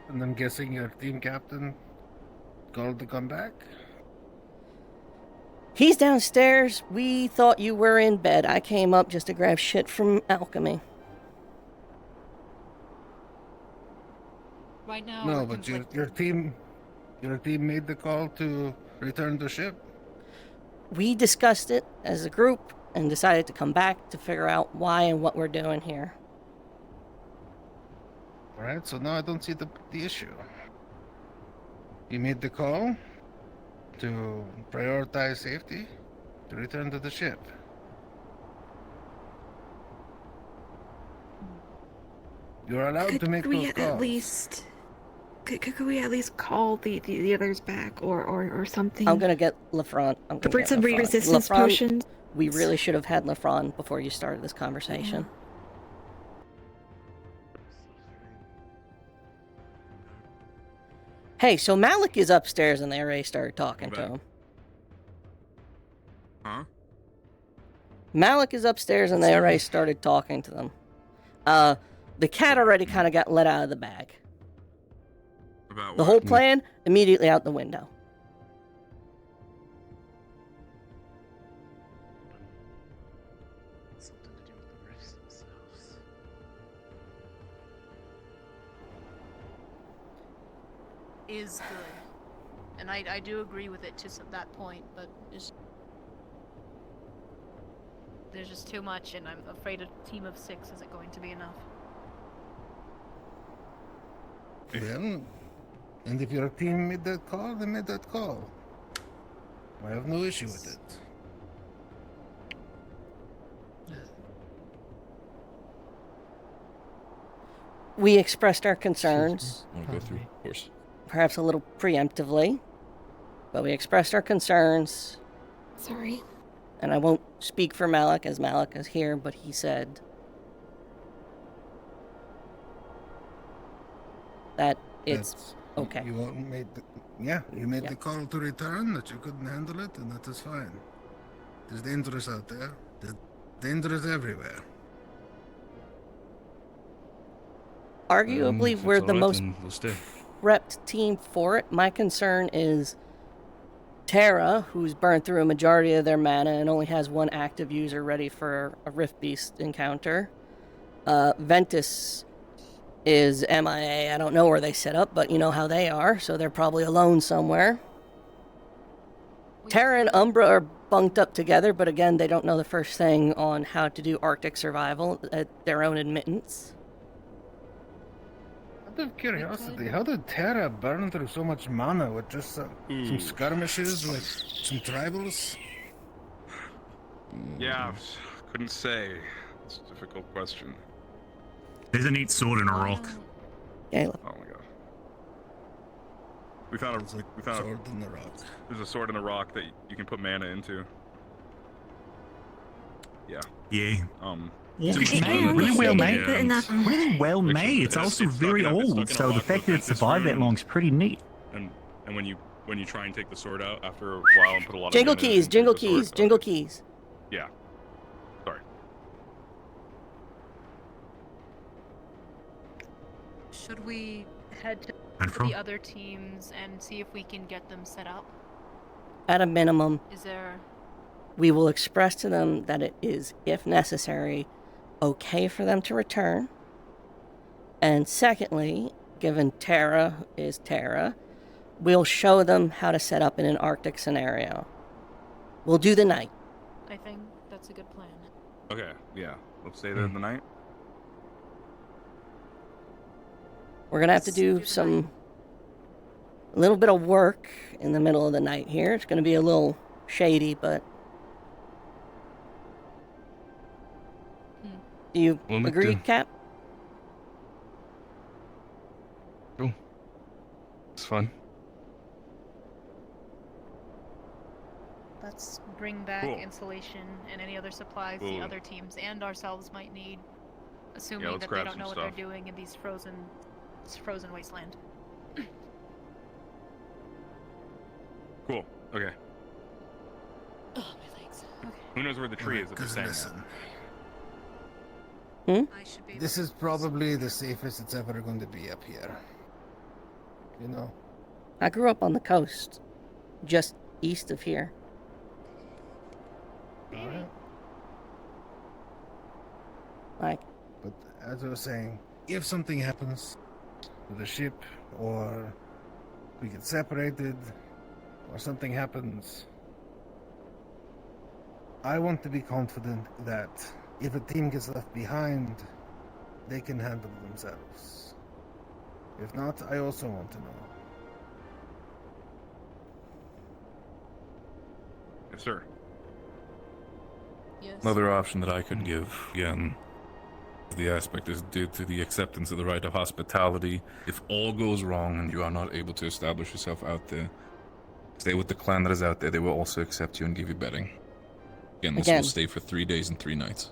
And I'm guessing your team captain called to come back? He's downstairs. We thought you were in bed. I came up just to grab shit from alchemy. Right now. No, but your team made the call to return to ship. We discussed it as a group and decided to come back to figure out why and what we're doing here. All right, so now I don't see the issue. You made the call to prioritize safety to return to the ship. You're allowed to make those calls. Could we at least call the others back or something? I'm gonna get Lefron. Bring some resistance potions. We really should have had Lefron before you started this conversation. Yeah. Hey, so Malik is upstairs and they already started talking to him. Huh? Malik is upstairs and they already started talking to them. The cat already kind of got let out of the bag. About the whole plan immediately out the window. Something to do with the rifts themselves. Is good. And I do agree with it to that point, but there's just too much, and I'm afraid a team of 6 isn't going to be enough. Well, and if your team made that call, they made that call. I have no issue with it. We expressed our concerns. I want to go through, of course. Perhaps a little preemptively, but we expressed our concerns. Sorry. And I won't speak for Malik, as Malik is here, but he said that it's okay. You made the call to return, that you couldn't handle it, and that is fine. There's dangerous out there. There's dangerous everywhere. Arguably, we're the most prepped team for it. My concern is Terra, who's burned through a majority of their mana and only has one active user ready for a Rift Beast encounter. Ventus is MIA. I don't know where they set up, but you know how they are, so they're probably alone somewhere. Terra and Umbra are bunked up together, but again, they don't know the first thing on how to do Arctic survival at their own admittance. Out of curiosity, how did Terra burn through so much mana with just some skirmishes with some tribals? Yeah, couldn't say. It's a difficult question. There's a neat sword in a rock. Caleb. Oh my god. We found a sword in the rock. There's a sword in the rock that you can put mana into. Yeah. Yeah. Yeah. So it's made, really well made. Really well made. It's also very old, so the fact that it survived that long is pretty neat. And when you try and take the sword out after a while and put a lot Jingle of mana keys, into jingle the sword, keys, jingle keys. Yeah. Sorry. Should we head to Control. the other teams and see if we can get them set up? At a minimum, Is there... we will express to them that it is, if necessary, okay for them to return. And secondly, given Terra is Terra, we'll show them how to set up in an Arctic scenario. We'll do the night. I think that's a good plan. Okay, yeah. We'll stay there the night. We're gonna have to do a little bit of work in the middle of the night here. It's gonna be a little shady, but do you agree, Cap? Cool. It's fun. Let's bring back Cool. insulation and any other supplies Cool. the other teams and ourselves might need, assuming let's that they grab don't some know what stuff. they're doing in this frozen wasteland. Cool. Okay. Oh, my legs. Okay. Who knows where the tree is? If it's staying Listen. Hmm? This is probably the safest it's ever going to be up here. You know? I grew up on the coast, just east of here. Alright. Like, But as I was saying, if something happens to the ship, or we get separated, or something happens, I want to be confident that if a team gets left behind, they can handle themselves. If not, I also want to know. Yes, sir. Yes. Another option that I could give, again, the aspect is due to the acceptance of the right of hospitality. If all goes wrong and you are not able to establish yourself out there, stay with the clan that is out there. They will also accept you and give you bedding. Again, this will stay for 3 days and 3 nights.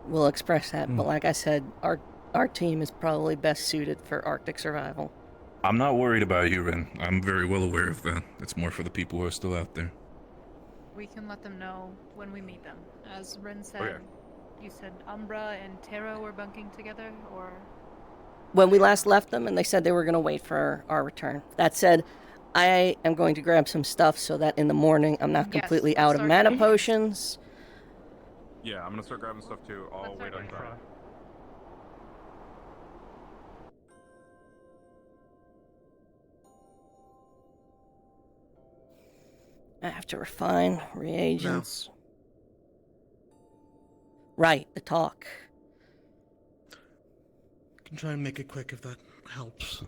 we'll express that, but like I said, our team is probably best suited for Arctic survival. I'm not worried about you, Ren. I'm very well aware of that. It's more for the people who are still out there. We can let them know when we meet them. As Rin said, Okay. you said Umbra and Terra were bunking together, or... When we last left them, and they said they were going to wait for our return. That said, I am going to grab some stuff so that in the morning I'm not completely let's out of start mana grabbing. potions. Yeah, I'm gonna start grabbing stuff too. I'll wait outside. I have to refine reagents. Right, the talk. Can try and make it quick if that helps.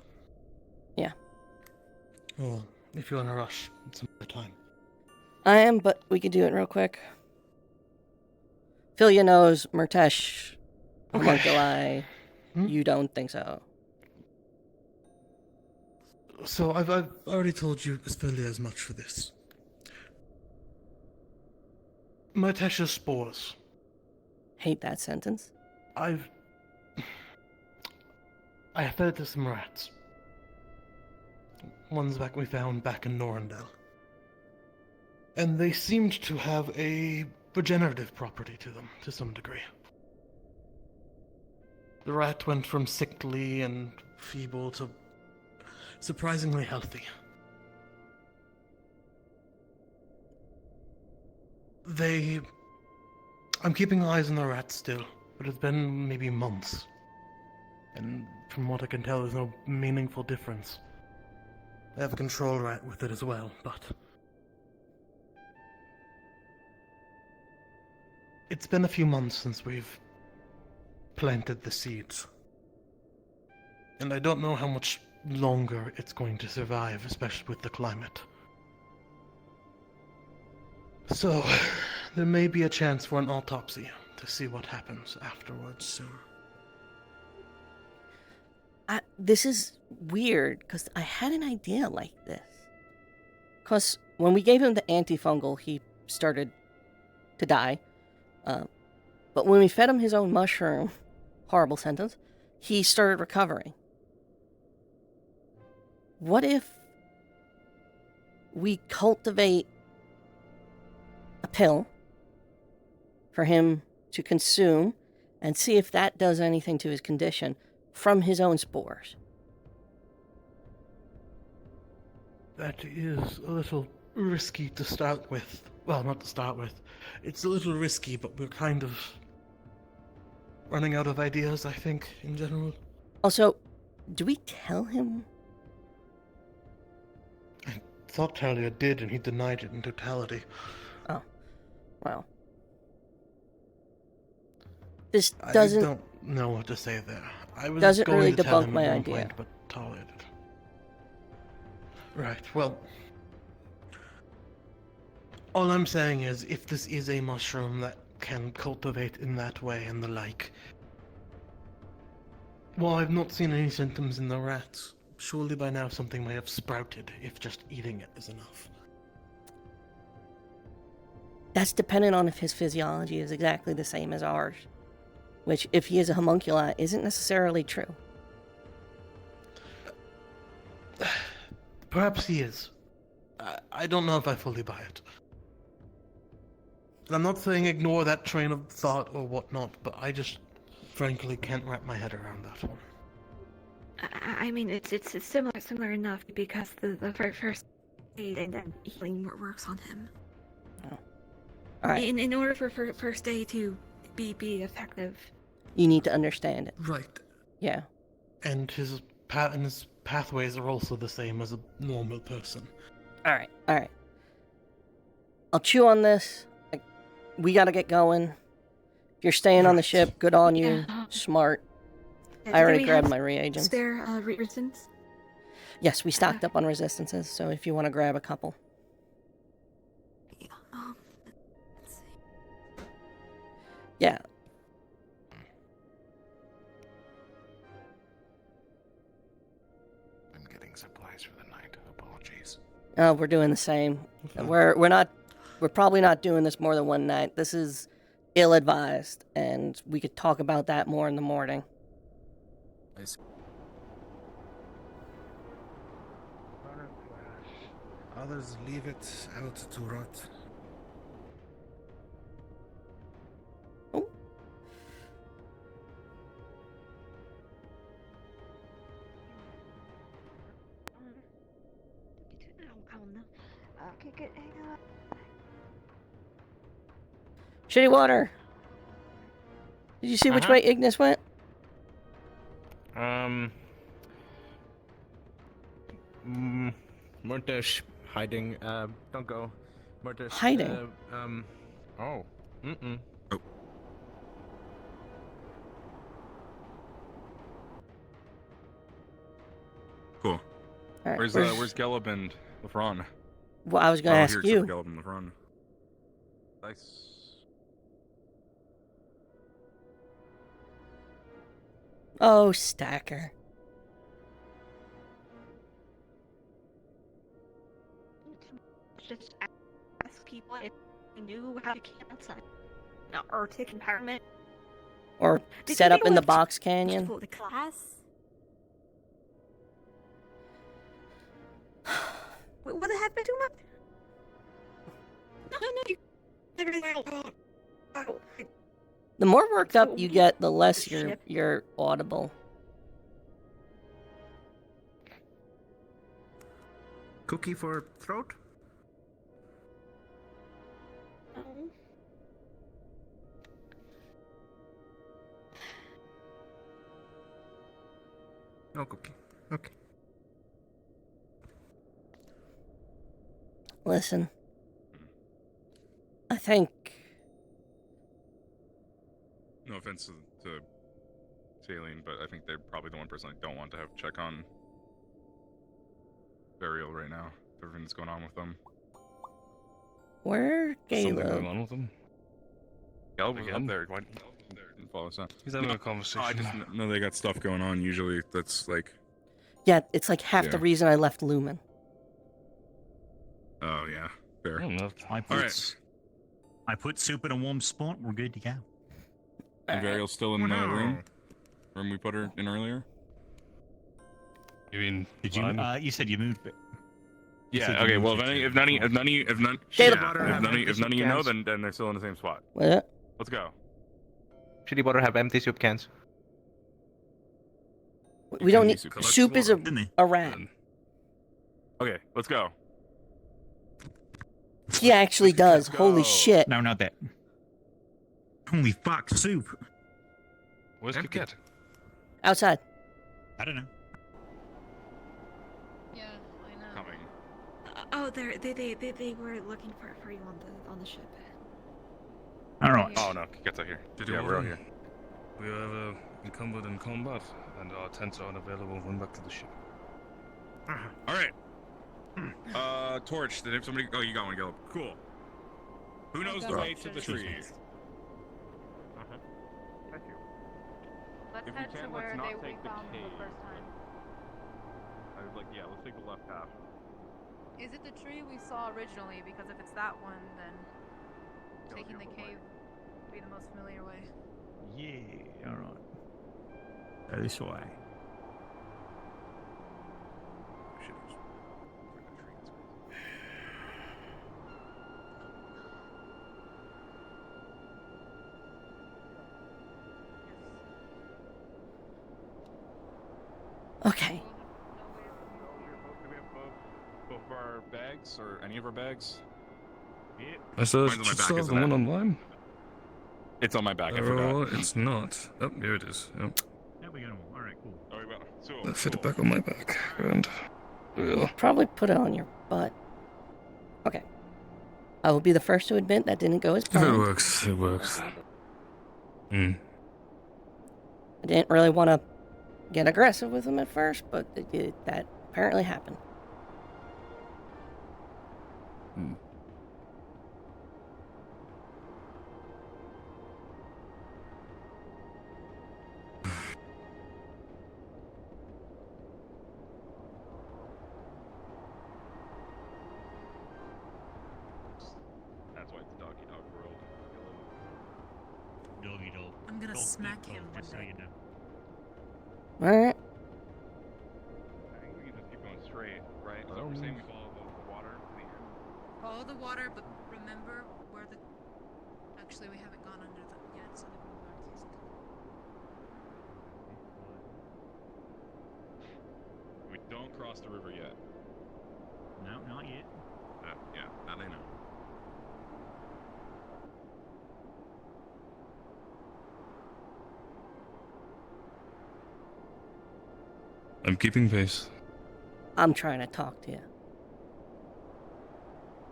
Yeah. Well, if you're in a rush, it's another time. I am, but we could do it real quick. Fill your nose, Murtesh. Okay. Homunculi. You don't think so? So I've already told you as much for this. Murtesh's spores. Hate that sentence. I fed it to some rats. Ones we found back in Norandel. And they seemed to have a regenerative property to them, to some degree. The rat went from sickly and feeble to surprisingly healthy. I'm keeping eyes on the rat still, but it's been maybe months. And from what I can tell, there's no meaningful difference. I have a control rat with it as well, but It's been a few months since we've planted the seeds. And I don't know how much longer it's going to survive, especially with the climate. So, there may be a chance for an autopsy to see what happens afterwards soon. This is weird, because I had an idea like this. Because when we gave him the antifungal, he started to die. But when we fed him his own mushroom, horrible sentence, he started recovering. What if we cultivate a pill for him to consume and see if that does anything to his condition from his own spores? That is a little risky to start with. Well, not to start with. It's a little risky, but we're kind of running out of ideas, I think, in general. Also, do we tell him? I thought Talia did, and he denied it in totality. Oh, well. This doesn't... I don't know what to say there. I was doesn't going really to tell debunk him my at one idea. point, but Talia did. Right, well... All I'm saying is, if this is a mushroom that can cultivate in that way and the like... Well, I've not seen any symptoms in the rats. Surely by now something may have sprouted, if just eating it is enough. That's dependent on if his physiology is exactly the same as ours. Which, if he is a homunculi, isn't necessarily true. Perhaps he is. I don't know if I fully buy it. And I'm not saying ignore that train of thought or whatnot, but I just frankly can't wrap my head around that one. I mean, it's similar enough because the first aid and then healing works on him. Oh. All right. In order for first aid to be effective, you need to understand it. Right. Yeah. And his pathways are also the same as a normal person. All right. I'll chew on this. We gotta get going. If you're staying on the ship, good on you. Yeah. Smart. Do I already we grabbed have my reagents. Spare resistance? Yes, we stocked up on resistances, so if you want to grab a couple. Let's see. Yeah. I'm getting supplies for the night. Apologies. We're doing the same. We're probably not doing this more than one night. This is ill-advised, and we could talk about that more in the morning. Others leave it out to rot. Okay, good. Shitty water. Did you see which way Ignis went? Murtish hiding. Don't go. Murtish. Hiding? Oh. Mm-mm. Oh. Cool. All right, Where's Gelb and Lefron? Well, I was going to ask you. Gelb and Lefron. Nice. Oh, Stacker. Just ask people if they knew how to camp outside. Or take empowerment. Or Did set you up know in the what- box canyon. The class? What happened to him? No. The more worked up you get, the less you're audible. Cookie for throat? No cookie. Okay. Listen. I think sense to Saline, but I think they're probably the one person I don't want to have check on Burial right now. Everything that's going on with them. Where Something Caleb? going on with them. Caleb was up there. Why didn't follow us up? He's having a conversation. I just know they got stuff going on. Usually, that's like. Yeah, it's like half the Yeah. reason I left Lumen. Oh yeah, fair. I put soup in a warm spot. We're good to go. And Varial's still in the room we put her in earlier. You mean? Did you? You said you moved it. Yeah. Okay. Well, if none of you know, then they're still in the same spot. What? Let's go. Shitty Butter have empty soup cans. We don't need soup. Is a rat. Okay, let's go. He actually does. Holy shit. No, not that. Holy fuck, soup. Where's the cat? Outside. I don't know. Yeah, I know. Coming. Oh, they were looking for you on the ship. All right. Oh no, Cat's out here. Yeah, we're out here. We are encumbered in combat, and our tents are unavailable. Run back to the ship. All right. Torch. Did somebody? Oh, you got one, Gil. Cool. Who knows the way to the tree? Let's If we head to can, where let's not we take the found them cave. the first time. I was like, yeah, let's take the left half. Is it the tree we saw originally? Because if it's that one, then taking the cave would be the most familiar way. Yeah. All right. Go this way. Okay. Do we have both of our bags, or any of our bags? I saw Mine's on my back, the isn't one it? online. It's on my back. I Oh, forgot. it's not. Oh, here it is. Yep. There we go. All right, cool. Oh, well, so, I fit it back on my back. Grand. Ugh. Probably put it on your butt. Okay. I will be the first to admit that didn't go as If it planned. works, it works. Hmm. I didn't really want to get aggressive with him at first, but that apparently happened. Hmm. That's why it's doggy dog world. Doggy dog. I'm gonna smack him one Just so day. you know. Alright. I think we can just keep going straight, right? So we're saying we follow the water to the end. Follow the water, but remember where the. Actually, we haven't gone under them yet, so the northeast. We don't cross the river yet. No, not yet. Yeah, that I know. I'm keeping pace. I'm trying to talk to you.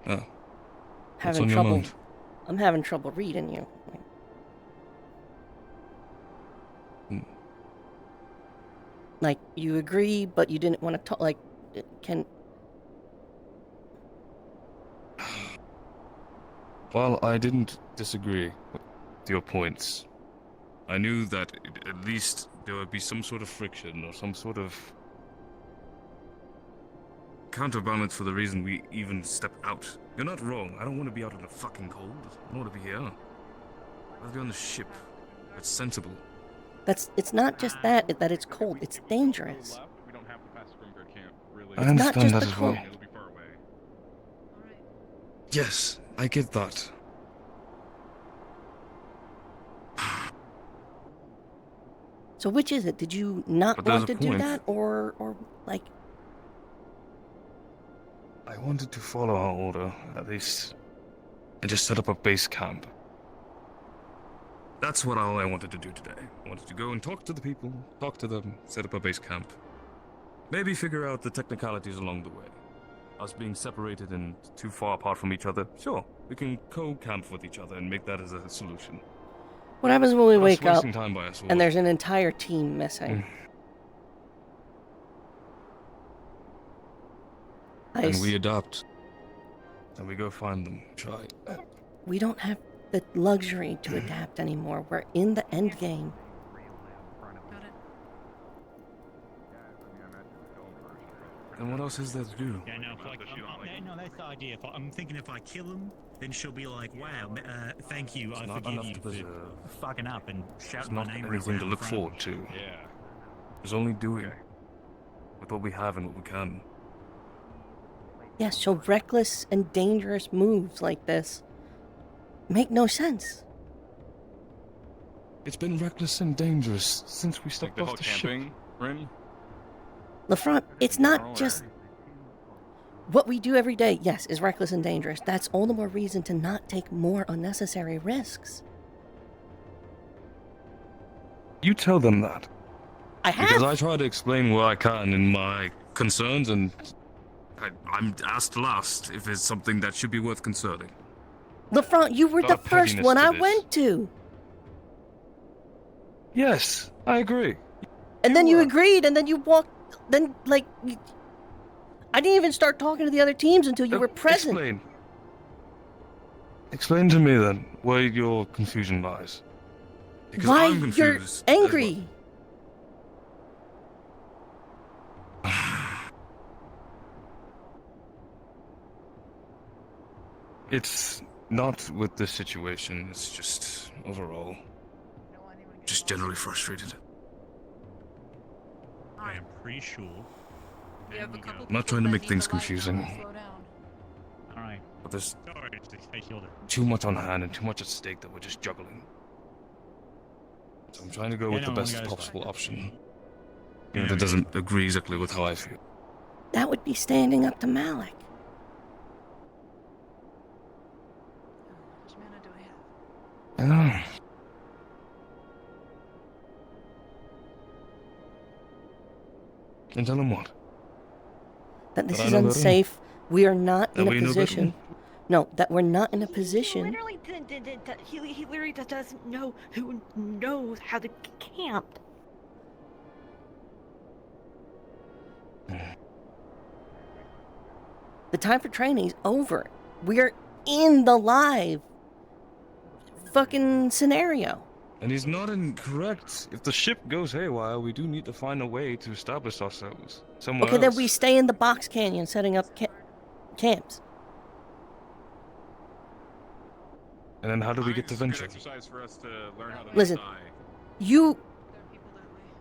Oh. What's Having on your trouble. mind? I'm having trouble reading you. Like, you agree, but you didn't want to talk. Like, can. While I didn't disagree with your points, I knew that at least there would be some sort of friction or some sort of counterbalance for the reason we even stepped out. You're not wrong. I don't want to be out in the fucking cold. I don't want to be here. I'll be on the ship. That's sensible. It's not just that it's cold. It's dangerous. We don't have to pass Grimgard Camp, really. I understand that as well. It'll be far away. Yes, I get that. So which is it? Did you not But there's want a to do point. that, or like? I wanted to follow our order, at least, and just set up a base camp. That's what all I wanted to do today. I wanted to go and talk to the people, talk to them, set up a base camp. Maybe figure out the technicalities along the way. Us being separated and too far apart from each other, sure, we can co-camp with each other and make that as a solution. What happens when we Us wake up wasting time by us, and there's an entire team missing? And we adapt. And we go find them. Try. We don't have the luxury to adapt anymore. We're in the end game. And what else is there to do? Yeah, no, no, that's the idea. I'm thinking if I kill him, then she'll be like, wow, thank you, I forgive you for fucking up and shouting my It's not name anything around to in look front of forward to. Yeah. There's only doing with what we have and what we can. Yes, so reckless and dangerous moves like this make no sense. It's been reckless and dangerous since we stepped The off whole the ship. camping rim. LaFront, it's not just what we do every day, yes, is reckless and dangerous. That's all the more reason to not take more unnecessary risks. You tell them that. I have. Because I try to explain what I can in my concerns, and I'm asked last if it's something that should be worth concerning. LaFront, you were Lot the of first pettiness one to I this. went to. Yes, I agree. And then you agreed, and then you walked, then, like, I didn't even start talking to the other teams until you were present. Explain to me then where your confusion lies. Because Why I'm you're confused. angry. It's not with this situation, it's just overall. Just generally frustrated. I am pretty sure. I'm not trying to make things confusing, Alright. but there's Sorry, it's the space shoulder. too much on hand and too much at stake that we're just juggling. So I'm trying to go with the best possible option. Even if it doesn't agree exactly with how I feel. That would be standing up to Malik. I know. And tell him what? That this That I is know better? unsafe. We are not That in a we know better? position. No, that we're not in a position. Literally, he literally doesn't know who knows how to camp. The time for training's over. We're in the live fucking scenario. And he's not incorrect. If the ship goes haywire, we do need to find a way to establish ourselves somewhere Okay, then else. we stay in the box canyon setting up camps. And then how do we get to It's a good venture? exercise for us to learn how to Listen, die.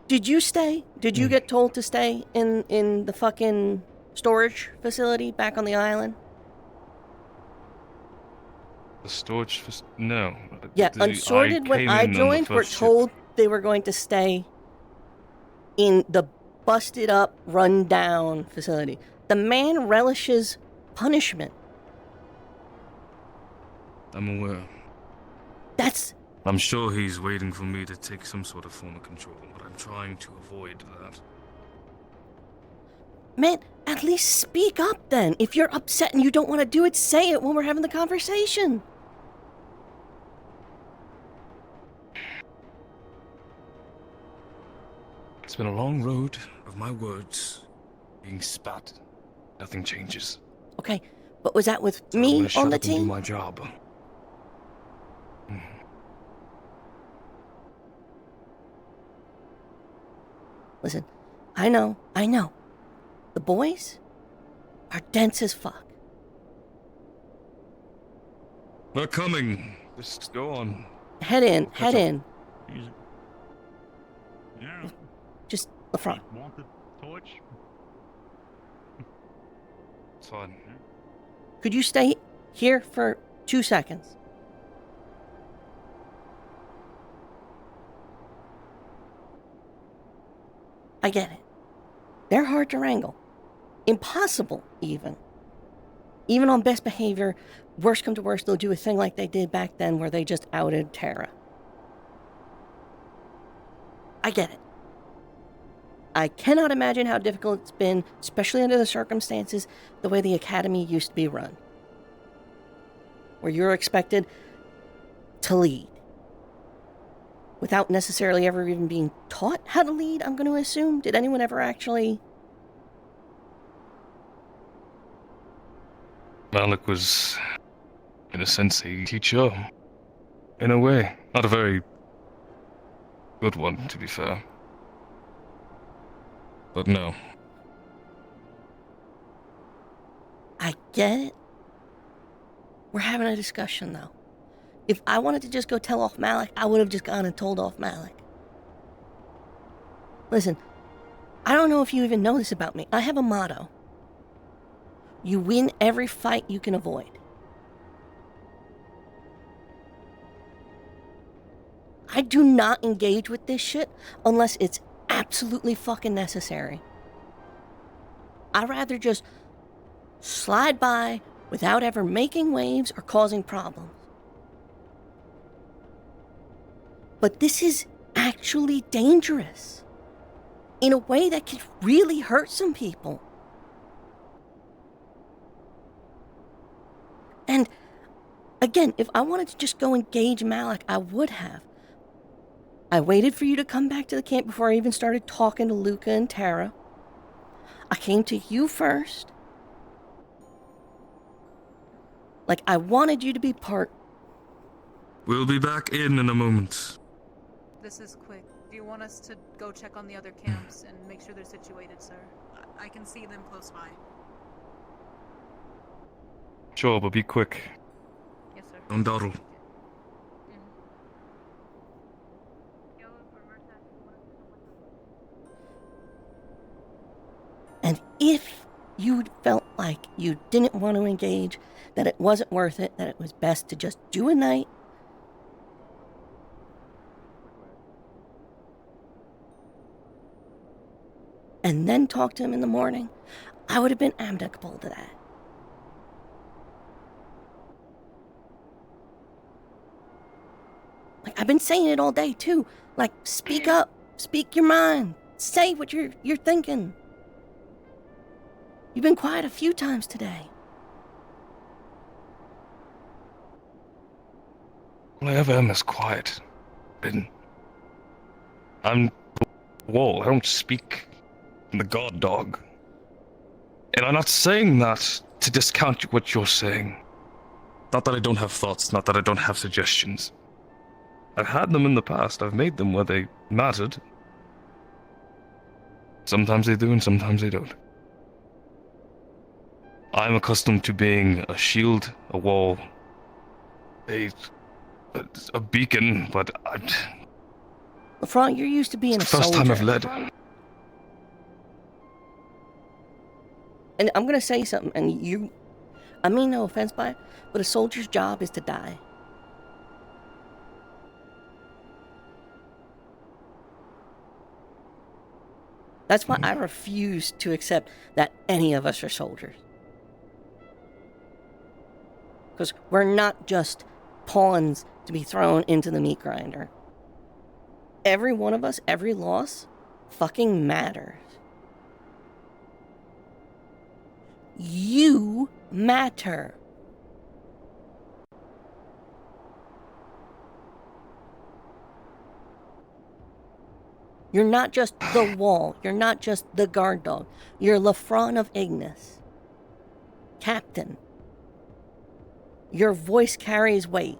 did you stay? Did you get told to stay in the fucking storage facility back on the island? The storage no. Yeah, The- Unsorted, when came I in on the joined, were first ship. told they were going to stay in the busted up, run down facility. The man relishes punishment. I'm aware. I'm sure he's waiting for me to take some sort of form of control, but I'm trying to avoid that. Man, at least speak up then. If you're upset and you don't want to do it, say it when we're having the conversation. It's been a long road of my words being spat. Nothing changes. Okay, but was that with So I'm me gonna shut on the up and do team? my job. Listen, I know. The boys are dense as fuck. They're coming. Just go on. Head in. Yeah. Just the front. Want the torch? It's fine. Could you stay here for 2 seconds? I get it. They're hard to wrangle. Impossible, even. Even on best behavior, worst come to worst, they'll do a thing like they did back then where they just outed Terra. I get it. I cannot imagine how difficult it's been, especially under the circumstances, the way the Academy used to be run. Where you're expected to lead. without necessarily ever even being taught how to lead, I'm going to assume? Did anyone ever actually... Malik was, in a sense, a teacher. In a way. Not a very good one, to be fair. But no. I get it. We're having a discussion, though. If I wanted to just go tell off Malik, I would have just gone and told off Malik. Listen, I don't know if you even know this about me. I have a motto. You win every fight you can avoid. I do not engage with this shit unless it's absolutely fucking necessary. I'd rather just slide by without ever making waves or causing problems. But this is actually dangerous in a way that could really hurt some people. And again, if I wanted to just go engage Malik, I would have. I waited for you to come back to the camp before I even started talking to Luca and Tara. I came to you first. Like, I wanted you to be part. We'll be back in a moment. This is quick. Do you want us to go check on the other camps and make sure they're situated, sir? I can see them close by. Sure, but be quick. Yes, sir. Don't dawdle. And if you felt like you didn't want to engage, that it wasn't worth it, that it was best to just do a night, and then talk to him in the morning, I would have been amicable to that. Like, I've been saying it all day, too. Like, speak up. Speak your mind. Say what you're thinking. You've been quiet a few times today. All I ever am is quiet. I'm the wall. I don't speak. I'm the god dog. And I'm not saying that to discount what you're saying. Not that I don't have thoughts, not that I don't have suggestions. I've had them in the past. I've made them where they mattered. Sometimes they do and sometimes they don't. I'm accustomed to being a shield, a wall, a beacon, but LaFront, you're used to being a soldier. First time I've led. And I'm gonna say something, and I mean no offense by it, but a soldier's job is to die. That's why I refuse to accept that any of us are soldiers. Because we're not just pawns to be thrown into the meat grinder. Every one of us, every loss, fucking matters. You matter. You're not just the wall. You're not just the guard dog. You're LaFront of Ignis. Captain. Your voice carries weight.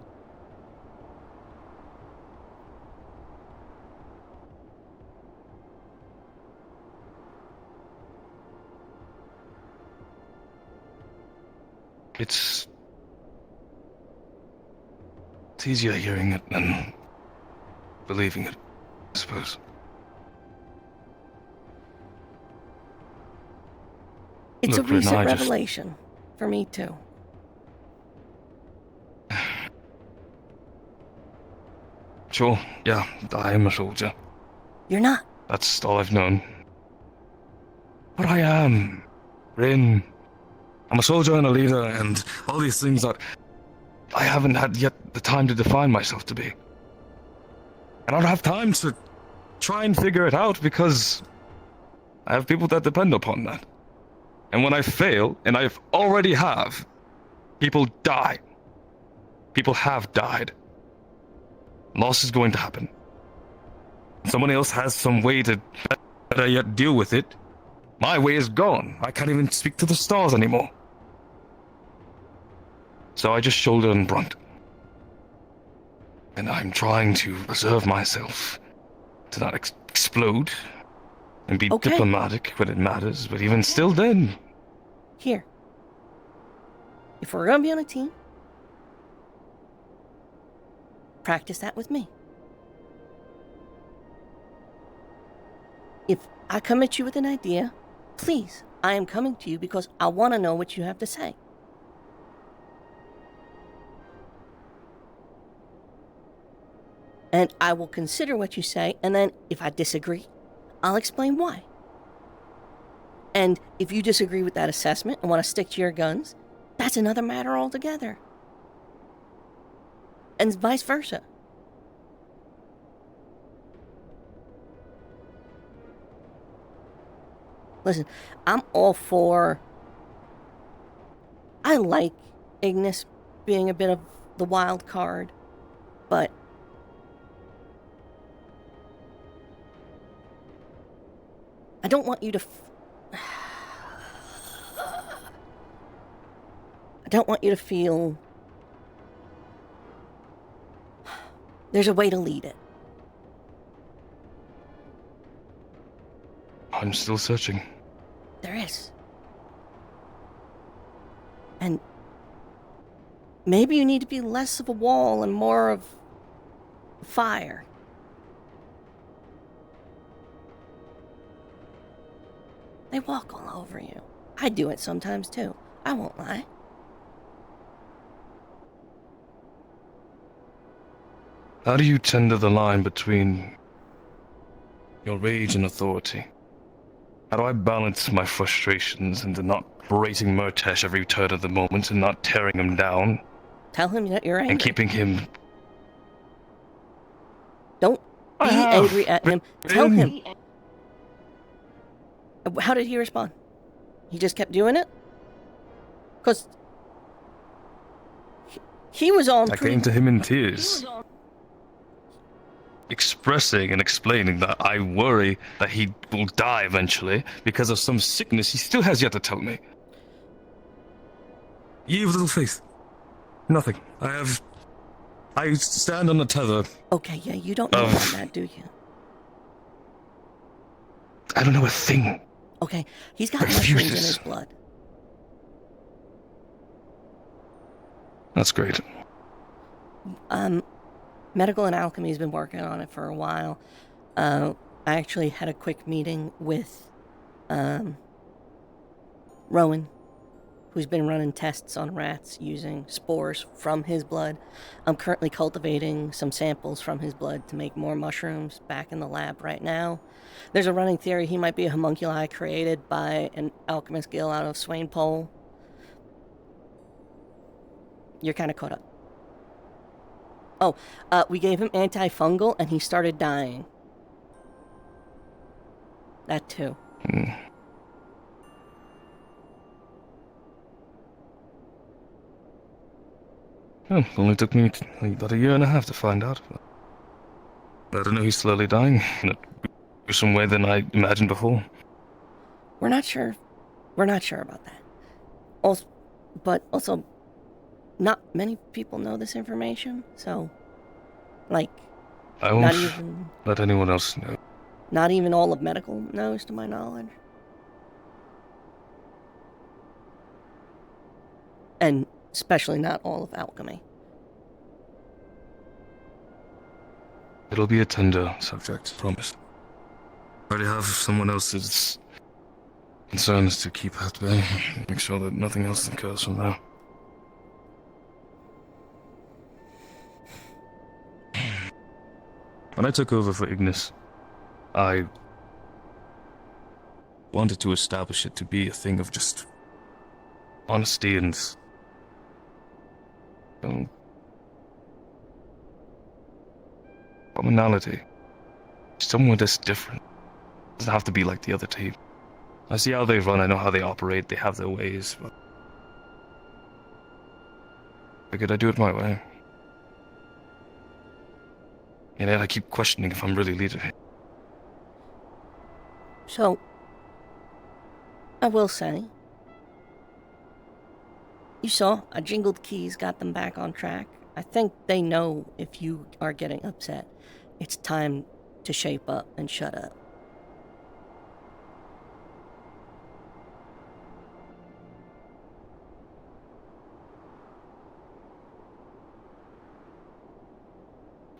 It's easier hearing it than believing it, I suppose. It's Look, a recent Rin, revelation for me too. Sure, yeah, I am a soldier. You're not. That's all I've known. But I am. Rin. I'm a soldier and a leader and all these things that I haven't had yet the time to define myself to be. And I don't have time to try and figure it out because I have people that depend upon that. And when I fail, and I've already have, people die. People have died. Loss is going to happen. Someone else has some way to better yet deal with it. My way is gone. I can't even speak to the stars anymore. So I just shoulder and brunt. And I'm trying to preserve myself to not explode and be diplomatic when it matters, but even still then. Here. If we're gonna be on a team, practice that with me. If I come at you with an idea, please, I am coming to you because I want to know what you have to say. And I will consider what you say, and then if I disagree, I'll explain why. And if you disagree with that assessment and want to stick to your guns, that's another matter altogether. And vice versa. Listen, I'm all for... I like Ignis being a bit of the wild card, but... I don't want you to... I don't want you to feel... There's a way to lead it. I'm still searching. There is. And maybe you need to be less of a wall and more of fire. They walk all over you. I do it sometimes too. I won't lie. How do you tender the line between your rage and authority? How do I balance my frustrations into not berating Murtesh every turn of the moment and not tearing him down? Tell him that you're angry. And keeping him... Don't be angry at him. Tell him. How did he respond? He just kept doing it? Because he was on... I came to him in tears, expressing and explaining that I worry that he will die eventually because of some sickness he still has yet to tell me. Ye of little faith. Nothing. I stand on the tether. Okay, yeah, you don't know about that, do you? I don't know a thing. Okay, he's got mushrooms in his blood. That's great. Medical and Alchemy has been working on it for a while. I actually had a quick meeting with Rowan, who's been running tests on rats using spores from his blood. I'm currently cultivating some samples from his blood to make more mushrooms back in the lab right now. There's a running theory he might be a homunculi created by an alchemist guild out of Swainpole. You're kind of caught up. Oh, we gave him antifungal and he started dying. That too. Well, it only took me about a year and a half to find out. But I don't know he's slowly dying in a gruesome way than I imagined before. We're not sure. We're not sure about that. Also, not many people know this information, so, like, I won't let anyone else know. Not even all of medical knows, to my knowledge. And especially not all of alchemy. It'll be a tender subject, promise. I already have someone else's concerns to keep at bay. Make sure that nothing else occurs from there. When I took over for Ignis, I wanted to establish it to be a thing of just honesty and commonality. Somewhere that's different. It doesn't have to be like the other team. I see how they run, I know how they operate, they have their ways, but figured I'd do it my way. And yet I keep questioning if I'm really leader here. So, I will say, you saw, I jingled keys, got them back on track. I think they know if you are getting upset, it's time to shape up and shut up.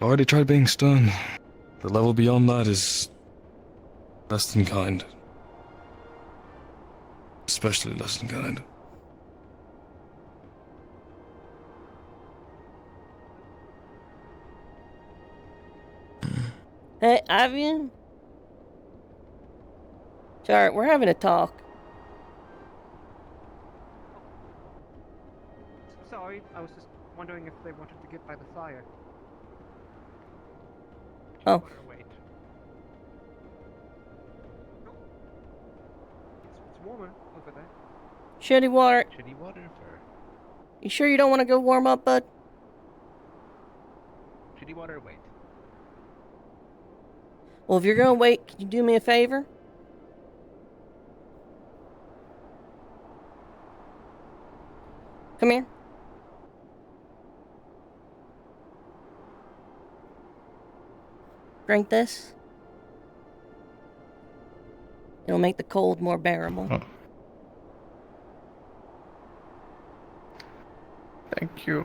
I already tried being stern. The level beyond that is less than kind. Especially less than kind. Hey, Avian? Sorry, we're having a talk. Sorry, I was just wondering if they wanted to get by the fire. Oh. Wait. It's warmer over there. Shitty water. Shitty water for... You sure you don't want to go warm up, bud? Shitty water, wait. Well, if you're gonna wait, can you do me a favor? Come here. Drink this. It'll make the cold more bearable. Oh. Thank you.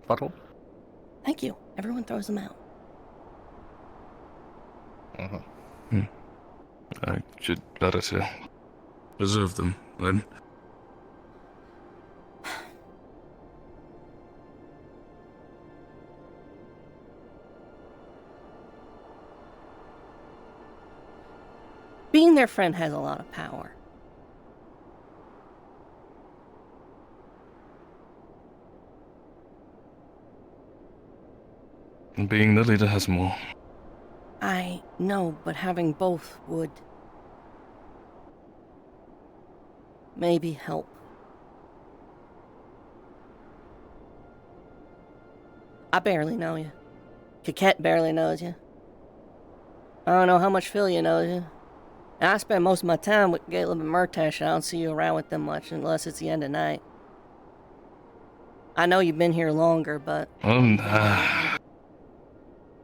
Bottle? Thank you. Everyone throws them out. I should better to preserve them, then. Being their friend has a lot of power. And being the leader has more. I know, but having both would maybe help. I barely know you. Coquette barely knows you. I don't know how much Philia knows you. And I spend most of my time with Caleb and Murtash, and I don't see you around with them much unless it's the end of night. I know you've been here longer, but...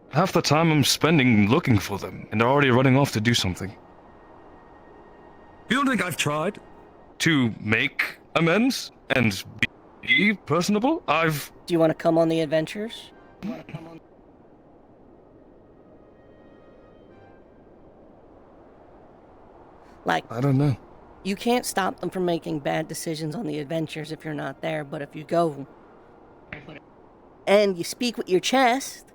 Half the time I'm spending looking for them, and they're already running off to do something. You don't think I've tried? To make amends and be personable? Do you want to come on the adventures? Like, I don't know. You can't stop them from making bad decisions on the adventures if you're not there, but if you go and you speak with your chest,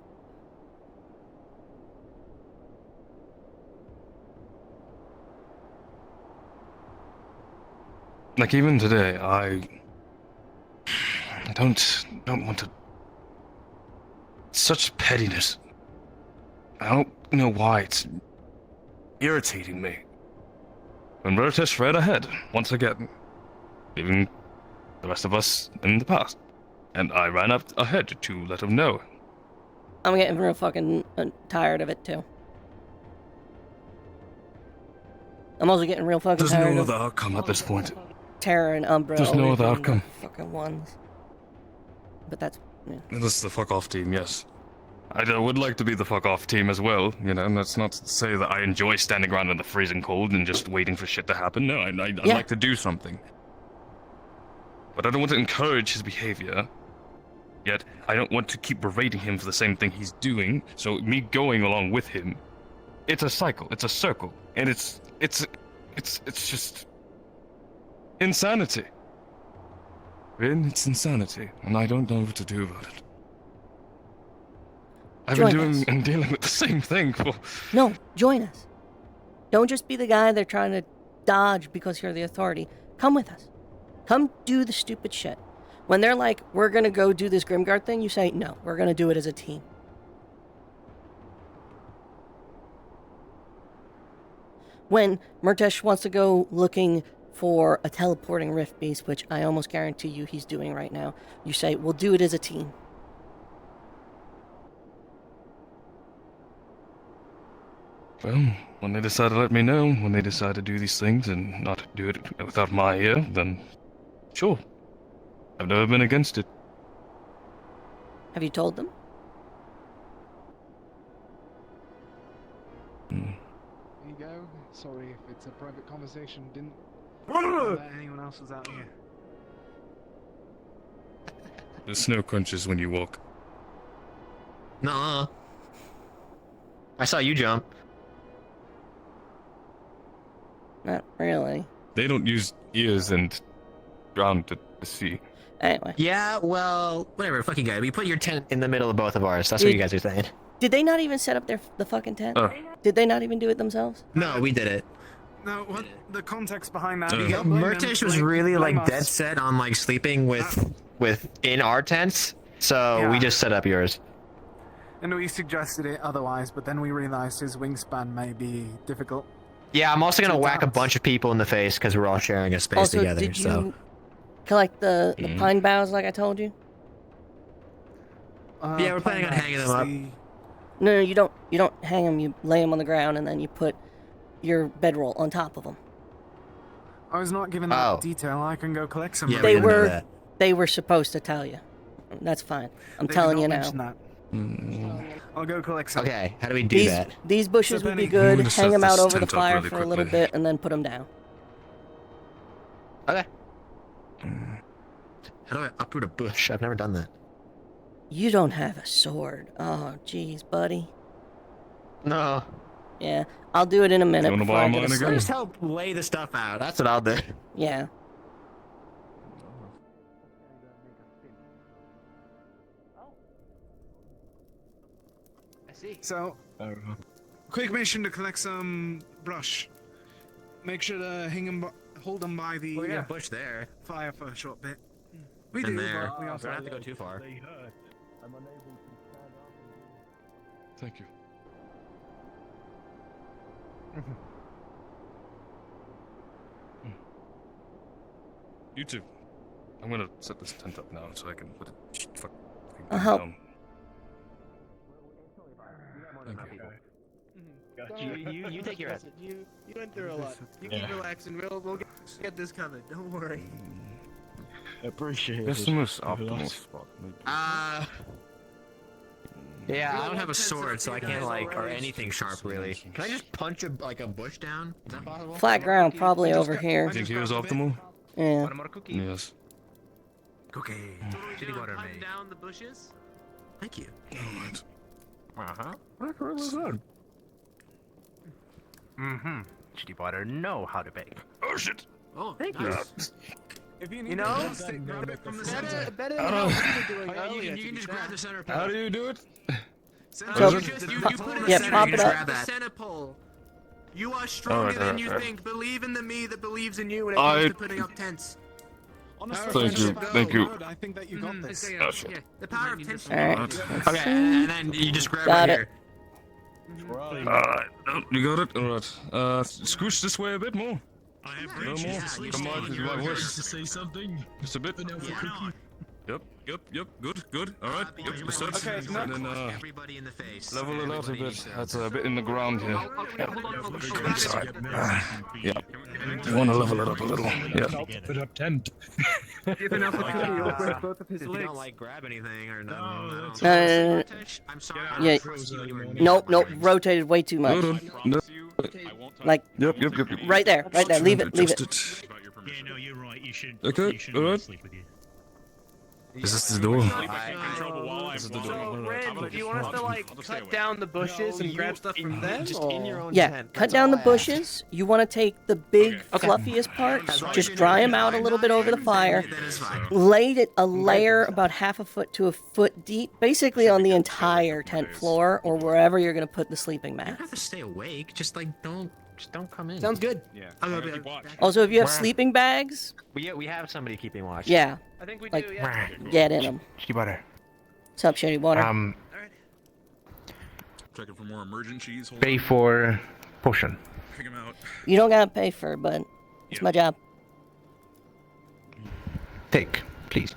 like even today, I don't want to. Such pettiness. I don't know why it's irritating me. When Murtash read ahead, once again, leaving the rest of us in the past. And I ran up ahead to let him know. I'm getting real fucking tired of it too. I'm also getting real fucking There's tired no of other outcome at this point. Terror and Umbra. There's no always other being the outcome. Fucking ones. But that's... Yeah. This is the fuck off team, yes. I would like to be the fuck off team as well, you know, and that's not to say that I enjoy standing around in the freezing cold and just waiting for shit to happen. No, I like to do something. But I don't want to encourage his behavior. Yet, I don't want to keep berating him for the same thing he's doing, so me going along with him, it's a cycle, it's a circle, and it's just insanity. Rin, it's insanity, and I don't know what to do about it. I've been doing and dealing with the same thing for... No, join us. Don't just be the guy they're trying to dodge because you're the authority. Come with us. Come do the stupid shit. When they're like, we're gonna go do this Grimguard thing, you say, no, we're gonna do it as a team. When Murtash wants to go looking for a teleporting rift beast, which I almost guarantee you he's doing right now. You say, we'll do it as a team. Well, when they decide to let me know, when they decide to do these things and not do it without my ear, then sure. I've never been against it. Have you told them? There you go. Sorry if it's a private conversation. Didn't know that anyone else was out here. The snow crunches when you walk. Nuh-uh. I saw you jump. Not really. They don't use ears and ground to see. Anyway. Yeah, well, whatever, fuck you guys. We put your tent in the middle of both of ours. That's what you guys are saying. Did they not even set up the fucking tent? Did they not even do it themselves? No, we did it. No, what the context behind that? Yeah, Murtish was really like dead set on like sleeping with in our tents, so we just set up yours. And we suggested it otherwise, but then we realized his wingspan may be difficult. Yeah, I'm also gonna whack a bunch of people in the face because we're all sharing a space Also, together. did So you collect the pine boughs like I told you? yeah, we're planning on hanging them up. No, you don't. You don't hang them. You lay them on the ground, and then you put your bedroll on top of them. I was not given that detail. I can go collect some. Yeah, they were supposed to tell you. That's fine. I'm They telling did you not now. mention that. I'll go collect some. Okay, how do we do that? These bushes would be good. Hang them out over the fire for a little bit, and then put them down. Okay. How do I uproot a bush? I've never done that. You don't have a sword. Oh, jeez, buddy. No. Yeah, I'll do it in a minute. You wanna before I borrow get mine asleep. again? Just help lay the stuff out. That's what I'll do. Yeah. I see. So, quick mission to collect some brush. Make sure to hold them by the We got a bush there. fire for a short bit. We And do, there. but we also don't have to go too far. Thank you. You too. I'm gonna set this tent up now so I can put it I'll help. down. You take your rest. You went through a lot. You keep relaxing. We'll get this covered. Don't worry. Appreciate That's it. the most optimal spot. Yeah, I don't have a sword, so I can't like or anything sharp really. Can I just punch a bush down? Is that possible? Flat ground, probably over here. Think here's optimal? Yeah. Want more cookie? Yes. Cookie. Shitty water Hunt made. down the bushes. Thank you. Alright. Uh-huh. What the hell is that? Mm-hmm. Shitty water know how to bake. Oh shit! Oh, thank you. If You know? from the Better center. than what we were doing earlier. You can just grab the center pole. How do you do it? So, you put it in the yeah, center, pop you it just up. grab that. Center pole. You are stronger Alright, than you alright. think. Believe in the me that believes in you when it comes to putting up tents. Thank you, thank you. I think that you got this. Yeah, the power of tension. Alright. Okay, and then you just grab Got right it. here. Alright, you got it? Alright. Scooch this way a bit more. I have No more. Yeah, Come on, you're my right. voice. to say something. Just a bit. Yep. Good. Alright. Yep, just that. Okay, no. And then, Everybody in the face. level it out a bit. That's a bit in the ground here. Yep. Sorry. Yep. You want to level it up a little. Yep. Put up tent. Giving up a cookie, you'll break both of his If you legs. don't like grab anything or nothing. No. I'm sorry. Yeah. Nope. Rotated way too much. Hold on. No. Like, Yep. Right there. Leave it. Adjust it. Yeah, no, you're right. You should. Okay, You should alright. sleep with you. Is this the door? So, Ren, do you want us to like cut down the bushes and grab stuff from them? Just in your own Yeah, tent. cut That's down all the I bushes. You want to take the big, fluffiest parts, just dry them out a little bit over the fire. That is fine. Lay a layer about half a foot to a foot deep, basically on the entire tent floor or wherever you're going to put the sleeping You don't mat. have to stay awake. Just like don't come in. Sounds good. Yeah. Also, if you have Where? sleeping bags, We have somebody keeping watch. yeah, I think we Like- do. Yeah. get in them. Shitty butter. What's up, Shitty Water? Checking for more emergencies. Hold Pay on. for potion. Pick him out. You don't got to pay for it, but it's my job. Take, please.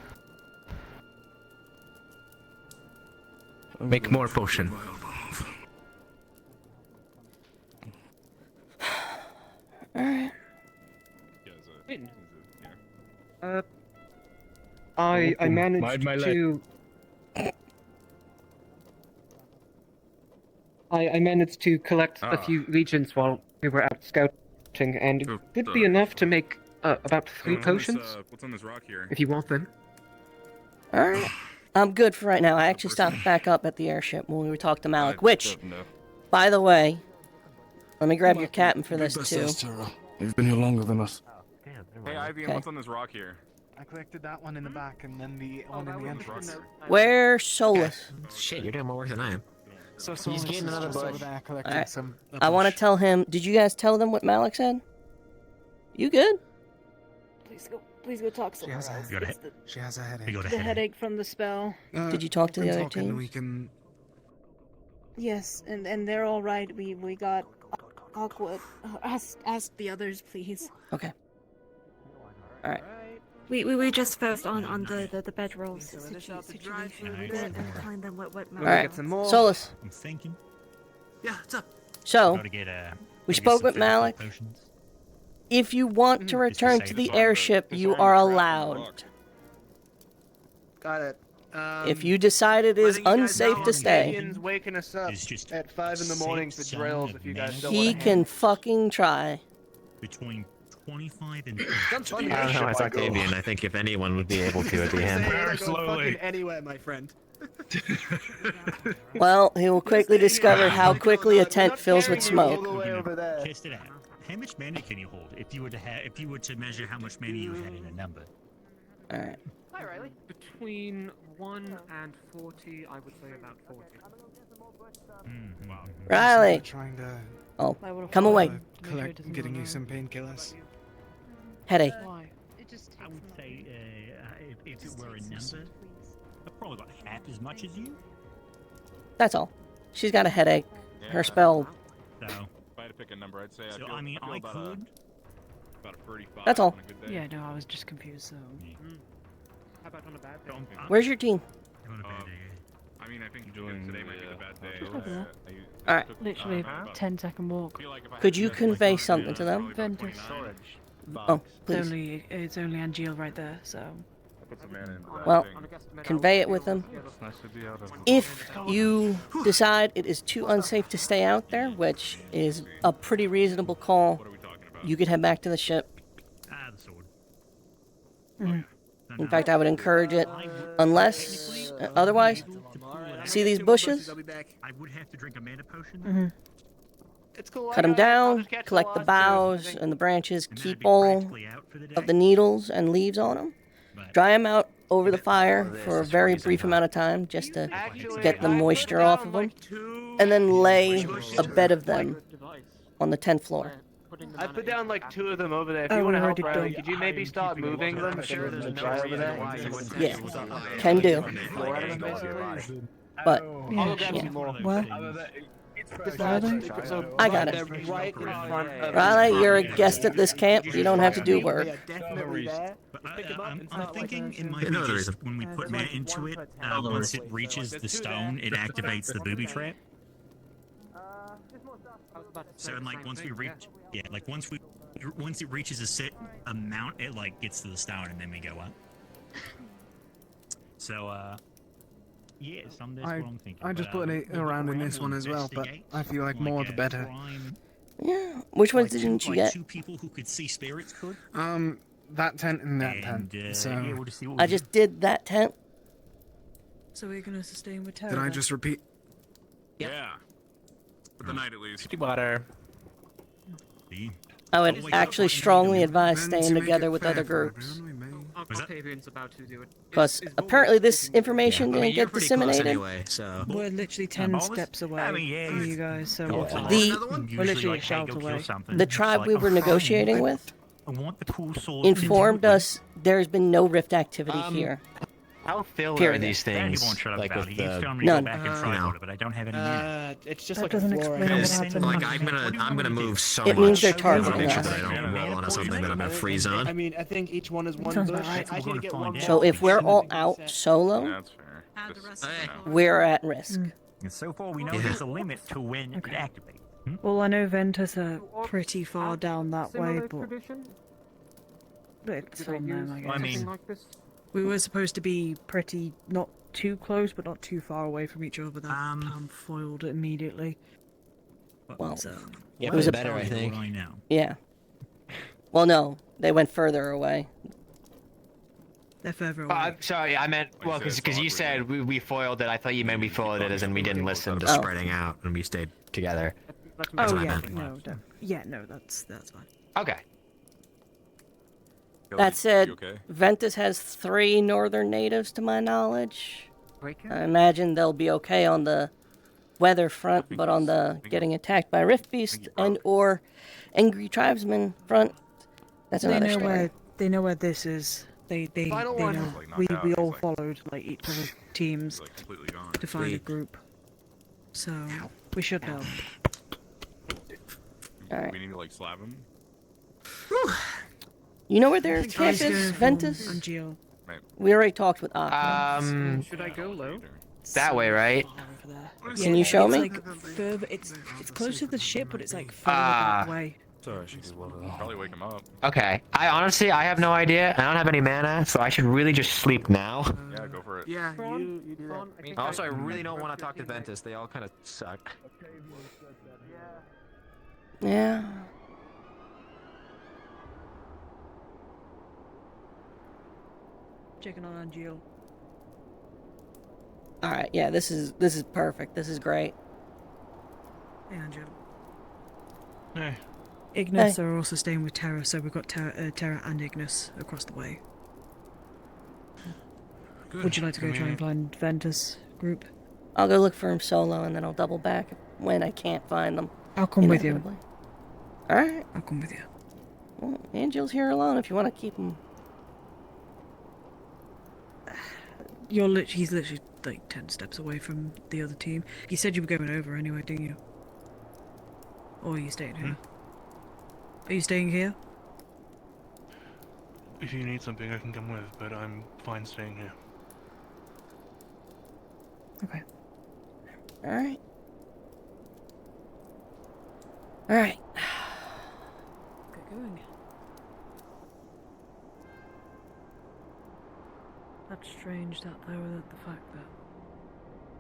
Make more potion. Alright. I managed Mind my leg. to. I managed to collect a few legions while we were out scouting, and it would be enough to make about 3 potions. What's on this rock here? If you want them. Alright. I'm good for right now. I actually stopped back up at the airship when we talked to Malik, which, by the way, let me grab your captain for this too. You've been here longer than us. Hey, Ivy, Okay. what's on this rock here? I collected that one in the back and then the one in the entrance. Where's Solus? Shit, you're doing more work than I am. So He's getting another bush. Alright. I want to tell him. Did you guys tell them what Malik said? You good? Please go talk somewhere She has else. she has a headache. The headache from the spell. Did you talk to the other team? We can. Yes, and they're all right. We got awkward. Ask the others, please. Okay. All right. We just focused on the bedroll situation and telling them what All right. Solus. I'm thinking. Yeah, what's up? So Gotta get, we spoke with Malik. If you want to return to the airship, you are allowed. Got it. If you decide it is unsafe to stay, Gideon's waking us up at 5 in the morning for drills. If you guys don't he want to can fucking try. Between 25 and. I don't know. It's Octavian. I think if anyone would be able to, it'd be him. Fucking anywhere, my friend. Well, he will quickly discover how quickly a tent fills with smoke. Test it out. How much mana can you hold if you were to measure how much mana you had in a number? All right. Hi, Riley. Between 1 and 40, I would say about 40. Riley. Trying to. Oh, come away. Getting you some painkillers. Headache. I would say if it were a number, I've probably got half as much as you. That's all. She's got a headache. Her spell. So. If I had to pick a number, I'd say I feel I about could. about a 35. That's all. on a good day. Yeah, no, I was just confused, so. How about on a bad day? Where's your team? I mean, I think today might be the bad day. All right. Literally 10-second walk. Could you convey something to them? Ventus. Oh, please. It's only Angeal right there, so. Well, convey it with them. If you decide it is too unsafe to stay out there, which is a pretty reasonable call, you could head back to the ship. The sword. In fact, I would encourage it, unless, otherwise, see these bushes? I would have to drink a mana potion. Cut them down, collect the boughs and the branches, keep all of the needles and leaves on them, dry them out over the fire for a very brief amount of time just to get the moisture off of them, and then lay a bed of them on the 10th floor. I put down like 2 of them over there. If you want to help Riley, could you maybe start moving them so there's a dry over there? Yeah, can do. But, I'll go grab yeah. some more. What? I got it. They're right in front of Riley, you're a guest at this camp. You don't have to do work. definitely there. I'm thinking it might be just when we put mana into it, once it reaches the stone, it activates the booby trap. So like once we reach, once it reaches a set amount, it like gets to the stone and then we go up. So yeah, that's what I'm thinking. I just put it around in this one as well, but I feel like more the better. Yeah. Which ones didn't you get? 2 people who could see spirits could. That tent and that tent. So yeah, we'll just see what I just did that tent. So we're gonna sustain with Terra. did I just repeat? Yeah. For the night at least. Water. I would actually strongly advise staying together with other groups. Octavian's about to do it. Because apparently this information didn't get disseminated. Anyway, so. We're literally 10 steps away from you guys, so we're literally a shout away. The tribe we were negotiating with informed us there's been no rift activity here. How filled are Period. these Danny things? won't shut up Like about with it. He's the telling me to go None. back and try for it, but I don't have any units. It's just That like doesn't a floor. explain what Because, happened. like I'm gonna move so It much. means they're I wanna targeting make sure us. that I don't roll onto something that I'm gonna freeze on. I mean, I think each one is one Sounds bush. about right. I can get one. So if we're all out solo, That's fair. Just, we're at risk. And so far, we know there's a limit to when it activates. Well, I know Ventus are pretty far down that way, but it's on them, I guess. I mean, We were supposed to be pretty, not too close, but not too far away from each other. That Pam foiled it immediately. Well, Yeah, it was a better, I think. Yeah. Well, no, they went further away. They're further away. Sorry, I meant well because you said we foiled it. I thought you meant we foiled it as in we didn't listen to Oh. spreading out and we stayed together. Oh what I yeah, meant. no, that's fine. Okay. That said, You okay? Ventus has 3 northern natives to my knowledge. I imagine they'll be okay on the weather front, but on the getting attacked by Rift Beast and or angry tribesmen front, that's They another know story. where this is. They I don't know. want- We all followed like each other's teams completely gone. to find a Sweet. group. So we should know. Alright. We need to like slap him. You know where their Guys camp go is, for Ventus? Angio. We already talked with Aqua. Should I go low? That way, right? Can you show it's me? Like further, it's close to the ship, but it's like further Ah. that way. Sorry, she did well. Probably wake him up. Okay. I honestly have no idea. I don't have any mana, so I should really just sleep now. Yeah, go for it. Yeah, you do that. Also, I really don't want to talk to Ventus. They all kind of suck. Yeah. Checking on Angio. Alright, yeah, this is perfect. This is great. Hey, Angio. Hey. Ignis Hey. are also staying with Terra, so we've got Terra and Ignis across the way. Good. Would you like to go try and find Ventus group? I'll go look for him solo and then I'll double back when I can't find them. I'll come with you. inevitably. Alright. I'll come with you. Well, Angel's here alone if you want to keep him. He's literally like 10 steps away from the other team. You said you were going over anyway, didn't you? Or are you staying here? Are you staying here? If you need something, I can come with, but I'm fine staying here. Okay. Alright. Alright. Get going. That's strange that though, that the fact that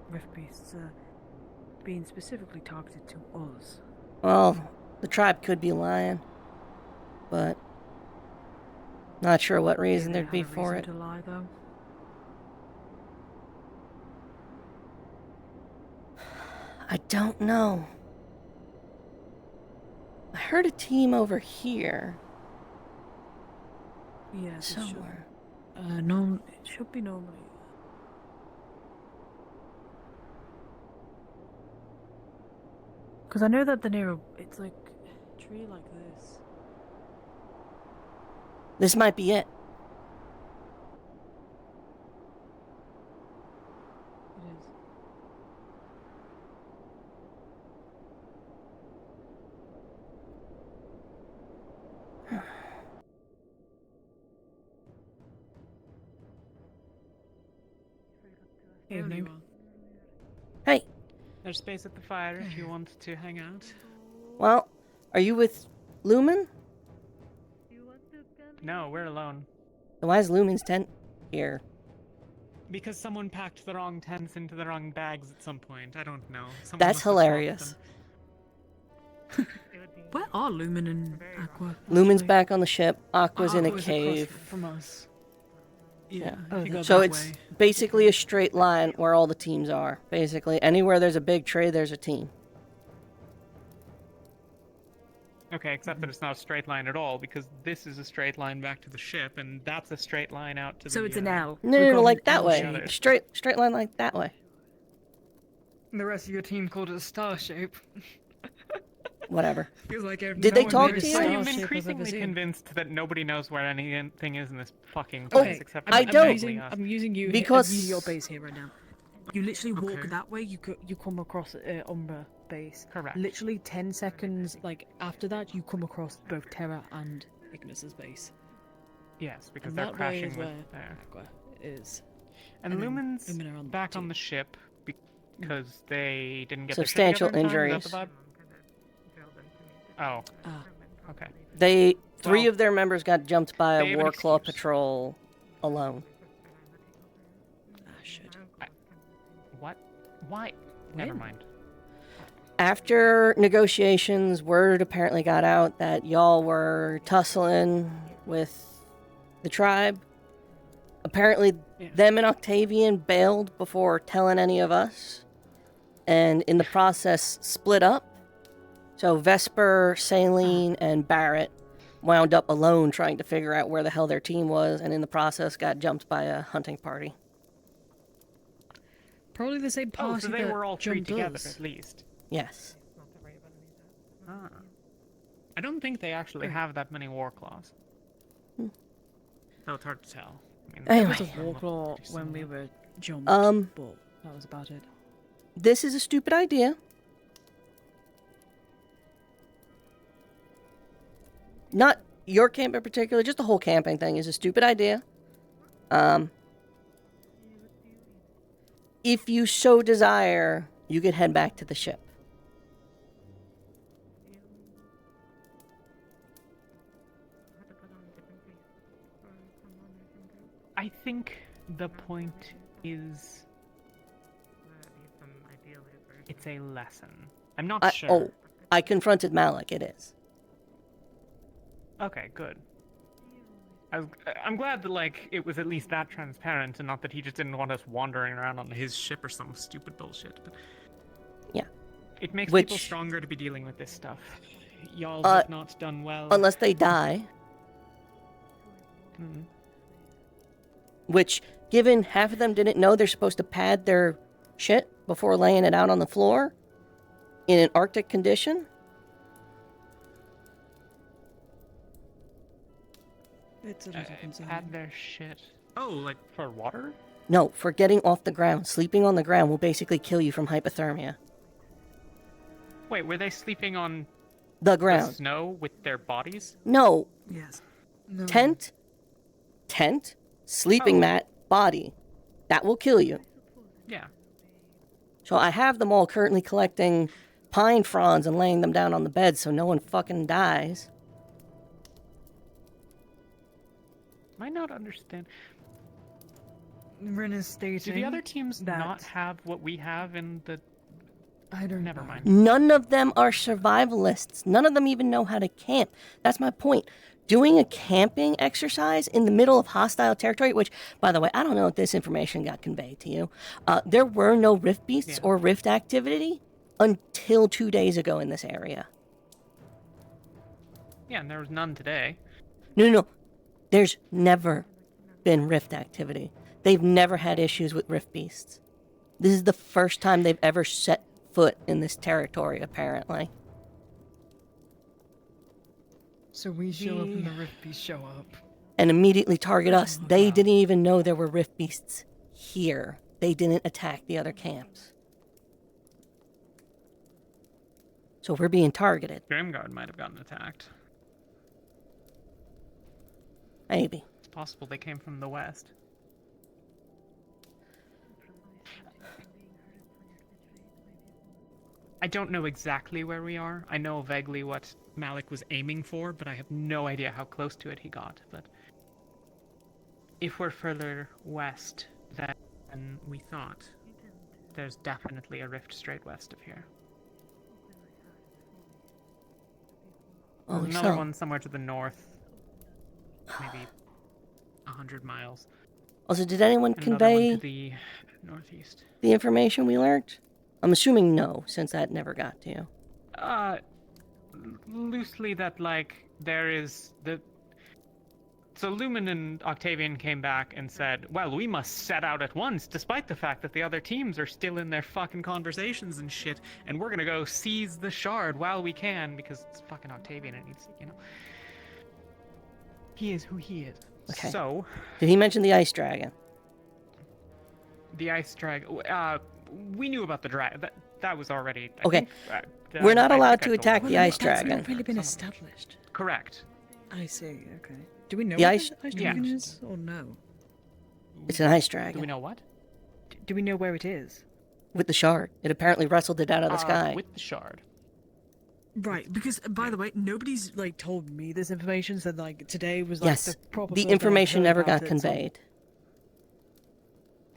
Rift Beasts are being specifically targeted to us. Well, the tribe could be lying, but not sure what reason there'd be for it. To lie though. I don't know. I heard a team over here Yes, somewhere. It should be normally. Because I know that the near it's like a tree like this. This might be it. It is. Evening. Hey, There's space at the fire if you want to hang out. well, are you with Lumen? No, we're alone. Then why is Lumen's tent here? Because someone packed the wrong tents into the wrong bags at some point. I don't know. Someone That's must have swapped hilarious. them. Where are Lumen and Aqua? Lumen's back on the ship. Aqua's in a Aqua's across cave. from us. Yeah. if you go So that it's way. basically a straight line where all the teams are. Basically, anywhere there's a big tree, there's a team. Okay, except that it's not a straight line at all, because this is a straight line back to the ship, and that's a straight line out to the... So it's an L. No, like that way. shape. Straight line like that way. And the rest of your team called it a star shape. whatever. Feels like Did they talk to you? I am increasingly convinced that nobody knows where anything is in this fucking Oh, place except for I don't. I'm using you. Because- I'm using your base here right now. You literally walk that way. You come across Umbra base. Correct. Literally 10 seconds like after that, you come across both Terra and Ignis's base. Yes, because And they're that way crashing is with where there. Aqua is. And then Lumen's Lumen are on back on the ship because they didn't get their ship Substantial together in time? injuries. Is that the vibe? Oh. Okay. They 3 Well, of their members got jumped by they a have an Warclaw patrol alone. What? Why? Never mind. After negotiations, word apparently got out that y'all were tussling with the tribe. Apparently, them and Octavian bailed before telling any of us, and in the process split up. So Vesper, Saline, and Barrett wound up alone trying to figure out where the hell their team was, and in the process got jumped by a hunting party. Probably the same party. Oh, so they that were all 3 jumped together us. at least. Yes. Ah. I don't think they actually have that many war claws. So it's hard to tell. I mean, There was a Anyway. Warclaw when we were jumped, but that was about it. This is a stupid idea. Not your camp in particular, just the whole camping thing is a stupid idea. If you so desire, you could head back to the ship. I think the point is it's a lesson. I'm not sure. Oh, I confronted Malik, it is. Okay, good. I'm glad that, like, it was at least that transparent and not that he just didn't want us wandering around on his ship or some stupid bullshit. But yeah. It makes Which- people stronger to be dealing with this stuff. Y'all Uh, have not done well. Unless they die. Hmm. Which, given half of them didn't know they're supposed to pad their shit before laying it out on the floor in an Arctic condition. It's a little concerning. Had their shit. Oh, like for water? No, for getting off the ground. Sleeping on the ground will basically kill you from hypothermia. Wait, were they sleeping on The the ground. snow with their bodies? No. Yes. Tent, sleeping mat, body. That will kill you. Yeah. So I have them all currently collecting pine fronds and laying them down on the bed so no one fucking dies. Might not understand. Rin is stating Do the other teams that not have what we have in the... I don't Never know. mind. None of them are survivalists. None of them even know how to camp. That's my point. Doing a camping exercise in the middle of hostile territory, which, by the way, I don't know if this information got conveyed to you. There were no rift beasts or rift activity until 2 days ago in this area. Yeah, and there was none today. No. There's never been rift activity. They've never had issues with rift beasts. This is the first time they've ever set foot in this territory, apparently. So we show up and the Rift Beasts show up. And immediately target us. They didn't even know there were rift beasts here. They didn't attack the other camps. So we're being targeted. Grimguard might have gotten attacked. Maybe. It's possible they came from the west. I don't know exactly where we are. I know vaguely what Malik was aiming for, but I have no idea how close to it he got. But if we're further west than we thought, there's definitely a rift straight west of here. There's another one somewhere to the north, maybe 100 miles. Also, did anyone And another one convey to the northeast? the information we learned? I'm assuming no, since that never got to you. Loosely that, like, there is the... So Lumen and Octavian came back and said, well, we must set out at once, despite the fact that the other teams are still in their fucking conversations and shit, and we're gonna go seize the shard while we can, because it's fucking Octavian and he's, you know... He is who he is. Okay. So... Did he mention the ice dragon? The ice dragon... we knew about the dragon. That was already... Okay. We're not allowed to attack the ice dragon. That's not really been established. Correct. I see, okay. Do we know The what ice- the ice dragon is, or no? It's an ice dragon. Do we know what? Do we know where it is? With the shard. It apparently wrestled it out of the sky. With the shard. Right, because, by the way, nobody's, like, told me this information, so, like, today was, like, Yes. the proper The first I've information heard never about got it, so- conveyed.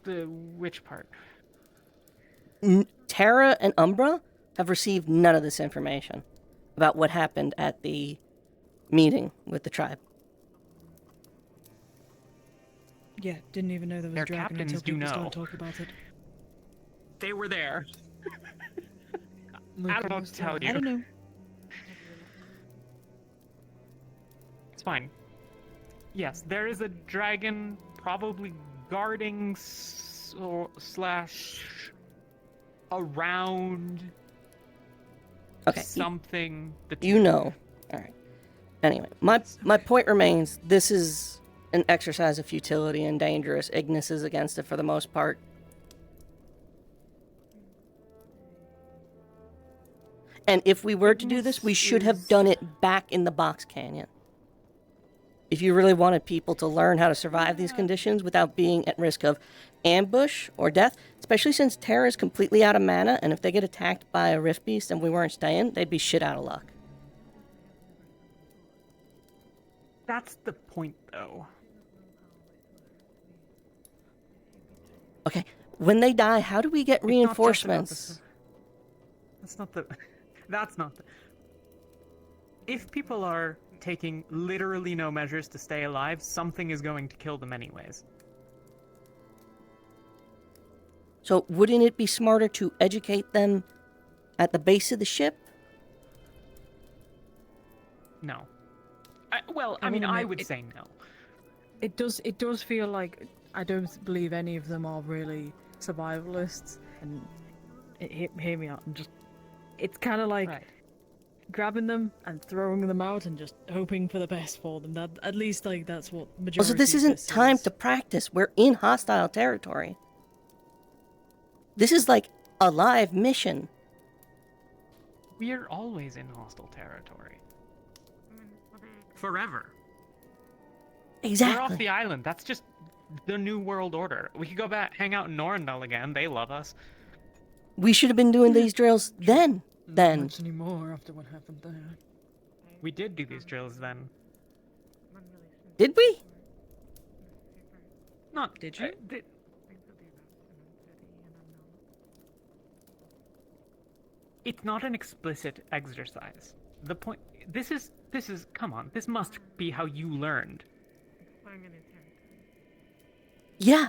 The which part? Terra and Umbra have received none of this information about what happened at the meeting with the tribe. Yeah, didn't even know there was Their a dragon captains until do people know. started talking about it. They were there. I don't know what to tell you. I don't know. It's fine. Yes, there is a dragon probably guarding slash around something. You know. All right. Anyway, my point remains. This is an exercise of futility and dangerous. Ignis is against it for the most part. And if we were to do this, we should have done it back in the Box Canyon. If you really wanted people to learn how to survive these conditions without being at risk of ambush or death, especially since Terra is completely out of mana, and if they get attacked by a Rift Beast and we weren't staying, they'd be shit out of luck. That's the point, though. Okay, when they die, how do we get reinforcements? That's not the... That's not the... If people are taking literally no measures to stay alive, something is going to kill them anyways. So wouldn't it be smarter to educate them at the base of the ship? No. I mean, I would say no. It does feel like I don't believe any of them are really survivalists. And hear me out. And just, it's kind of like grabbing them and throwing them out and just hoping for the best for them. That at least like that's what majority. Also, this isn't time to practice. We're in hostile territory. This is like a live mission. We're always in hostile territory. Forever. Exactly. We're off the island. That's just the new world order. We could go back, hang out in Norendal again. They love us. We should have been doing these drills then. Not much anymore after what happened there. We did do these drills then. Did we? Not did you? It's not an explicit exercise. The point. This is. Come on. This must be how you learned. Yeah.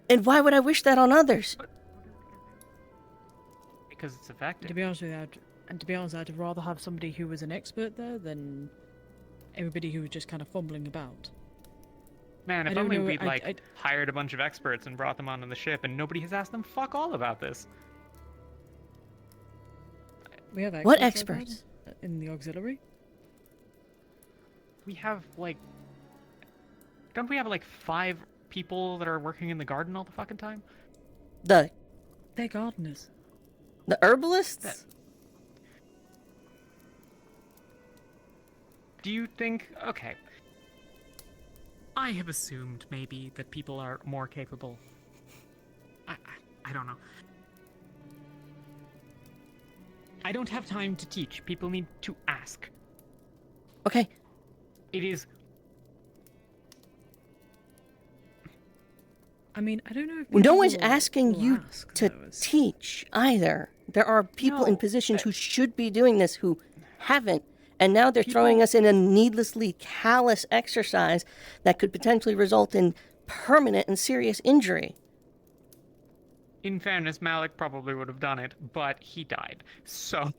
And why would I wish that on others? Because it's effective. To be honest with you, I'd rather have somebody who was an expert there than everybody who was just kind of fumbling about. Man, I if don't only know, we'd hired a bunch of experts and brought them onto the ship, and nobody has asked them fuck all about this. We have experts What like experts? that in the auxiliary? We have don't we have 5 people that are working in the garden all the fucking time? They're gardeners. The herbalists? Do you think... Okay. I have assumed maybe that people are more capable. I don't know. I don't have time to teach. People need to ask. Okay. It is... I mean, I don't know if No one's people asking will you ask to those. teach either. There are people in positions who should be doing this who haven't, and now they're throwing us in a needlessly callous exercise that could potentially result in permanent and serious injury. In fairness, Malik probably would have done it, but he died. So...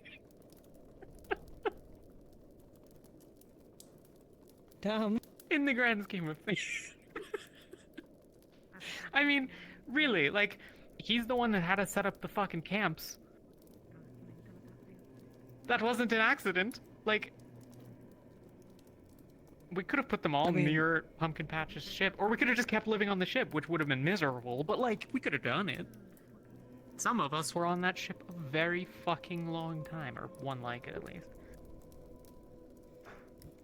Damn. In the grand scheme of things. I mean, really, like, he's the one that had us set up the fucking camps. That wasn't an accident. Like, we could have put them all near Pumpkin Patch's ship, or we could have just kept living on the ship, which would have been miserable, but, like, we could have done it. Some of us were on that ship a very fucking long time, or one like it at least.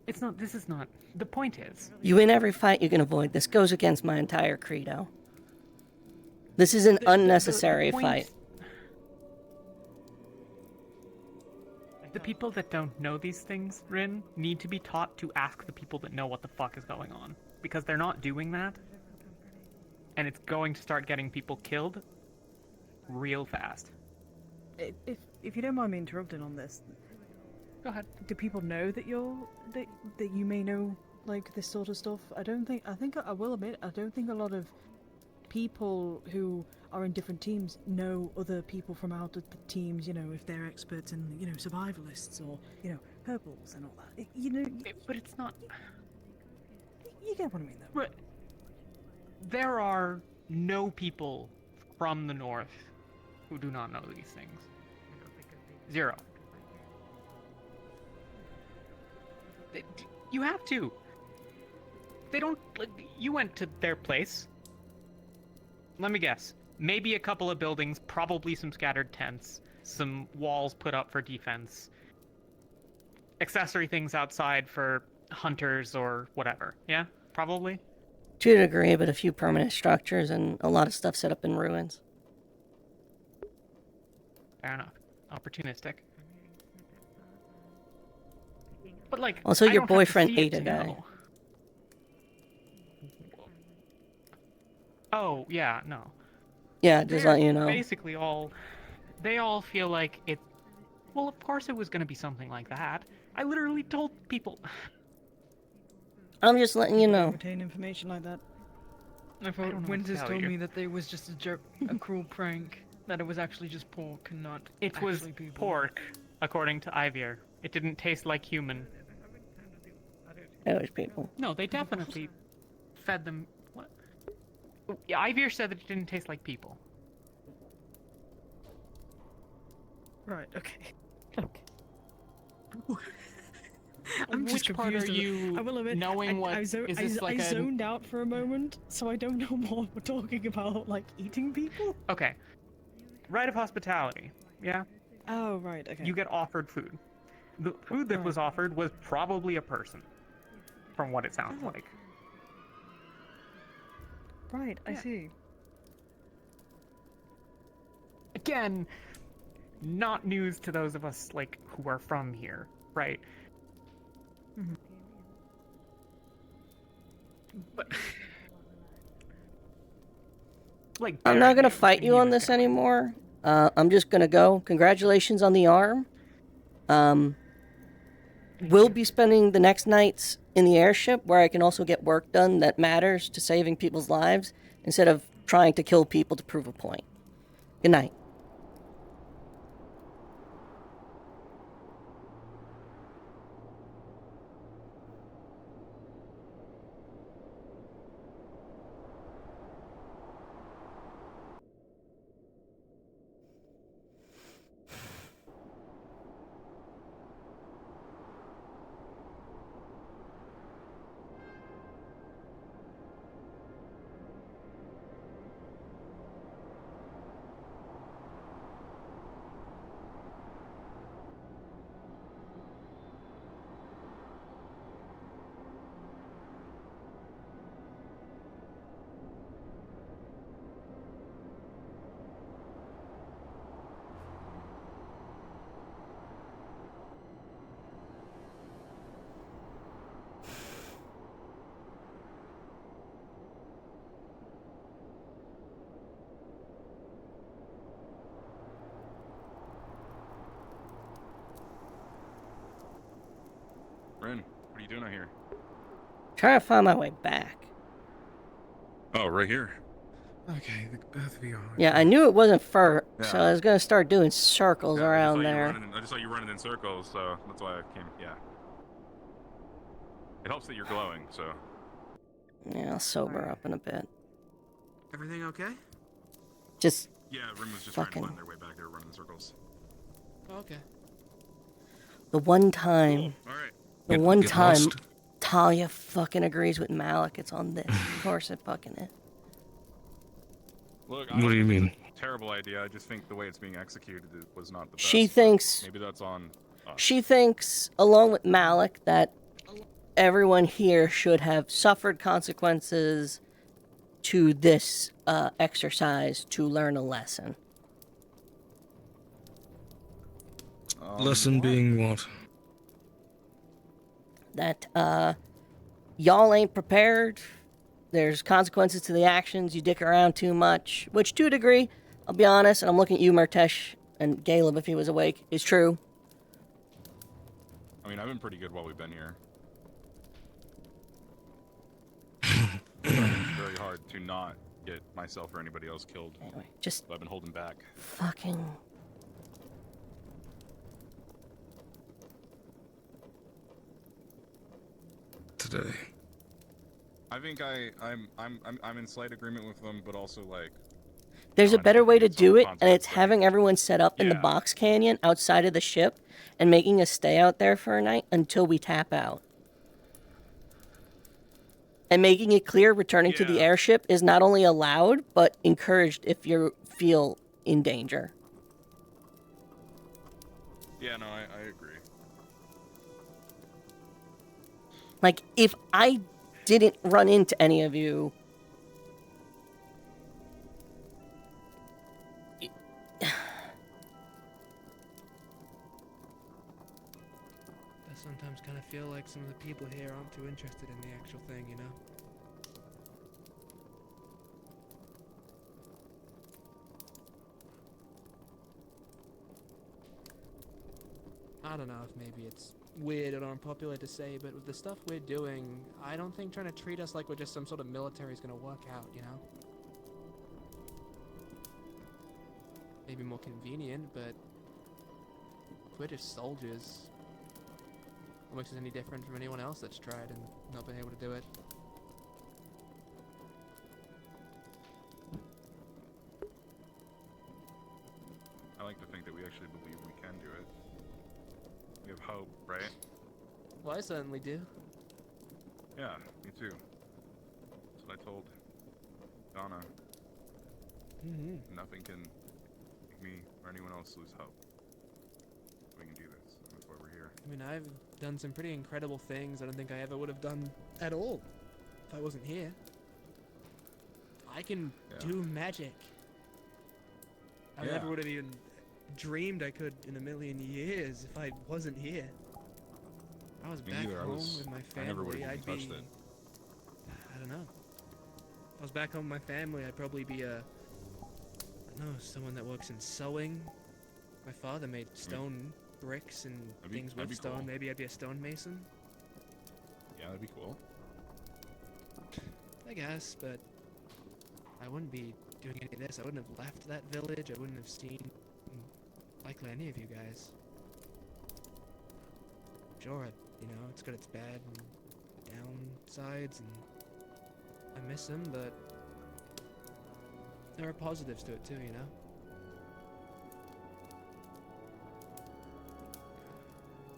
It's not, this is not, the point is... You win every fight you can avoid. This goes against my entire credo. This is an unnecessary fight. The people that don't know these things, Rin, need to be taught to ask the people that know what the fuck is going on. Because they're not doing that. And it's going to start getting people killed real fast. If you don't mind me interrupting on this, go ahead. Do people know that that you may know like this sort of stuff? I think I will admit I don't think a lot of people who are in different teams know other people from out of the teams. You know, if they're experts in survivalists or herbals and all that. But it's not. You get what I mean, though. But there are no people from the north who do not know these things. Zero. You have to. They don't. You went to their place. Let me guess. Maybe a couple of buildings, probably some scattered tents, some walls put up for defense, accessory things outside for hunters or whatever. Yeah, probably. To a degree, but a few permanent structures and a lot of stuff set up in ruins. Fair enough. Opportunistic. But like, also, I your don't have to boyfriend see it ate a to guy. know. Oh yeah, no. Yeah, just let you know. Basically, they all feel like it. Well, of course it was going to be something like that. I literally told people. I'm just letting you know. Retain information like that. don't I know thought what to Winters tell told you. me that they was just a joke, a cruel prank. That it was actually just pork and not. It was actually people. pork, according to Ivier. It didn't taste like human. It was people. No, they definitely fed them. What? Yeah, Ivier said that it didn't taste like people. Right. Okay. I'm just Which part are confused. you I will admit, knowing what? I Is this like a... zoned out for a moment, so I don't know what we're talking about, like eating people. Okay. Rite of hospitality. Yeah. Oh right. Okay. You get offered food. The food that was offered was probably a person, from what it sounds like. Right. I see. Again, not news to those of us like who are from here, right? Mm-hmm. But like, I'm not gonna fight you on this anymore. I'm just gonna go. Congratulations on the arm. We'll be spending the next nights in the airship where I can also get work done that matters to saving people's lives instead of trying to kill people to prove a point. Good night. Ren, what are you doing out here? Trying to find my way back. Oh, right here. Okay, both of you are. Yeah, I knew it wasn't fur, so Yeah. I was gonna start doing circles around there. I just saw you running in circles, so that's why I came. Yeah. It helps that you're glowing, so. Yeah, I'll sober up in a bit. Everything okay? Just Yeah, Rim was just fucking. trying to find their way back. They were running in circles. Okay. The one time. Cool. All right. The one get time lost. Talia fucking agrees with Malik, it's on this. Of course it fucking is. Look, What do you mean? Terrible idea. I just think the way it's being executed was not the best. She but thinks. Maybe that's on us. She thinks, along with Malik, that everyone here should have suffered consequences to this exercise to learn a lesson. Lesson being what? That y'all ain't prepared. There's consequences to the actions. You dick around too much, which to a degree, I'll be honest, and I'm looking at you, Martesh, and Caleb, if he was awake, is true. I mean, I've been pretty good while we've been here. It's very hard to not get myself or anybody else killed. Anyway, just so I've been holding back. Fucking. Today. I think I'm in slight agreement with them, but also like. There's a better way to do it, and it's having everyone set up in the Yeah. box canyon outside of the ship and making us stay out there for a night until we tap out. And making it clear returning to the airship is not only allowed, but encouraged if you feel in danger. Yeah, no, I agree. Like, if I didn't run into any of you... I sometimes kind of feel like some of the people here aren't too interested in the actual thing, you know? I don't know if maybe it's weird or unpopular to say, but with the stuff we're doing, I don't think trying to treat us like we're just some sort of military is going to work out, you know? Maybe more convenient, but we're just soldiers. What makes us any different from anyone else that's tried and not been able to do it? I like to think that we actually believe we can do it. We have hope, right? Well, I certainly do. Yeah, me too. That's what I told Donna. Nothing can make me or anyone else lose hope. We can do this. That's why we're here. I mean, I've done some pretty incredible things I don't think I ever would have done at all if I wasn't here. I can do magic. I never would have even dreamed I could in a million years if I wasn't here. If I was Me back neither. home with my I never would family, have I'd even touched be... it. I don't know. If I was back home with my family, I'd probably be a... I don't know, someone that works in sewing. My father made stone bricks and things that'd with be stone. cool. Maybe I'd be a stonemason. Yeah, that'd be cool. I guess, but I wouldn't be doing any of this. I wouldn't have left that village. I wouldn't have seen likely any of you guys. Sure, you know, it's got its bad and downsides, and I miss them, but there are positives to it too, you know?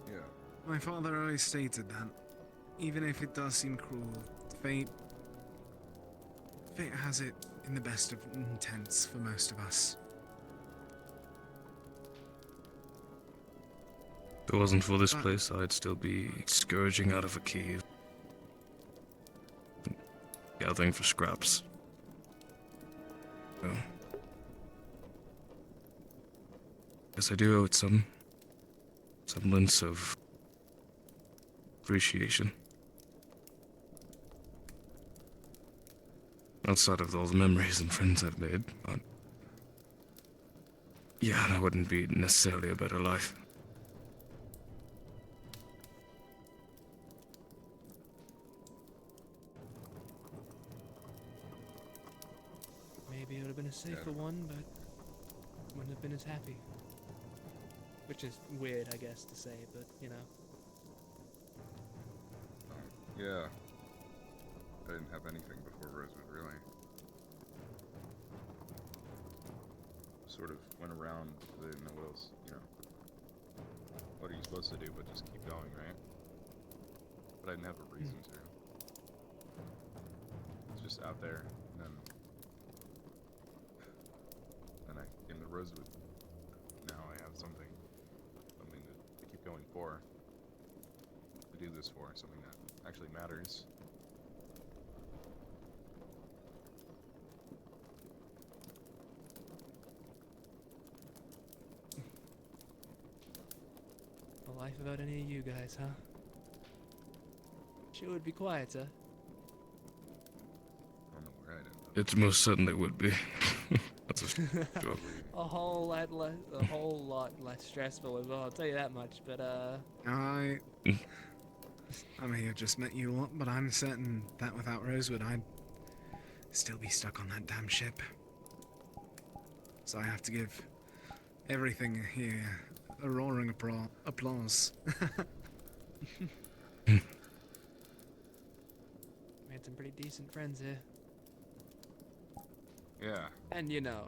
Yeah. My father always stated that, even if it does seem cruel, fate has it in the best of intents for most of us. If it wasn't for this place, I'd still be scourging out of a cave. Gathering for scraps. So, guess I do owe it some semblance of appreciation. Outside of all the memories and friends I've made, but yeah, that wouldn't be necessarily a better life. Maybe it would have been a safer one, but wouldn't have been as happy. Which is weird, I guess, to say, but, you know. Yeah. I didn't have anything before Rosewood, really. Sort of went around, I didn't know what else, you know. What are you supposed to do but just keep going, right? But I didn't have a reason to. It's just out there, and then I came to Rosewood. Now I have something to keep going for. To do this for, something that actually matters. A life without any of you guys, huh? Sure would be quieter. I don't know where I'd end up. It most certainly would be. That's a sure. a whole lot less stressful as well. I'll tell you that much. But I may have just met you lot, but I'm certain that without Rosewood, I'd still be stuck on that damn ship. So I have to give everything here a roaring applause. Made some pretty decent friends here. Yeah. And you know,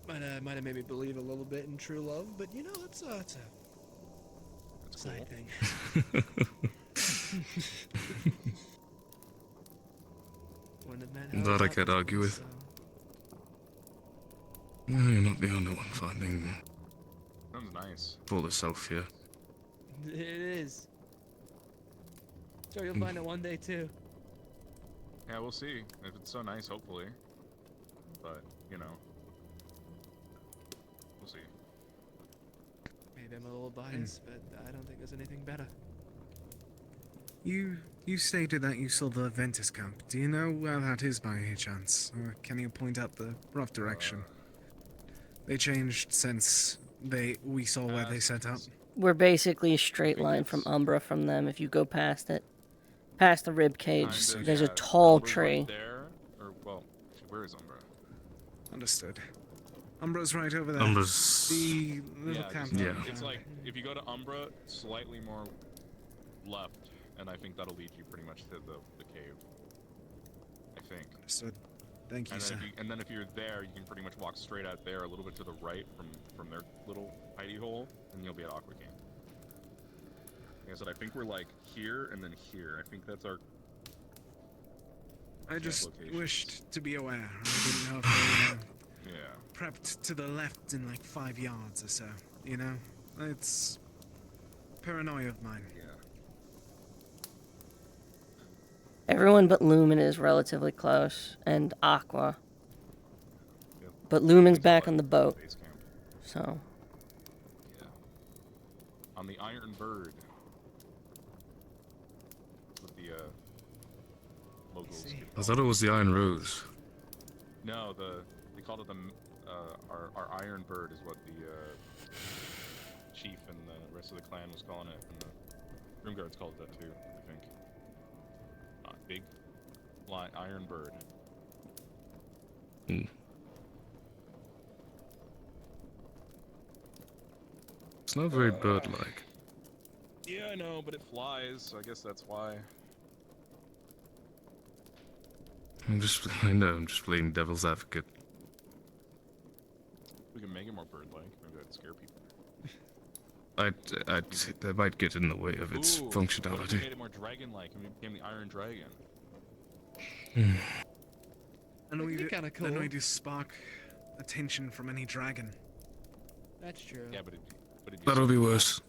might have made me believe a little bit in true love, but you know, it's a side thing. Wouldn't have met how That I it can't argue with. so. No, you're not the only one finding Sounds nice. for the self here. It is. Sure, you'll find it one day too. Yeah, we'll see. If it's so nice, hopefully. But, you know. We'll see. Maybe I'm a little biased, but I don't think there's anything better. You stated that you saw the Ventus camp. Do you know where that is by any chance? Or can you point out the rough direction? They changed since we saw where they set up. We're basically a straight line from Umbra from them. If you go past it, past the rib cage, there's a tall tree. Right there, or, well, where is Umbra? Understood. Umbra's right over there. Umbra's... The little camp. Yeah. It's like, if you go to Umbra, slightly more left, and I think that'll lead you pretty much to the cave. I think. Understood. Thank you, sir. And then if you're there, you can pretty much walk straight out there, a little bit to the right from their little hidey hole, and you'll be at Aqua Camp. Like I said, I think we're like here and then here. I think that's our. I just wished to be aware. I didn't know if they were prepped to the left in like 5 yards or so. You know, it's paranoia of mine. Yeah. Everyone but Lumen is relatively close, and Aqua. But Lumen's back on the boat, so. Yeah. On the Iron Bird. With the locals. I thought it was the Iron Rose. No, they called it our Iron Bird is what the chief and the rest of the clan was calling it, and the Room Guards called it that too, I think. Big Iron Bird. It's not very bird-like. Yeah, I know, but it flies, so I guess that's why. I know, I'm just playing devil's advocate. We can make it more bird-like. Maybe that'd scare people. That might get in the way of its Ooh, what if we functionality. made it more dragon-like and we became the Iron Dragon? And we kind of cool. Then we do spark attention from any dragon. That's true. Yeah, but it'd be That'll be worse.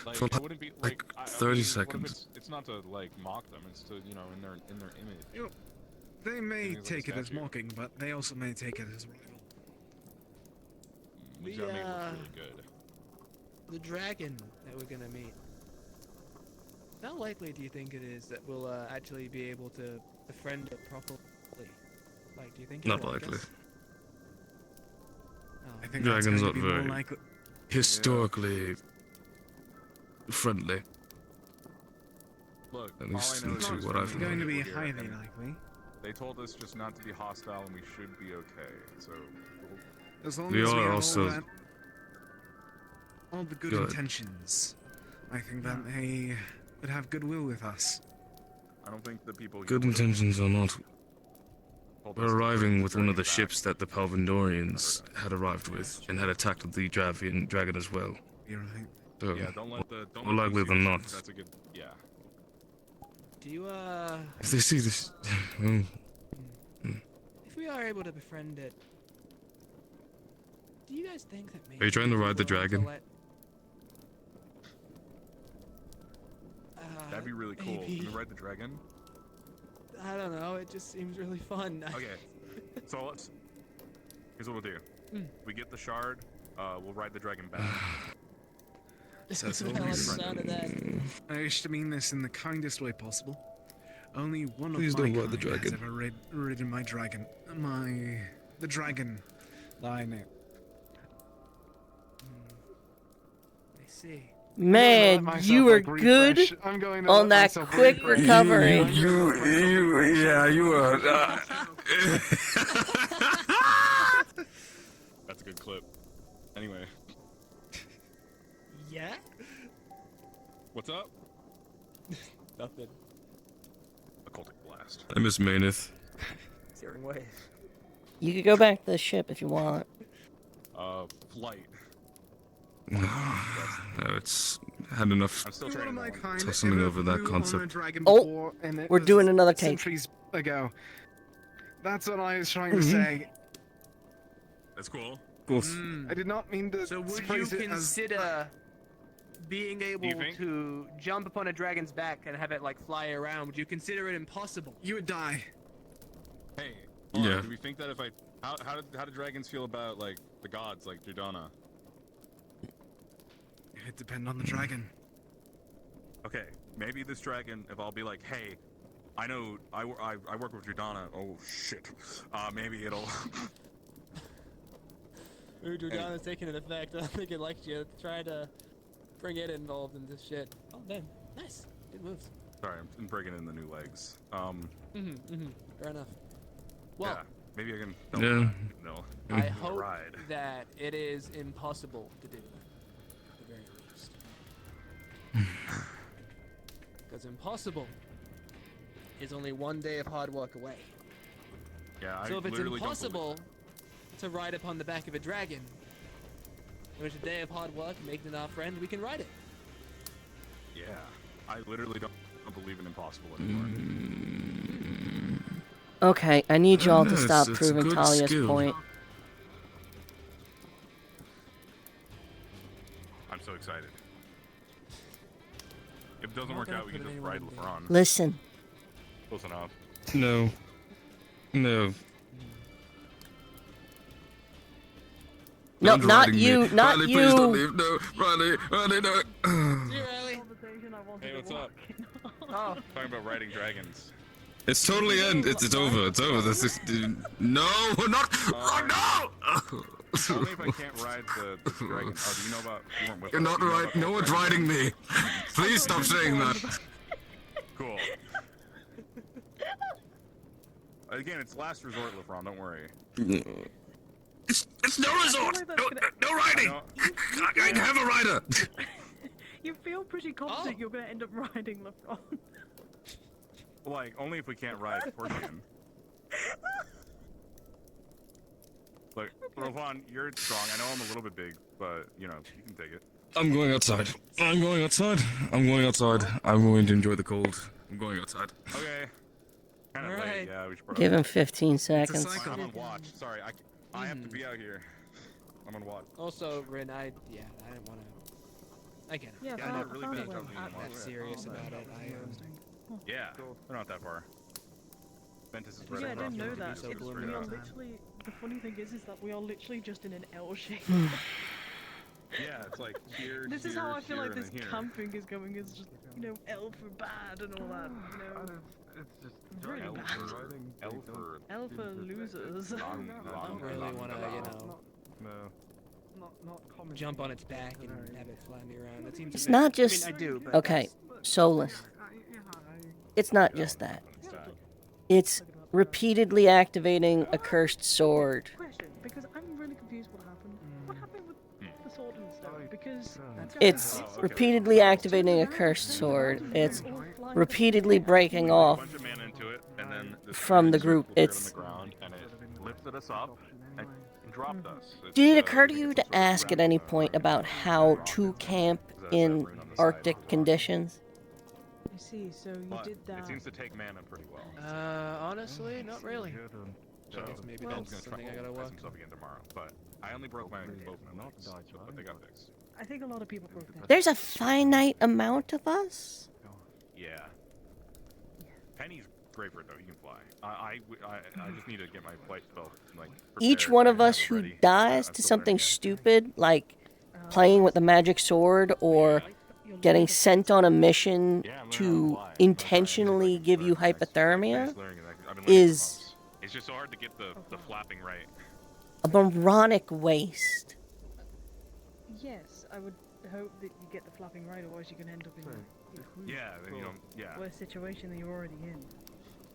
Like, For it wouldn't be like 30 what if seconds. it's not to like mock them. It's to in their image. You know, they may Things like take it as statue. mocking, but they also may take it as rival. We gotta make it look really good. The dragon that we're gonna meet. How likely do you think it is that we'll actually be able to befriend it properly? Like, do you think Not it'll like likely. us? I think Dragons that's not going to be more very likely. historically friendly. Look, At least all I know into is what there's I've many going to be people here, highly and likely. They told us just not to be hostile, and we should be okay. So As long We as we are have also all that all the good Good. intentions. I think that they would have goodwill with us. I don't think the people. Good intentions or not. We're arriving with one of the ships that the Palvindorians had arrived with and had attacked the dragon as well. You're right. So, Yeah, don't let the. Don't more let likely these than two- not. That's a good. Yeah. Do you If they see this, if we are able to befriend it, do you guys think that maybe are you trying to we'd be ride the willing to dragon? let- That'd be really cool. maybe. Can we ride the dragon? I don't know. It just seems really fun. Okay. So let's. Here's what we'll do. Mm. We get the shard. We'll ride the dragon back. So it's I like the sound of that. I wish to mean this in the kindest way possible. Only one Please of my don't ride the kind has dragon. ever ridden my dragon. The dragon that I knew. I see. Man, you were good on that quick recovery. You were. That's a good clip. Anyway, Yeah? what's up? Nothing. Occultic blast. I miss Maneth. Searing wave. You could go back to the ship if you want. Flight. No, it's had enough I'm still training that one. tussling over that On a concept. dragon Oh, before, and it we're was doing another cake. centuries ago. That's what I was trying Mm-hmm. to say. That's cool. I did not mean to. So would you phrase it as- consider being able think? to jump upon a dragon's back and have it like fly around? Would you consider it impossible? You would die. Hey. hold on, Yeah. Do we think that if I how do dragons feel about like the gods like Jordana? It depends on the dragon. Okay, maybe this dragon. If I'll be like, hey, I know I work with Jordana. Oh shit. Maybe it'll. Ooh, Jordana's taking an effect. I don't think it likes you. Try to bring it involved in this shit. Oh, damn. Nice. Good moves. Sorry, I'm breaking in the new legs. Fair enough. Well, yeah, maybe I can. Yeah. No. I hope Ride. that it is impossible to do, at the very least. Because impossible is only one day of hard work away. Yeah, I So if it's literally don't impossible to ride upon the back of a dragon, when it's a day of hard work, making our friend, we can ride it. Yeah, I literally don't believe in impossible anymore. Okay, I need y'all to Yes, stop it's a proving good Talia's skill. point. I'm so excited. If it doesn't work out, we can just ride LeFron. Listen, Close enough. No. No. no, Don't not riding me. you, not Riley, you. please don't leave. No, Riley, no. Hey, what's up? Oh. Talking about riding dragons. It's totally end. It's over. It's over. This is no, not no. Only if I can't ride the dragon. Oh, do you know about? You weren't with You're us. not Do you know right. about No one's riding me. Please stop saying that. Cool. Again, it's last resort, LeFron. Don't worry. It's no resort. No riding. I have a rider. You feel pretty confident you're going to end up riding LeBron. Like, only if we can't ride Portian. Look, LeFron, you're strong. I know I'm a little bit big, but, you know, you can take it. I'm going outside. I'm going outside. I'm going outside. I'm going to enjoy the cold. I'm going outside. Okay. Kind of late, yeah. We should Give him 15 seconds. I'm on watch. Sorry, I have to be out here. I'm on watch. Also, Rin, I didn't want to. I get it. Yeah, I'm not really paying I'm attention anymore. not serious about it. Yeah, we're not that far. Ventus is right Yeah, I across didn't know from that. us. We are literally. The funny thing is that we are literally just in an L shape. Yeah, it's like here, This is here, how I feel here, like and this then here. camping is going. Is just L for bad and all that. It's just really L bad. for L for losers. I don't really want to, jump on its back and have it fly me around. That seems. It's a bit, not just. I mean, I do, but Okay, Solus. It's not just that. It's repeatedly activating a cursed sword. Question, because I'm really confused. What happened? What happened with the sword and stuff because It's repeatedly activating a cursed sword. It's repeatedly breaking off Bunch of mana into it, and then from the group. on It's. the ground, and it lifted us up and dropped us. Did it occur to you to ask at any point about how to camp in Arctic conditions? I see. So you But did that. it seems to take mana pretty well. Honestly, not really. So Maybe Ben's that's gonna try something I gotta work himself again tomorrow. But I only broke my both my legs, but they got fixed. I think a lot of people broke that. There's a finite amount of us? Yeah. Penny's great for it though. He can fly. I just need to get my flight spell like. Each prepared one and of have us it who ready. dies I'm to still something learning it. stupid, like playing with the magic sword or getting sent on a mission to intentionally give you hypothermia, is It's just so hard to get the flapping right. a moronic waste. Yes, I would hope that you get the flapping right, otherwise you're gonna end up in a Yeah, then you know, yeah. worse situation than you're already in.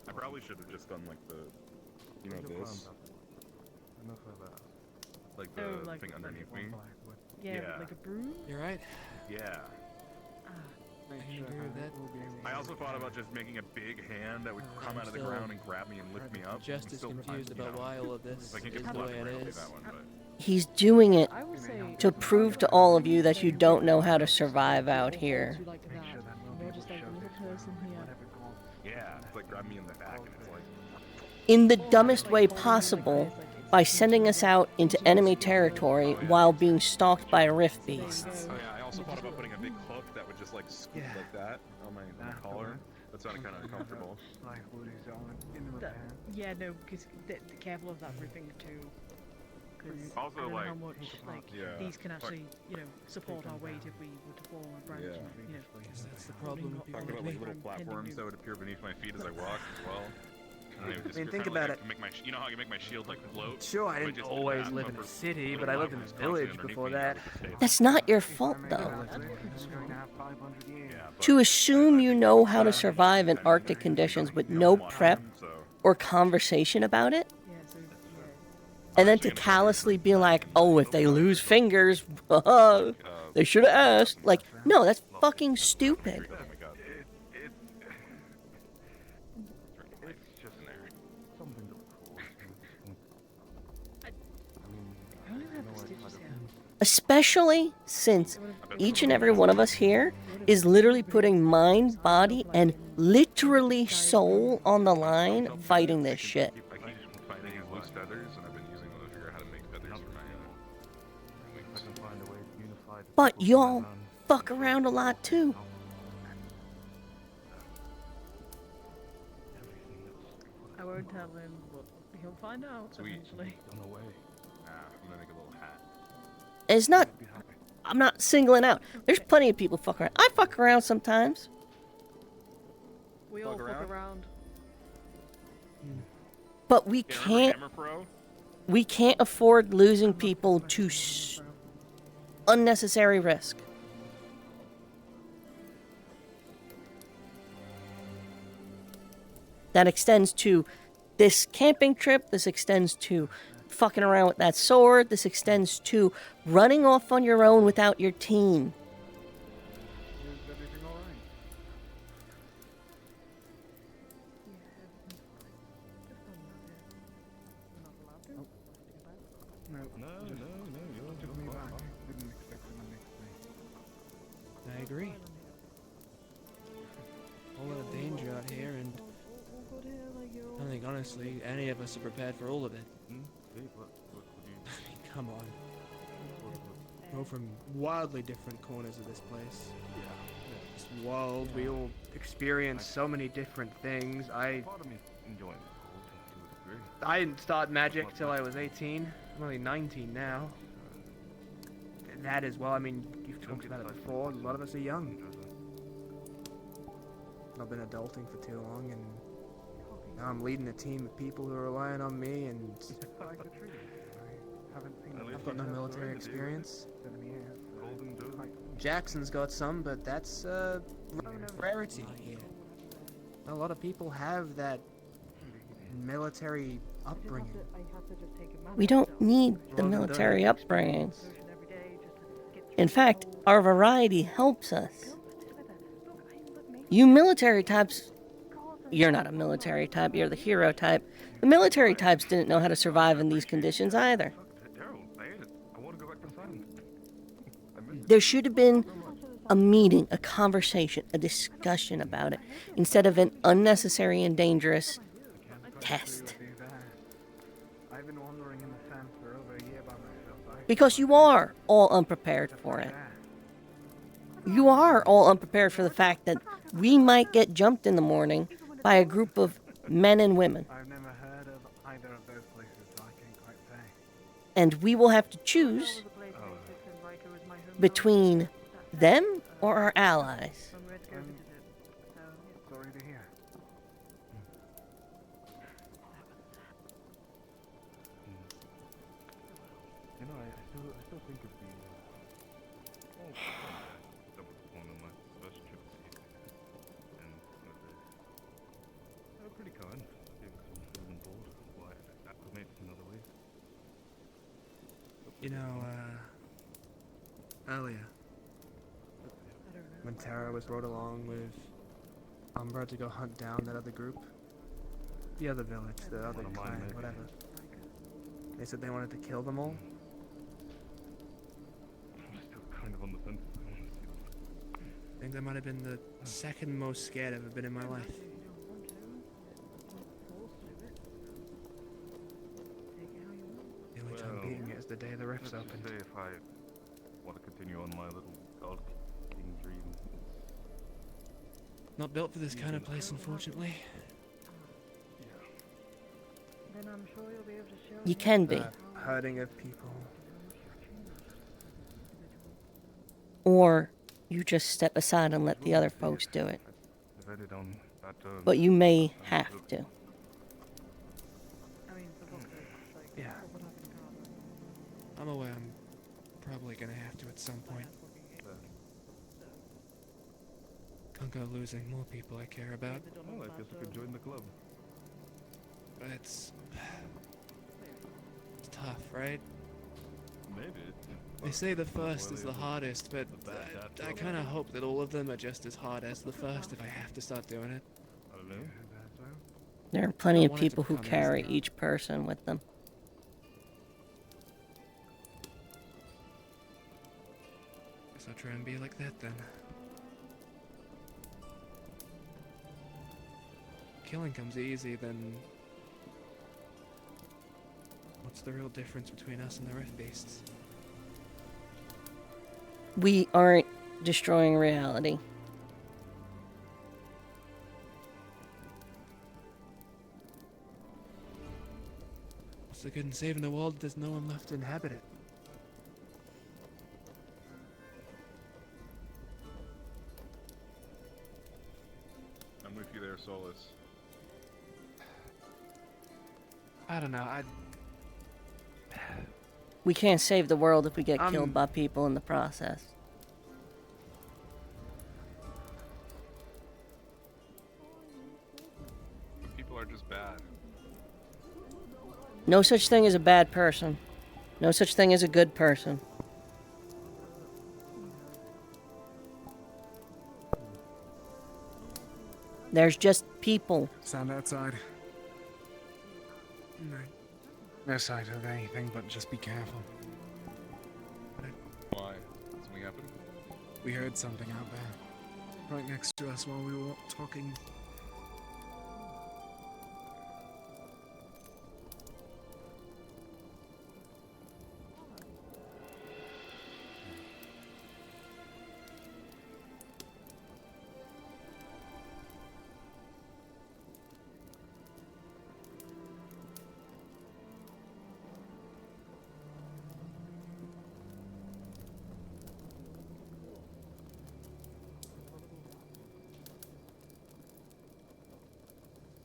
I probably should have just done like the, you know, this. Like the Oh, like- thing underneath me. Yeah, with like a broom. You're right. Yeah. I can agree with that. I also thought about just making a big hand that would come out of the still ground and grab me and lift me up. just and as still, confused you about know, why all of this if I can is get the way flapping it right, I'll do is. that one, but. He's doing it I would say to prove to all of you that you don't know how to survive out here. you like that. You're just like a little person here. Yeah, it's like grab me in the back and it's like. In the dumbest way possible, by sending us out into enemy territory while being stalked by rift beasts. Oh yeah, I also thought about putting a big hook that would just like scoop like that on my collar. That sounded kind of uncomfortable. Yeah, no, because careful of that ripping too. Because Also, I don't know like- how much like Yeah. these can actually, you know, support our weight if we were to fall on a branch. Yeah. And, you know, That's the problem. Talking about like little platforms that would appear beneath my feet as I walk as well. And they would just I mean, think kinda about like, it. Make my, you know how you make my shield like float? Sure, I But didn't just always that, live but in a for city, little but I lived in a platforms constantly village underneath before me, I that. would just stay That's not your fault, though. Yeah, but To assume you know how to survive in Arctic conditions with no prep or conversation about it, and then to callously be like, oh, if they lose fingers, they should have asked. Like, no, that's fucking stupid. oh my god. It's just in there. I only have the stitches here. Especially since each and every one of us here is literally putting mind, body, and literally soul on the line fighting this shit. I keep finding his loose feathers, and I've been using them to figure out how to make feathers for my wings. But y'all fuck around a lot too. I won't tell him, but he'll find out Sweet. eventually. Nah, I'm gonna make a little hat. It's not. I'm not singling out. There's plenty of people fuck around. I fuck around sometimes. We all fuck around. But we can't. We can't afford losing people to unnecessary risk. That extends to this camping trip. This extends to fucking around with that sword. This extends to running off on your own without your team. I agree. A lot of danger out here, and I don't think honestly any of us are prepared for all of it. I mean, come on. We're from wildly different corners of this place. This world, we all experience so many different things. I didn't start magic till I was 18. I'm only 19 now. That as well, I mean, you've talked about it before, a lot of us are young. I've been adulting for too long, and now I'm leading a team of people who are relying on me, and I've got no military experience. Jackson's got some, but that's a rarity here. A lot of people have that military upbringing. We don't need the military upbringing. In fact, our variety helps us. You military types, you're not a military type, you're the hero type. The military types didn't know how to survive in these conditions either. There should have been a meeting, a conversation, a discussion about it, instead of an unnecessary and dangerous test. Because you are all unprepared for it. You are all unprepared for the fact that we might get jumped in the morning by a group of men and women. I've never heard of either of those places, so I can't quite say. And we will have to choose between them or our allies. Sorry to hear. You know, I still think of the that was one of my first trips here, and they were pretty kind. They were on board, quite acclimated in other ways. You know, earlier, when Tara was rode along with Umbra to go hunt down that other group, the other village, the other clan, whatever, they said they wanted to kill them all. I'm still kind of on the fence. I think that might have been the second most scared I've ever been in my life. The only time beating it is the day the rifts let's opened. just say if I want to continue on my little god king dream, Not built for this kind of place, unfortunately. Then I'm sure you'll be able to show You can be. The hurting of people. Or you just step aside and let the other folks do it. decided on that But you may have to. Yeah. I'm aware I'm probably gonna have to at some point. Can't go losing more people I care about. Well, I guess I could join the club. But it's tough, right? Maybe. They say the first is the hardest, but I kind of hope that all of them are just as hard as the first if I have to start doing it. I don't know. There are plenty I of wanted to people who become carry each person with them. Guess I'll try and be like that then. Killing comes easy, then what's the real difference between us and the Rift Beasts? We aren't destroying reality. What's the good in saving the world if there's no one left to inhabit it? I'm with you there, Solus. I don't know, We can't save the world if we get killed by people in the process. People are just bad. No such thing as a bad person. No such thing as a good person. There's just people. Stand outside. No sight of anything, but just be careful. Why? Something happened? We heard something out there, right next to us while we were talking.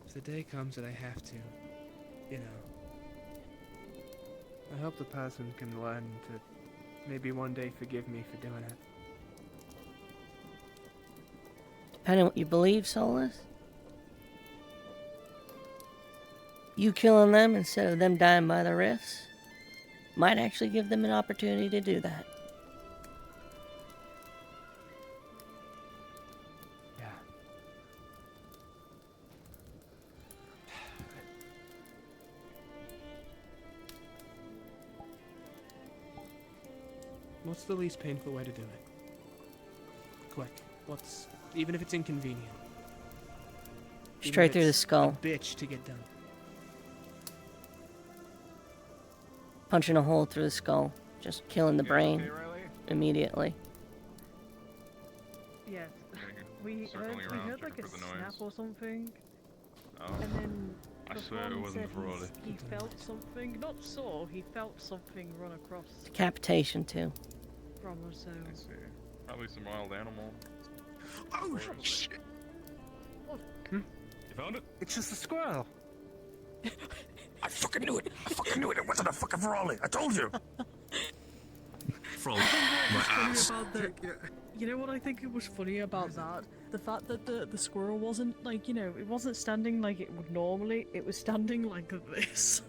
If the day comes that I have to, you know, I hope the person can learn to maybe one day forgive me for doing it. Depending on what you believe, Solus. You killing them instead of them dying by the rifts might actually give them an opportunity to do that. What's the least painful way to do it? Quick. Even if it's inconvenient. Even Straight if through the it's skull. A bitch to get done. Punching a hole through the skull. Just killing the brain immediately. Yeah. We heard like a snap or something. Oh. And then I the swear it one wasn't said the Frawley. he felt something, not saw, he felt something run across Decapitation too. from us, so... I see. Probably some wild animal. Oh shit! You found it? It's just a squirrel. I fucking knew it. I fucking knew it. It wasn't a fucking Frawley. I told you. Frawley, my ass. You know what I think it was funny about that? The fact that the squirrel wasn't, like, it wasn't standing like it would normally, it was standing like this.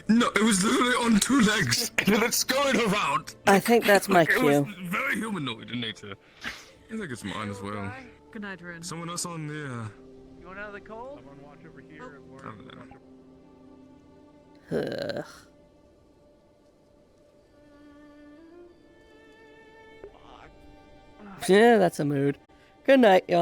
No, it was literally on two legs, and then it's going around. I think that's my It was cue. very humanoid in nature. I think it's mine as well. Good night, Ren. Someone else on the. You want out of the cold? Someone watch over here. I don't know. Ugh. Yeah, that's a mood. Good night, y'all.